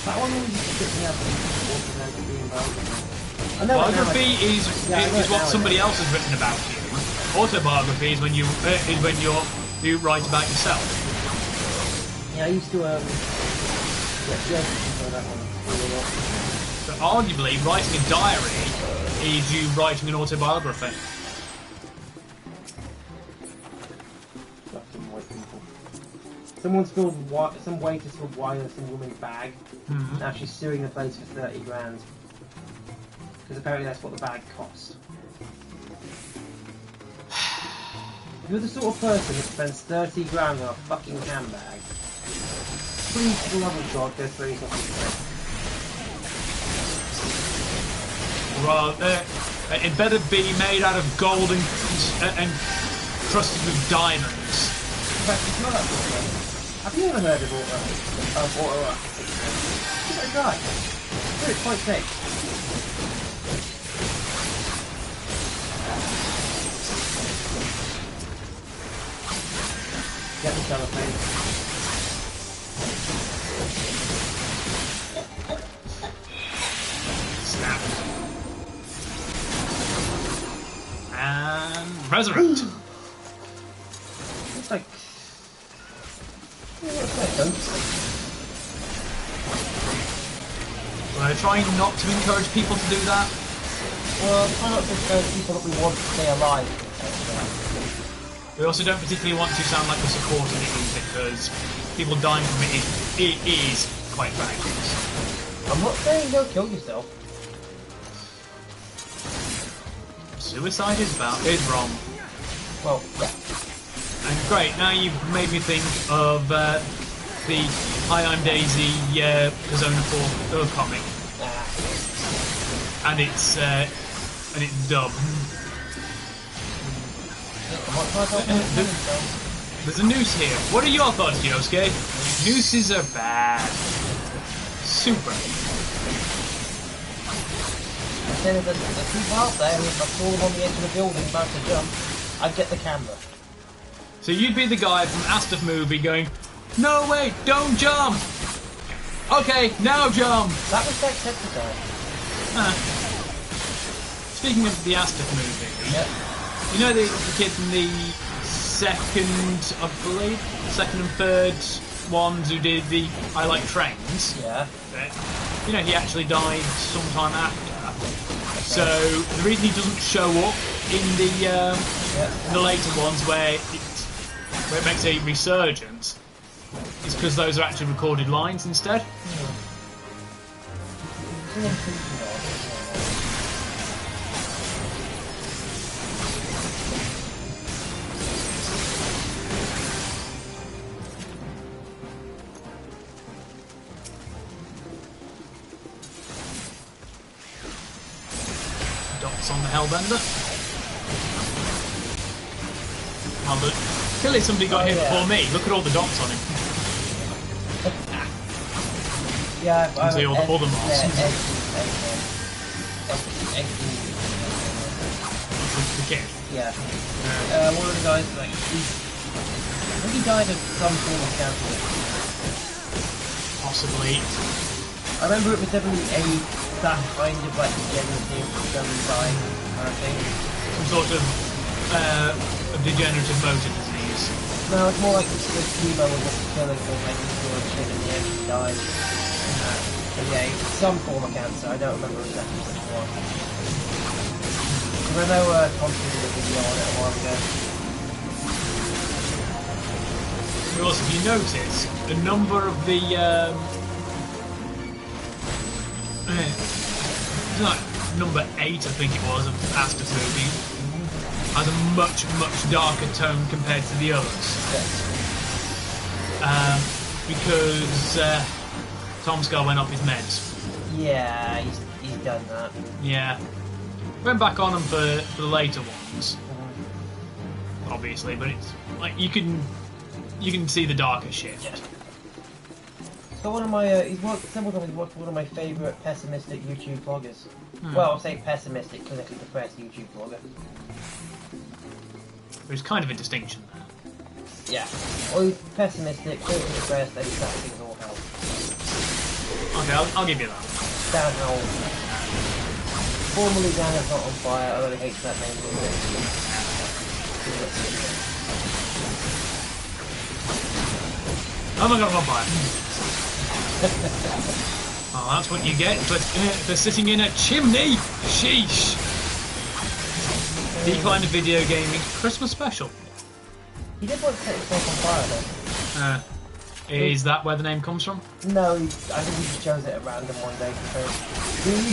[SPEAKER 2] That one always tripped me up.
[SPEAKER 1] Biography is what somebody else has written about you. Autobiography is when you write about yourself.
[SPEAKER 2] Yeah, I used to get judged for that one.
[SPEAKER 1] So arguably, writing a diary is you writing an autobiography.
[SPEAKER 2] Fucking white people. Some waiter spilled wine in some woman's bag. Now she's suing the place for 30 grand. Because apparently that's what the bag cost. If you're the sort of person that spends 30 grand on a fucking handbag, please, for the love of God, go throw yourself in the
[SPEAKER 1] Well, it better be made out of gold and crusted with diamonds.
[SPEAKER 2] In fact, it's not that sort of thing. Have you ever heard of auto? Give it a try. It's quite safe. Get the cellophane.
[SPEAKER 1] Snap. And resurrect.
[SPEAKER 2] It's like... What's that,
[SPEAKER 1] We're trying not to encourage people to do that.
[SPEAKER 2] well, try not to encourage people that we want to stay alive.
[SPEAKER 1] We also don't particularly want to sound like we're supporting it because people dying from it is quite tragic.
[SPEAKER 2] I'm not saying go kill yourself.
[SPEAKER 1] Suicide is wrong.
[SPEAKER 2] Well, yeah.
[SPEAKER 1] And great, now you've made me think of the Hi, I'm Daisy Persona 4 comic. And it's dubbed. There's a noose here. What are your thoughts, Yosuke? Nooses are bad. Super.
[SPEAKER 2] I said if there's people out there who if I saw them on the edge of the building about to jump, I'd get the camera.
[SPEAKER 1] So you'd be the guy from Astaf movie going, no, wait, don't jump! Okay, now jump!
[SPEAKER 2] That was Jacksepticeye.
[SPEAKER 1] Speaking of the Astaf movie,
[SPEAKER 2] Yep.
[SPEAKER 1] you know the kid from the second and third ones who did the I Like Trains?
[SPEAKER 2] Yeah.
[SPEAKER 1] You know, he actually died sometime after. So the reason he doesn't show up in the later ones where it makes a resurgence is because those are actually recorded lines instead. Dots on the Hellbender. Oh, look. Clearly somebody got here before me. Look at all the dots on him.
[SPEAKER 2] Yeah,
[SPEAKER 1] You can see all the moss. The kid.
[SPEAKER 2] Yeah. One of the guys, like, I think he died of some form of cancer.
[SPEAKER 1] Possibly.
[SPEAKER 2] I remember it was definitely that kind of, like, degenerative, dying kind of thing.
[SPEAKER 1] Some sort of degenerative motor disease.
[SPEAKER 2] No, it's more like the chemo was just killing him, making sure shit in the end he died. But yeah, it's some form of cancer. I don't remember exactly which one. Because I know Tom did a video on it a while ago.
[SPEAKER 1] Also, if you notice, a number of the like number 8, I think it was, of Astaf movie has a much darker tone compared to the others. Because Tom Scar went off his meds.
[SPEAKER 2] Yeah, he's done that.
[SPEAKER 1] Yeah. Went back on him for the later ones. Obviously, but it's like you can see the darker shit.
[SPEAKER 2] So one of my he's one of my favourite pessimistic YouTube vloggers. Well, I'll say pessimistic, clinically depressed YouTube vlogger.
[SPEAKER 1] There's kind of a distinction there.
[SPEAKER 2] Yeah. Or pessimistic, or depressed, then exactly as all hell.
[SPEAKER 1] Okay, I'll give you that.
[SPEAKER 2] Down hell. Formerly down as not on fire, I really hate that name.
[SPEAKER 1] I'm not gonna buy it. Oh, that's what you get for sitting in a chimney. Sheesh. Decline of video gaming Christmas special.
[SPEAKER 2] He did want to set himself on fire though.
[SPEAKER 1] Is that where the name comes from?
[SPEAKER 2] No, I think he just chose it at random one day.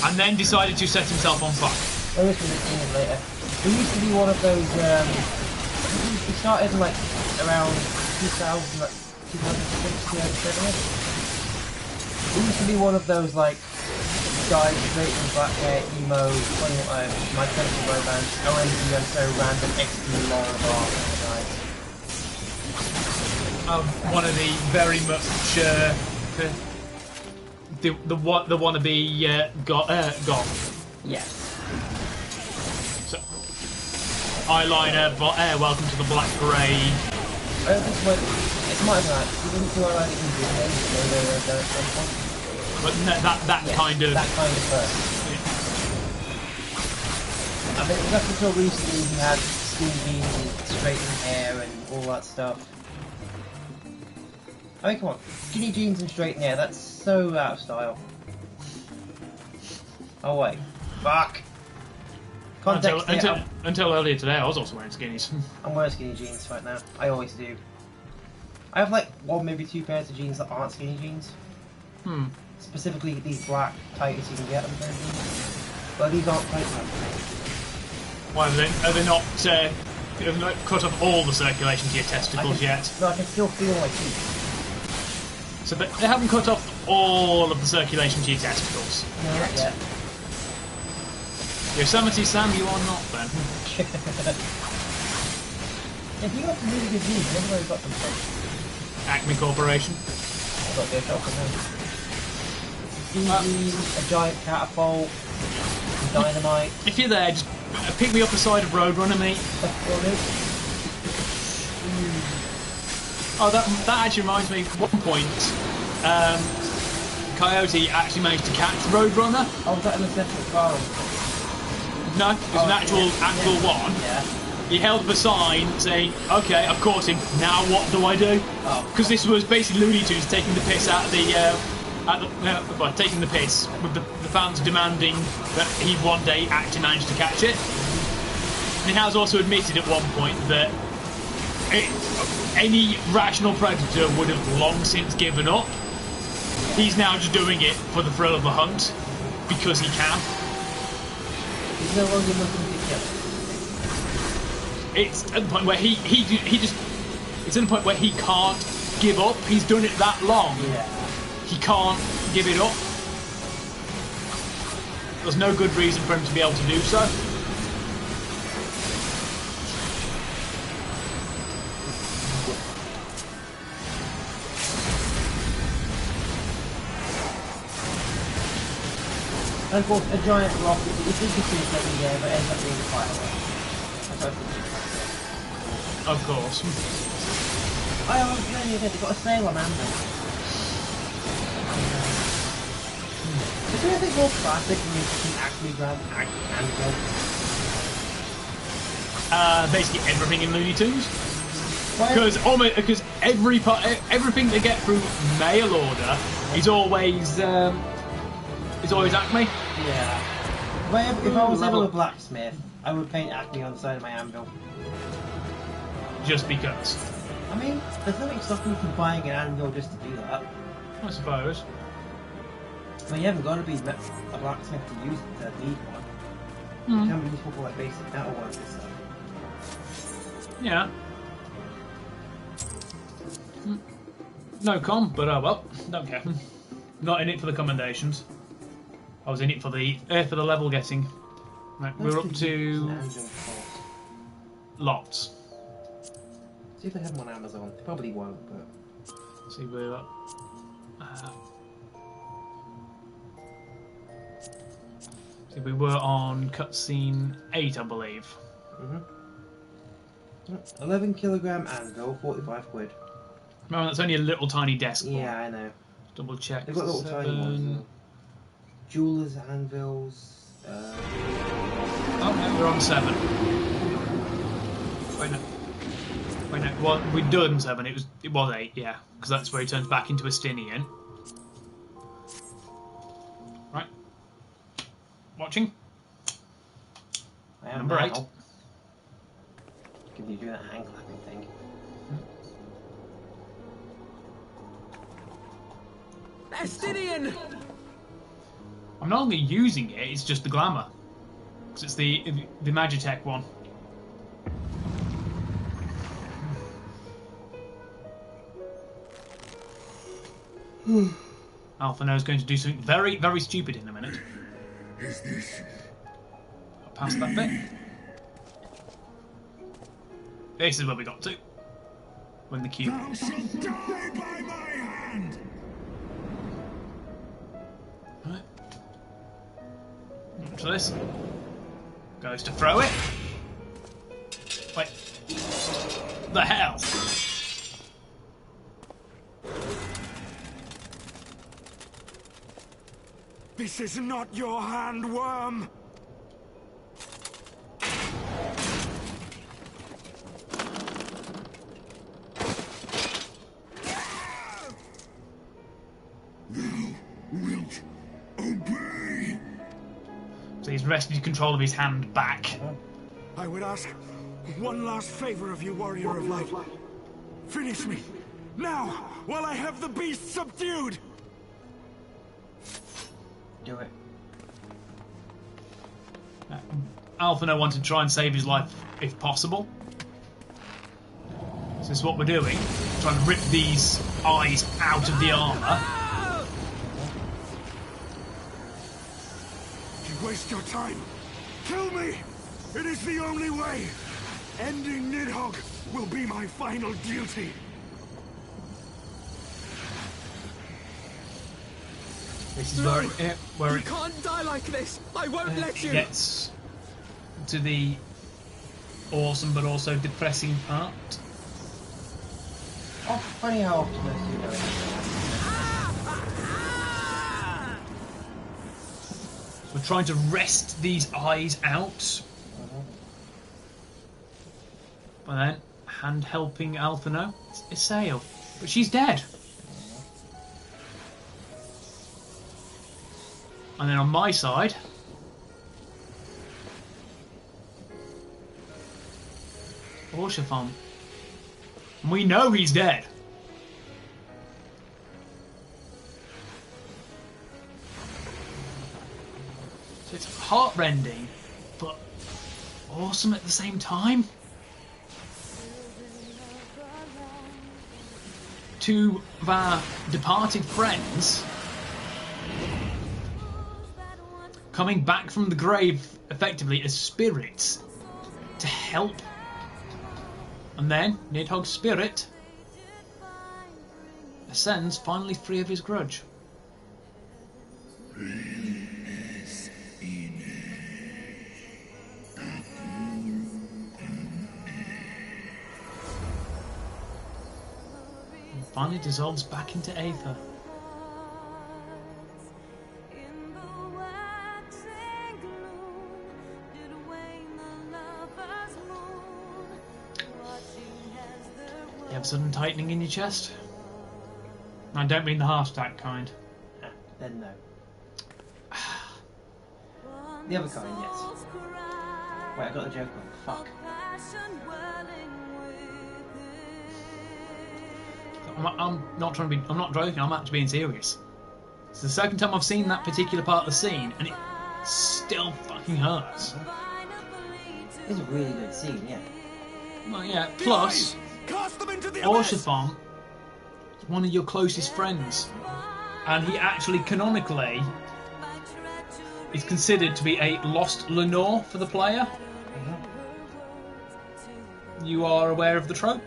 [SPEAKER 1] And then decided to set himself on fire.
[SPEAKER 2] Oh, this was explained later. He used to be one of those. He started in like around 2000, like 2006, 2007. He used to be one of those like guys straight from black hair, emo, funny, my chemical romance, OMG, I'm so random, XP, lol, blah, guys.
[SPEAKER 1] One of the very much the wannabe goth.
[SPEAKER 2] Yes.
[SPEAKER 1] So, eyeliner, welcome to the black grey.
[SPEAKER 2] It's my bad. You didn't do eyeliner in the
[SPEAKER 1] But no, that kind of
[SPEAKER 2] person.
[SPEAKER 1] Yeah.
[SPEAKER 2] I mean, it was up until recently he had skinny jeans and straightened hair and all that stuff. I mean, come on, skinny jeans and straightened hair, that's so out of style. Oh wait, fuck! Context
[SPEAKER 1] until earlier today, I was also wearing skinnies.
[SPEAKER 2] I'm wearing skinny jeans right now. I always do. I have like one, maybe two pairs of jeans that aren't skinny jeans. Specifically these black tightest you can get them jeans. But these aren't tight enough.
[SPEAKER 1] Why are they not? Have not cut off all the circulation to your testicles yet?
[SPEAKER 2] No, I can still feel my teeth.
[SPEAKER 1] So they haven't cut off all of the circulation to your testicles.
[SPEAKER 2] No, not yet.
[SPEAKER 1] Yosemite Sam, you are not then.
[SPEAKER 2] If you got some really good jeans, where have I got them from?
[SPEAKER 1] Acme Corporation.
[SPEAKER 2] I've got their shop from them. A giant catapult, some dynamite.
[SPEAKER 1] If you're there, just pick me up the side of Roadrunner, mate. Oh, that actually reminds me. At one point, Coyote actually managed to catch Roadrunner.
[SPEAKER 2] Oh, was that in a separate car?
[SPEAKER 1] No, it was an actual one.
[SPEAKER 2] Yeah.
[SPEAKER 1] He held up a sign saying, "Okay, I've caught him. Now what do I do?" Because this was basically Looney Tunes taking the piss out of taking the piss with the fans demanding that he one day actually managed to catch it. And he has also admitted at one point that any rational predator would have long since given up. He's now just doing it for the thrill of the hunt because he can.
[SPEAKER 2] He's no longer looking to kill.
[SPEAKER 1] It's at the point where he just. It's at the point where he can't give up. He's done it that long.
[SPEAKER 2] Yeah.
[SPEAKER 1] He can't give it up. There's no good reason for him to be able to do so.
[SPEAKER 2] And of course, a giant rock, it did defeat every day, but ends up being a firework.
[SPEAKER 1] Of course.
[SPEAKER 2] I was playing it, they've got a sale on Amazon. Is there anything more classic than you can actually grab Amazon?
[SPEAKER 1] Basically everything in Looney Tunes.
[SPEAKER 2] Why-
[SPEAKER 1] Because everything they get through mail order is always Acme.
[SPEAKER 2] Yeah. If I was ever a blacksmith, I would paint Acme on the side of my anvil.
[SPEAKER 1] Just because.
[SPEAKER 2] I mean, there's nothing stopping you from buying an anvil just to do that.
[SPEAKER 1] I suppose.
[SPEAKER 2] I mean, you haven't got to be a blacksmith to use it to need one. It can be useful for like basic metalwork and stuff.
[SPEAKER 1] Yeah. No com, but oh well, don't care. Not in it for the commendations. I was in it for the level getting. Right, we're up to lots.
[SPEAKER 2] See if they have them on Amazon. They probably won't, but
[SPEAKER 1] See we're up. See, we were on cutscene 8, I believe.
[SPEAKER 2] 11kg anvil, 45 quid.
[SPEAKER 1] No, that's only a little tiny desk.
[SPEAKER 2] Yeah, I know.
[SPEAKER 1] Double check.
[SPEAKER 2] They've got little tiny ones. Jewelers anvils.
[SPEAKER 1] Oh no, we're on 7. Wait no. Wait no. Well, we'd done 7. It was 8. Yeah, because that's where he turns back into a Stinian. Right. Watching.
[SPEAKER 2] I am
[SPEAKER 1] Number 8.
[SPEAKER 2] Can you do that hand clapping thing?
[SPEAKER 5] Estinian!
[SPEAKER 1] I'm not only using it, it's just the glamour. Because it's the Magitech one. Alphino is going to do something very, very stupid in a minute.
[SPEAKER 7] Is this?
[SPEAKER 1] I'll pass that bit. This is where we got to. Win the cube.
[SPEAKER 7] Thou shalt die by my hand!
[SPEAKER 1] Right. So this goes to throw it. Wait. The hell?
[SPEAKER 6] This is not your hand, worm!
[SPEAKER 7] Thou wilt obey!
[SPEAKER 1] So he's wrested control of his hand back.
[SPEAKER 6] I would ask one last favor of you, warrior of light. Finish me, now, while I have the beast subdued!
[SPEAKER 2] Do it.
[SPEAKER 1] Alphino wanted to try and save his life if possible. So this is what we're doing. Trying to rip these eyes out of the armour.
[SPEAKER 6] You waste your time. Kill me! It is the only way! Ending Nidhogg will be my final duty!
[SPEAKER 1] This is where
[SPEAKER 5] You
[SPEAKER 1] it
[SPEAKER 5] can't die like this! I won't let you!
[SPEAKER 1] gets to the awesome but also depressing part.
[SPEAKER 2] Oh, funny how Optimus, you know.
[SPEAKER 1] We're trying to wrest these eyes out. But then, hand helping Alphino, Isael. But she's dead. And then on my side, Orshafon. And we know he's dead. So it's heartrending, but awesome at the same time. Two of our departed friends coming back from the grave effectively as spirits to help. And then Nidhogg's spirit ascends, finally free of his grudge. And finally dissolves back into Aether. You have sudden tightening in your chest? I don't mean the heart attack kind.
[SPEAKER 2] Then no. The other kind, yes. Wait, I got the joke wrong. Fuck.
[SPEAKER 1] I'm not trying to be. I'm not joking. I'm actually being serious. It's the second time I've seen that particular part of the scene, and it still fucking hurts.
[SPEAKER 2] It's a really good scene, yeah.
[SPEAKER 1] Well, yeah. Plus,
[SPEAKER 6] Cast them into the abyss!
[SPEAKER 1] Orshafon is one of your closest friends, and he actually canonically is considered to be a lost Lenore for the player. You are aware of the trope,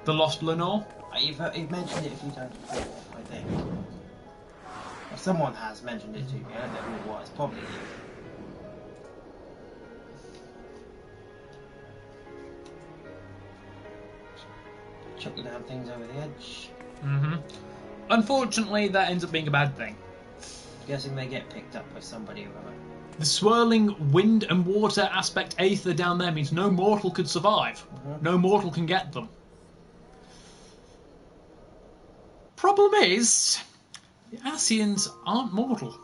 [SPEAKER 1] the lost Lenore.
[SPEAKER 2] You've mentioned it a few times before, I think. Or someone has mentioned it to me. I don't know who it was. Probably you. chuck the damn things over the edge.
[SPEAKER 1] Unfortunately, that ends up being a bad thing.
[SPEAKER 2] Guessing they get picked up by somebody or other.
[SPEAKER 1] The swirling wind and water aspect aether down there means no mortal could survive. No mortal can get them. Problem is, the Asians aren't mortal.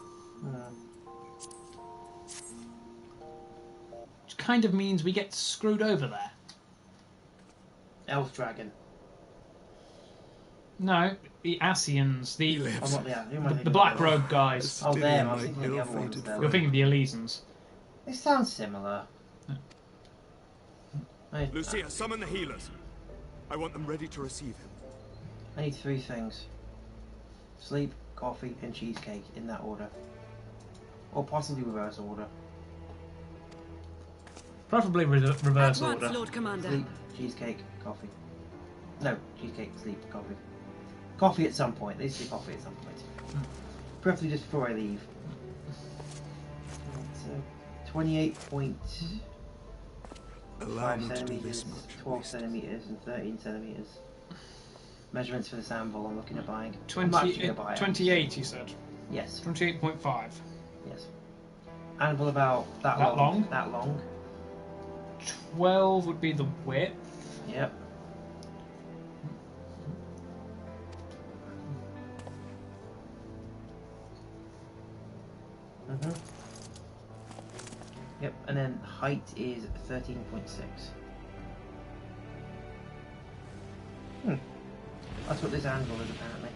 [SPEAKER 1] Which kind of means we get screwed over there.
[SPEAKER 2] Elf dragon.
[SPEAKER 1] No, the Asians, the
[SPEAKER 2] The
[SPEAKER 1] black robe guys.
[SPEAKER 2] Oh, them. I was thinking of the other ones.
[SPEAKER 1] You're thinking of the Elysians.
[SPEAKER 2] They sound similar.
[SPEAKER 6] Lucia, summon the healers. I want them ready to receive him.
[SPEAKER 2] I need 3 things. Sleep, coffee, and cheesecake in that order. Or possibly reverse order.
[SPEAKER 1] Preferably reverse
[SPEAKER 5] At once,
[SPEAKER 1] order.
[SPEAKER 5] Lord Commander.
[SPEAKER 2] Sleep, cheesecake, coffee. No, cheesecake, sleep, coffee. Coffee at some point. They say coffee at some point. Preferably just before I leave. So, 28.5 centimeters, 12 centimeters, and 13 centimeters. Measurements for this anvil I'm looking at buying.
[SPEAKER 1] 28, you said?
[SPEAKER 2] Yes.
[SPEAKER 1] 28.5.
[SPEAKER 2] Yes. Anvil about that long. That long.
[SPEAKER 1] 12 would be the width.
[SPEAKER 2] Yep. Yep, and then height is 13.6. That's what this anvil is apparently.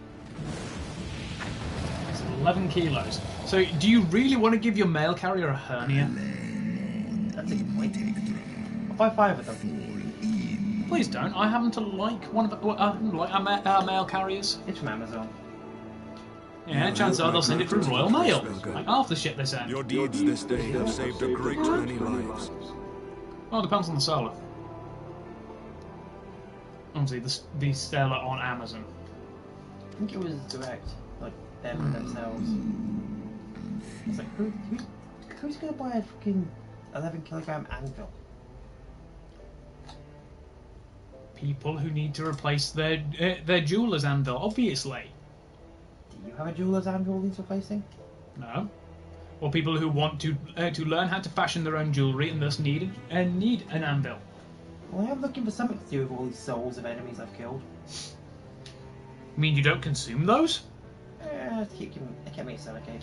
[SPEAKER 1] It's 11 kilos. So, do you really want to give your mail carrier a hernia?
[SPEAKER 2] That's a good point. I'll buy 5 of them.
[SPEAKER 1] Please don't. I happen to like one of our mail carriers.
[SPEAKER 2] It's from Amazon.
[SPEAKER 1] Yeah, chances are they'll send it through Royal Mail. Like half the shit they send.
[SPEAKER 6] Your deeds this day have saved a great many lives.
[SPEAKER 1] Well, it depends on the seller. Obviously, the seller on Amazon.
[SPEAKER 2] I think it was direct, like them themselves. It's like, who's gonna buy a fucking 11-kilogram anvil?
[SPEAKER 1] People who need to replace their jeweler's anvil, obviously.
[SPEAKER 2] Do you have a jeweler's anvil needs replacing?
[SPEAKER 1] No. Or people who want to learn how to fashion their own jewellery and thus need an anvil.
[SPEAKER 2] Well, I am looking for something to do with all these souls of enemies I've killed.
[SPEAKER 1] You mean you don't consume those?
[SPEAKER 2] Keep me a okay.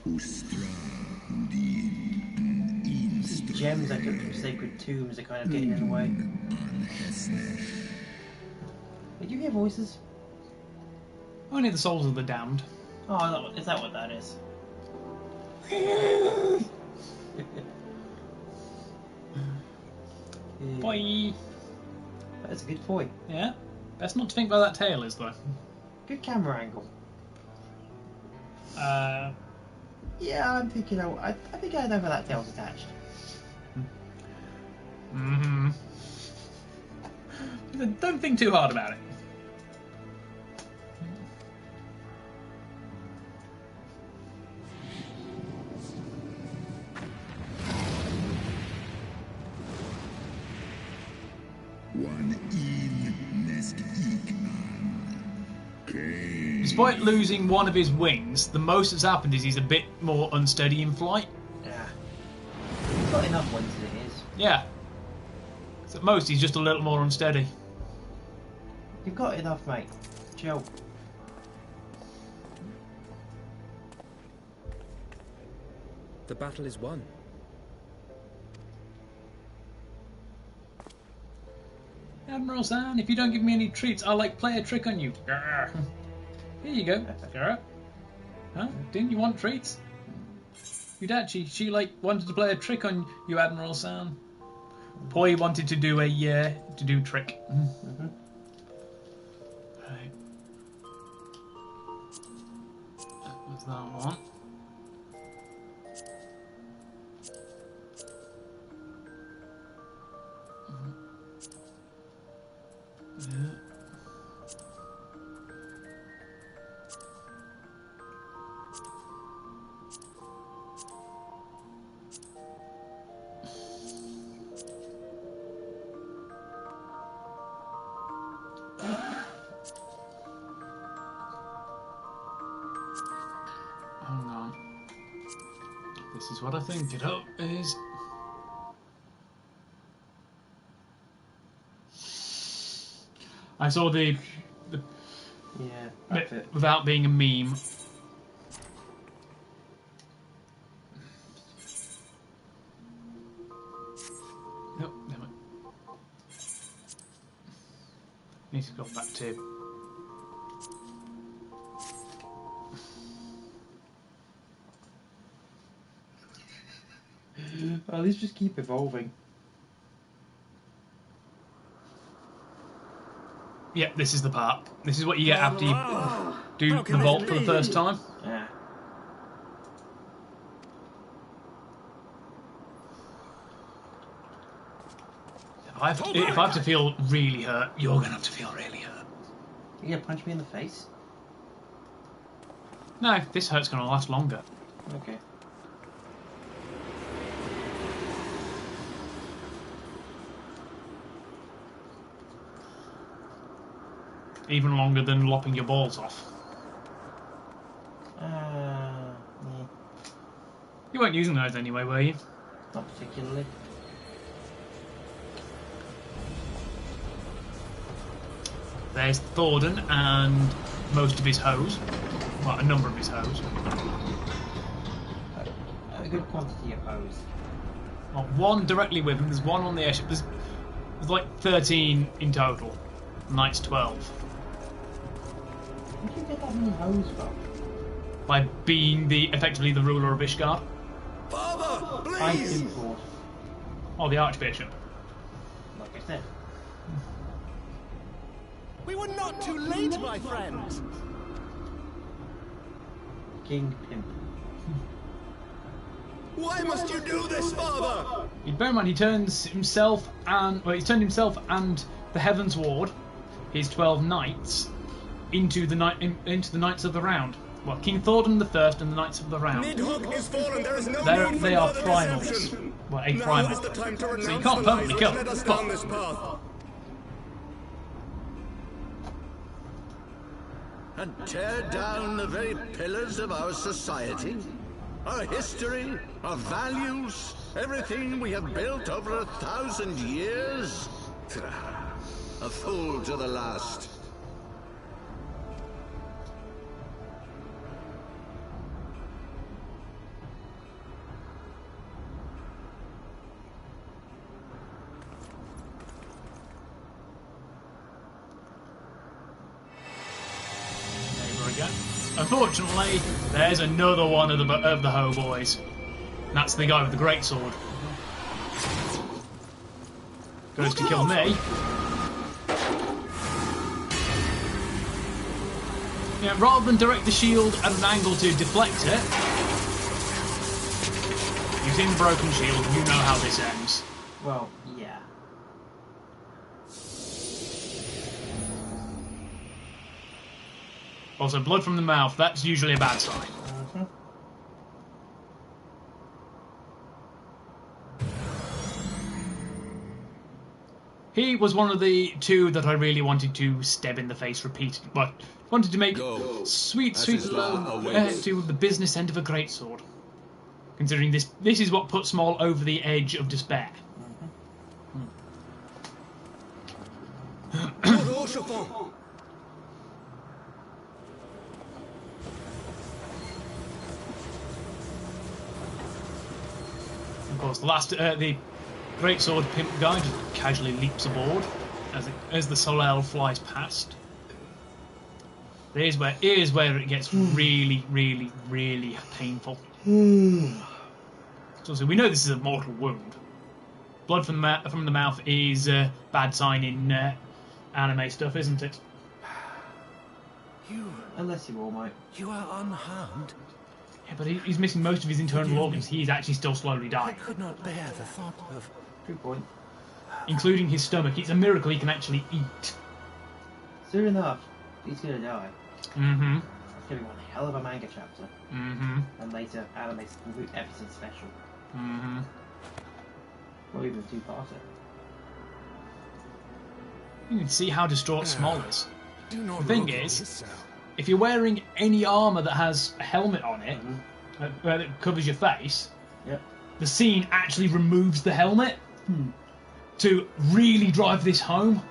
[SPEAKER 2] These gems I took from sacred tombs are kind of getting in the way. Did you hear voices?
[SPEAKER 1] Only the souls of the damned.
[SPEAKER 2] Oh, is that what that is?
[SPEAKER 1] Boy.
[SPEAKER 2] That's a good point.
[SPEAKER 1] Yeah. Best not to think about that tail, is though.
[SPEAKER 2] Good camera angle. Yeah, I'm thinking. I think I know where that tail's attached.
[SPEAKER 1] Don't think too hard about it. Despite losing one of his wings, the most that's happened is he's a bit more unsteady in flight.
[SPEAKER 2] Yeah. He's got enough wings as it is.
[SPEAKER 1] Yeah. So at most he's just a little more unsteady.
[SPEAKER 2] You've got enough, mate. Chill.
[SPEAKER 8] The battle is won.
[SPEAKER 1] Admiral San, if you don't give me any treats, I'll play a trick on you. Grr. Here you go. Grr. Huh? Didn't you want treats? Your dad, she wanted to play a trick on you, Admiral San. Poi wanted to do a trick. Right. That was that one. Yeah. This is what I think it is. I saw the
[SPEAKER 2] yeah, that's it.
[SPEAKER 1] without being a meme. Nope, never. Need to go back to.
[SPEAKER 2] Oh, these just keep evolving.
[SPEAKER 1] Yep, this is the part. This is what you get after you do the vault for the first time.
[SPEAKER 2] Yeah.
[SPEAKER 1] If I have to feel really hurt, you're going to have to feel really hurt.
[SPEAKER 2] You gonna punch me in the face?
[SPEAKER 1] No, this hurt's going to last longer.
[SPEAKER 2] Okay.
[SPEAKER 1] Even longer than lopping your balls off.
[SPEAKER 2] Yeah.
[SPEAKER 1] You weren't using those anyway, were you?
[SPEAKER 2] Not particularly.
[SPEAKER 1] There's Thornton and most of his hose. Well, a number of his hose.
[SPEAKER 2] A good quantity of hose.
[SPEAKER 1] Well, one directly with him, there's one on the airship. There's like 13 in total. Knight's 12.
[SPEAKER 2] Where did you get that many hose from?
[SPEAKER 1] By being effectively the ruler of Ishgard.
[SPEAKER 7] Father,
[SPEAKER 2] I
[SPEAKER 7] please!
[SPEAKER 2] import,
[SPEAKER 1] Or the Archbishop.
[SPEAKER 2] like I said.
[SPEAKER 9] We were not too late, my friends.
[SPEAKER 2] King Pimp.
[SPEAKER 7] Why must you do this, Father?
[SPEAKER 1] Bear in mind, he turns himself and he's turned himself and the Heaven's Ward, his 12 knights, into the Knights of the Round. Well, King Thornton the First and the Knights of the Round.
[SPEAKER 7] Nidhogg is fallen. There is no need for
[SPEAKER 1] They are
[SPEAKER 7] further
[SPEAKER 1] primals.
[SPEAKER 7] deception.
[SPEAKER 1] Well, a
[SPEAKER 7] Now
[SPEAKER 1] primal.
[SPEAKER 7] is the time to renounce
[SPEAKER 1] So you can't
[SPEAKER 7] the lies
[SPEAKER 1] permanently
[SPEAKER 7] which
[SPEAKER 1] kill
[SPEAKER 7] led
[SPEAKER 1] them.
[SPEAKER 7] us down this path.
[SPEAKER 10] And tear down the very pillars of our society, our history, our values, everything we have built over 1,000 years. A fool to the last.
[SPEAKER 1] Unfortunately, there's another one of the Ho boys. And that's the guy with the great sword. Goes to kill me. Yeah, rather than direct the shield at an angle to deflect it, using broken shield, you know how this ends.
[SPEAKER 2] Well, yeah.
[SPEAKER 1] Also, blood from the mouth, that's usually a bad sign. He was one of the two that I really wanted to stab in the face repeatedly, but wanted to make sweet little to the business end of a greatsword. Considering this is what put SMOL over the edge of despair. Of course, the greatsword pimp guy just casually leaps aboard as the SMOL flies past. Here's where it gets really, really, really painful. So we know this is a mortal wound. Blood from the mouth is a bad sign in anime stuff, isn't it?
[SPEAKER 2] Unless you're all Might.
[SPEAKER 9] You are unharmed.
[SPEAKER 1] Yeah, but he's missing most of his internal organs. He's actually still slowly dying.
[SPEAKER 9] I could not bear the thought of...
[SPEAKER 2] Good point.
[SPEAKER 1] Including his stomach. It's a miracle he can actually eat.
[SPEAKER 2] Soon enough, he's gonna die.
[SPEAKER 1] Mm-hmm.
[SPEAKER 2] It's gonna be one hell of a manga chapter.
[SPEAKER 1] Mm-hmm.
[SPEAKER 2] And later, animated episode special.
[SPEAKER 1] Mm-hmm.
[SPEAKER 2] Or even a two-parter.
[SPEAKER 1] You can see how distraught SMOL is.
[SPEAKER 9] Do not
[SPEAKER 1] The thing
[SPEAKER 9] look on
[SPEAKER 1] is,
[SPEAKER 9] yourself.
[SPEAKER 1] if you're wearing any armour that has a helmet on it, that covers your face,
[SPEAKER 2] Yep.
[SPEAKER 1] the scene actually removes the helmet to really drive this home.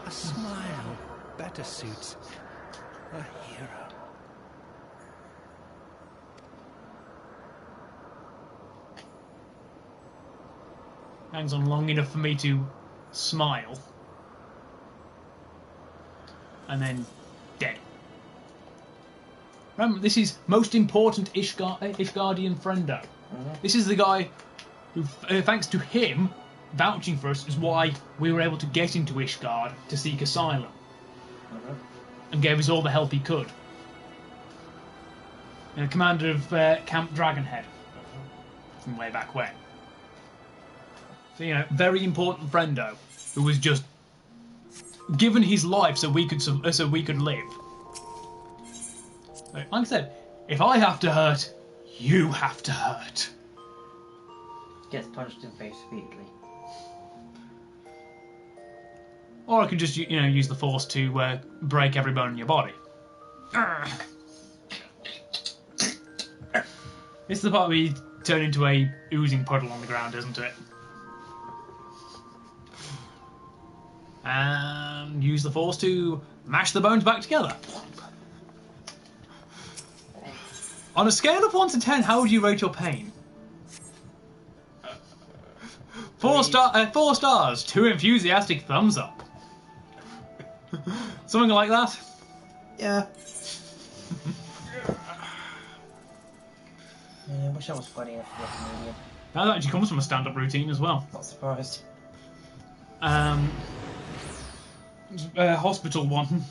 [SPEAKER 9] A smile better suits a hero.
[SPEAKER 1] Hangs on long enough for me to smile. And then dead. Remember, this is most important Ishgardian friendo. This is the guy who, thanks to him vouching for us, is why we were able to get into Ishgard to seek asylum. And gave us all the help he could. Commander of Camp Dragonhead. From way back when. So, you know, very important friendo who was just given his life so we could live. Like I said, if I have to hurt, you have to hurt.
[SPEAKER 2] Gets punched in the face repeatedly.
[SPEAKER 1] Or I can just, you know, use the force to break every bone in your body. This is the part where you turn into a oozing puddle on the ground, isn't it? And use the force to mash the bones back together. On a scale of 1 to 10, how would you rate your pain? 4 stars, 2 enthusiastic thumbs up. Something like that?
[SPEAKER 2] Yeah. I wish I was funny enough to be a comedian.
[SPEAKER 1] That actually comes from a stand-up routine as well.
[SPEAKER 2] Not surprised.
[SPEAKER 1] Hospital one.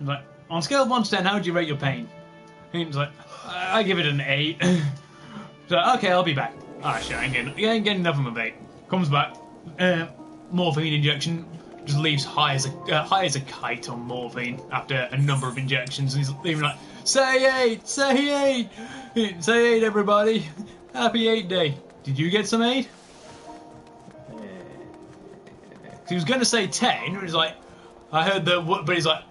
[SPEAKER 1] Like, on a scale of 1 to 10, how would you rate your pain? He's like, I give it an 8. So, okay, I'll be back. Ah, shit, I ain't getting nothing with 8. Comes back, morphine injection, just leaves high as a kite on morphine after a number of injections, and he's leaving like, say 8, say 8, say 8, everybody. Happy 8 day. Did you get some 8? He was going to say 10. He's like, I heard but he's like,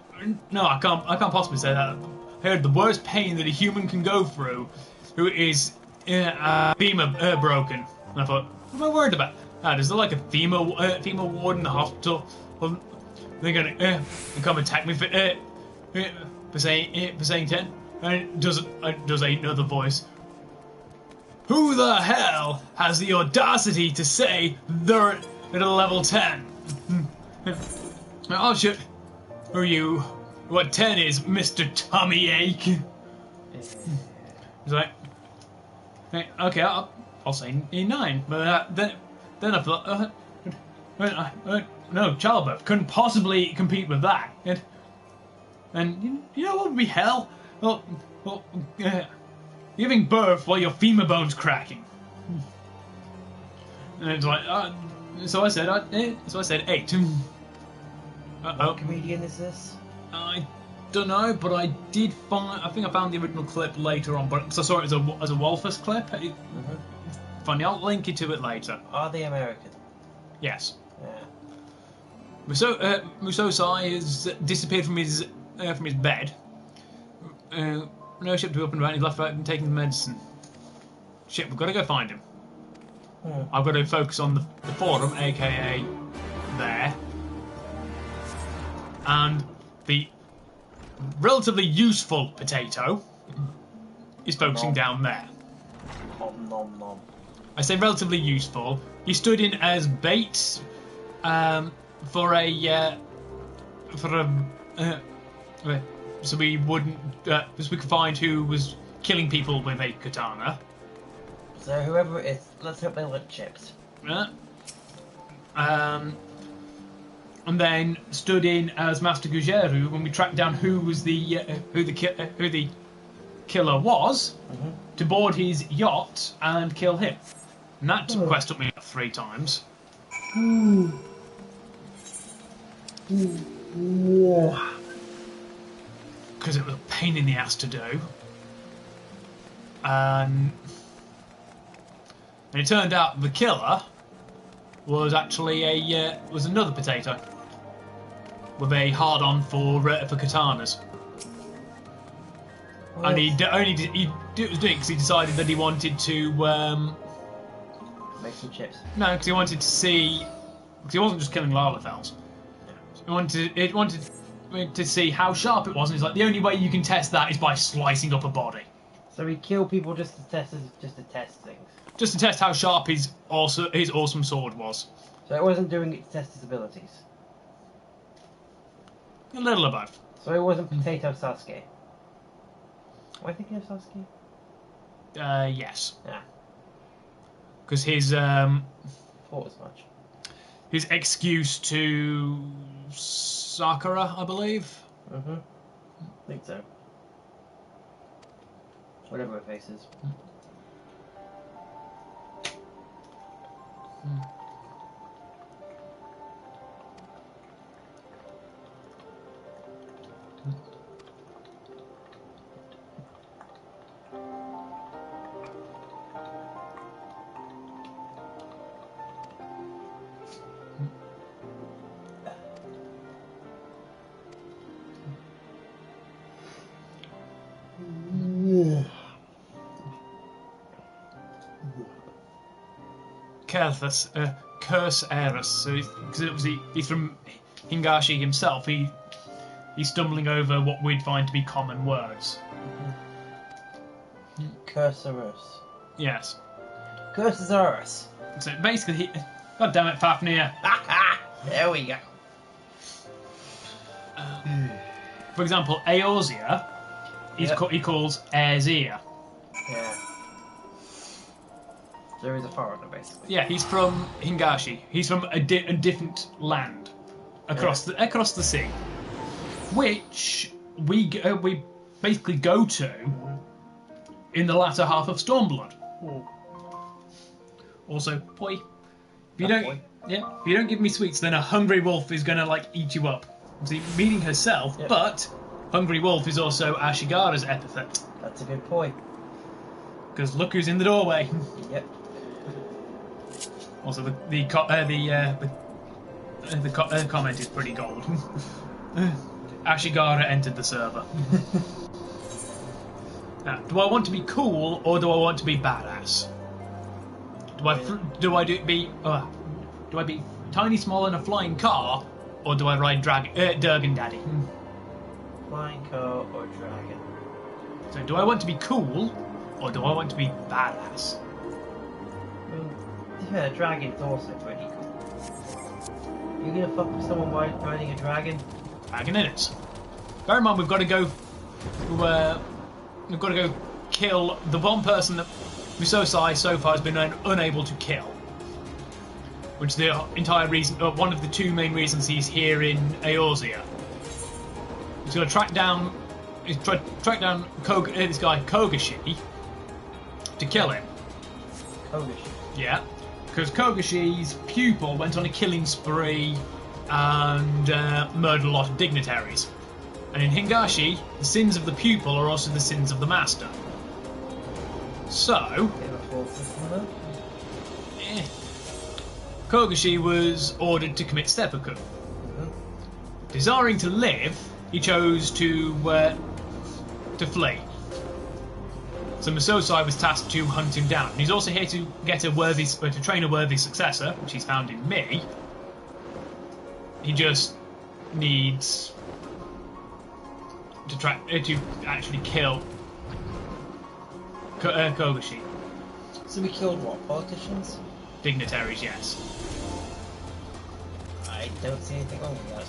[SPEAKER 1] no, I can't possibly say that. I heard the worst pain that a human can go through, who is femur broken. And I thought, what am I worried about? Is there like a femur ward in the hospital? Well, they're gonna come attack me for saying 10. And does another voice? Who the hell has the audacity to say they're at a level 10? Oh shit! Who are you? What 10 is, Mr. Tummy Ache? He's like, hey, okay, I'll say 9. But then I thought, no, childbirth couldn't possibly compete with that. And you know what would be hell? Well, giving birth while your femur bone's cracking. And it's like, so I said 8.
[SPEAKER 2] What comedian is this?
[SPEAKER 1] I don't know, but I did find. I think I found the original clip later on, but because I saw it as a Wolfus clip. Funny, I'll link you to it later.
[SPEAKER 2] Are they American?
[SPEAKER 1] Yes.
[SPEAKER 2] Yeah.
[SPEAKER 1] Musosai has disappeared from his bed. No ship to be up and about. He's left out and taking the medicine. Shit, we've got to go find him. I've got to focus on the forum, aka there, and the relatively useful potato is focusing down there.
[SPEAKER 2] Nom nom nom.
[SPEAKER 1] I say relatively useful. He stood in as bait for a so we wouldn't so we could find who was killing people with a katana.
[SPEAKER 2] So whoever it is, let's hope they want chips.
[SPEAKER 1] And then stood in as Master Gujeru when we tracked down who was the who the killer was, to board his yacht and kill him. And that quest took me 3 times. Because it was a pain in the ass to do. And it turned out the killer was actually was another potato with a hard-on for katanas. and he was doing it because he decided that he wanted to
[SPEAKER 2] make some chips.
[SPEAKER 1] No, because he wanted to see, because he wasn't just killing Lalafels. He wanted to see how sharp it was, and he's like, the only way you can test that is by slicing up a body.
[SPEAKER 2] So he killed people just to test things.
[SPEAKER 1] Just to test how sharp his awesome sword was.
[SPEAKER 2] So it wasn't doing it to test his abilities.
[SPEAKER 1] A little of both.
[SPEAKER 2] So it wasn't Potato Sasuke. Am I thinking of Sasuke?
[SPEAKER 1] Yes.
[SPEAKER 2] Yeah.
[SPEAKER 1] Because his
[SPEAKER 2] thought as much.
[SPEAKER 1] His excuse to Sakura, I believe.
[SPEAKER 2] I think so. Whatever her face is.
[SPEAKER 1] Curse Eris. So because obviously he's from Hingashi himself, he's stumbling over what we'd find to be common words.
[SPEAKER 2] Cursorus.
[SPEAKER 1] Yes.
[SPEAKER 2] Cursorus.
[SPEAKER 1] So basically, God damn it, Fafnir.
[SPEAKER 2] There we go.
[SPEAKER 1] For example, Eorzea, he calls Airzea.
[SPEAKER 2] Yeah. There is a foreigner, basically.
[SPEAKER 1] Yeah, he's from Hingashi. He's from a different land across the sea, which we basically go to in the latter half of Stormblood. Also, boy, if you don't give me sweets, then a hungry wolf is gonna eat you up. See, meaning herself, but hungry wolf is also Ashigara's epithet.
[SPEAKER 2] That's a good point.
[SPEAKER 1] Because look who's in the doorway.
[SPEAKER 2] Yep.
[SPEAKER 1] Also, the comment is pretty gold. Ashigara entered the server. Now, do I want to be cool or do I want to be badass? Do I be tiny, small, in a flying car, or do I ride Durgan Daddy?
[SPEAKER 2] Flying car or dragon?
[SPEAKER 1] So, do I want to be cool or do I want to be badass?
[SPEAKER 2] Yeah, dragon's also pretty cool. You gonna fuck with someone riding a dragon?
[SPEAKER 1] Dragon it is. Bear in mind, we've got to go kill the one person that Musosai so far has been unable to kill. Which is the entire reason, one of the two main reasons he's here in Eorzea. He's going to track down this guy Kogashi to kill him.
[SPEAKER 2] Kogashi?
[SPEAKER 1] Yeah. Because Kogashi's pupil went on a killing spree and murdered a lot of dignitaries. And in Hingashi, the sins of the pupil are also the sins of the master. So, Kogashi was ordered to commit seppuku. Desiring to live, he chose to flee. So Musosai was tasked to hunt him down. He's also here to get to train a worthy successor, which he's found in me. He just needs to actually kill Kogashi.
[SPEAKER 2] So we killed what? Politicians?
[SPEAKER 1] Dignitaries, yes.
[SPEAKER 2] I don't see anything wrong with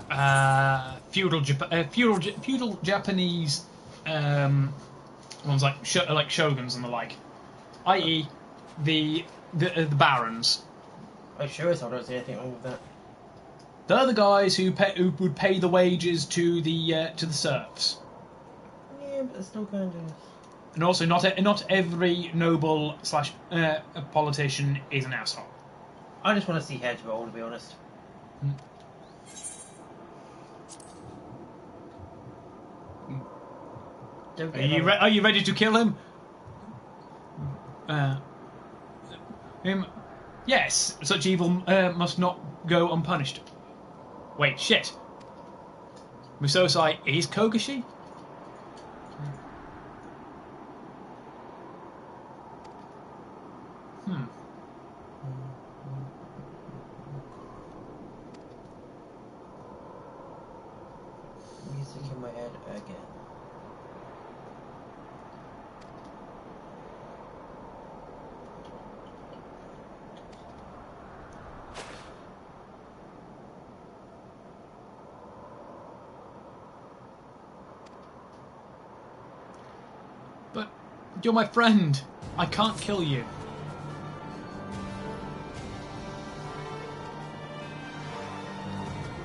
[SPEAKER 2] that.
[SPEAKER 1] Feudal Japanese ones like shoguns and the like, i.e. the barons.
[SPEAKER 2] I sure as hell don't see anything wrong with that.
[SPEAKER 1] They're the guys who would pay the wages to the serfs.
[SPEAKER 2] Yeah, but it's still kind of.
[SPEAKER 1] And also, not every noble / politician is an asshole.
[SPEAKER 2] I just want to see heads roll, to be honest.
[SPEAKER 1] Are you ready to kill him? Him? Yes. Such evil must not go unpunished. Wait, shit. Musosai is Kogashi?
[SPEAKER 2] Music in my head again.
[SPEAKER 1] But you're my friend. I can't kill you.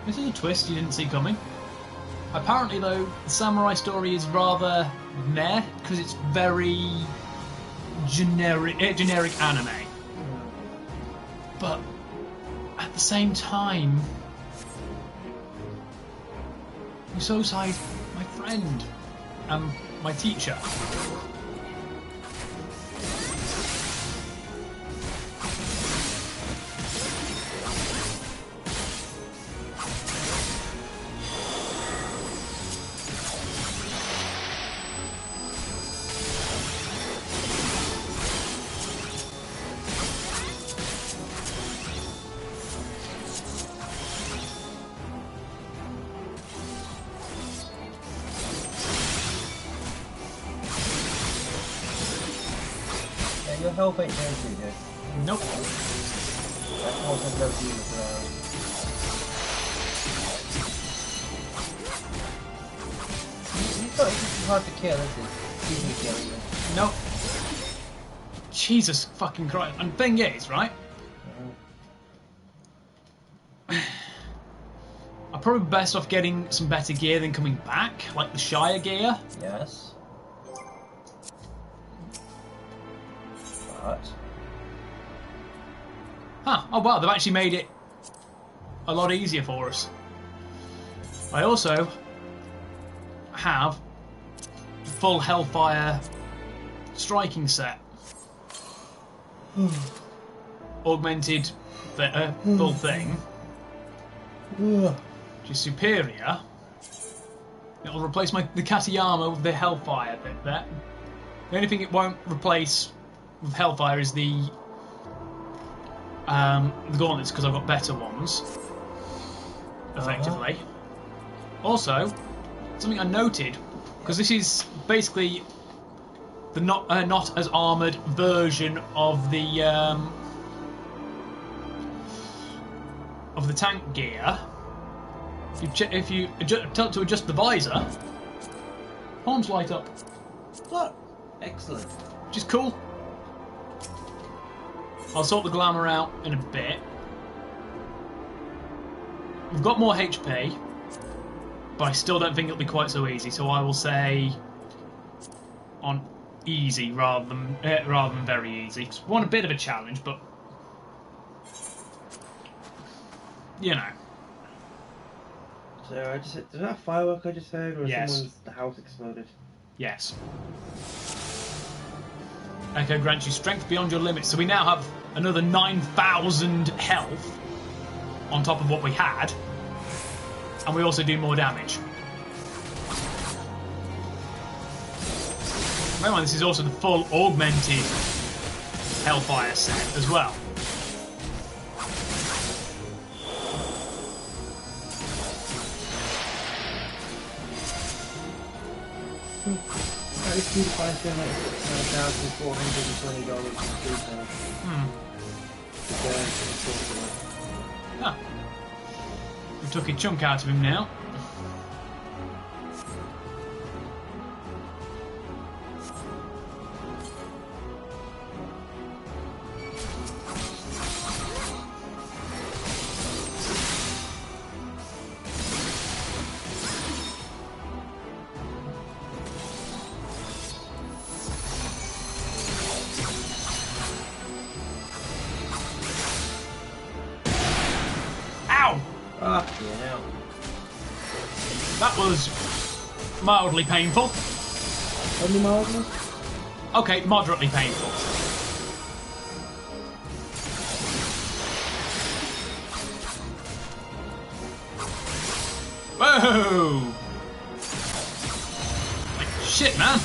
[SPEAKER 1] This is a twist you didn't see coming. Apparently, though, the samurai story is rather meh because it's very generic anime. But at the same time, Musosai's my friend and my teacher.
[SPEAKER 2] Your health ain't doing too good.
[SPEAKER 1] Nope.
[SPEAKER 2] That causes no demons around. He's not even hard to kill, is he? Easy to kill even.
[SPEAKER 1] Nope. Jesus fucking Christ. And the thing is, right? I'm probably best off getting some better gear than coming back, like the Shire gear.
[SPEAKER 2] Yes. But...
[SPEAKER 1] Huh. Oh wow, they've actually made it a lot easier for us. I also have full Hellfire striking set. Augmented full thing. Which is superior. It'll replace the Katayama with the Hellfire bit there. The only thing it won't replace with Hellfire is the gauntlets, because I've got better ones, effectively. Also, something I noted, because this is basically the not as armoured version of the tank gear. If you tell it to adjust the visor, arms light up.
[SPEAKER 2] What? Excellent.
[SPEAKER 1] Which is cool. I'll sort the glamour out in a bit. We've got more HP, but I still don't think it'll be quite so easy. So I will say on easy rather than very easy. We want a bit of a challenge, but you know.
[SPEAKER 2] So I just is that a firework I just heard, or
[SPEAKER 1] Yes.
[SPEAKER 2] the house exploded?
[SPEAKER 1] Yes. Echo grants you strength beyond your limits, so we now have another 9,000 health on top of what we had, and we also do more damage. Remember, this is also the full augmented Hellfire set as well.
[SPEAKER 2] That is $2.5 $9,420.
[SPEAKER 1] Ah. We took a chunk out of him now. That was mildly painful.
[SPEAKER 2] Only mildly?
[SPEAKER 1] Okay, moderately painful. Whoa! Like shit, man.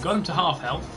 [SPEAKER 1] got him to half health.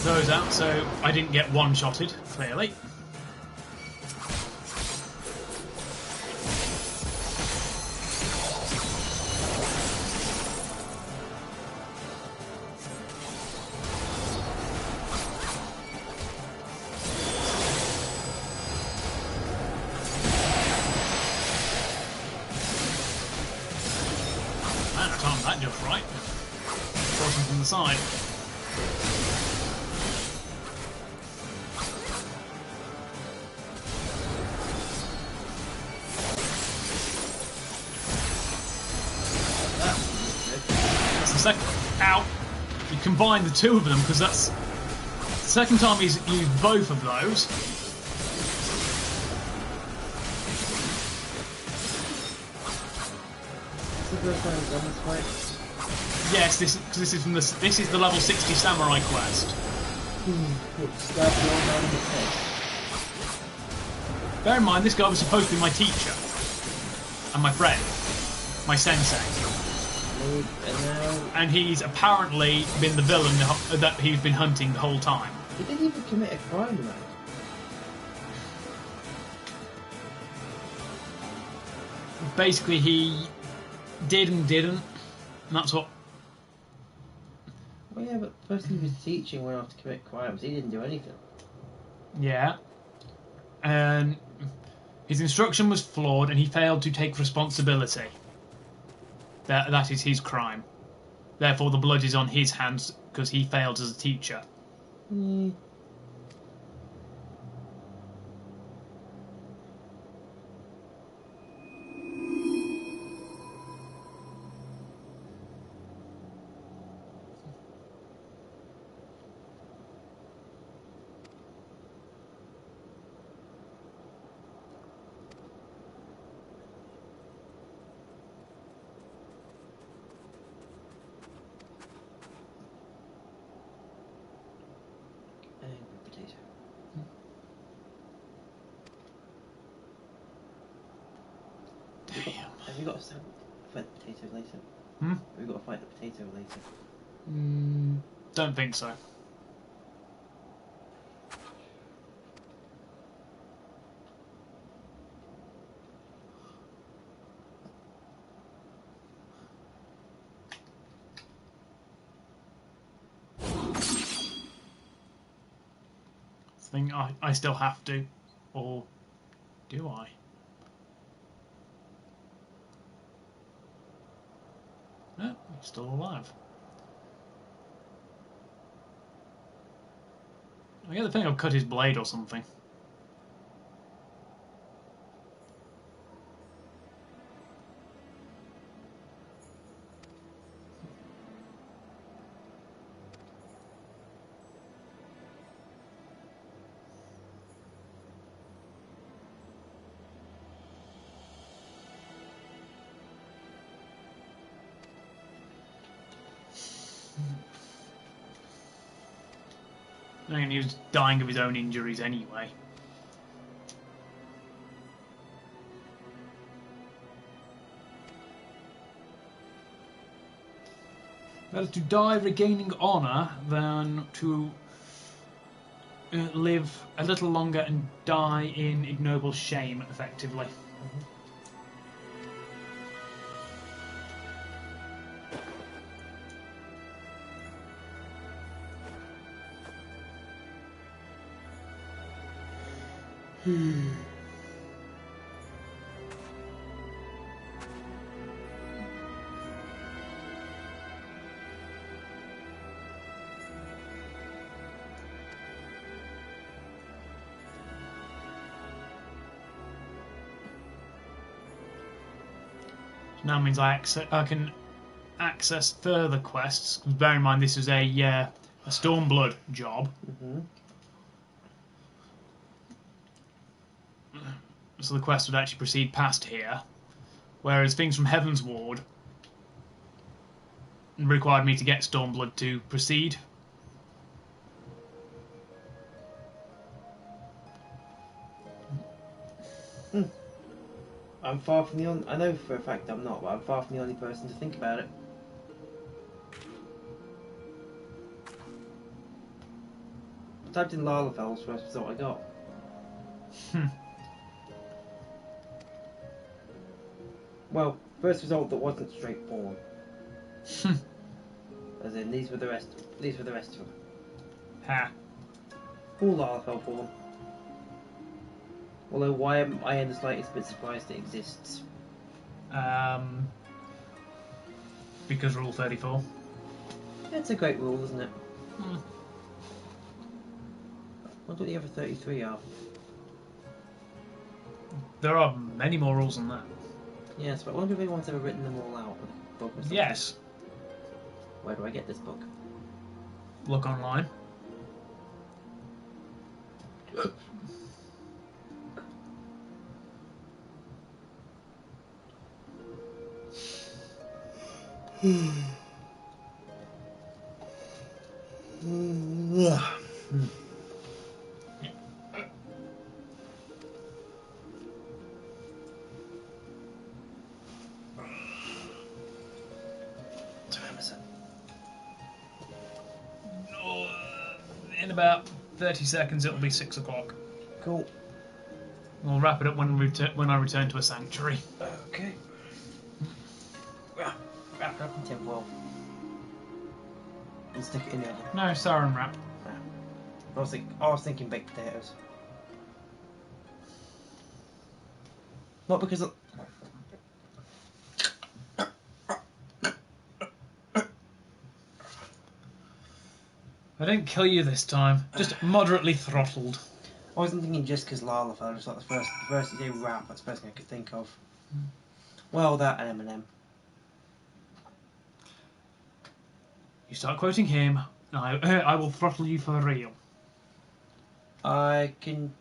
[SPEAKER 1] Those out, so I didn't get one-shotted, clearly. Man, I timed that just right. Crossing from the side. Ow! You combine the two of them because that's the second time he's used both of those.
[SPEAKER 2] It's the first time I've done this fight.
[SPEAKER 1] Yes, this is from this is the level 60 samurai quest.
[SPEAKER 2] Stab the old man in the face.
[SPEAKER 1] Bear in mind, this guy was supposed to be my teacher and my friend, my sensei. And he's apparently been the villain that he's been hunting the whole time.
[SPEAKER 2] He didn't even commit a crime, man.
[SPEAKER 1] Basically, he did and didn't. And that's what.
[SPEAKER 2] Well, yeah, but the person he was teaching went off to commit crimes. He didn't do anything.
[SPEAKER 1] Yeah. And his instruction was flawed, and he failed to take responsibility. That is his crime. Therefore, the blood is on his hands because he failed as a teacher.
[SPEAKER 2] Mm. Potato.
[SPEAKER 1] Damn.
[SPEAKER 2] Have you got to fight the potato later?
[SPEAKER 1] Hmm?
[SPEAKER 2] Have you got to fight the potato later?
[SPEAKER 1] Don't think so. I think I still have to, or do I? No, he's still alive. I get the thing I'll cut his blade or something. I mean, he was dying of his own injuries anyway. Better to die regaining honour than to live a little longer and die in ignoble shame, effectively. Now means I can access further quests. Bear in mind this is a Stormblood job. So the quest would actually proceed past here. Whereas things from Heaven's Ward required me to get Stormblood to proceed.
[SPEAKER 2] I'm far from the only... I know for a fact I'm not, but I'm far from the only person to think about it. I typed in Lalafel's first result I got. Well, first result that wasn't straightforward. As in, these were the rest of them.
[SPEAKER 1] Ha.
[SPEAKER 2] All Lalafel for them. Although, why am I in the slightest bit surprised it exists?
[SPEAKER 1] Because Rule 34.
[SPEAKER 2] It's a great rule, isn't it? I wonder what the other 33 are.
[SPEAKER 1] There are many more rules than that.
[SPEAKER 2] Yes, but I wonder if anyone's ever written them all out with a book or something.
[SPEAKER 1] Yes.
[SPEAKER 2] Where do I get this book?
[SPEAKER 1] Look online. In about 30 seconds it'll be 6 o'clock.
[SPEAKER 2] Cool.
[SPEAKER 1] We'll wrap it up when I return to a sanctuary.
[SPEAKER 2] Okay. Wrap it up in tinfoil. And stick it in the oven.
[SPEAKER 1] No, saran wrap.
[SPEAKER 2] I was thinking baked potatoes. Not because of...
[SPEAKER 1] I didn't kill you this time. Just moderately throttled.
[SPEAKER 2] I wasn't thinking just because Lalafell. Just like the first you say rap, that's the first thing I could think of. Well, that and Eminem.
[SPEAKER 1] You start quoting him, and I will throttle you for real.
[SPEAKER 2] I can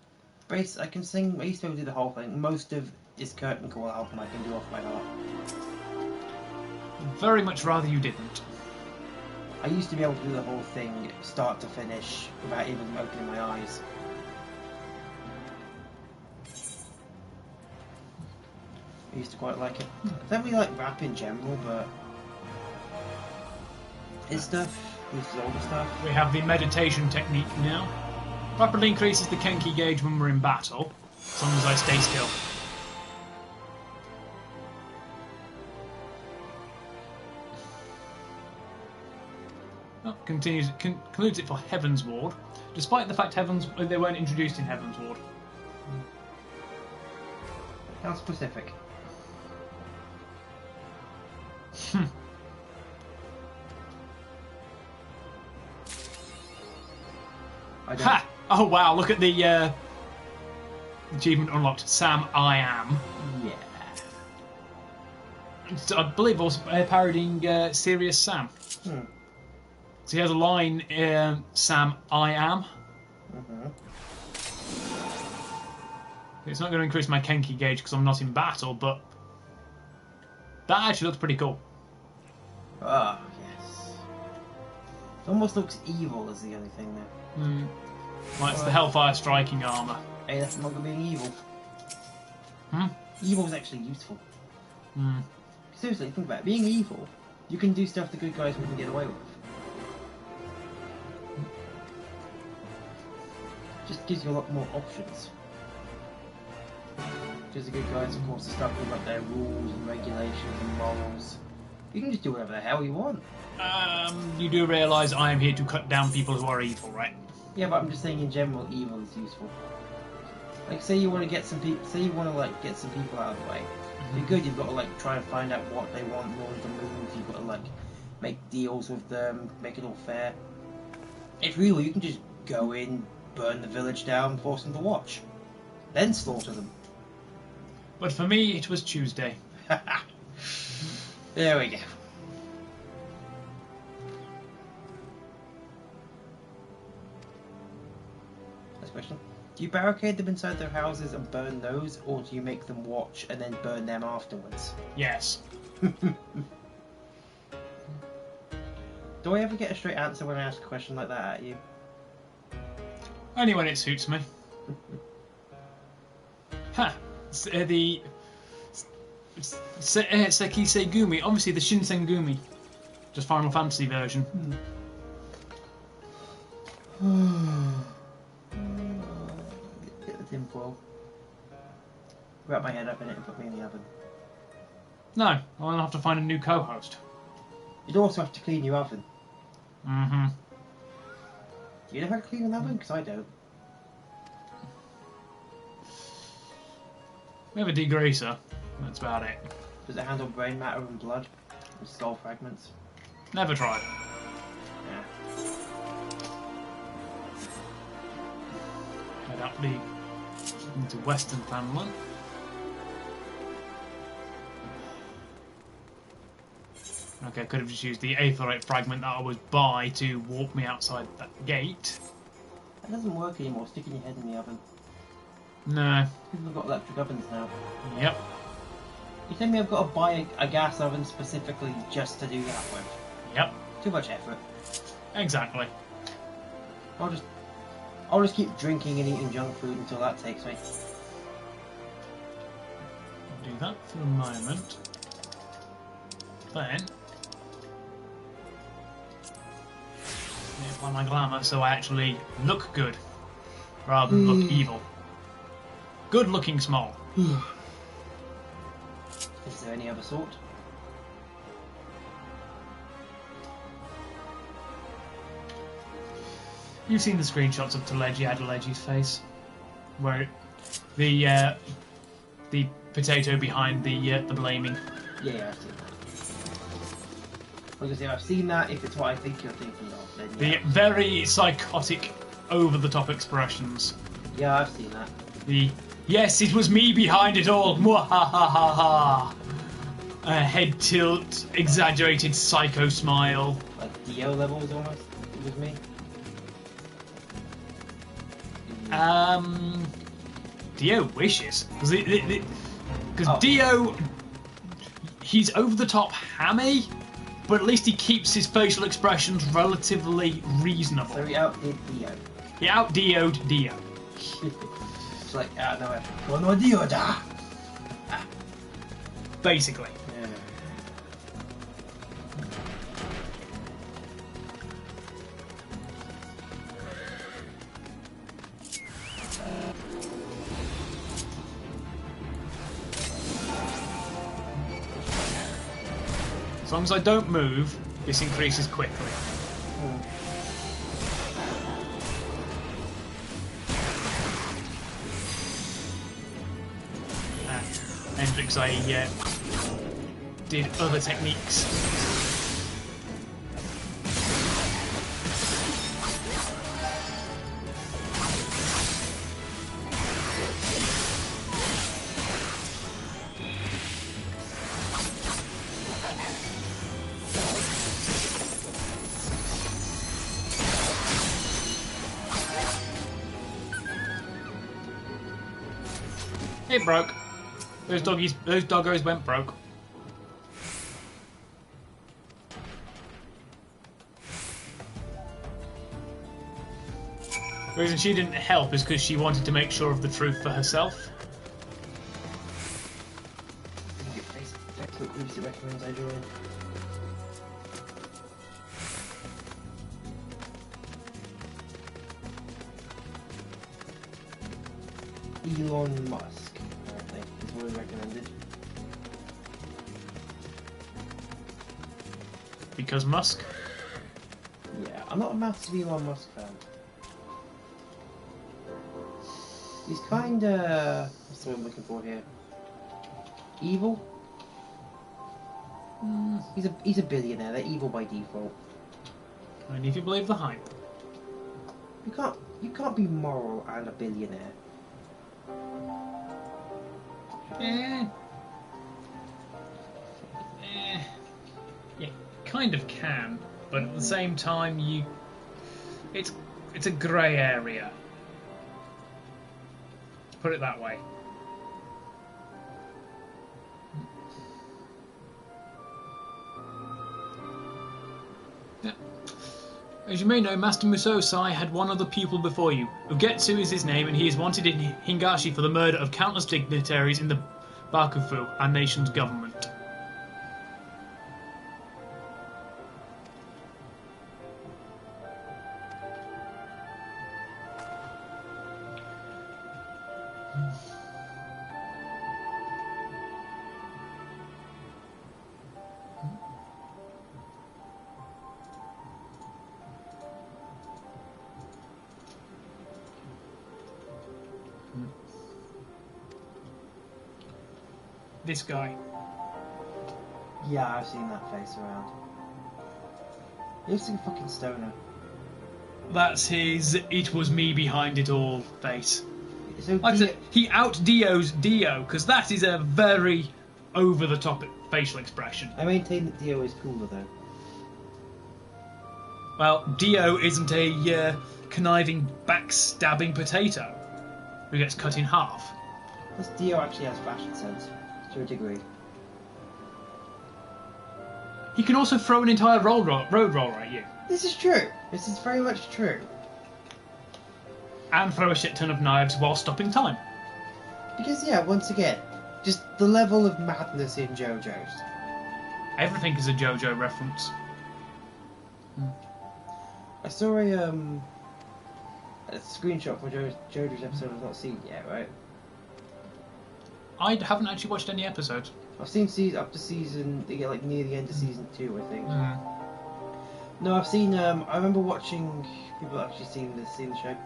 [SPEAKER 2] sing. I used to be able to do the whole thing. Most of his curtain call album I can do off by heart.
[SPEAKER 1] Very much rather you didn't.
[SPEAKER 2] I used to be able to do the whole thing, start to finish, without even opening my eyes. I used to quite like it. I don't really like rap in general, but his stuff, his older stuff.
[SPEAKER 1] We have the meditation technique now. Rapidly increases the Kenki gauge when we're in battle, as long as I stay still. Oh, concludes it for Heaven's Ward, despite the fact they weren't introduced in Heaven's Ward.
[SPEAKER 2] How specific?
[SPEAKER 1] Ha! Oh wow, look at the achievement unlocked. Sam I Am.
[SPEAKER 2] Yeah.
[SPEAKER 1] I believe also parodying Serious Sam. So he has a line, Sam I Am. It's not going to increase my Kenki gauge because I'm not in battle, but that actually looks pretty cool.
[SPEAKER 2] Ah, yes. It almost looks evil is the only thing there.
[SPEAKER 1] Well, it's the Hellfire striking armour.
[SPEAKER 2] Hey, that's not being evil. Evil is actually useful. Seriously, think about it. Being evil, you can do stuff the good guys wouldn't get away with. Just gives you a lot more options. Because the good guys, of course, are stuck with like their rules and regulations and morals. You can just do whatever the hell you want.
[SPEAKER 1] You do realise I am here to cut down people who are evil, right?
[SPEAKER 2] Yeah, but I'm just saying in general, evil is useful. Like, say you want to get some people, say you want to like get some people out of the way. To be good, you've got to like try and find out what they want in order to move. You've got to like make deals with them, make it all fair. If real, you can just go in, burn the village down, force them to watch, then slaughter them.
[SPEAKER 1] But for me, it was Tuesday.
[SPEAKER 2] There we go. Next question. Do you barricade them inside their houses and burn those, or do you make them watch and then burn them afterwards?
[SPEAKER 1] Yes.
[SPEAKER 2] Do I ever get a straight answer when I ask a question like that at you?
[SPEAKER 1] Only when it suits me. Ha! The Sekisegumi, obviously the Shinsengumi, just Final Fantasy version.
[SPEAKER 2] Get the tinfoil. Wrap my head up in it and put me in the oven.
[SPEAKER 1] No, I'll have to find a new co-host.
[SPEAKER 2] You'd also have to clean your oven.
[SPEAKER 1] Mm-hmm.
[SPEAKER 2] Do you know how to clean an oven? Because I don't.
[SPEAKER 1] We have a degreaser. That's about it.
[SPEAKER 2] Does it handle brain matter and blood? And skull fragments?
[SPEAKER 1] Never tried.
[SPEAKER 2] Yeah.
[SPEAKER 1] Head up the into Western Family. Okay, I could have just used the aetherite fragment that I was by to walk me outside that gate.
[SPEAKER 2] That doesn't work anymore, sticking your head in the oven.
[SPEAKER 1] No.
[SPEAKER 2] People have got electric ovens now.
[SPEAKER 1] Yep.
[SPEAKER 2] You tell me I've got to buy a gas oven specifically just to do that work?
[SPEAKER 1] Yep.
[SPEAKER 2] Too much effort.
[SPEAKER 1] Exactly.
[SPEAKER 2] I'll just keep drinking and eating junk food until that takes me.
[SPEAKER 1] I'll do that for the moment. Then apply my glamour so I actually look good rather than look evil. Good looking small.
[SPEAKER 2] Is there any other sort?
[SPEAKER 1] You've seen the screenshots of Adelegi's face, where the potato behind the blaming.
[SPEAKER 2] Yeah, I've seen that. Because if I've seen that, if it's what I think you're thinking of, then yeah.
[SPEAKER 1] The very psychotic, over-the-top expressions.
[SPEAKER 2] Yeah, I've seen that.
[SPEAKER 1] The yes, it was me behind it all. Mwahahaha. Head tilt, exaggerated psycho smile.
[SPEAKER 2] Like Dio levels almost. It was me.
[SPEAKER 1] Dio wishes because Dio, he's over the top hammy, but at least he keeps his facial expressions relatively reasonable.
[SPEAKER 2] So he outdid Dio.
[SPEAKER 1] He out-Dio'd Dio.
[SPEAKER 2] It's like, no, Kono Dio da!
[SPEAKER 1] Basically.
[SPEAKER 2] Yeah.
[SPEAKER 1] As long as I don't move, this increases quickly. Hendrix, I did other techniques. It broke. Those doggos went broke. The reason she didn't help is because she wanted to make sure of the truth for herself.
[SPEAKER 2] Facebook groups it recommends I join. Elon Musk, apparently, is what he recommended.
[SPEAKER 1] Because Musk?
[SPEAKER 2] Yeah, I'm not a massive Elon Musk fan. He's kinda... what's the word I'm looking for here? Evil? He's a billionaire, they're evil by default.
[SPEAKER 1] Only if you believe the hype.
[SPEAKER 2] You can't be moral and a billionaire.
[SPEAKER 1] kind of can, but at the same time, it's a grey area. Put it that way. As you may know, Master Musosai had one other pupil before you. Ugetsu is his name, and he is wanted in Hingashi for the murder of countless dignitaries in the Bakufu, our nation's government. This guy.
[SPEAKER 2] Yeah, I've seen that face around. He looks like a fucking stoner.
[SPEAKER 1] That's his "it was me behind it all" face.
[SPEAKER 2] So
[SPEAKER 1] Like I said, he out-Dio's Dio, because that is a very over-the-top facial expression.
[SPEAKER 2] I maintain that Dio is cooler though.
[SPEAKER 1] Well, Dio isn't a conniving, backstabbing potato who gets cut in half.
[SPEAKER 2] Plus Dio actually has fashion sense, to a degree.
[SPEAKER 1] He can also throw an entire road roller at you.
[SPEAKER 2] This is true. This is very much true.
[SPEAKER 1] And throw a shit ton of knives while stopping time.
[SPEAKER 2] Because yeah, once again, just the level of madness in JoJo's.
[SPEAKER 1] Everything is a JoJo reference.
[SPEAKER 2] I saw a screenshot from JoJo's episode I've not seen yet, right?
[SPEAKER 1] I haven't actually watched any episodes.
[SPEAKER 2] I've seen up to season, they get like near the end of season 2, I think. No, I've seen, I remember watching people actually seeing the show.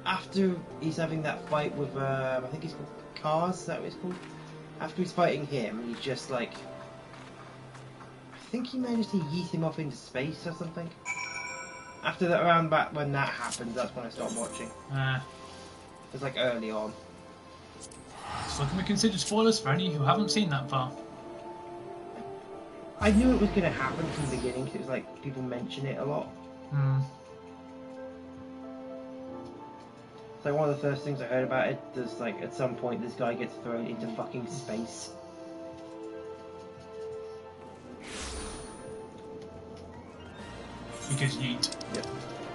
[SPEAKER 2] After he's having that fight with, I think he's called Kaz, is that what it's called? After he's fighting him, he just like, I think he managed to yeet him off into space or something. After that, around back when that happened, that's when I stopped watching. It was like early on.
[SPEAKER 1] So can we consider spoilers for any who haven't seen that far?
[SPEAKER 2] I knew it was going to happen from the beginning, because it was like, people mention it a lot. So one of the first things I heard about it was like, at some point this guy gets thrown into fucking space.
[SPEAKER 1] Because yeet.
[SPEAKER 2] Yep.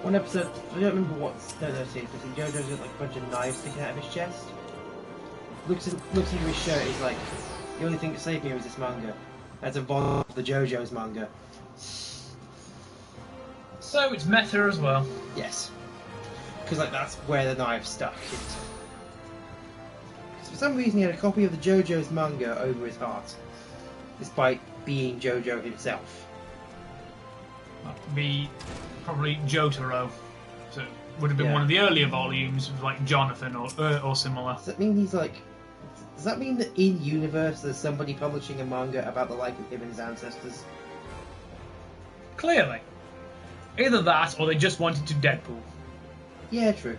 [SPEAKER 2] One episode, I don't remember what scene, because JoJo's got like a bunch of knives sticking out of his chest. Looks into his shirt, he's like, the only thing that saved me was this manga. That's a volume of the JoJo's manga.
[SPEAKER 1] So it's meta as well.
[SPEAKER 2] Yes. Because like that's where the knife stuck. Because for some reason he had a copy of the JoJo's manga over his heart. Despite being JoJo himself.
[SPEAKER 1] That would be probably Jotaro. So it would have been one of the earlier volumes, like Jonathan or similar.
[SPEAKER 2] Does that mean he's like... Does that mean that in universe there's somebody publishing a manga about the life of him and his ancestors?
[SPEAKER 1] Clearly. Either that, or they just wanted to Deadpool.
[SPEAKER 2] Yeah, true.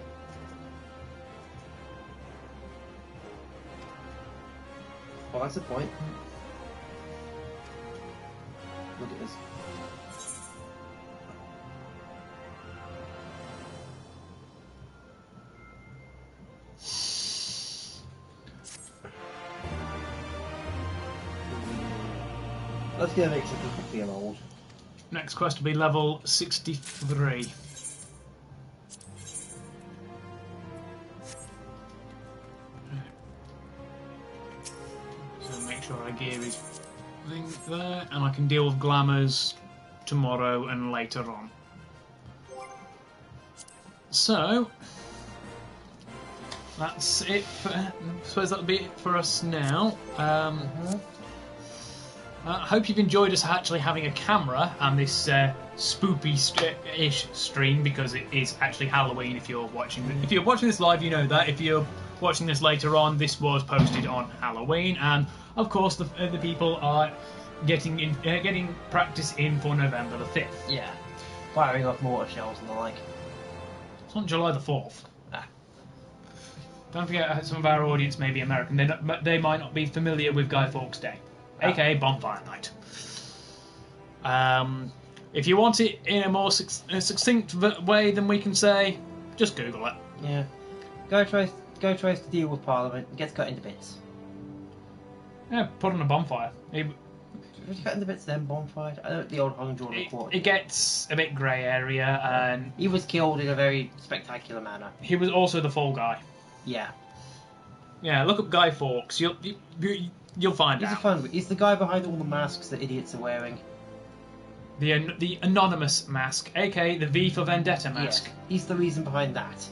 [SPEAKER 2] Well, that's the point. Look at this. Let's go make some people feel old.
[SPEAKER 1] Next quest will be level 63. So make sure our gear is there, and I can deal with glamours tomorrow and later on. So that's it. I suppose that'll be it for us now. I hope you've enjoyed us actually having a camera and this spoopy-ish stream, because it is actually Halloween if you're watching this. If you're watching this live, you know that. If you're watching this later on, this was posted on Halloween, and of course the people are getting practice in for November the 5th.
[SPEAKER 2] Yeah. Firing off mortar shells and the like.
[SPEAKER 1] It's on July the 4th.
[SPEAKER 2] Ah.
[SPEAKER 1] Don't forget, some of our audience may be American. They might not be familiar with Guy Fawkes Day. aka Bonfire Night. If you want it in a more succinct way, then we can say, just Google it.
[SPEAKER 2] Yeah. Guy tries to deal with Parliament and gets cut into bits.
[SPEAKER 1] Yeah, put on a bonfire.
[SPEAKER 2] Was he cut into bits then bonfire? I know the old hung drawn report.
[SPEAKER 1] It gets a bit grey area, and
[SPEAKER 2] he was killed in a very spectacular manner.
[SPEAKER 1] He was also the fall guy.
[SPEAKER 2] Yeah.
[SPEAKER 1] Yeah, look up Guy Fawkes. You'll find out.
[SPEAKER 2] He's the guy behind all the masks that idiots are wearing.
[SPEAKER 1] The anonymous mask, aka the V for Vendetta mask.
[SPEAKER 2] Yeah, he's the reason behind that.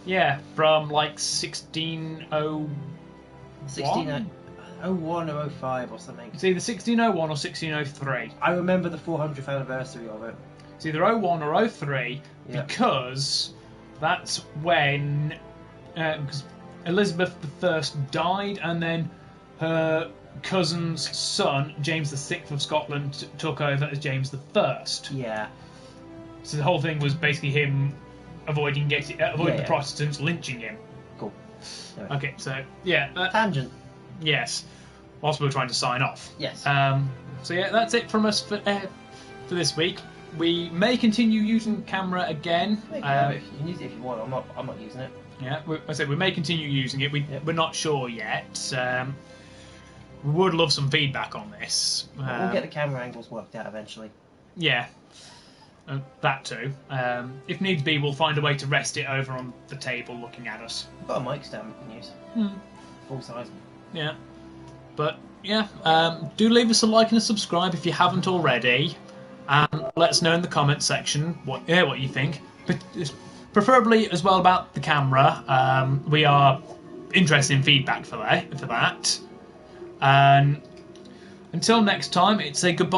[SPEAKER 1] Yeah, from like 1601
[SPEAKER 2] or 05 or something.
[SPEAKER 1] It's either 1601 or 1603.
[SPEAKER 2] I remember the 400th anniversary of it.
[SPEAKER 1] It's either 01 or 03 because that's when because Elizabeth I died, and then her cousin's son, James VI of Scotland, took over as James I.
[SPEAKER 2] Yeah.
[SPEAKER 1] So the whole thing was basically him avoiding the Protestants lynching him.
[SPEAKER 2] Cool. Anyway.
[SPEAKER 1] Okay, so yeah.
[SPEAKER 2] Tangent.
[SPEAKER 1] Yes. Whilst we were trying to sign off.
[SPEAKER 2] Yes.
[SPEAKER 1] So yeah, that's it from us for this week. We may continue using camera again.
[SPEAKER 2] You can use it if you want. I'm not using it.
[SPEAKER 1] Yeah, I said we may continue using it. We're not sure yet. We would love some feedback on this.
[SPEAKER 2] We'll get the camera angles worked out eventually.
[SPEAKER 1] Yeah, that too. If needs be, we'll find a way to rest it over on the table looking at us.
[SPEAKER 2] We've got a mic stand we can use. Full size.
[SPEAKER 1] Yeah. But, yeah, do leave us a like and a subscribe if you haven't already. And let us know in the comments section what you think. But preferably as well about the camera. We are interested in feedback for that. And until next time, it's a goodbye.